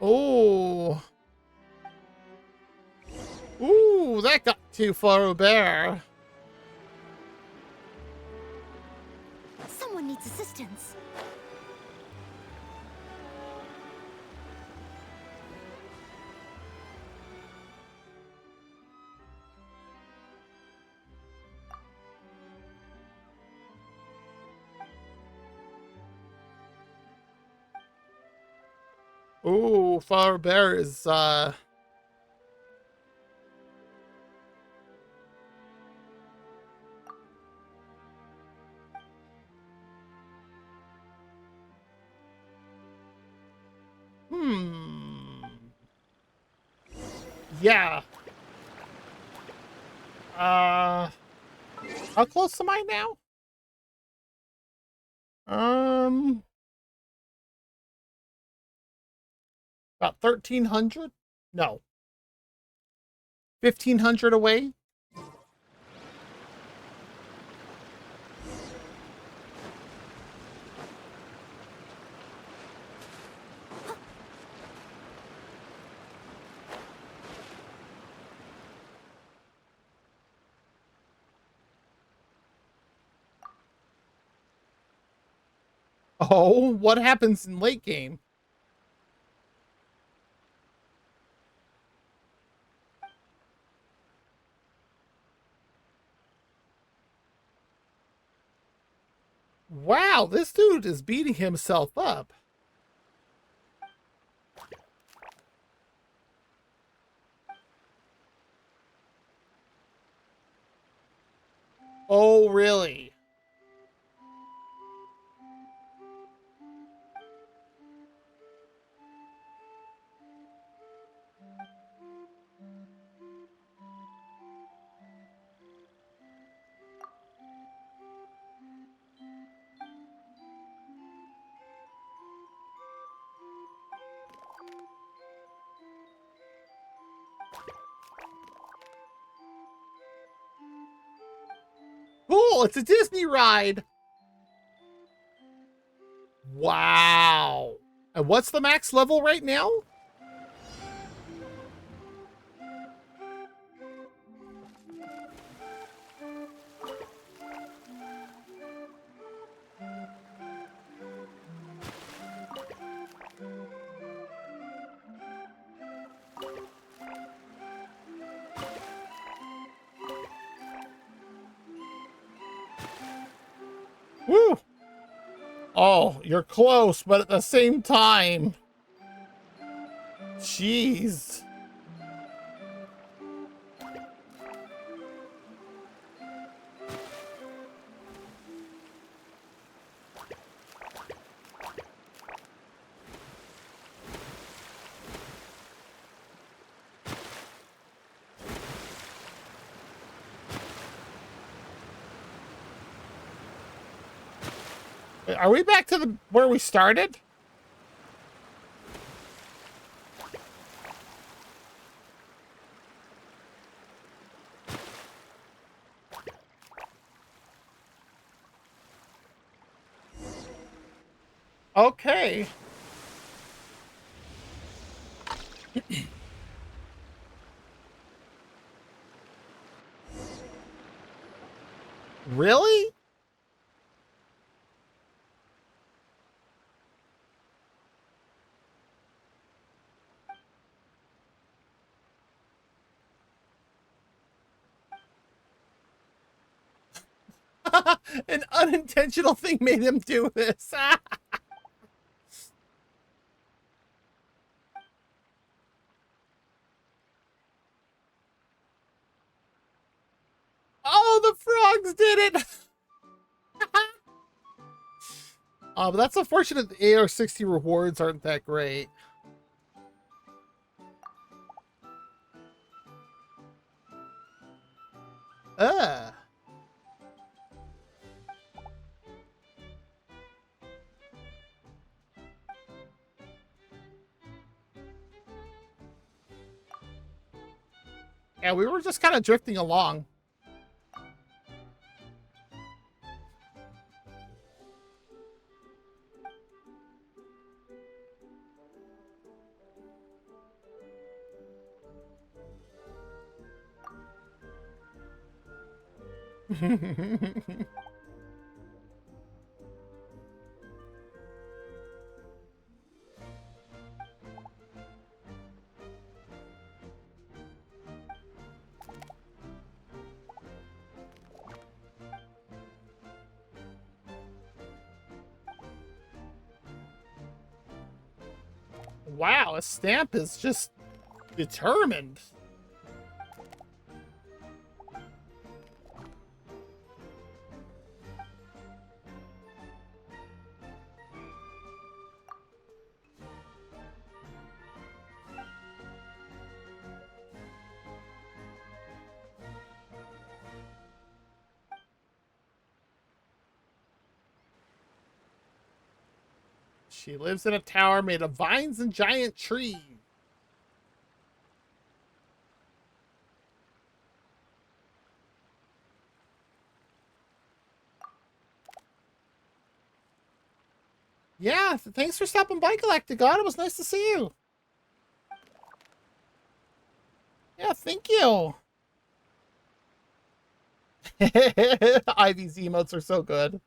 Oh. Ooh, that got too far a bear. Someone needs assistance. Ooh, far bear is yeah. How close am I now? About 1,300? No. 1,500 away? Oh, what happens in late game? Wow, this dude is beating himself up. Oh, really? Cool, it's a Disney ride. Wow. And what's the max level right now? Woo! Oh, you're close, but at the same time. Jeez. Are we back to the where we started? Okay. Really? An unintentional thing made him do this. almost did it. But that's unfortunate. The AR-60 rewards aren't that great. Yeah, we were just kind of drifting along. Wow, a stamp is just determined. She lives in a tower made of vines and giant trees. Yeah, thanks for stopping by, Galacticon. It was nice to see you. Yeah, thank you. Ivy's emotes are so good.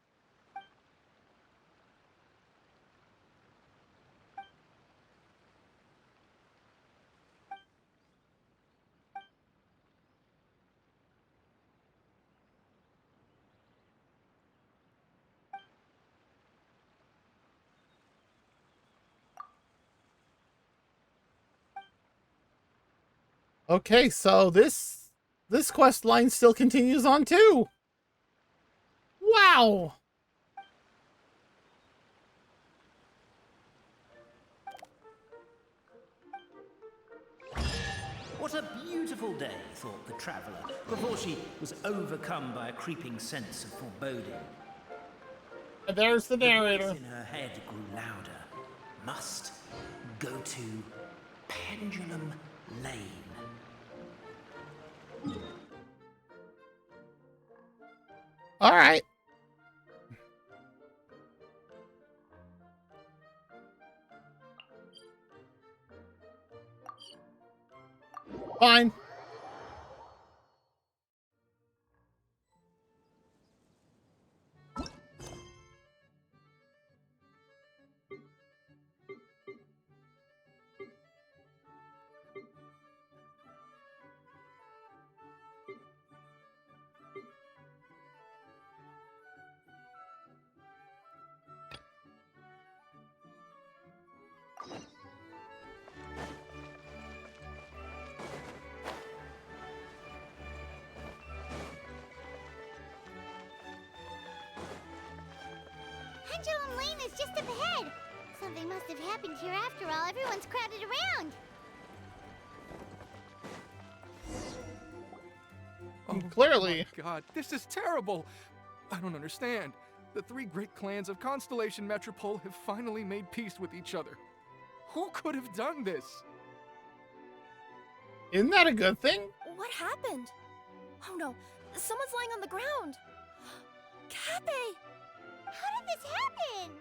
Okay, so this quest line still continues on too. Wow. What a beautiful day, thought the traveller, before she was overcome by a creeping sense of foreboding. And there's the narrator. The voice in her head grew louder. Must go to Pendulum Lane. All right. Fine. Pendulum Lane is just up ahead. Something must have happened here after all. Everyone's crowded around. Oh, clearly. My God, this is terrible. I don't understand. The three great clans of Constellation Metropole have finally made peace with each other. Who could have done this? Isn't that a good thing? What happened? Oh no, someone's lying on the ground. Cappy! How did this happen?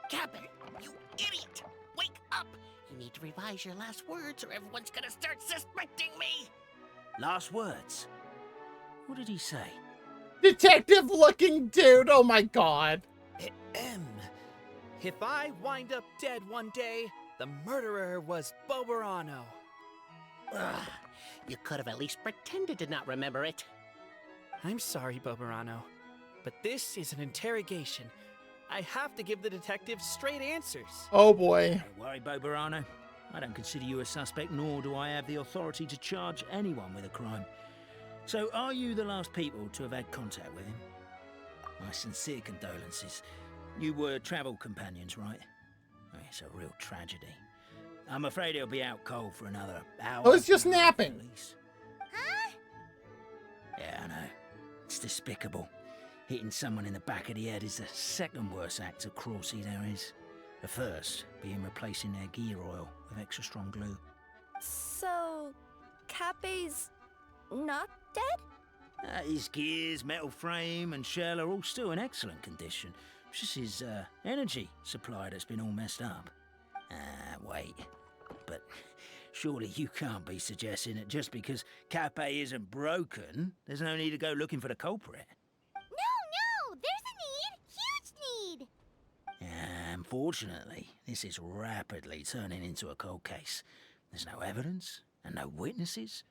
Cabin, you idiot! Wake up! You need to revise your last words or everyone's gonna start suspecting me! Last words? What did he say? Detective looking dude, oh my god. If I wind up dead one day, the murderer was Boberano. Ugh, you could have at least pretended to not remember it. I'm sorry, Boberano, but this is an interrogation. I have to give the detective straight answers. Oh boy. Don't worry, Boberano. I don't consider you a suspect, nor do I have the authority to charge anyone with a crime. So, are you the last people to have had contact with him? My sincere condolences. You were travel companions, right? Oh, it's a real tragedy. I'm afraid he'll be out cold for another hour. Oh, it's just napping. At least. Huh? Yeah, I know. It's despicable. Hitting someone in the back of the head is the second worst act of cruelty there is. The first being replacing their gear oil with extra strong glue. So, Kappei's not dead? His gears, metal frame, and shell are all still in excellent condition. It's just his energy supply that's been all messed up. Wait. But surely you can't be suggesting that just because Kappei isn't broken, there's no need to go looking for the culprit. No! There's a need! Huge need! Unfortunately, this is rapidly turning into a cold case. There's no evidence and no witnesses.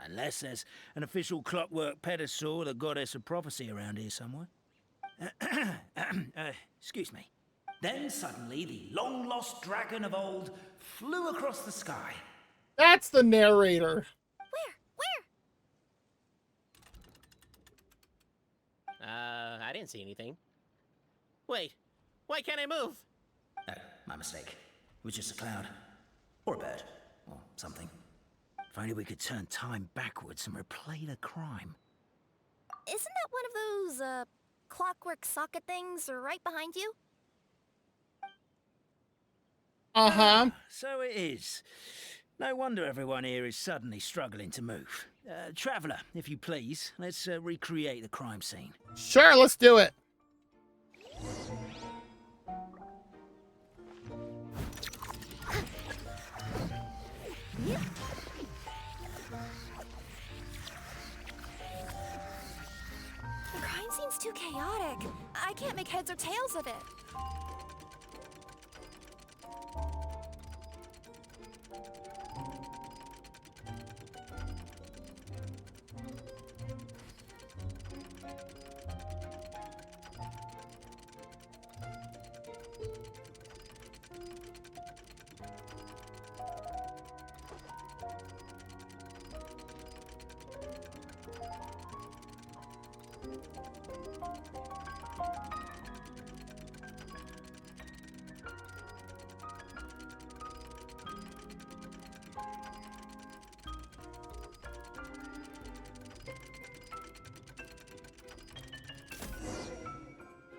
Unless there's an official clockwork pedestal, the goddess of prophecy around here somewhere. Excuse me. Then suddenly the long-lost dragon of old flew across the sky. That's the narrator. I didn't see anything. Wait, why can't I move? No, my mistake. It was just a cloud. Or a bird. Or something. If only we could turn time backwards and replay the crime. Isn't that one of those, clockwork socket things right behind you? Uh-huh. So it is. No wonder everyone here is suddenly struggling to move. Traveller, if you please, let's recreate the crime scene. Sure, let's do it. The crime scene's too chaotic. I can't make heads or tails of it.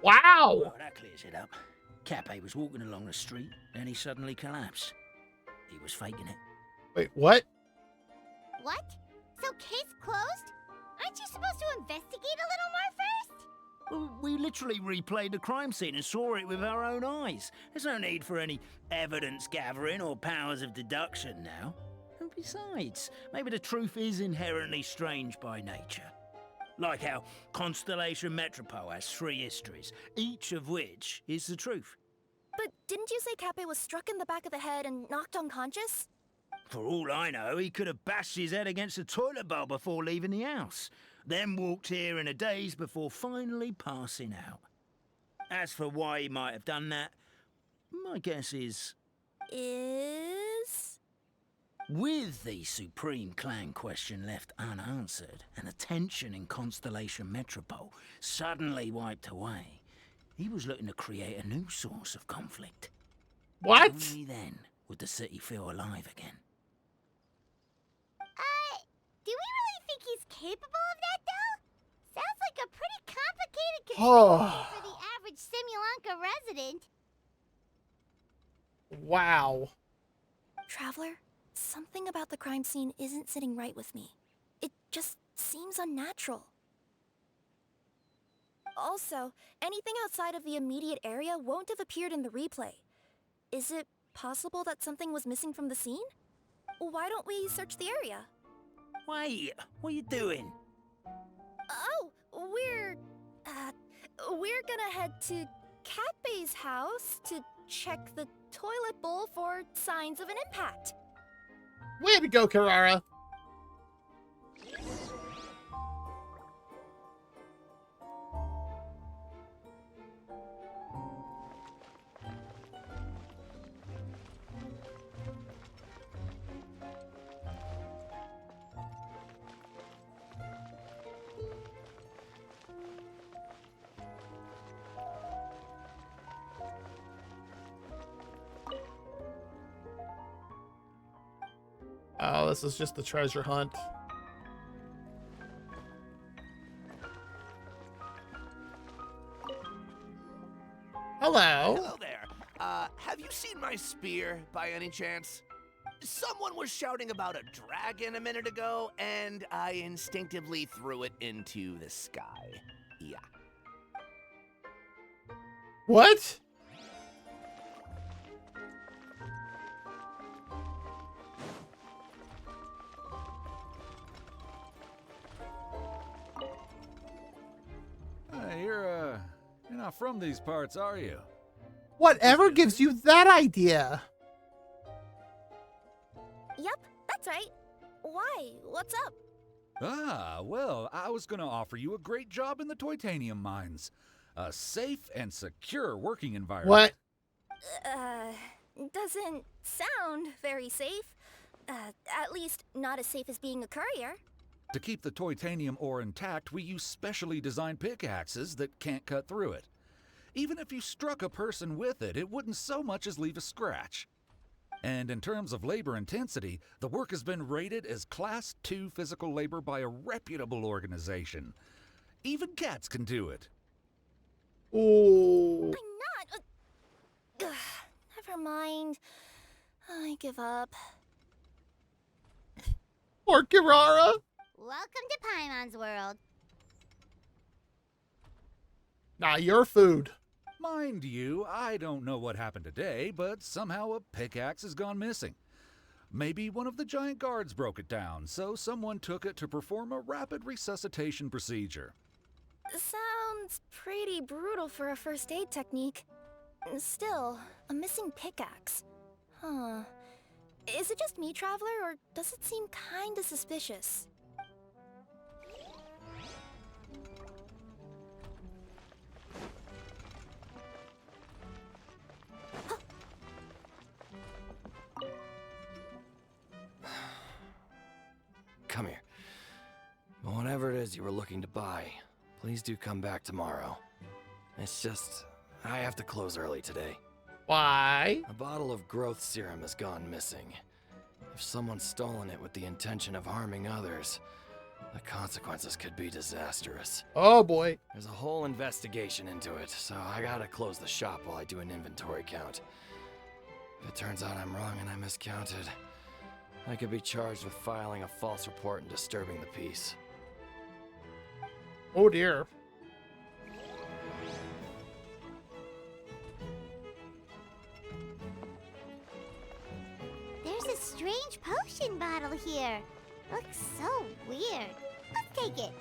Wow! Well, that clears it up. Kappei was walking along the street, then he suddenly collapsed. He was faking it. Wait, what? What? So case closed? Aren't you supposed to investigate a little more first? Well, we literally replayed the crime scene and saw it with our own eyes. There's no need for any evidence gathering or powers of deduction now. And besides, maybe the truth is inherently strange by nature. Like how Constellation Metropole has 3 histories, each of which is the truth. But didn't you say Kappei was struck in the back of the head and knocked unconscious? For all I know, he could have bashed his head against a toilet bowl before leaving the house, then walked here in a daze before finally passing out. As for why he might have done that, my guess is... With the Supreme Clan question left unanswered and the tension in Constellation Metropole suddenly wiped away, he was looking to create a new source of conflict. What? Only then would the city feel alive again. Do we really think he's capable of that, though? Sounds like a pretty complicated Oh. conspiracy for the average Simulanka resident. Wow. Traveler, something about the crime scene isn't sitting right with me. It just seems unnatural. Also, anything outside of the immediate area won't have appeared in the replay. Is it possible that something was missing from the scene? Why don't we search the area? Wait, what are you doing? Oh, we're gonna head to Kappei's house to check the toilet bowl for signs of an impact. Way to go, Karara. this is just the treasure hunt. Hello. Hello there. Have you seen my spear by any chance? Someone was shouting about a dragon a minute ago, and I instinctively threw it into the sky. Yeah. What? You're not from these parts, are you? Whatever gives you that idea? Yep, that's right. Why? What's up? Ah, well, I was gonna offer you a great job in the Titanium mines. A safe and secure working environment. What? Doesn't sound very safe. At least not as safe as being a courier. To keep the titanium ore intact, we use specially designed pickaxes that can't cut through it. Even if you struck a person with it, it wouldn't so much as leave a scratch. And in terms of labor intensity, the work has been rated as Class 2 physical labor by a reputable organization. Even cats can do it. Oh. I'm not. Never mind. I give up. Poor Kirara. Welcome to Paimon's world. Nah, your food. Mind you, I don't know what happened today, but somehow a pickaxe has gone missing. Maybe one of the giant guards broke it down, so someone took it to perform a rapid resuscitation procedure. Sounds pretty brutal for a first aid technique. Still, a missing pickaxe. Huh. Is it just me, Traveler, or does it seem kinda suspicious? Come here. Whatever it is you were looking to buy, please do come back tomorrow. It's just, I have to close early today. Why? A bottle of growth serum has gone missing. If someone's stolen it with the intention of harming others, the consequences could be disastrous. Oh boy. There's a whole investigation into it, so I gotta close the shop while I do an inventory count. If it turns out I'm wrong and I miscounted, I could be charged with filing a false report and disturbing the peace. Oh dear. There's a strange potion bottle here. Looks so weird. Let's take it.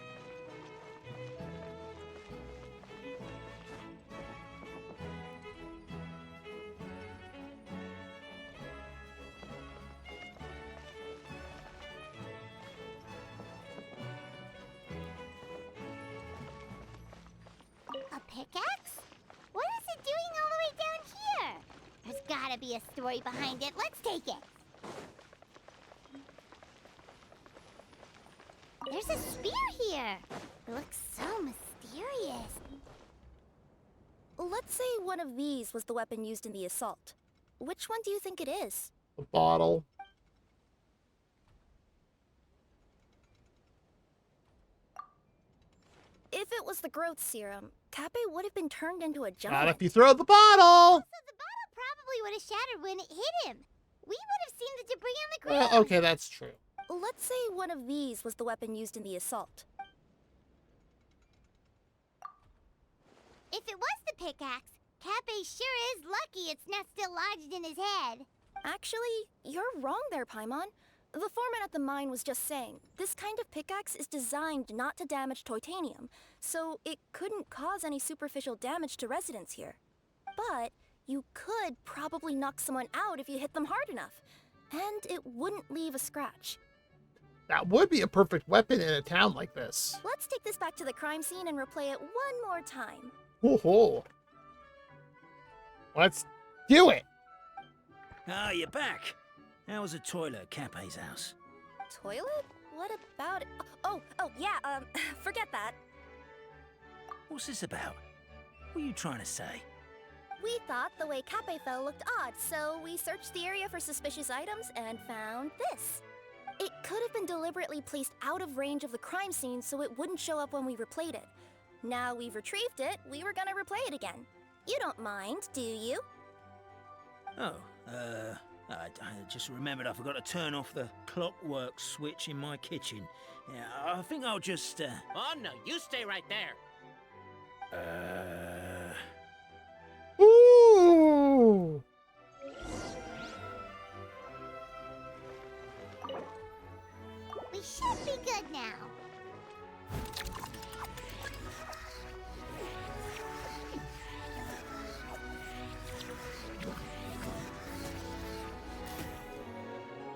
A pickaxe? What is it doing all the way down here? There's gotta be a story behind it. Let's take it. There's a spear here. It looks so mysterious. Let's say one of these was the weapon used in the assault. Which one do you think it is? The bottle. If it was the growth serum, Cappe would have been turned into a giant. Not if you throw the bottle. So the bottle probably would have shattered when it hit him. We would have seen the debris on the ground. Well, okay, that's true. Let's say one of these was the weapon used in the assault. If it was the pickaxe, Cappe sure is lucky it's not still lodged in his head. Actually, you're wrong there, Paimon. The foreman at the mine was just saying, this kind of pickaxe is designed not to damage titanium, so it couldn't cause any superficial damage to residents here. But you could probably knock someone out if you hit them hard enough, and it wouldn't leave a scratch. That would be a perfect weapon in a town like this. Let's take this back to the crime scene and replay it one more time. Ho-ho. Let's do it. Ah, you're back. How was the toilet at Cappe's house? Toilet? What about it? Oh, yeah, forget that. What's this about? What are you trying to say? We thought the way Cappe fell looked odd, so we searched the area for suspicious items and found this. It could have been deliberately placed out of range of the crime scene so it wouldn't show up when we replayed it. Now we've retrieved it, we were gonna replay it again. You don't mind, do you? Oh, I just remembered I forgot to turn off the clockwork switch in my kitchen. Yeah, I think I'll just, Oh, no, you stay right there. Ooh. We should be good now.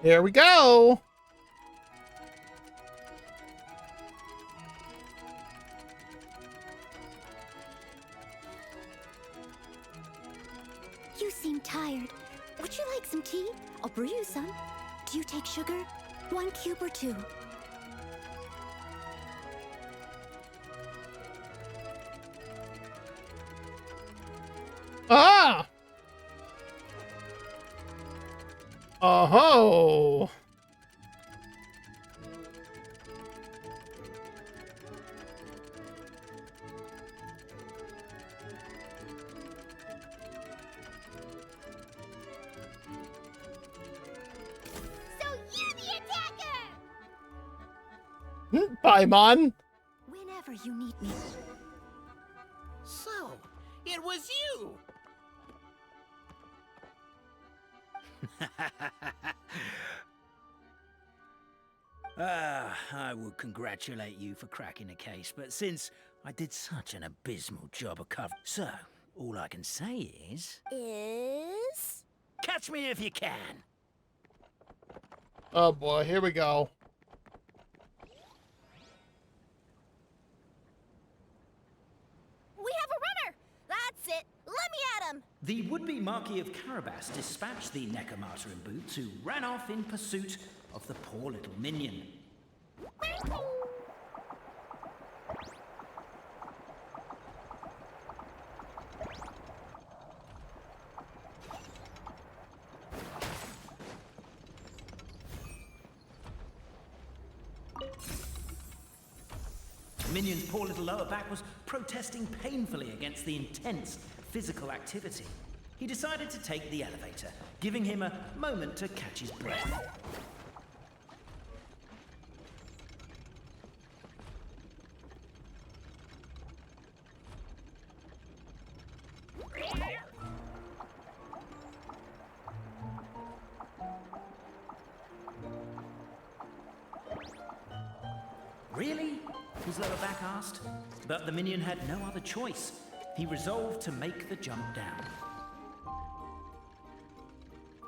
Here we go. You seem tired. Would you like some tea? I'll brew you some. Do you take sugar? 1 cube or 2? Ah! Oh-ho! So you're the attacker! Paimon! Whenever you need me. So, it was you! I would congratulate you for cracking the case, but since I did such an abysmal job of cover, so all I can say is... Catch me if you can! Oh boy, here we go. We have a runner! That's it! Let me at him! The would-be Marquis of Carabas dispatched the Necromata in boots, who ran off in pursuit of the poor little minion. The minion's poor little lower back was protesting painfully against the intense physical activity. He decided to take the elevator, giving him a moment to catch his breath. Really? His lower back asked. But the minion had no other choice. He resolved to make the jump down.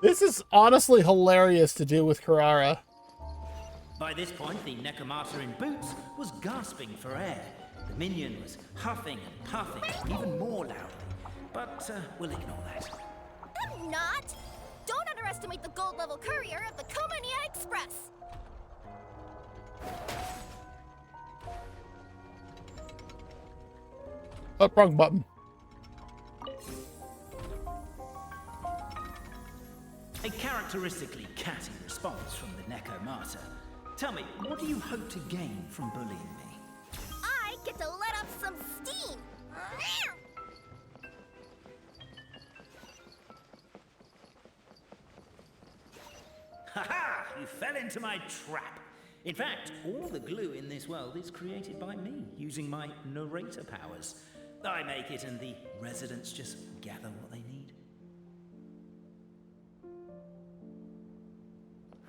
This is honestly hilarious to do with Carrara. By this point, the Necromata in boots was gasping for air. The minion was huffing and puffing, even more loudly. But we'll ignore that. I'm not! Don't underestimate the gold level courier of the Komania Express! Oh, wrong button. A characteristically catty response from the Necromata. Tell me, what do you hope to gain from bullying me? I get to let off some steam! Ha-ha! You fell into my trap. In fact, all the glue in this world is created by me, using my narrator powers. I make it and the residents just gather what they need.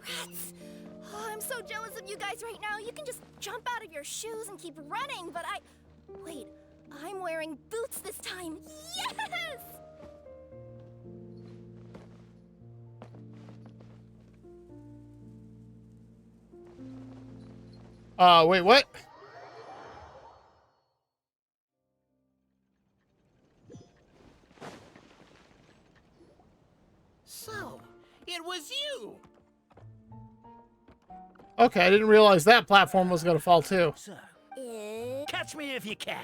Rats! Oh, I'm so jealous of you guys right now. You can just jump out of your shoes and keep running, but Wait, I'm wearing boots this time. Yes! Wait, what? So, it was you! Okay, I didn't realize that platform was gonna fall too. So, catch me if you can.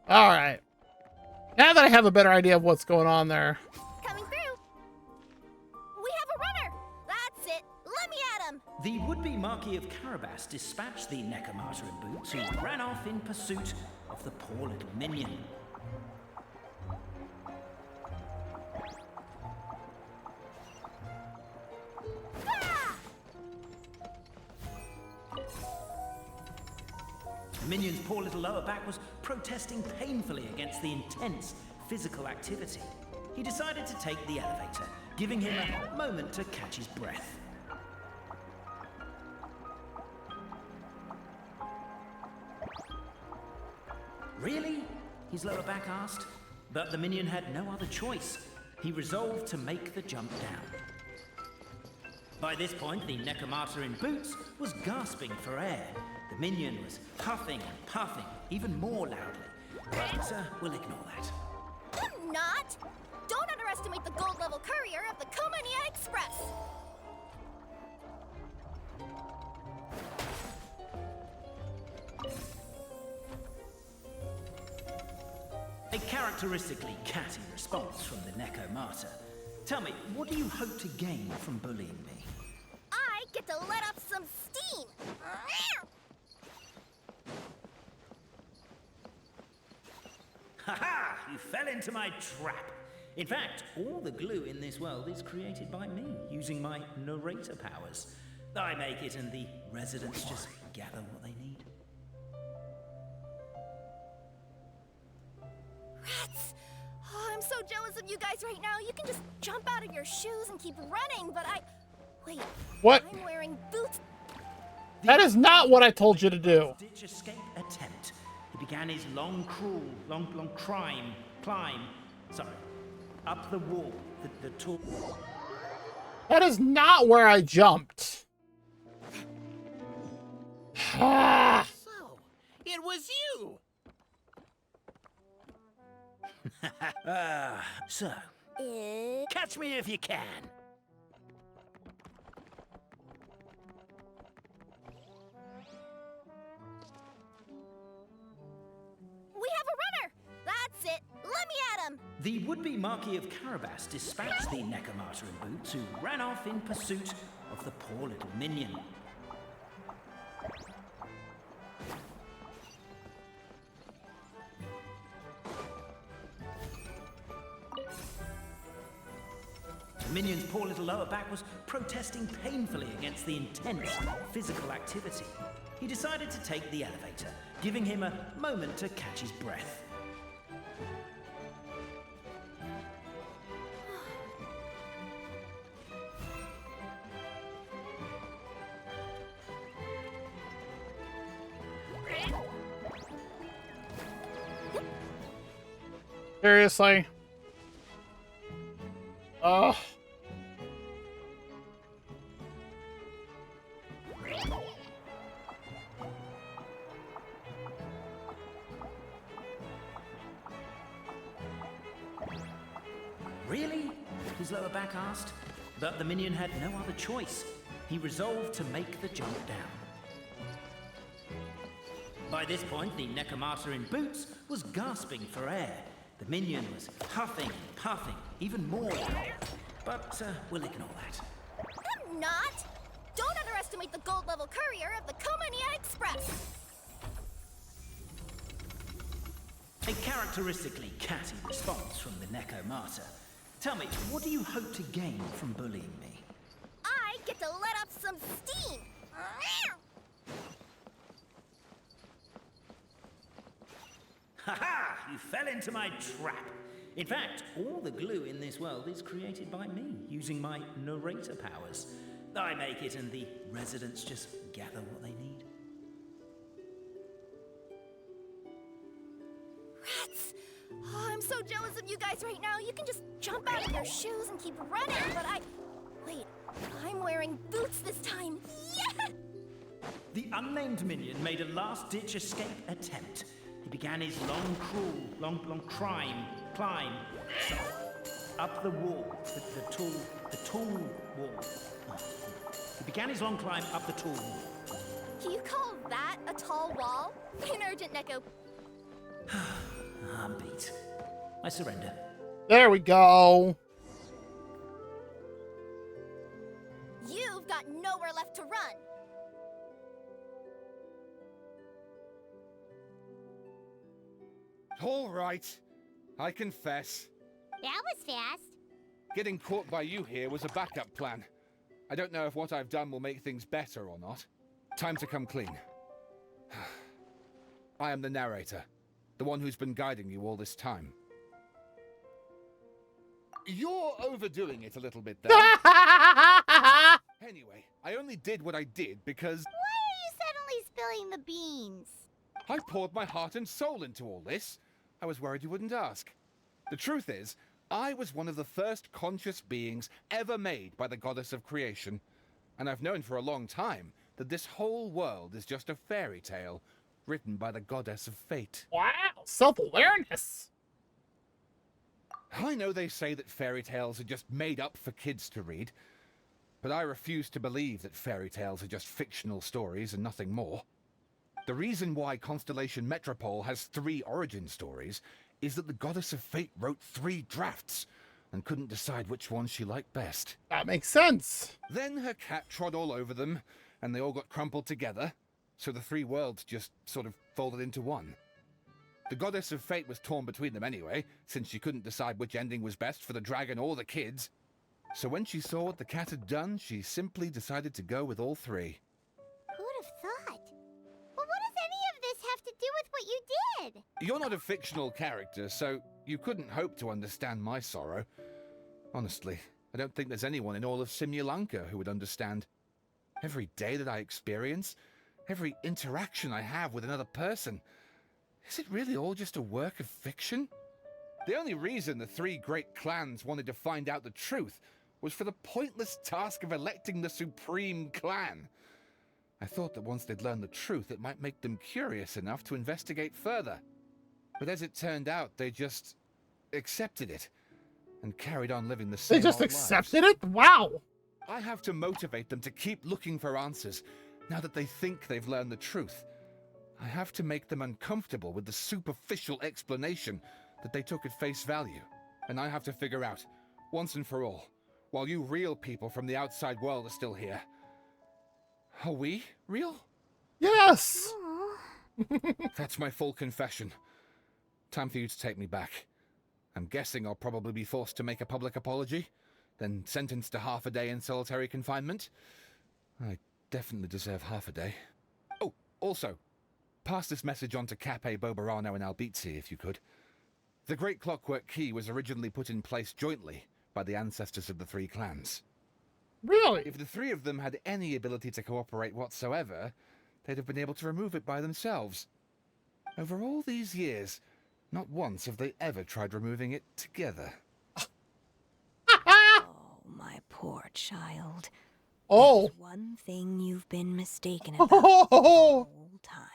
Alright. Now that I have a better idea of what's going on there. Coming through! We have a runner! The would-be Marquis of Carabas dispatched the Necromata in boots, who ran off in pursuit of the poor little minion. The minion's poor little lower back was protesting painfully against the intense physical activity. He decided to take the elevator, giving him a moment to catch his breath. Really? His lower back asked. But the minion had no other choice. He resolved to make the jump down. By this point, the Necromata in boots was gasping for air. The minion was huffing and puffing, even more loudly. But we'll ignore that. I'm not! Don't underestimate the gold-level courier of the Komania Express! A characteristically catty response from the Necromata. Tell me, what do you hope to gain from bullying me? I get to let off some steam! Ha-ha! You fell into my trap. In fact, all the glue in this world is created by me, using my narrator powers. I make it and the residents just gather what they need. Rats! Oh, I'm so jealous of you guys right now. You can just jump out of your shoes and keep running, but I... Wait. What? I'm wearing boots. That is not what I told you to do. Ditch escape attempt. He began his long climb, up the wall, the tall... That is not where I jumped. So, it was you! So, catch me if you can. We have a runner! That's it! Let me at him! The would-be Marquis of Carabas dispatched the Necromata in boots, who ran off in pursuit of the poor little minion. The minion's poor little lower back was protesting painfully against the intense physical activity. He decided to take the elevator, giving him a moment to catch his breath. Seriously? Ugh. Really? His lower back asked. But the minion had no other choice. He resolved to make the jump down. By this point, the Necromata in boots was gasping for air. The minion was huffing and puffing, even more loud. But we'll ignore that. I'm not! Don't underestimate the gold-level courier of the Komania Express! A characteristically catty response from the Necromata. Tell me, what do you hope to gain from bullying me? I get to let off some steam! Ha-ha! You fell into my trap. In fact, all the glue in this world is created by me, using my narrator powers. I make it and the residents just gather what they need. Rats! Oh, I'm so jealous of you guys right now. You can just jump out of your shoes and keep running, but I... Wait, I'm wearing boots this time. Yeah! The unnamed minion made a last-ditch escape attempt. He began his long climb, up the wall, the tall wall. He began his long climb up the tall wall. Can you call that a tall wall? An urgent Neko. I'm beat. I surrender. There we go. You've got nowhere left to run. All right. I confess. That was fast. Getting caught by you here was a backup plan. I don't know if what I've done will make things better or not. Time to come clean. I am the narrator, the one who's been guiding you all this time. You're overdoing it a little bit there. Anyway, I only did what I did because Why are you suddenly spilling the beans? I poured my heart and soul into all this. I was worried you wouldn't ask. The truth is, I was one of the first conscious beings ever made by the goddess of creation. And I've known for a long time that this whole world is just a fairy tale written by the goddess of fate. Wow, self-awareness. I know they say that fairy tales are just made up for kids to read, but I refuse to believe that fairy tales are just fictional stories and nothing more. The reason why Constellation Metropole has 3 origin stories is that the goddess of fate wrote 3 drafts and couldn't decide which one she liked best. That makes sense. Then her cat trod all over them, and they all got crumpled together, so the 3 worlds just sort of folded into one. The goddess of fate was torn between them anyway, since she couldn't decide which ending was best for the dragon or the kids. So when she saw what the cat had done, she simply decided to go with all 3. Who'd have thought? Well, what does any of this have to do with what you did? You're not a fictional character, so you couldn't hope to understand my sorrow. Honestly, I don't think there's anyone in all of Simulanka who would understand. Every day that I experience, every interaction I have with another person, is it really all just a work of fiction? The only reason the 3 great clans wanted to find out the truth was for the pointless task of electing the supreme clan. I thought that once they'd learned the truth, it might make them curious enough to investigate further. But as it turned out, they just accepted it and carried on living the same They just old accepted lives. it? Wow. I have to motivate them to keep looking for answers now that they think they've learned the truth. I have to make them uncomfortable with the superficial explanation that they took at face value. And I have to figure out, once and for all, while you real people from the outside world are still here, are we real? Yes! That's my full confession. Time for you to take me back. I'm guessing I'll probably be forced to make a public apology, then sentenced to half a day in solitary confinement. I definitely deserve half a day. Oh, also, pass this message on to Cape, Bobarano, and Albizzi, if you could. The Great Clockwork Key was originally put in place jointly by the ancestors of the 3 clans. Really? If the 3 of them had any ability to cooperate whatsoever, they'd have been able to remove it by themselves. Over all these years, not once have they ever tried removing it together. Oh, my poor child. Oh. There's one thing you've been mistaken about the Oh. whole time.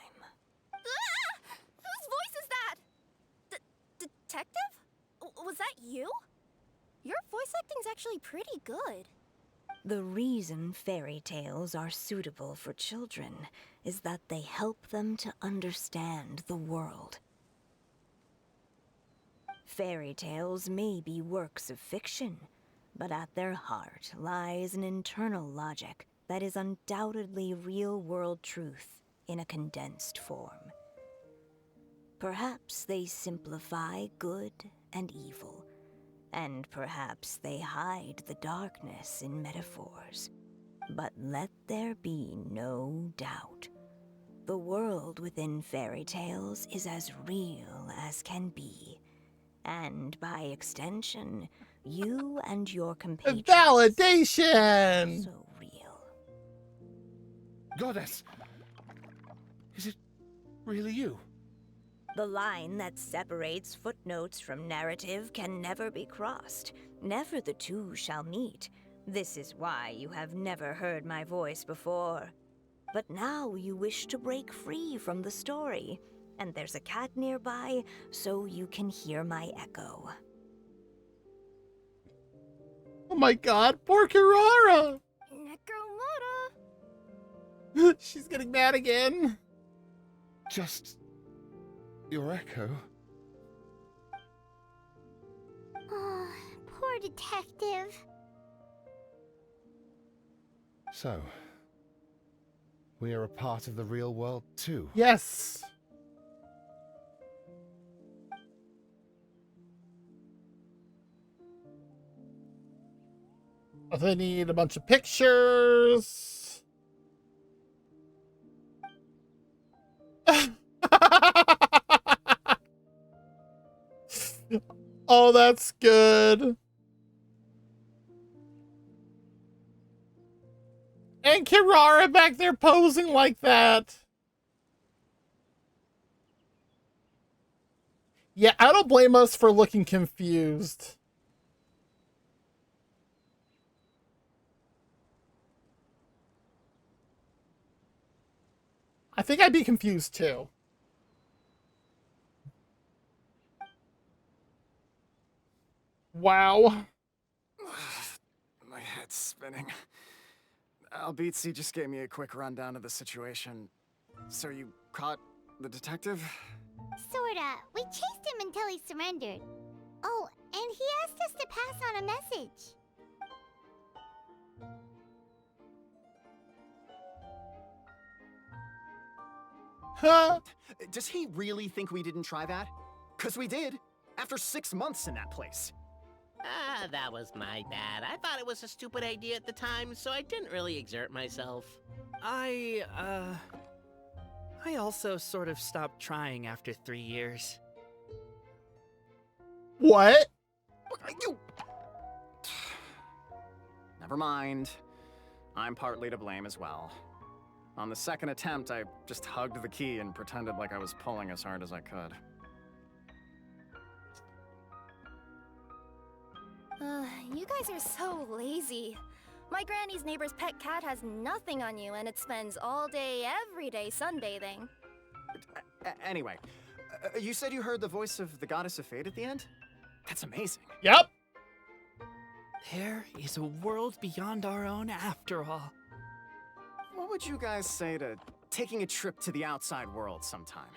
Whose voice is that? Detective? Was that you? Your voice acting's actually pretty good. The reason fairy tales are suitable for children is that they help them to understand the world. Fairy tales may be works of fiction, but at their heart lies an internal logic that is undoubtedly real-world truth in a condensed form. Perhaps they simplify good and evil, and perhaps they hide the darkness in metaphors. But let there be no doubt. The world within fairy tales is as real as can be. And by extension, you and your compatriots. Validation! So real. Goddess! Is it really you? The line that separates footnotes from narrative can never be crossed. Never the two shall meet. This is why you have never heard my voice before. But now you wish to break free from the story. And there's a cat nearby, so you can hear my echo. Oh my god, poor Kirara! Nekomura! She's getting mad again. Just your echo. Oh, poor detective. So, we are a part of the real world too. Yes. They need a bunch of pictures. Oh, that's good. And Kirara back there posing like that. Yeah, I don't blame us for looking confused. I think I'd be confused too. Wow. My head's spinning. Albizzi just gave me a quick rundown of the situation. So you caught the detective? Sorta. We chased him until he surrendered. Oh, and he asked us to pass on a message. Huh? Does he really think we didn't try that? 'Cause we did. After 6 months in that place. Ah, that was my bad. I thought it was a stupid idea at the time, so I didn't really exert myself. I also sort of stopped trying after 3 years. What? You... Never mind. I'm partly to blame as well. On the second attempt, I just hugged the key and pretended like I was pulling as hard as I could. You guys are so lazy. My granny's neighbor's pet cat has nothing on you, and it spends all day, every day sunbathing. Anyway, you said you heard the voice of the goddess of fate at the end? That's amazing. Yep. There is a world beyond our own after all. What would you guys say to taking a trip to the outside world sometime?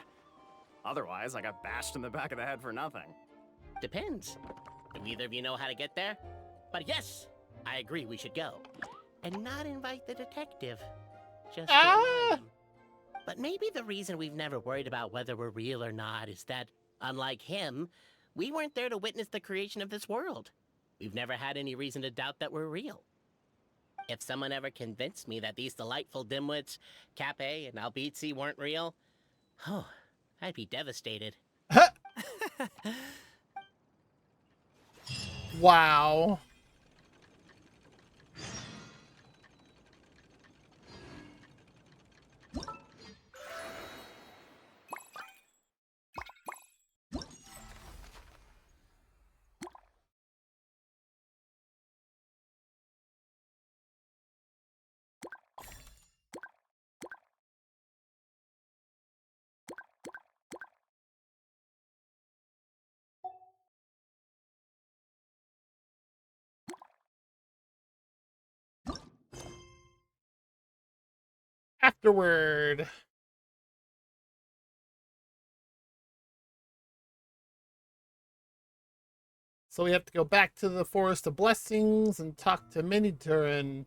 Otherwise, I got bashed in the back of the head for nothing. Depends. Do either of you know how to get there? But yes, I agree we should go. And not invite the detective. Just to remind him. But maybe the reason we've never worried about whether we're real or not is that, unlike him, we weren't there to witness the creation of this world. We've never had any reason to doubt that we're real. If someone ever convinced me that these delightful dimwits, Cape and Albizzi, weren't real, oh, I'd be devastated. Wow. Afterward. So we have to go back to the Forest of Blessings and talk to Miniturin.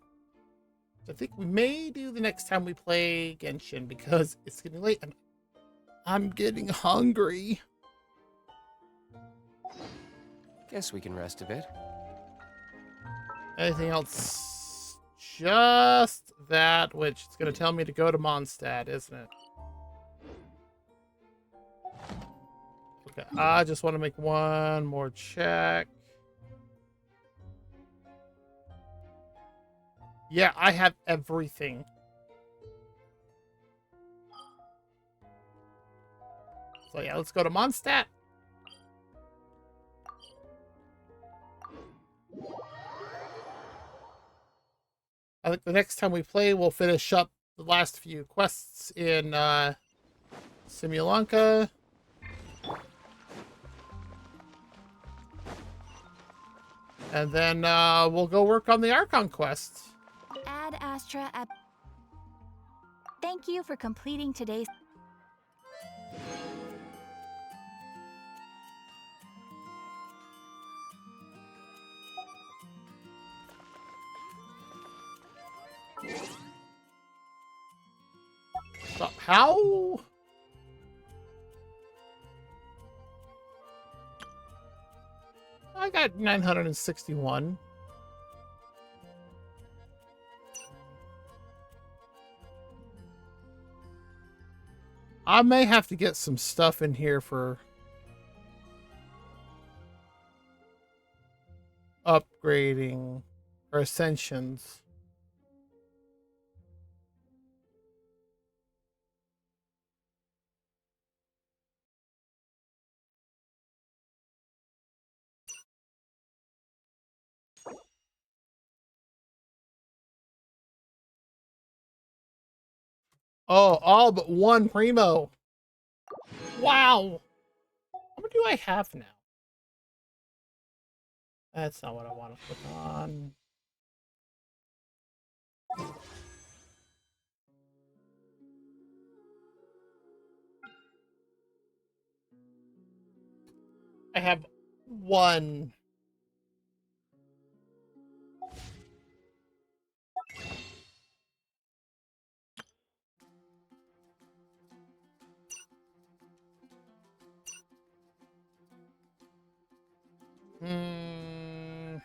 I think we may do the next time we play Genshin because it's getting late and I'm getting hungry. Guess we can rest a bit. Anything else? Just that, which is going to tell me to go to Mondstadt, isn't it? Okay, I just want to make one more check. Yeah, I have everything. So yeah, let's go to Mondstadt. I think the next time we play, we'll finish up the last few quests in Simulanka. And then we'll go work on the Archon quest. Ad Astra at... Thank you for completing today's... Stop. How? I got 961. I may have to get some stuff in here for upgrading or ascensions. Oh, all but one primo. Wow. How many do I have now? That's not what I want to put on. I have one. Hmm.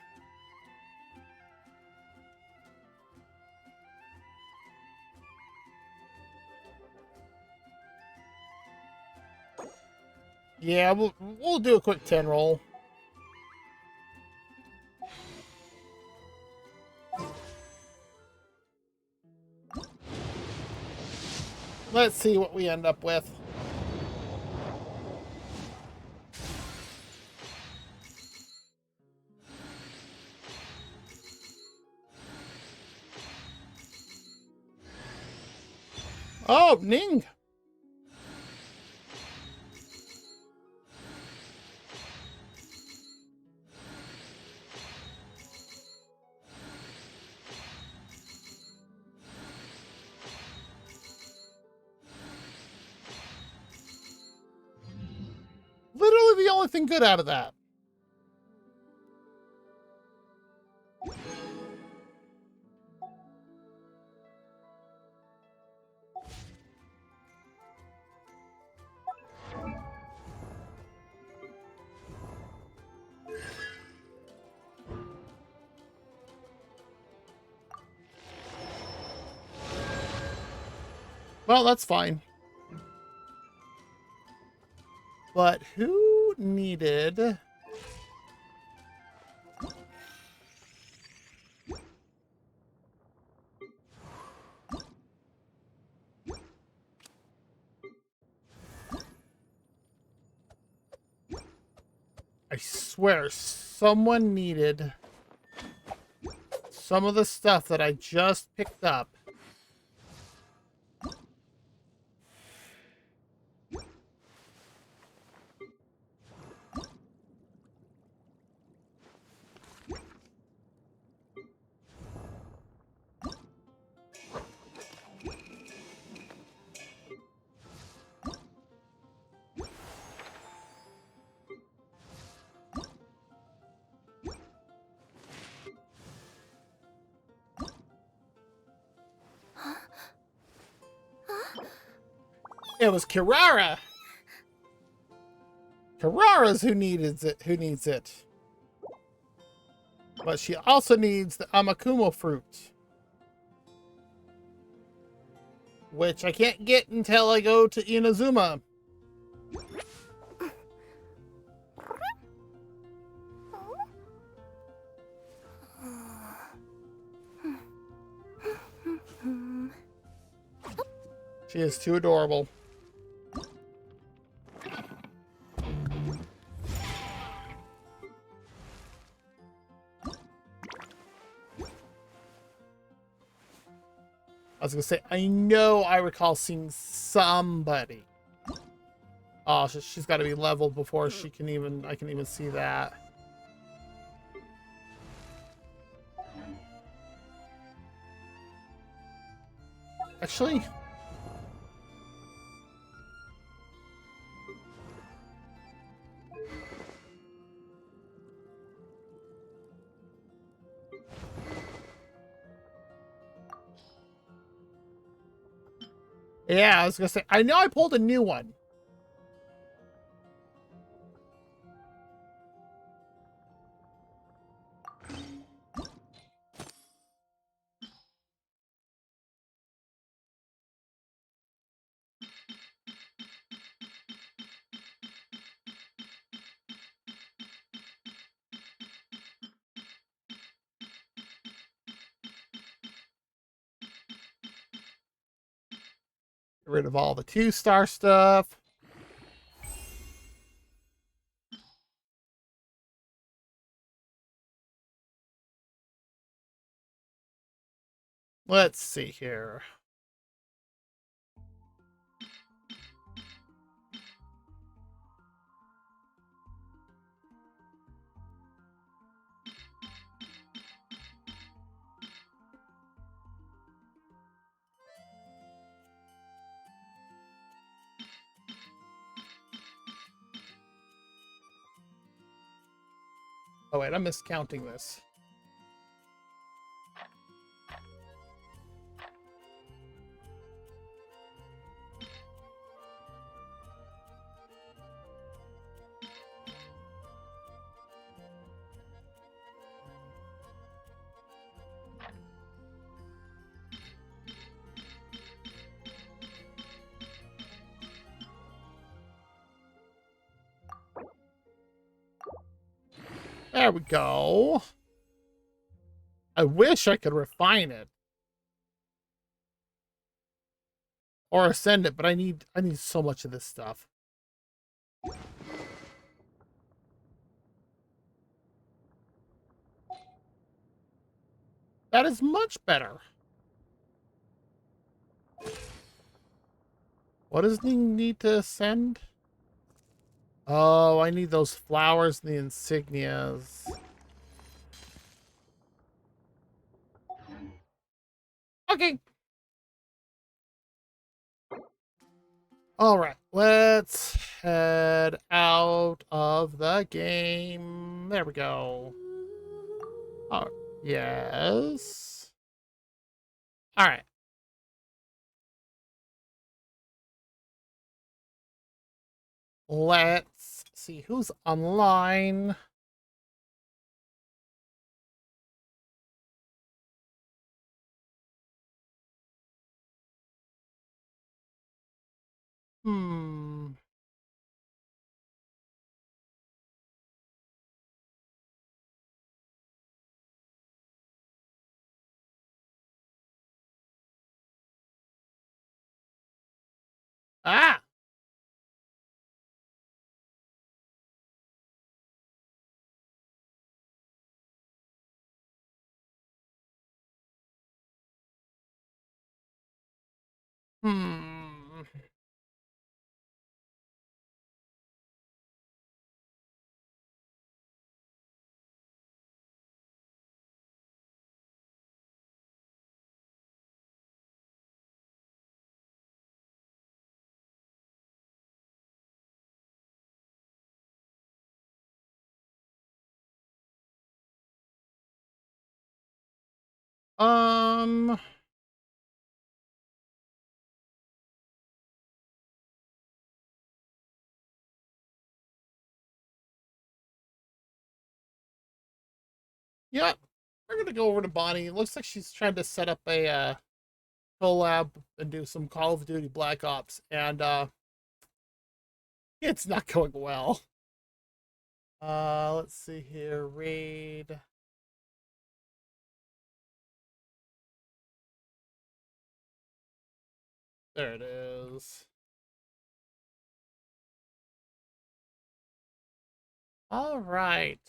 Yeah, we'll do a quick 10 roll. Let's see what we end up with. Oh, Ning. Literally the only thing good out of that. Well, that's fine. But who needed... I swear, someone needed some of the stuff that I just picked up. It was Kirara. Kirara's who needs it. Who needs it? But she also needs the Amakumo fruit, which I can't get until I go to Inazuma. She is too adorable. I was gonna say, I know I recall seeing somebody. Oh, she's got to be leveled before she can even, I can even see that. Actually, Yeah, I was gonna say, I know I pulled a new one. Get rid of all the 2-star stuff. Let's see here. Oh wait, I'm miscounting this. There we go. I wish I could refine it. Or ascend it, but I need so much of this stuff. That is much better. What does he need to ascend? Oh, I need those flowers and the insignias. Okay. All right, let's head out of the game. There we go. Oh, yes. All right. Let's see who's online. Hmm. Ah. Hmm. Um. Yeah, we're gonna go over to Bonnie. It looks like she's trying to set up a collab and do some Call of Duty Black Ops, and it's not going well. Let's see here. Raid. There it is. All right.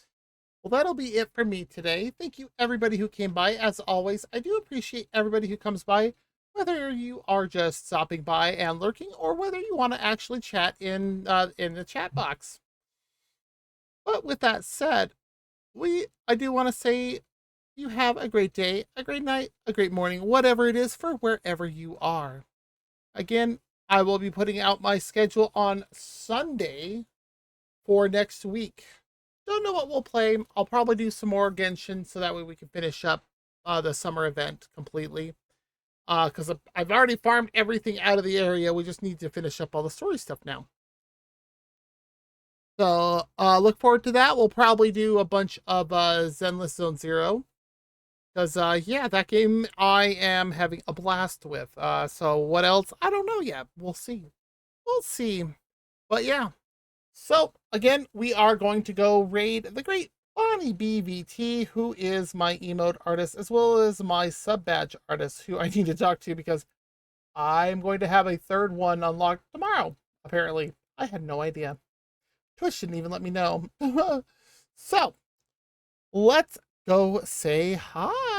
Well, that'll be it for me today. Thank you, everybody who came by. As always, I do appreciate everybody who comes by, whether you are just stopping by and lurking, or whether you want to actually chat in the chat box. But with that said, I do want to say you have a great day, a great night, a great morning, whatever it is for wherever you are. Again, I will be putting out my schedule on Sunday for next week. Don't know what we'll play. I'll probably do some more Genshin so that way we can finish up the summer event completely. Because I've already farmed everything out of the area. We just need to finish up all the story stuff now. So look forward to that. We'll probably do a bunch of Zenless Zone Zero. Because, yeah, that game I am having a blast with. So what else? I don't know yet. We'll see. We'll see. But yeah. So, again, we are going to go raid the great Bonnie BVT, who is my emote artist, as well as my sub-badge artist, who I need to talk to because I'm going to have a third one unlocked tomorrow, apparently. I had no idea. Twitch didn't even let me know. So, let's go say hi.